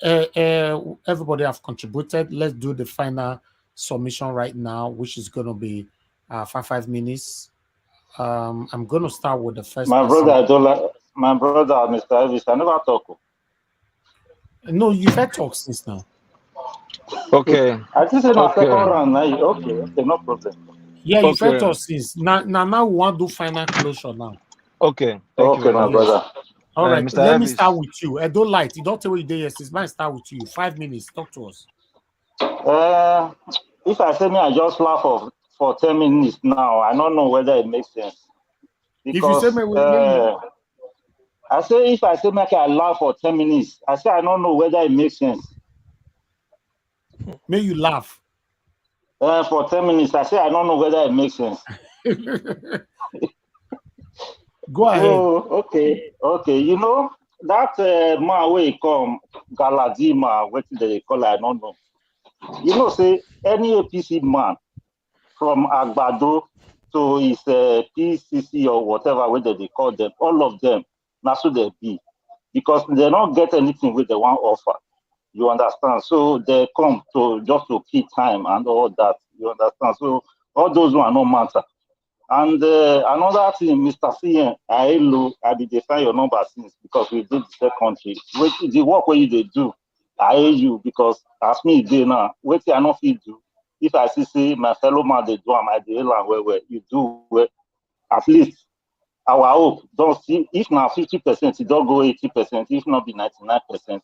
Everybody have contributed. Let's do the final submission right now, which is going to be 5 minutes. I'm going to start with the first my person. brother, I don't like my brother, Mr. Elvis. I never talk. No, you've had talk since now. Okay. I just said my second round now. Okay, no problem. Yeah, you've had talk since. Now we want to do final closure now. Okay. Thank you, my brother. All right, Mr. let Elvis. me start with you. I don't like you. Don't tell me yes. It's mine. Start with you. 5 minutes. Talk to us. If I say me, I just laugh for 10 minutes now. I don't know whether it makes sense. Because, if you say me, I say if I say make I laugh for 10 minutes, I say I don't know whether it makes sense. May you laugh. For 10 minutes, I say I don't know whether it makes sense. Go ahead. Oh, okay. You know, that man where he come, Galadima, what they call it, I don't know. You know, say any APC man from Agbado to his PCC or whatever, whether they call them, all of them, that's who they be. Because they don't get anything with the one offer. You understand? So they come to just to keep time and all that. You understand? So all those one no matter. And another thing, Mr. CN, I did define your number since because we did the country. The work where you do, I hate you because as me day now, what I not feel do. If I see my fellow man they do, I dey where you do well, at least our hope don't see if now 50%, it don't go 80%, if not be 99%.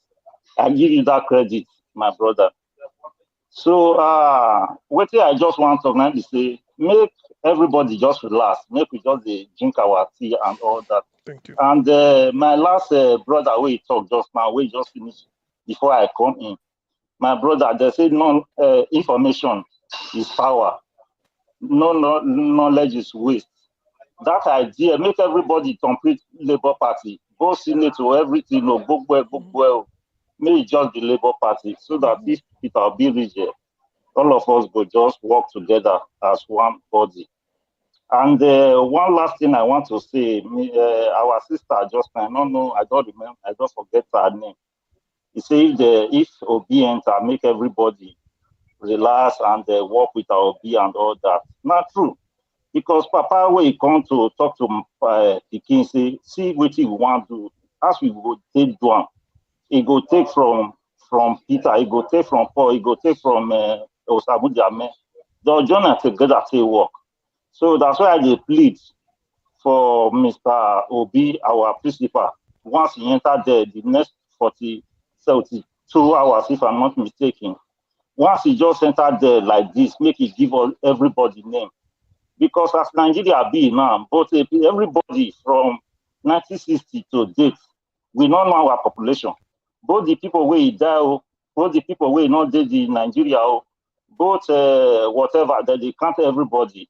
I give you that credit, my brother. So what I just want to now is say make everybody just relax, make we just drink our tea and all that. Thank you. And my last brother we talk just now, we just finished before I come in. My brother, they say no information is power, no knowledge is waste. That idea make everybody complete Labour Party, both Senate or everything, no book well. May it just the Labour Party, so that if Peter be rejected, all of us will just work together as one body. And one last thing I want to say, our sister just, I don't know, I don't remember, I don't forget her name. He said if Obi enter, make everybody relax and work with our Obi and all that. Not true. Because Papa, when he come to talk to Pikin, say, see what you want to do, as we go take one. He go take from Peter, he go take from Paul, he go take from Osabu Jame. They'll join together to work. So that's why they plead for Mr. Obi, our principal. Once he enter there, the next 72 hours, if I'm not mistaken. Once he just entered there like this, make it give everybody name. Because as Nigeria be now, but everybody from 1960 to date, we don't know our population. Both the people where die, both the people where not dead in Nigeria, both whatever that they count everybody.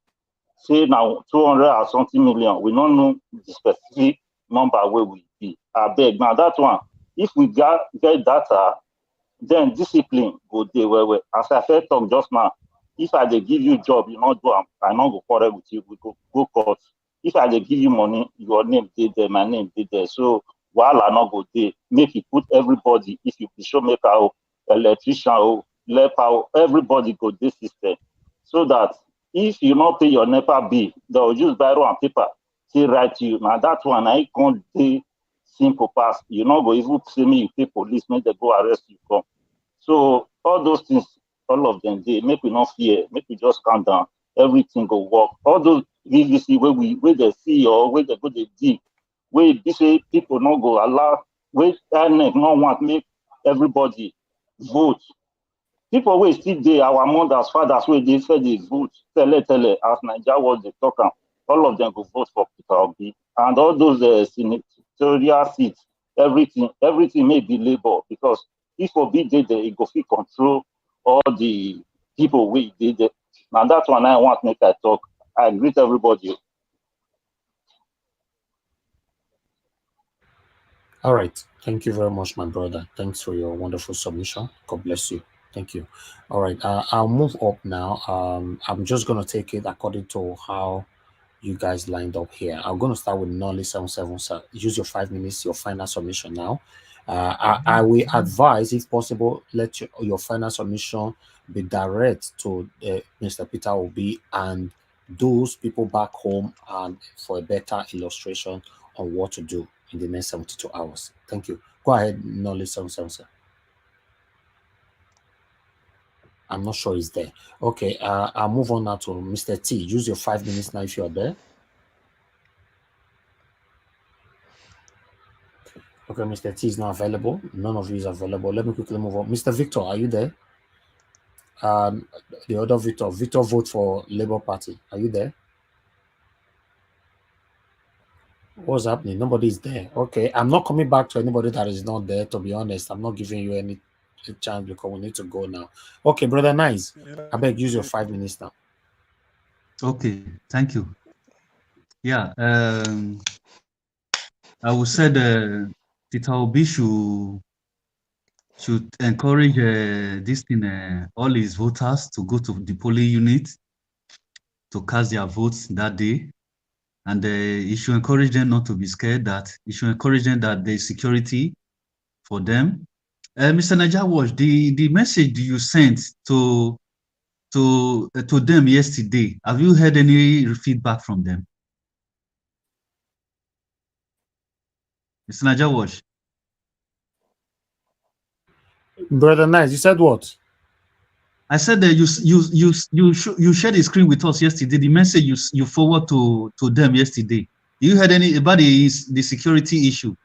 Say now 200 or something million. We don't know the specific number where we be. I beg now that one. If we get data, then discipline go there where as I said talk just now. If I dey give you job, you not do I not go quarrel with you. We go court. If I dey give you money, your name dey there, my name dey there. So while I not go there, make it put everybody. If you be show maker, electrician, leper, everybody go this system. So that if you not pay your NEPA bill, they'll use biro and paper to write you. Now that one I can't dey simple pass. You not go even say me you pay police, make they go arrest you come. So all those things, all of them, they make we not fear, make we just calm down. Everything go work. All those VVC where they see or where they go they dig, where this way people not go allow, where INEC not want make everybody vote. People wey still dey our mothers, fathers wey dey say dey vote, tele as Naija was dey talk am, all of them go vote for Peter Obi and all those senatorial seats, everything may be labour because if Obi dey there, e go fit control all the people wey dey there. Na that one I want make I talk. I greet everybody. All right. Thank you very much, my brother. Thanks for your wonderful submission. God bless you. Thank you. All right. I'll move up now. I'm just going to take it according to how you guys lined up here. I'm going to start with Nolly 77, sir. Use your 5 minutes, your final submission now. I will advise, if possible, let your final submission be direct to Mr. Peter Obi and those people back home, and for a better illustration on what to do in the next 72 hours. Thank you. Go ahead, Nolly 77, sir. I'm not sure he's there. Okay, I'll move on now to Mr. T. Use your 5 minutes now if you're there. Okay, Mr. T is not available. None of you is available. Let me quickly move on. Mr. Victor, are you there? The other Victor. Victor vote for Labour Party. Are you there? What's happening? Nobody is there. Okay, I'm not coming back to anybody that is not there, to be honest. I'm not giving you any chance because we need to go now. Okay, Brother Nice, I beg use your 5 minutes now. Okay, thank you. Yeah, I would say that Peter Obi should encourage this thing, all his voters to go to the polling unit to cast their votes that day. And he should encourage them not to be scared, that he should encourage them that there's security for them. Mr. Najawash, the message you sent to them yesterday, have you heard any feedback from them? Mr. Najawash. Brother Nice, you said what? I said that you shared the screen with us yesterday. The message you forward to them yesterday. Do you heard any about the security issue?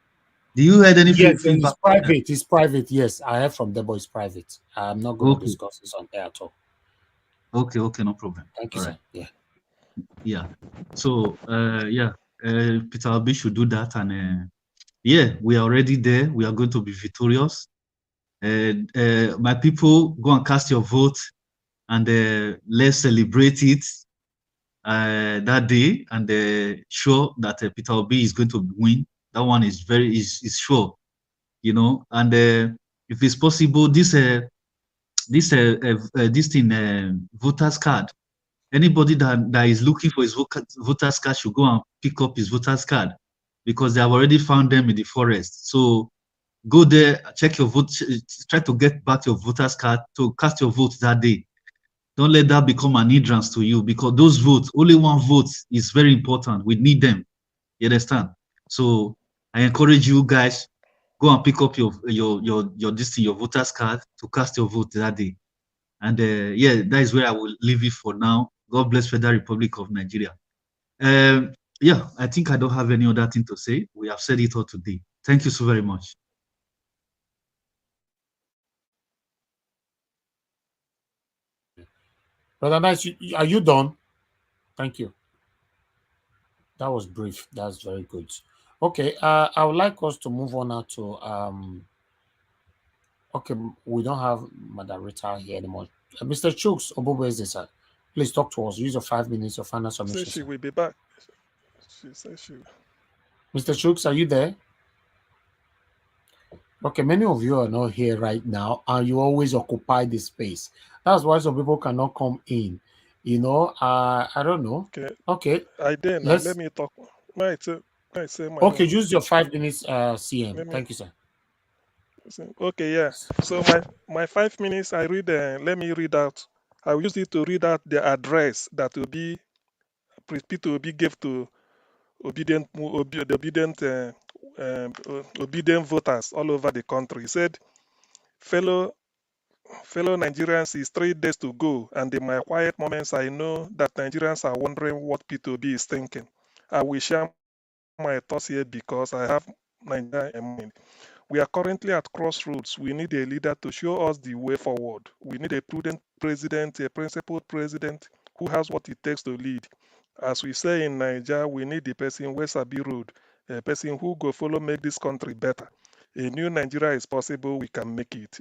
Do you heard any feedback? It's private. It's private. Yes, I heard from them, but it's private. I'm not going to discuss this on air at all. Okay, no problem. Thank you, sir. Yeah. So Peter Obi should do that, and we are already there. We are going to be victorious. My people, go and cast your vote, and let's celebrate it that day, and sure that Peter Obi is going to win. That one is sure, And if it's possible, this thing, voters card. Anybody that is looking for his voters card should go and pick up his voters card, because they have already found them in the forest. So go there, check your vote, try to get back your voters card to cast your vote that day. Don't let that become an hindrance to you, because those votes, only one vote is very important. We need them. You understand? So I encourage you guys, go and pick up your voters card to cast your vote that day. And that is where I will leave it for now. God bless Federal Republic of Nigeria. I think I don't have any other thing to say. We have said it all today. Thank you so very much. Brother Nice, are you done? Thank you. That was brief. That's very good. Okay, I would like us to move on now to okay, we don't have Madam Rita here anymore. Mr. Chooks Obubeze, sir, please talk to us. Use your 5 minutes, your final submission. She will be back. She said she will. Mr. Chooks, are you there? Okay, many of you are not here right now, and you always occupy the space. That's why some people cannot come in. I don't know. Okay. Let me talk. Okay, use your 5 minutes, CM. Thank you, sir. Okay, yeah. So my 5 minutes, I read. Let me read out. I will use it to read out the address that will be Peter Obi gave to the obedient obedient voters all over the country. He said, fellow Nigerians, it's 3 days to go, and in my quiet moments, I know that Nigerians are wondering what P2B is thinking. I will share my thoughts here because I have Nigeria in mind. We are currently at crossroads. We need a leader to show us the way forward. We need a prudent president, a principled president who has what it takes to lead. As we say in Nigeria, we need the person where Sabi road, a person who go follow make this country better. A new Nigeria is possible. We can make it.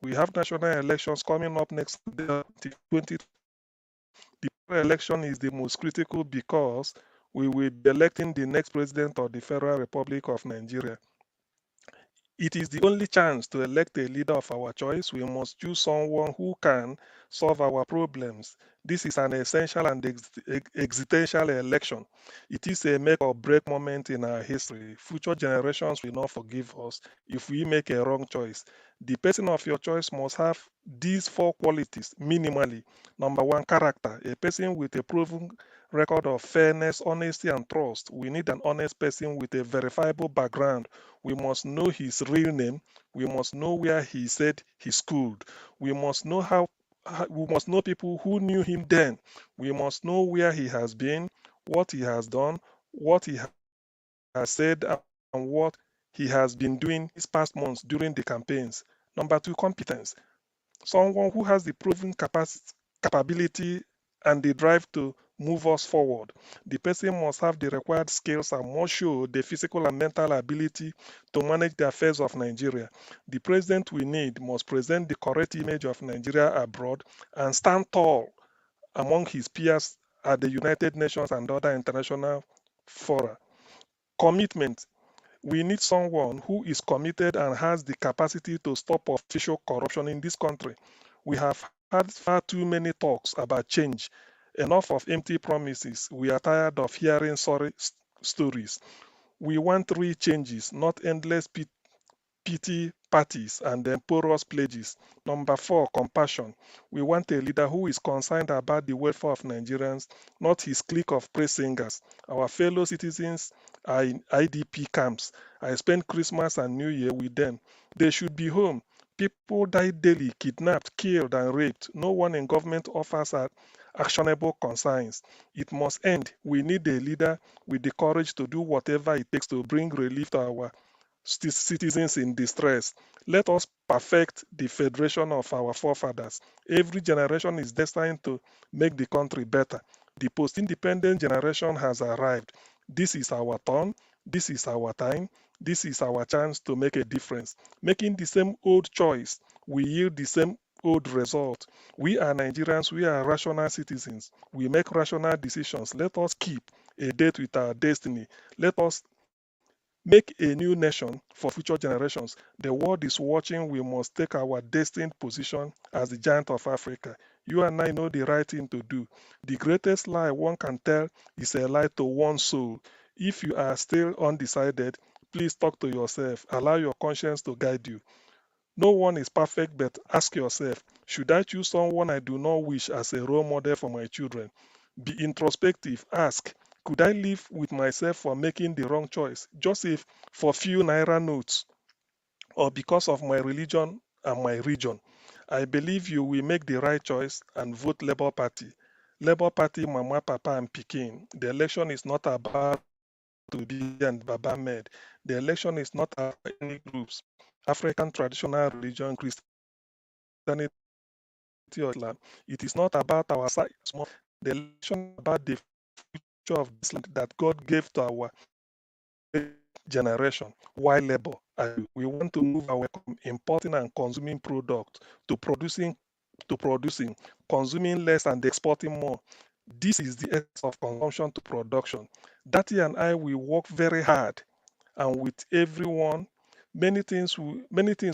We have national elections coming up next 2020. The election is the most critical because we will be electing the next president of the Federal Republic of Nigeria. It is the only chance to elect a leader of our choice. We must choose someone who can solve our problems. This is an essential and existential election. It is a make or break moment in our history. Future generations will not forgive us if we make a wrong choice. The person of your choice must have these 4 qualities minimally. Number 1, character. A person with a proven record of fairness, honesty, and trust. We need an honest person with a verifiable background. We must know his real name. We must know where he said he schooled. We must know we must know people who knew him then. We must know where he has been, what he has done, what he has said, and what he has been doing these past months during the campaigns. Number 2, competence. Someone who has the proven capability and the drive to move us forward. The person must have the required skills and must show the physical and mental ability to manage the affairs of Nigeria. The president we need must present the correct image of Nigeria abroad and stand tall among his peers at the United Nations and other international fora. Commitment. We need someone who is committed and has the capacity to stop official corruption in this country. We have had far too many talks about change, enough of empty promises. We are tired of hearing sorry stories. We want real changes, not endless pity parties and then porous pledges. Number 4, compassion. We want a leader who is concerned about the welfare of Nigerians, not his clique of praise singers. Our fellow citizens are in IDP camps. I spend Christmas and New Year with them. They should be home. People die daily, kidnapped, killed, and raped. No one in government offers actionable concerns. It must end. We need a leader with the courage to do whatever it takes to bring relief to our citizens in distress. Let us perfect the federation of our forefathers. Every generation is destined to make the country better. The post-independent generation has arrived. This is our turn. This is our time. This is our chance to make a difference. Making the same old choice will yield the same old result. We are Nigerians. We are rational citizens. We make rational decisions. Let us keep a date with our destiny. Let us make a new nation for future generations. The world is watching. We must take our destined position as the giant of Africa. You and I know the right thing to do. The greatest lie one can tell is a lie to one's soul. If you are still undecided, please talk to yourself. Allow your conscience to guide you. No one is perfect, but ask yourself, should I choose someone I do not wish as a role model for my children? Be introspective. Ask, could I live with myself for making the wrong choice, just if for few naira notes, or because of my religion and my region? I believe you will make the right choice and vote Labour Party. Labour Party, Mama, Papa, and Peking. The election is not about to be and Baba made. The election is not about any groups, African traditional religion, Christianity, or Islam. It is not about our size. The election is about the future of this land that God gave to our generation. Why labor? We want to move away from importing and consuming product to producing, consuming less and exporting more. This is the essence of consumption to production. Daddy and I will work very hard, and with everyone. Many things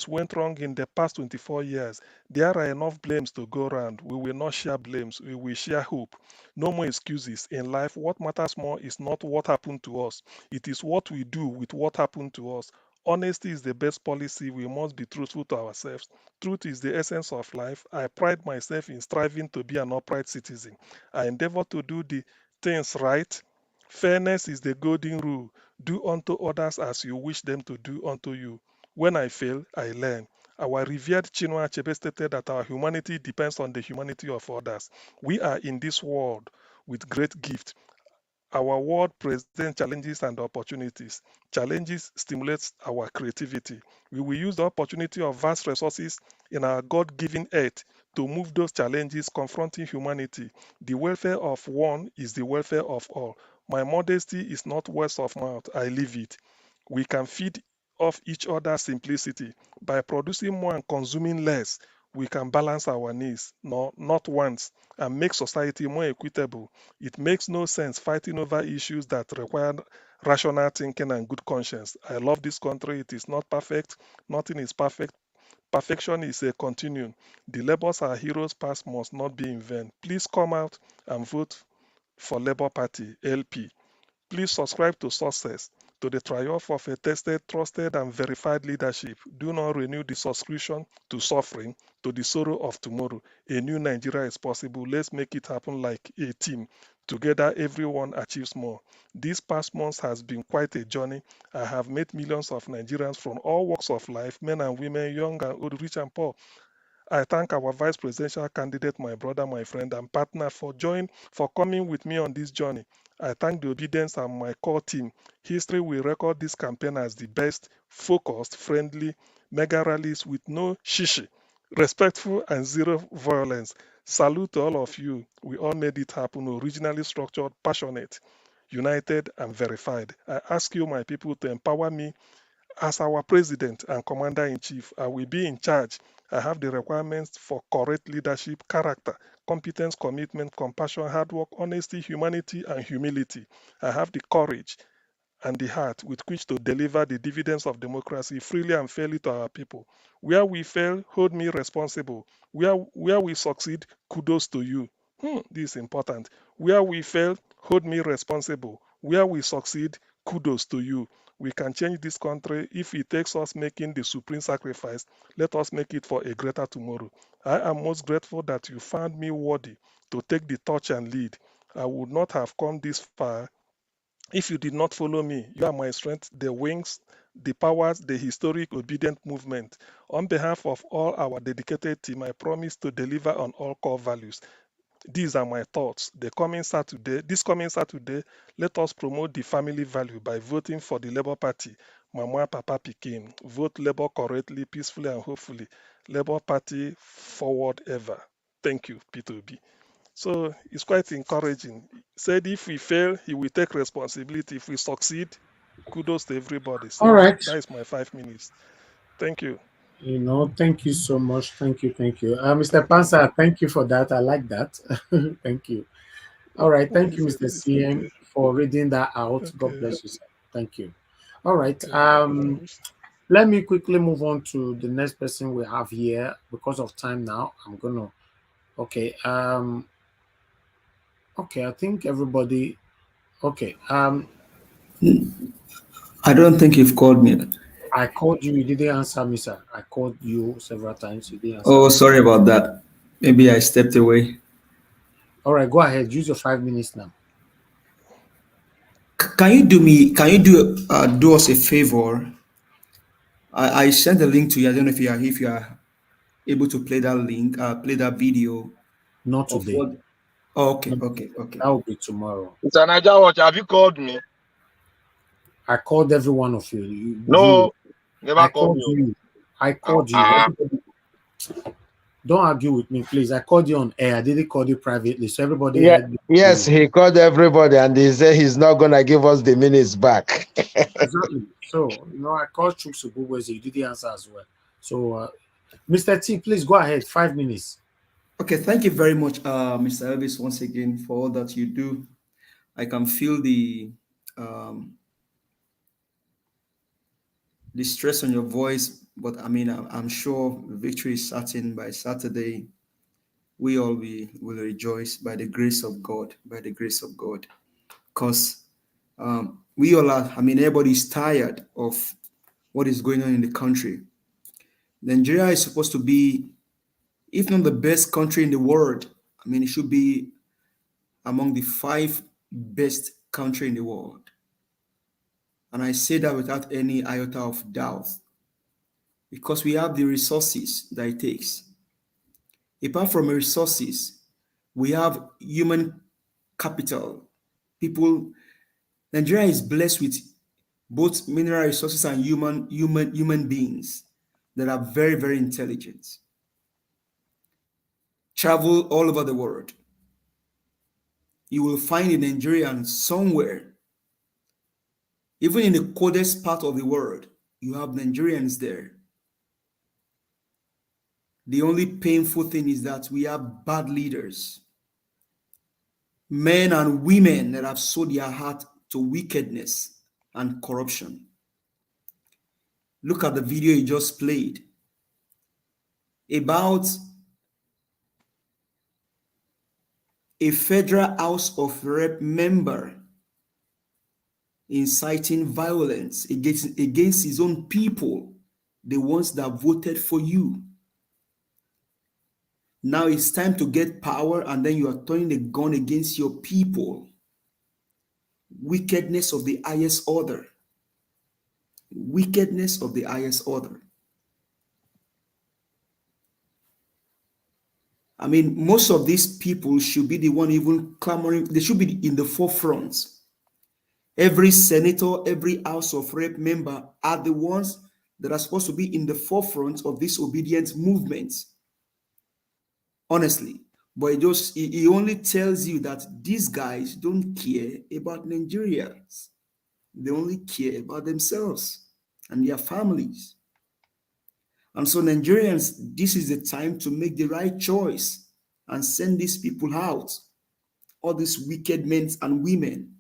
went wrong in the past 24 years. There are enough blames to go around. We will not share blames. We will share hope. No more excuses. In life, what matters more is not what happened to us. It is what we do with what happened to us. Honesty is the best policy. We must be truthful to ourselves. Truth is the essence of life. I pride myself in striving to be an upright citizen. I endeavor to do the things right Fairness is the golden rule. Do unto others as you wish them to do unto you. When I fail, I learn. Our revered Chinua Achebe stated that our humanity depends on the humanity of others. We are in this world with great gift. Our world presents challenges and opportunities. Challenges stimulate our creativity. We will use the opportunity of vast resources in our God-given earth to move those challenges confronting humanity. The welfare of one is the welfare of all. My modesty is not words of mouth. I live it. We can feed off each other's simplicity. By producing more and consuming less, we can balance our needs, no, not wants, and make society more equitable. It makes no sense fighting over issues that require rational thinking and good conscience. I love this country. It is not perfect. Nothing is perfect. Perfection is a continuum. The labors our heroes past must not be in vain. Please come out and vote for Labour Party, LP. Please subscribe to Success, to the triumph of a tested, trusted, and verified leadership. Do not renew the subscription to suffering, to the sorrow of tomorrow. A new Nigeria is possible. Let's make it happen like a team. Together, everyone achieves more. This past month has been quite a journey. I have met millions of Nigerians from all walks of life, men and women, young and old, rich and poor. I thank our vice presidential candidate, my brother, my friend, and partner for coming with me on this journey. I thank the obedience and my core team. History will record this campaign as the best, focused, friendly, mega rallies with no shishi, respectful and zero violence. Salute to all of you. We all made it happen. Originally structured, passionate, united, and verified. I ask you, my people, to empower me as our president and commander in chief. I will be in charge. I have the requirements for correct leadership, character, competence, commitment, compassion, hard work, honesty, humanity, and humility. I have the courage and the heart with which to deliver the dividends of democracy freely and fairly to our people. Where we fail, hold me responsible. Where we succeed, kudos to you. This is important. Where we fail, hold me responsible. Where we succeed, kudos to you. We can change this country if it takes us making the supreme sacrifice. Let us make it for a greater tomorrow. I am most grateful that you found me worthy to take the torch and lead. I would not have come this far if you did not follow me. You are my strength, the wings, the powers, the historic obedient movement. On behalf of all our dedicated team, I promise to deliver on all core values. These are my thoughts. This coming Saturday, let us promote the family value by voting for the Labour Party. Mama, Papa, Pikin. Vote Labour correctly, peacefully, and hopefully. Labour Party forward ever. Thank you, P2B. So it's quite encouraging. Said if we fail, he will take responsibility. If we succeed, kudos to everybody. All So right. that is my 5 minutes. Thank you. Thank you so much. Thank you. Mr. Pansa, thank you for that. I like that. Thank you. All right. Thank you, Mr. It's CM, okay. for reading that out. God Okay. bless you, sir. Thank you. All right. Yeah. Let me quickly move on to the next person we have here because of time now. Okay. Okay, I think everybody. Okay. I don't think you've called me. I called you. You didn't answer me, sir. I called you several times. You didn't answer Oh, me. sorry about that. Maybe I stepped away. All right, go ahead. Use your 5 minutes now. Can you do us a favor? I sent a link to you. I don't know if you are able to play that link, play that video Not of today. what. Oh, okay, Not okay, today. okay. That will be tomorrow. Mr. Niger Watch, have you called me? I called every one of you. No, never I called called me. you. I called you. Everybody, don't argue with me, please. I called you on air. I didn't call you privately, so everybody Yeah, heard me. yes, he called everybody and he said he's not gonna give us the minutes back. Exactly. So, I called Chuksu Bubweze. You didn't answer as well. So, Mr. T, please go ahead. 5 minutes. Okay, thank you very much, Mr. Elvis, once again for all that you do. I can feel um, the stress on your voice, but I mean, I'm sure victory is certain by Saturday. We all will rejoice by the grace of God, by the grace of God. Because we all are, I mean, everybody's tired of what is going on in the country. Nigeria is supposed to be, if not the best country in the world, I mean, it should be among the 5 best country in the world. And I say that without any iota of doubt, because we have the resources that it takes. Apart from resources, we have human capital. People, Nigeria is blessed with both mineral resources and human beings that are very, very intelligent. Travel all over the world. You will find a Nigerian somewhere, even in the coldest part of the world, you have Nigerians there. The only painful thing is that we have bad leaders, men and women that have sold their heart to wickedness and corruption. Look at the video you just played about a federal House of Rep member inciting violence against his own people, the ones that voted for you. Now it's time to get power, and then you are turning the gun against your people. Wickedness of the highest order. Wickedness of the highest order. I mean, most of these people should be the one even clamoring. They should be in the forefront. Every senator, every House of Rep member are the ones that are supposed to be in the forefront of this obedience movement. Honestly. But he only tells you that these guys don't care about Nigerians. They only care about themselves and their families. And so Nigerians, this is the time to make the right choice and send these people out. All these wicked men and women,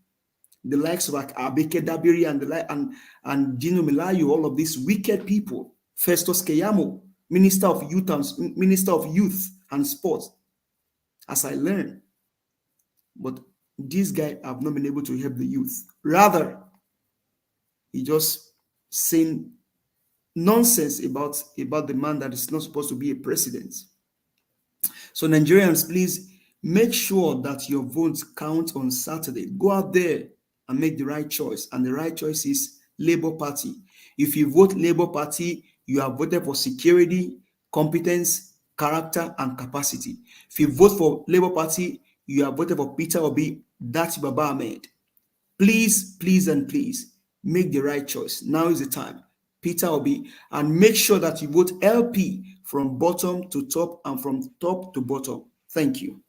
the likes of Abeke Dabiri and Gino Milayo, all of these wicked people. Festus Keyamo, Minister of Youth and Sports, as I learned. But these guys have not been able to help the youth. Rather, he just saying nonsense about the man that is not supposed to be a president. So Nigerians, please make sure that your votes count on Saturday. Go out there and make the right choice. And the right choice is Labour Party. If you vote Labour Party, you have voted for security, competence, character, and capacity. If you vote for Labour Party, you have voted for Peter Obi, Dati Baba Ahmed. Please, please, and please make the right choice. Now is the time. Peter Obi, and make sure that you vote LP from bottom to top and from top to bottom. Thank you.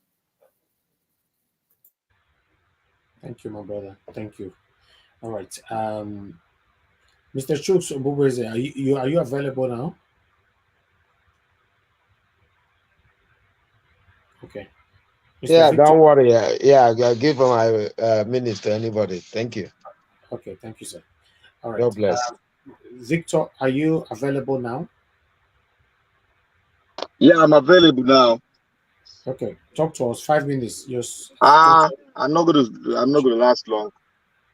Thank you, my brother. Thank you. All right. Mr. Chooks Obubeze, are you available now? Okay. Mr. Yeah, Victor? don't worry. Yeah, I'll give my minutes to anybody. Thank you. Okay, thank you, sir. All right. God bless. Victor, are you available now? Yeah, I'm available now. Okay, talk to us. 5 minutes. Just I'm not gonna last long.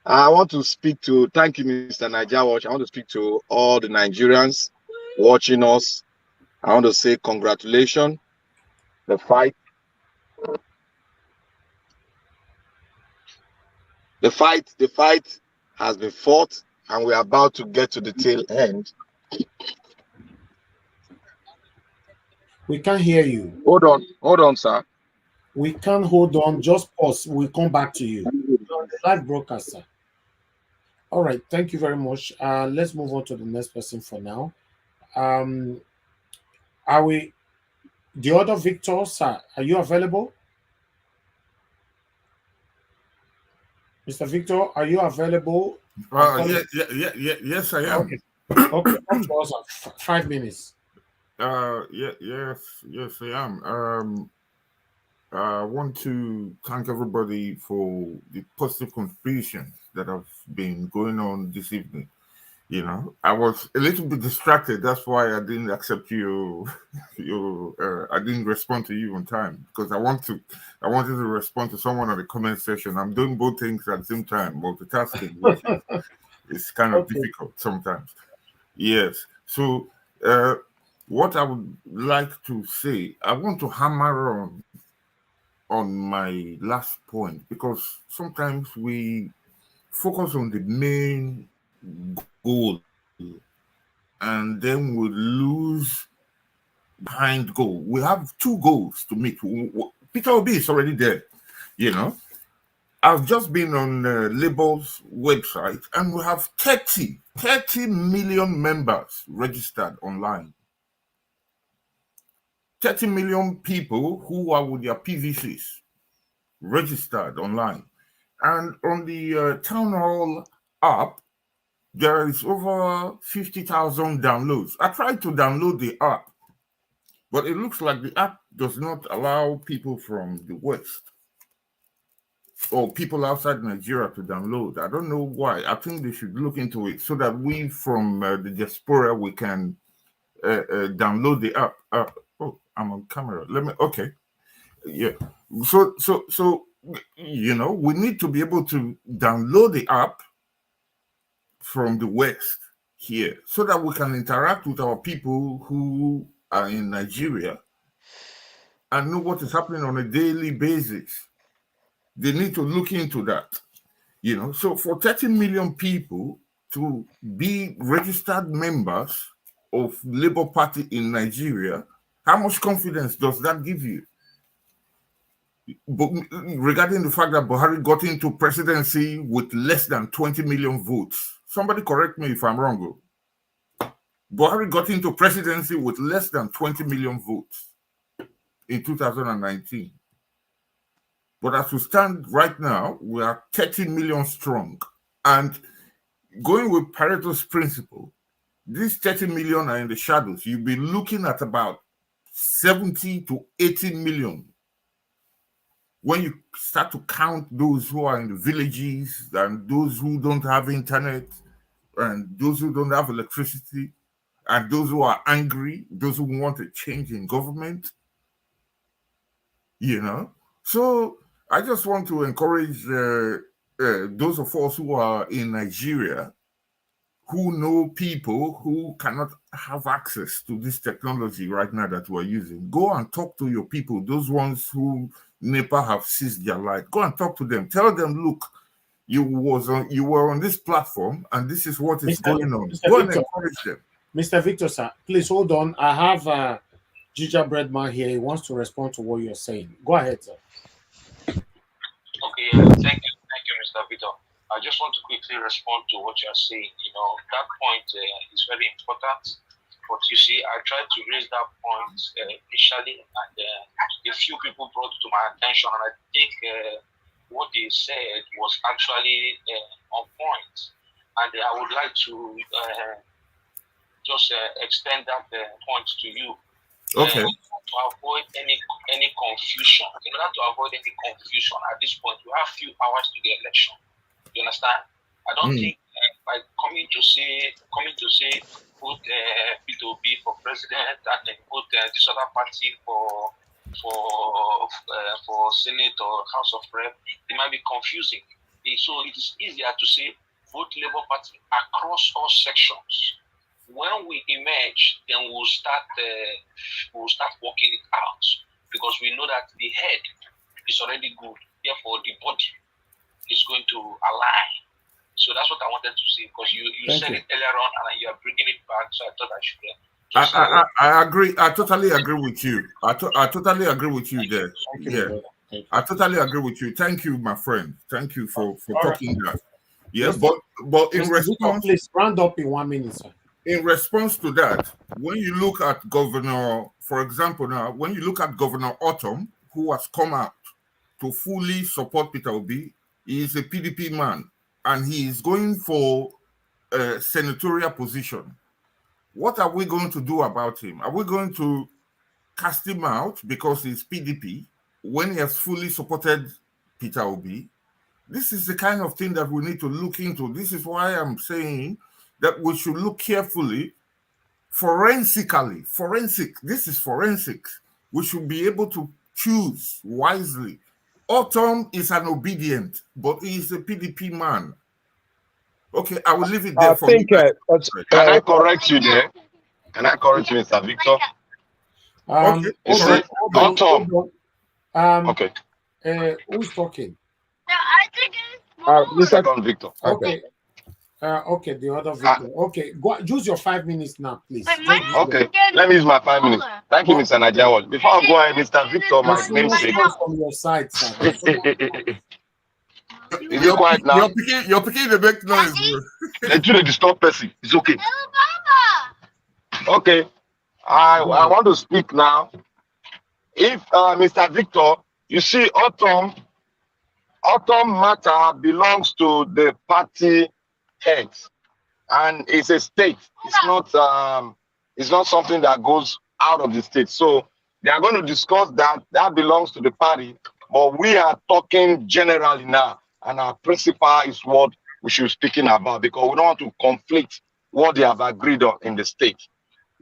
I want to thank you, Mr. Niger Watch. I want to speak to all the Nigerians watching us. I want to say congratulations. The fight has been fought, and we're about to get to the tail end. We can't hear you. Hold on, sir. We can't hold on. Just pause. We'll come back to you. Live broadcast, sir. All right. Thank you very much. Let's move on to the next person for now. Are we the other Victor, sir? Are you available? Mr. Victor, are you available? Yes, I am. Okay. Okay. Talk to us 5 minutes. Yes, I am. I want to thank everybody for the positive contributions that have been going on this evening. You know, I was a little bit distracted. That's why I didn't accept you. I didn't respond to you on time because I wanted to respond to someone in the comment section. I'm doing both things at the same time, multitasking, which is kind of difficult sometimes. Yes. So, what I would like to say, I want to hammer on my last point because sometimes we focus on the main goal, and then we lose behind goal. We have two goals to meet. Peter Obi is already there, you know. I've just been on Labour's website, and we have 30 million members registered online. 30 million people who are with their PVCs registered online. And on the Town Hall app, there is over 50,000 downloads. I tried to download the app, but it looks like the app does not allow people from the West or people outside Nigeria to download. I don't know why. I think they should look into it so that we from the diaspora, we can download the app. Oh, I'm on camera. Okay. Yeah. So, you know, we need to be able to download the app from the West here so that we can interact with our people who are in Nigeria and know what is happening on a daily basis. They need to look into that, you know. So for 30 million people to be registered members of Labour Party in Nigeria, how much confidence does that give you? But regarding the fact that Buhari got into presidency with less than 20 million votes, somebody correct me if I'm wrong. Buhari got into presidency with less than 20 million votes in 2019. But as we stand right now, we are 30 million strong. And going with Pareto's principle, these 30 million are in the shadows. You'll be looking at about 70 to 80 million when you start to count those who are in the villages and those who don't have internet and those who don't have electricity and those who are angry, those who want a change in government, you know. So I just want to encourage those of us who are in Nigeria who know people who cannot have access to this technology right now that we're using. Go and talk to your people, those ones who NEPA have seized their light. Go and talk to them. Tell them, look, you were on this platform and this is what is going on. Go and encourage them. Mr. Victor, sir, please hold on. I have Gingerbread Man here. He wants to respond to what you're saying. Go ahead, sir. Okay, thank you, Mr. Victor. I just want to quickly respond to what you're saying. You know, that point is very important. But you see, I tried to raise that point initially, and a few people brought it to my attention, and I think what they said was actually on point. And I would like to just extend that point to you. Okay. To avoid any confusion. In order to avoid any confusion at this point, we have a few hours to the election. You understand? I don't think by coming to say put P2B for president and then put this other party for Senate or House of Rep, it might be confusing. So it is easier to say vote Labour Party across all sections. When we emerge, then we'll start working it out, because we know that the head is already good. Therefore, the body is going to align. So that's what I wanted to say, because you said it earlier on and you are bringing it back. So I thought I should. I agree. I totally agree with you. I totally agree with you there. Yeah, I totally agree with you. Thank you, my friend. Thank you for talking that. Yeah, but in response, please round up in 1 minute, sir. In response to that, when you look at Governor, for example, now, when you look at Governor Autumn, who has come out to fully support Peter Obi, he is a PDP man, and he is going for a senatorial position. What are we going to do about him? Are we going to cast him out because he's PDP when he has fully supported Peter Obi? This is the kind of thing that we need to look into. This is why I'm saying that we should look carefully, forensically. This is forensics. We should be able to choose wisely. Autumn is an obedient, but he is a PDP man. Okay, I will leave it there for you. Can I correct you there? Can I correct you, Mr. Victor? Autumn. Okay. Who's talking? Mr. Second Victor. Okay. Okay, the other Victor. Okay, go use your 5 minutes now, please. Okay, let me use my 5 minutes. Thank you, Mr. Najawal. Before I go ahead, Mr. Victor, my There's so much namesake. noise from your side, sir. There's so much noise. Is it quiet now? You're picking the big noise, bro. They do the disturb person. It's okay. Okay. I want to speak now. If Mr. Victor, you see, autumn matter belongs to the party heads, and it's a state. It's not something that goes out of the state. So they are going to discuss that. That belongs to the party. But we are talking generally now, and our principle is what we should be speaking about, because we don't want to conflict what they have agreed on in the state.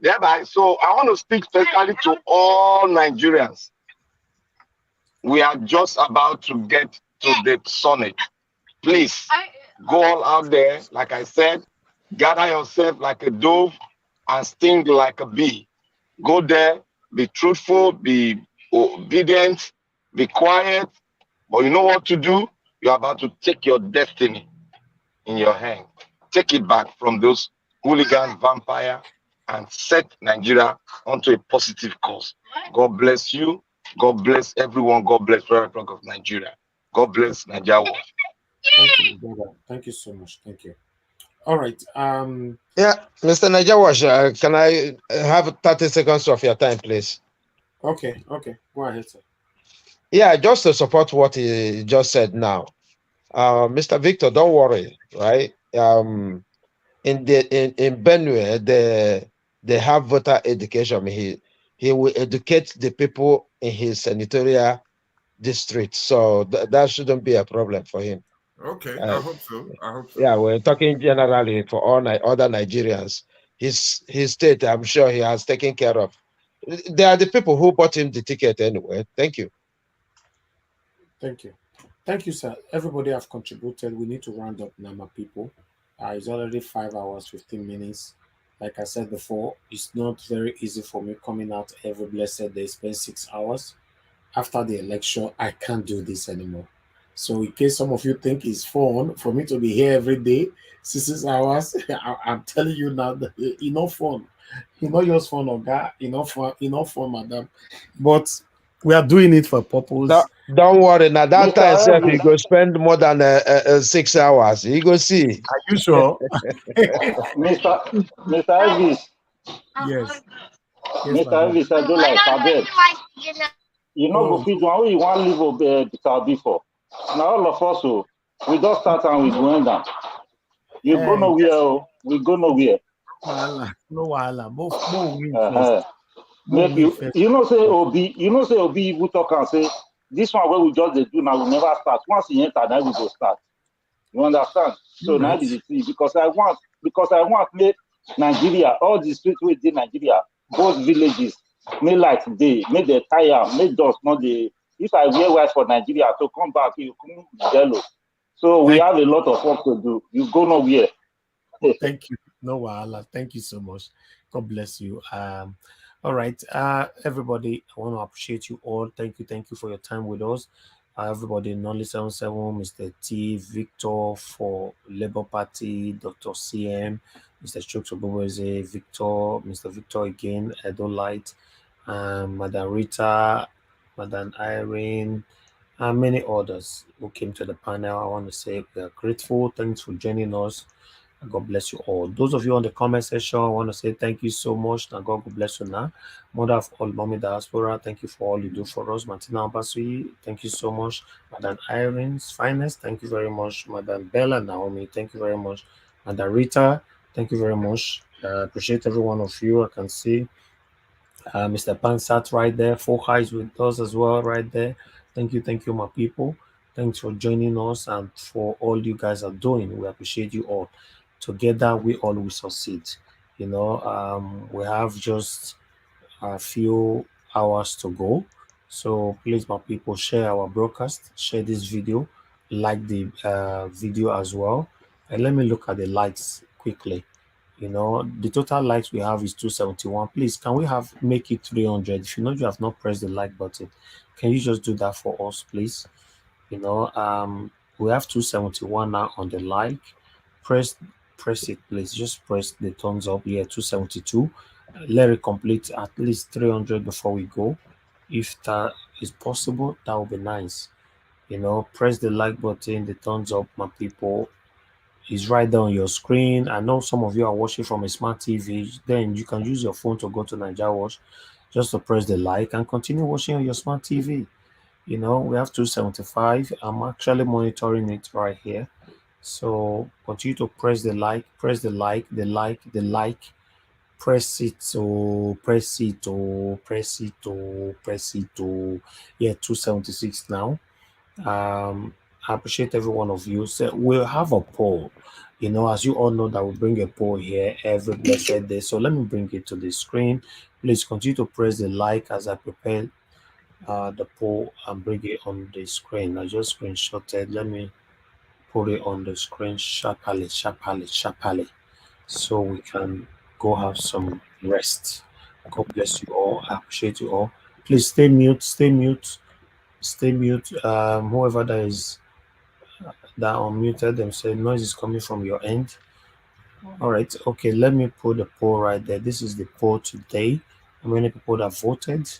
Thereby, so I want to speak specifically to all Nigerians. We are just about to get to the summit. Please go all out there, like I said, gather yourself like a dove and sting like a bee. Go there, be truthful, be obedient, be quiet. But you know what to do? You're about to take your destiny in your hand. Take it back from those hooligan vampire and set Nigeria onto a positive course. God bless you. God bless everyone. God bless Federal Republic of Nigeria. God bless Nigeria. Thank you, brother. Thank you so much. Thank you. All right. Yeah, Mr. Najawash, can I have 30 seconds of your time, please? Okay. Go ahead, sir. Yeah, just to support what he just said now. Mr. Victor, don't worry, right? In Benue, they have voter education. He will educate the people in his senatorial district, so that shouldn't be a problem for him. Okay, I hope so. Yeah, we're talking generally for all other Nigerians. His state, I'm sure he has taken care of. They are the people who bought him the ticket anyway. Thank you. Thank you. Thank you, sir. Everybody have contributed. We need to round up now, my people. It's already 5 hours, 15 minutes. Like I said before, it's not very easy for me coming out every blessed day, spend 6 hours. After the election, I can't do this anymore. So in case some of you think it's fun for me to be here every day, 6 hours, I'm telling you now that it's not fun. It's not just fun, Oga. Enough fun, madam. But we are doing it for purpose. Don't worry. Now that time itself, you go spend more than 6 hours. You go see. Are you sure? Mr. Elvis. Yes. Mr. Elvis, I do like Abed. You know, go fit one way you want to live before. Now all of us, we just start and we go end down. You go nowhere. We go nowhere. No wahala. More win first. Make you know say Obi even talk and say this one where we just do now we never start. Once he enter, then we go start. You understand? So now is the thing because I want make Nigeria, all the streets within Nigeria, both villages, make light day, make the tire, make dust not the. If I wear white for Nigeria to come back, you come yellow. So we have a lot of work to do. You go nowhere. Thank you. No wahala. Thank you so much. God bless you. All right, everybody, I want to appreciate you all. Thank you for your time with us. Everybody, Nolly 77, Mr. T, Victor for Labour Party, Dr. CM, Mr. Chooks Obobeze, Victor, Mr. Victor again, Edolight, Madam Rita, Madam Irene, and many others who came to the panel. I want to say we are grateful. Thanks for joining us. God bless you all. Those of you on the comment section, I want to say thank you so much. Now God bless you now. Mother of all Mommy Diaspora, thank you for all you do for us. Martina Abasui, thank you so much. Madam Irene's Finest, thank you very much. Madam Bella Naomi, thank you very much. Madam Rita, thank you very much. Appreciate every one of you. I can see Mr. Pansat right there. Foha is with us as well right there. Thank you, my people. Thanks for joining us and for all you guys are doing. We appreciate you all. Together, we all will succeed. You know, we have just a few hours to go. So please, my people, share our broadcast, share this video, like the video as well. And let me look at the likes quickly. You know, the total likes we have is 271. Please, can we make it 300? If you know you have not pressed the like button, can you just do that for us, please? You know, We have 271 now on the like. Press it, please. Just press the thumbs up here. 272. Let it complete at least 300 before we go. If that is possible, that would be nice. Press the like button, the thumbs up, my people. Is right there on your screen. I know some of you are watching from a smart TV. Then you can use your phone to go to Nigeria Watch, just to press the like and continue watching on your smart TV. We have 275. I'm actually monitoring it right here. So continue to press the like, the like. Press it, press it, press it, press it. Yeah, 276 now. I appreciate every one of you. So we'll have a poll. As you all know that we bring a poll here every blessed day. So let me bring it to the screen. Please continue to press the like as I prepare the poll and bring it on the screen. I just screenshotted. Let me put it on the screen sharply, so we can go have some rest. God bless you all. I appreciate you all. Please stay mute, stay mute, stay mute. Whoever that unmuted them say noise is coming from your end. All right, okay, let me put the poll right there. This is the poll today. How many people that voted?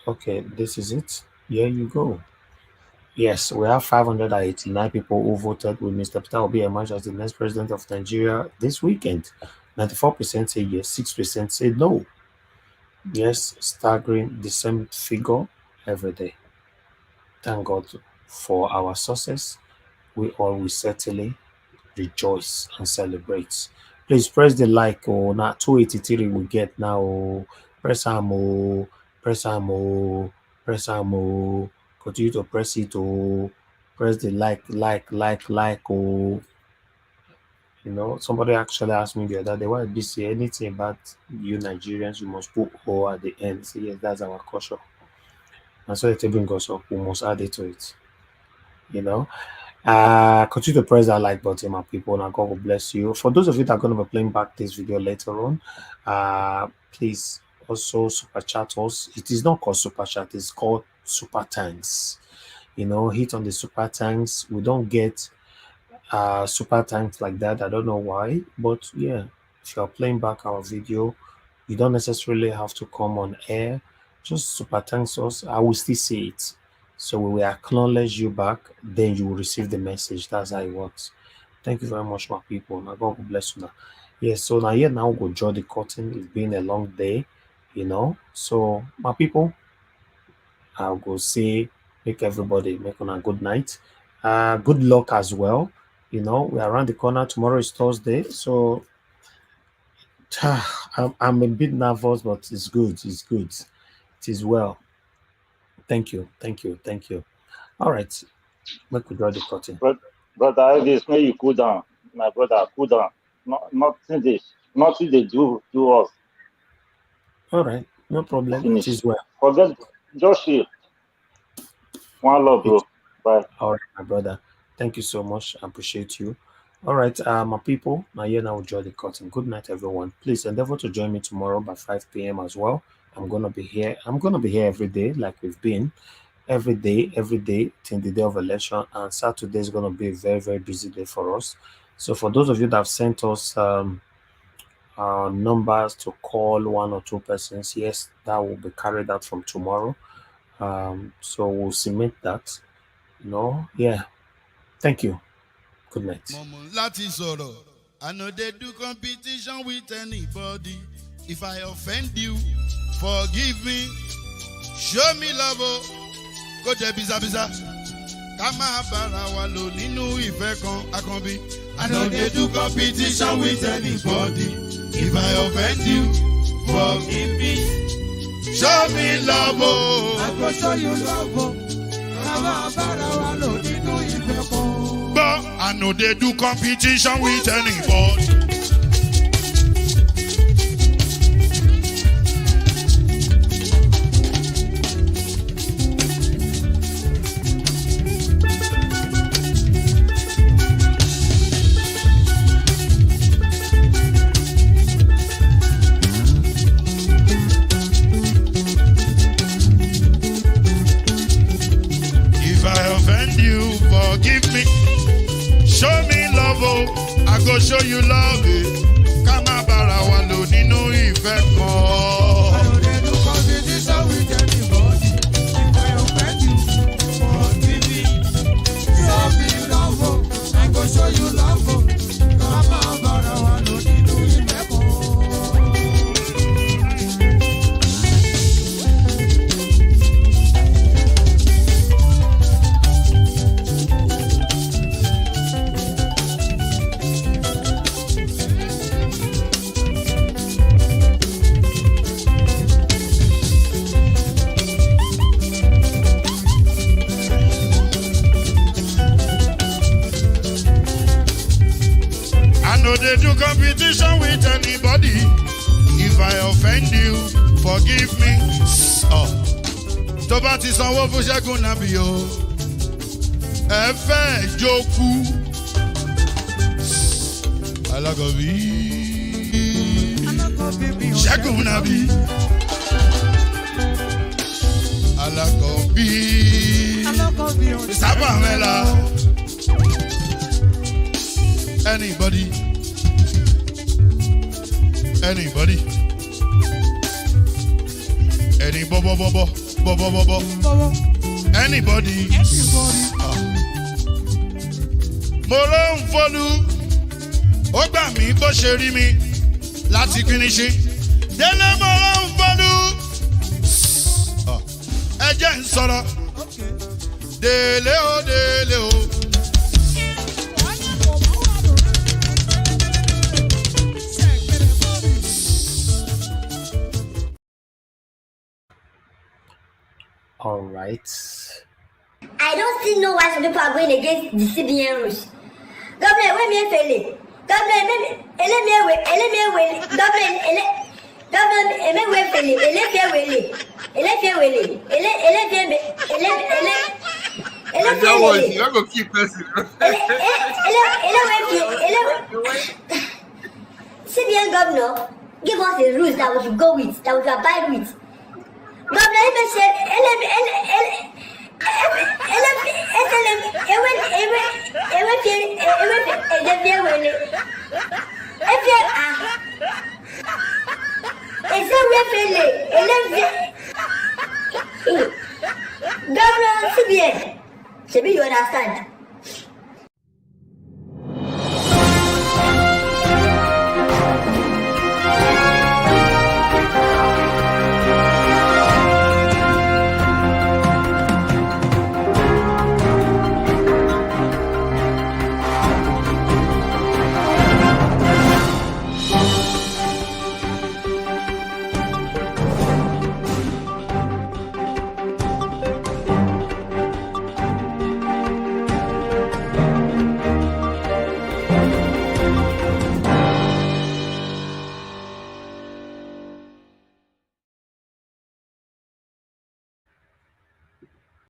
Okay, this is it. Here you go. Yes, we have 589 people who voted with Mr. Peter Obi emerge as the next president of Nigeria this weekend. 94% say yes, 6% say no. Yes, staggering the same figure every day. Thank God for our success. We all will certainly rejoice and celebrate. Please press the like. Now 283 we get now. Press am, press am, press am. Continue to press it. Press the like. Somebody actually asked me the other day, why did you say anything about you Nigerians? You must put O at the end. So yes, that's our culture. And so it brings us up. We must add it to it. Continue to press that like button, my people, and God will bless you. For those of you that are going to be playing back this video later on, please also super chat us. It is not called super chat, it's called super thanks. Hit on the super thanks. We don't get super thanks like that. I don't know why, but yeah, if you're playing back our video, you don't necessarily have to come on air. Just super thanks us. I will still see it. So we will acknowledge you back, then you will receive the message. That's how it works. Thank you very much, my people. Now God will bless you now. Yes, so now we'll draw the curtain. It's been a long day, So my people, I'll go say make everybody make on a good night. Good luck as well. We're around the corner. Tomorrow is Thursday, so I'm a bit nervous, but it's good. It's good. It is well. Thank you. All right, make we draw the curtain. Brother, this may you cool down, my brother. Cool down. Nothing they do us. All right, no problem. Finish. It is well. Forget just chill. One love, bro. Bye. All right, my brother. Thank you so much. I appreciate you. All right, my people. Now we'll draw the curtain. Good night, everyone. Please endeavor to join me tomorrow by 5 p.m. as well. I'm gonna be here. I'm gonna be here every day, like we've been. Every day till the day of election. And Saturday is gonna be a very, very busy day for us. So for those of you that have sent us numbers to call 1 or 2 persons, yes, that will be carried out from tomorrow. So we'll cement that. Yeah. Thank you. Good night. I know they do competition with anybody. If I offend you, forgive me. Show me love. Go there, biza. Kama bara wa lo ninu ife kan akanbi. I know they do competition with anybody. If I offend you, forgive me. Show me love. I go show you love. Kama bara wa lo ninu ife kan. But I know they do competition with anybody. If show you love it. Come on, Barawa, no need no effect. Show you love, come on, Barawa, no need no effect. No, they do competition with anybody. If I offend you, forgive me. Oh, tó bá ti sanwó fún Ṣẹ́gun nàbí o. Ẹ fẹ́ jókòó. Alákọ̀bí. Ṣẹ́gun nàbí. Alákọ̀bí. Sábà mẹ́la. Anybody? Anybody? Any bobo bobo bobo bobo? Anybody? Mo ló ń fọlú, ó gbà mí bó ṣe rí mi láti kíníṣí. Délé mo ló ń fọlú, ẹ jẹ́ ń sọ̀rọ̀. Délé o, délé o. All right. I don't still know why some people are going against the CBN rules. Government, when me fail, government, You're gonna keep pressing. CBN governor give us the rules that we should go with, that we should abide with. Governor even said, Governor CBN, you understand?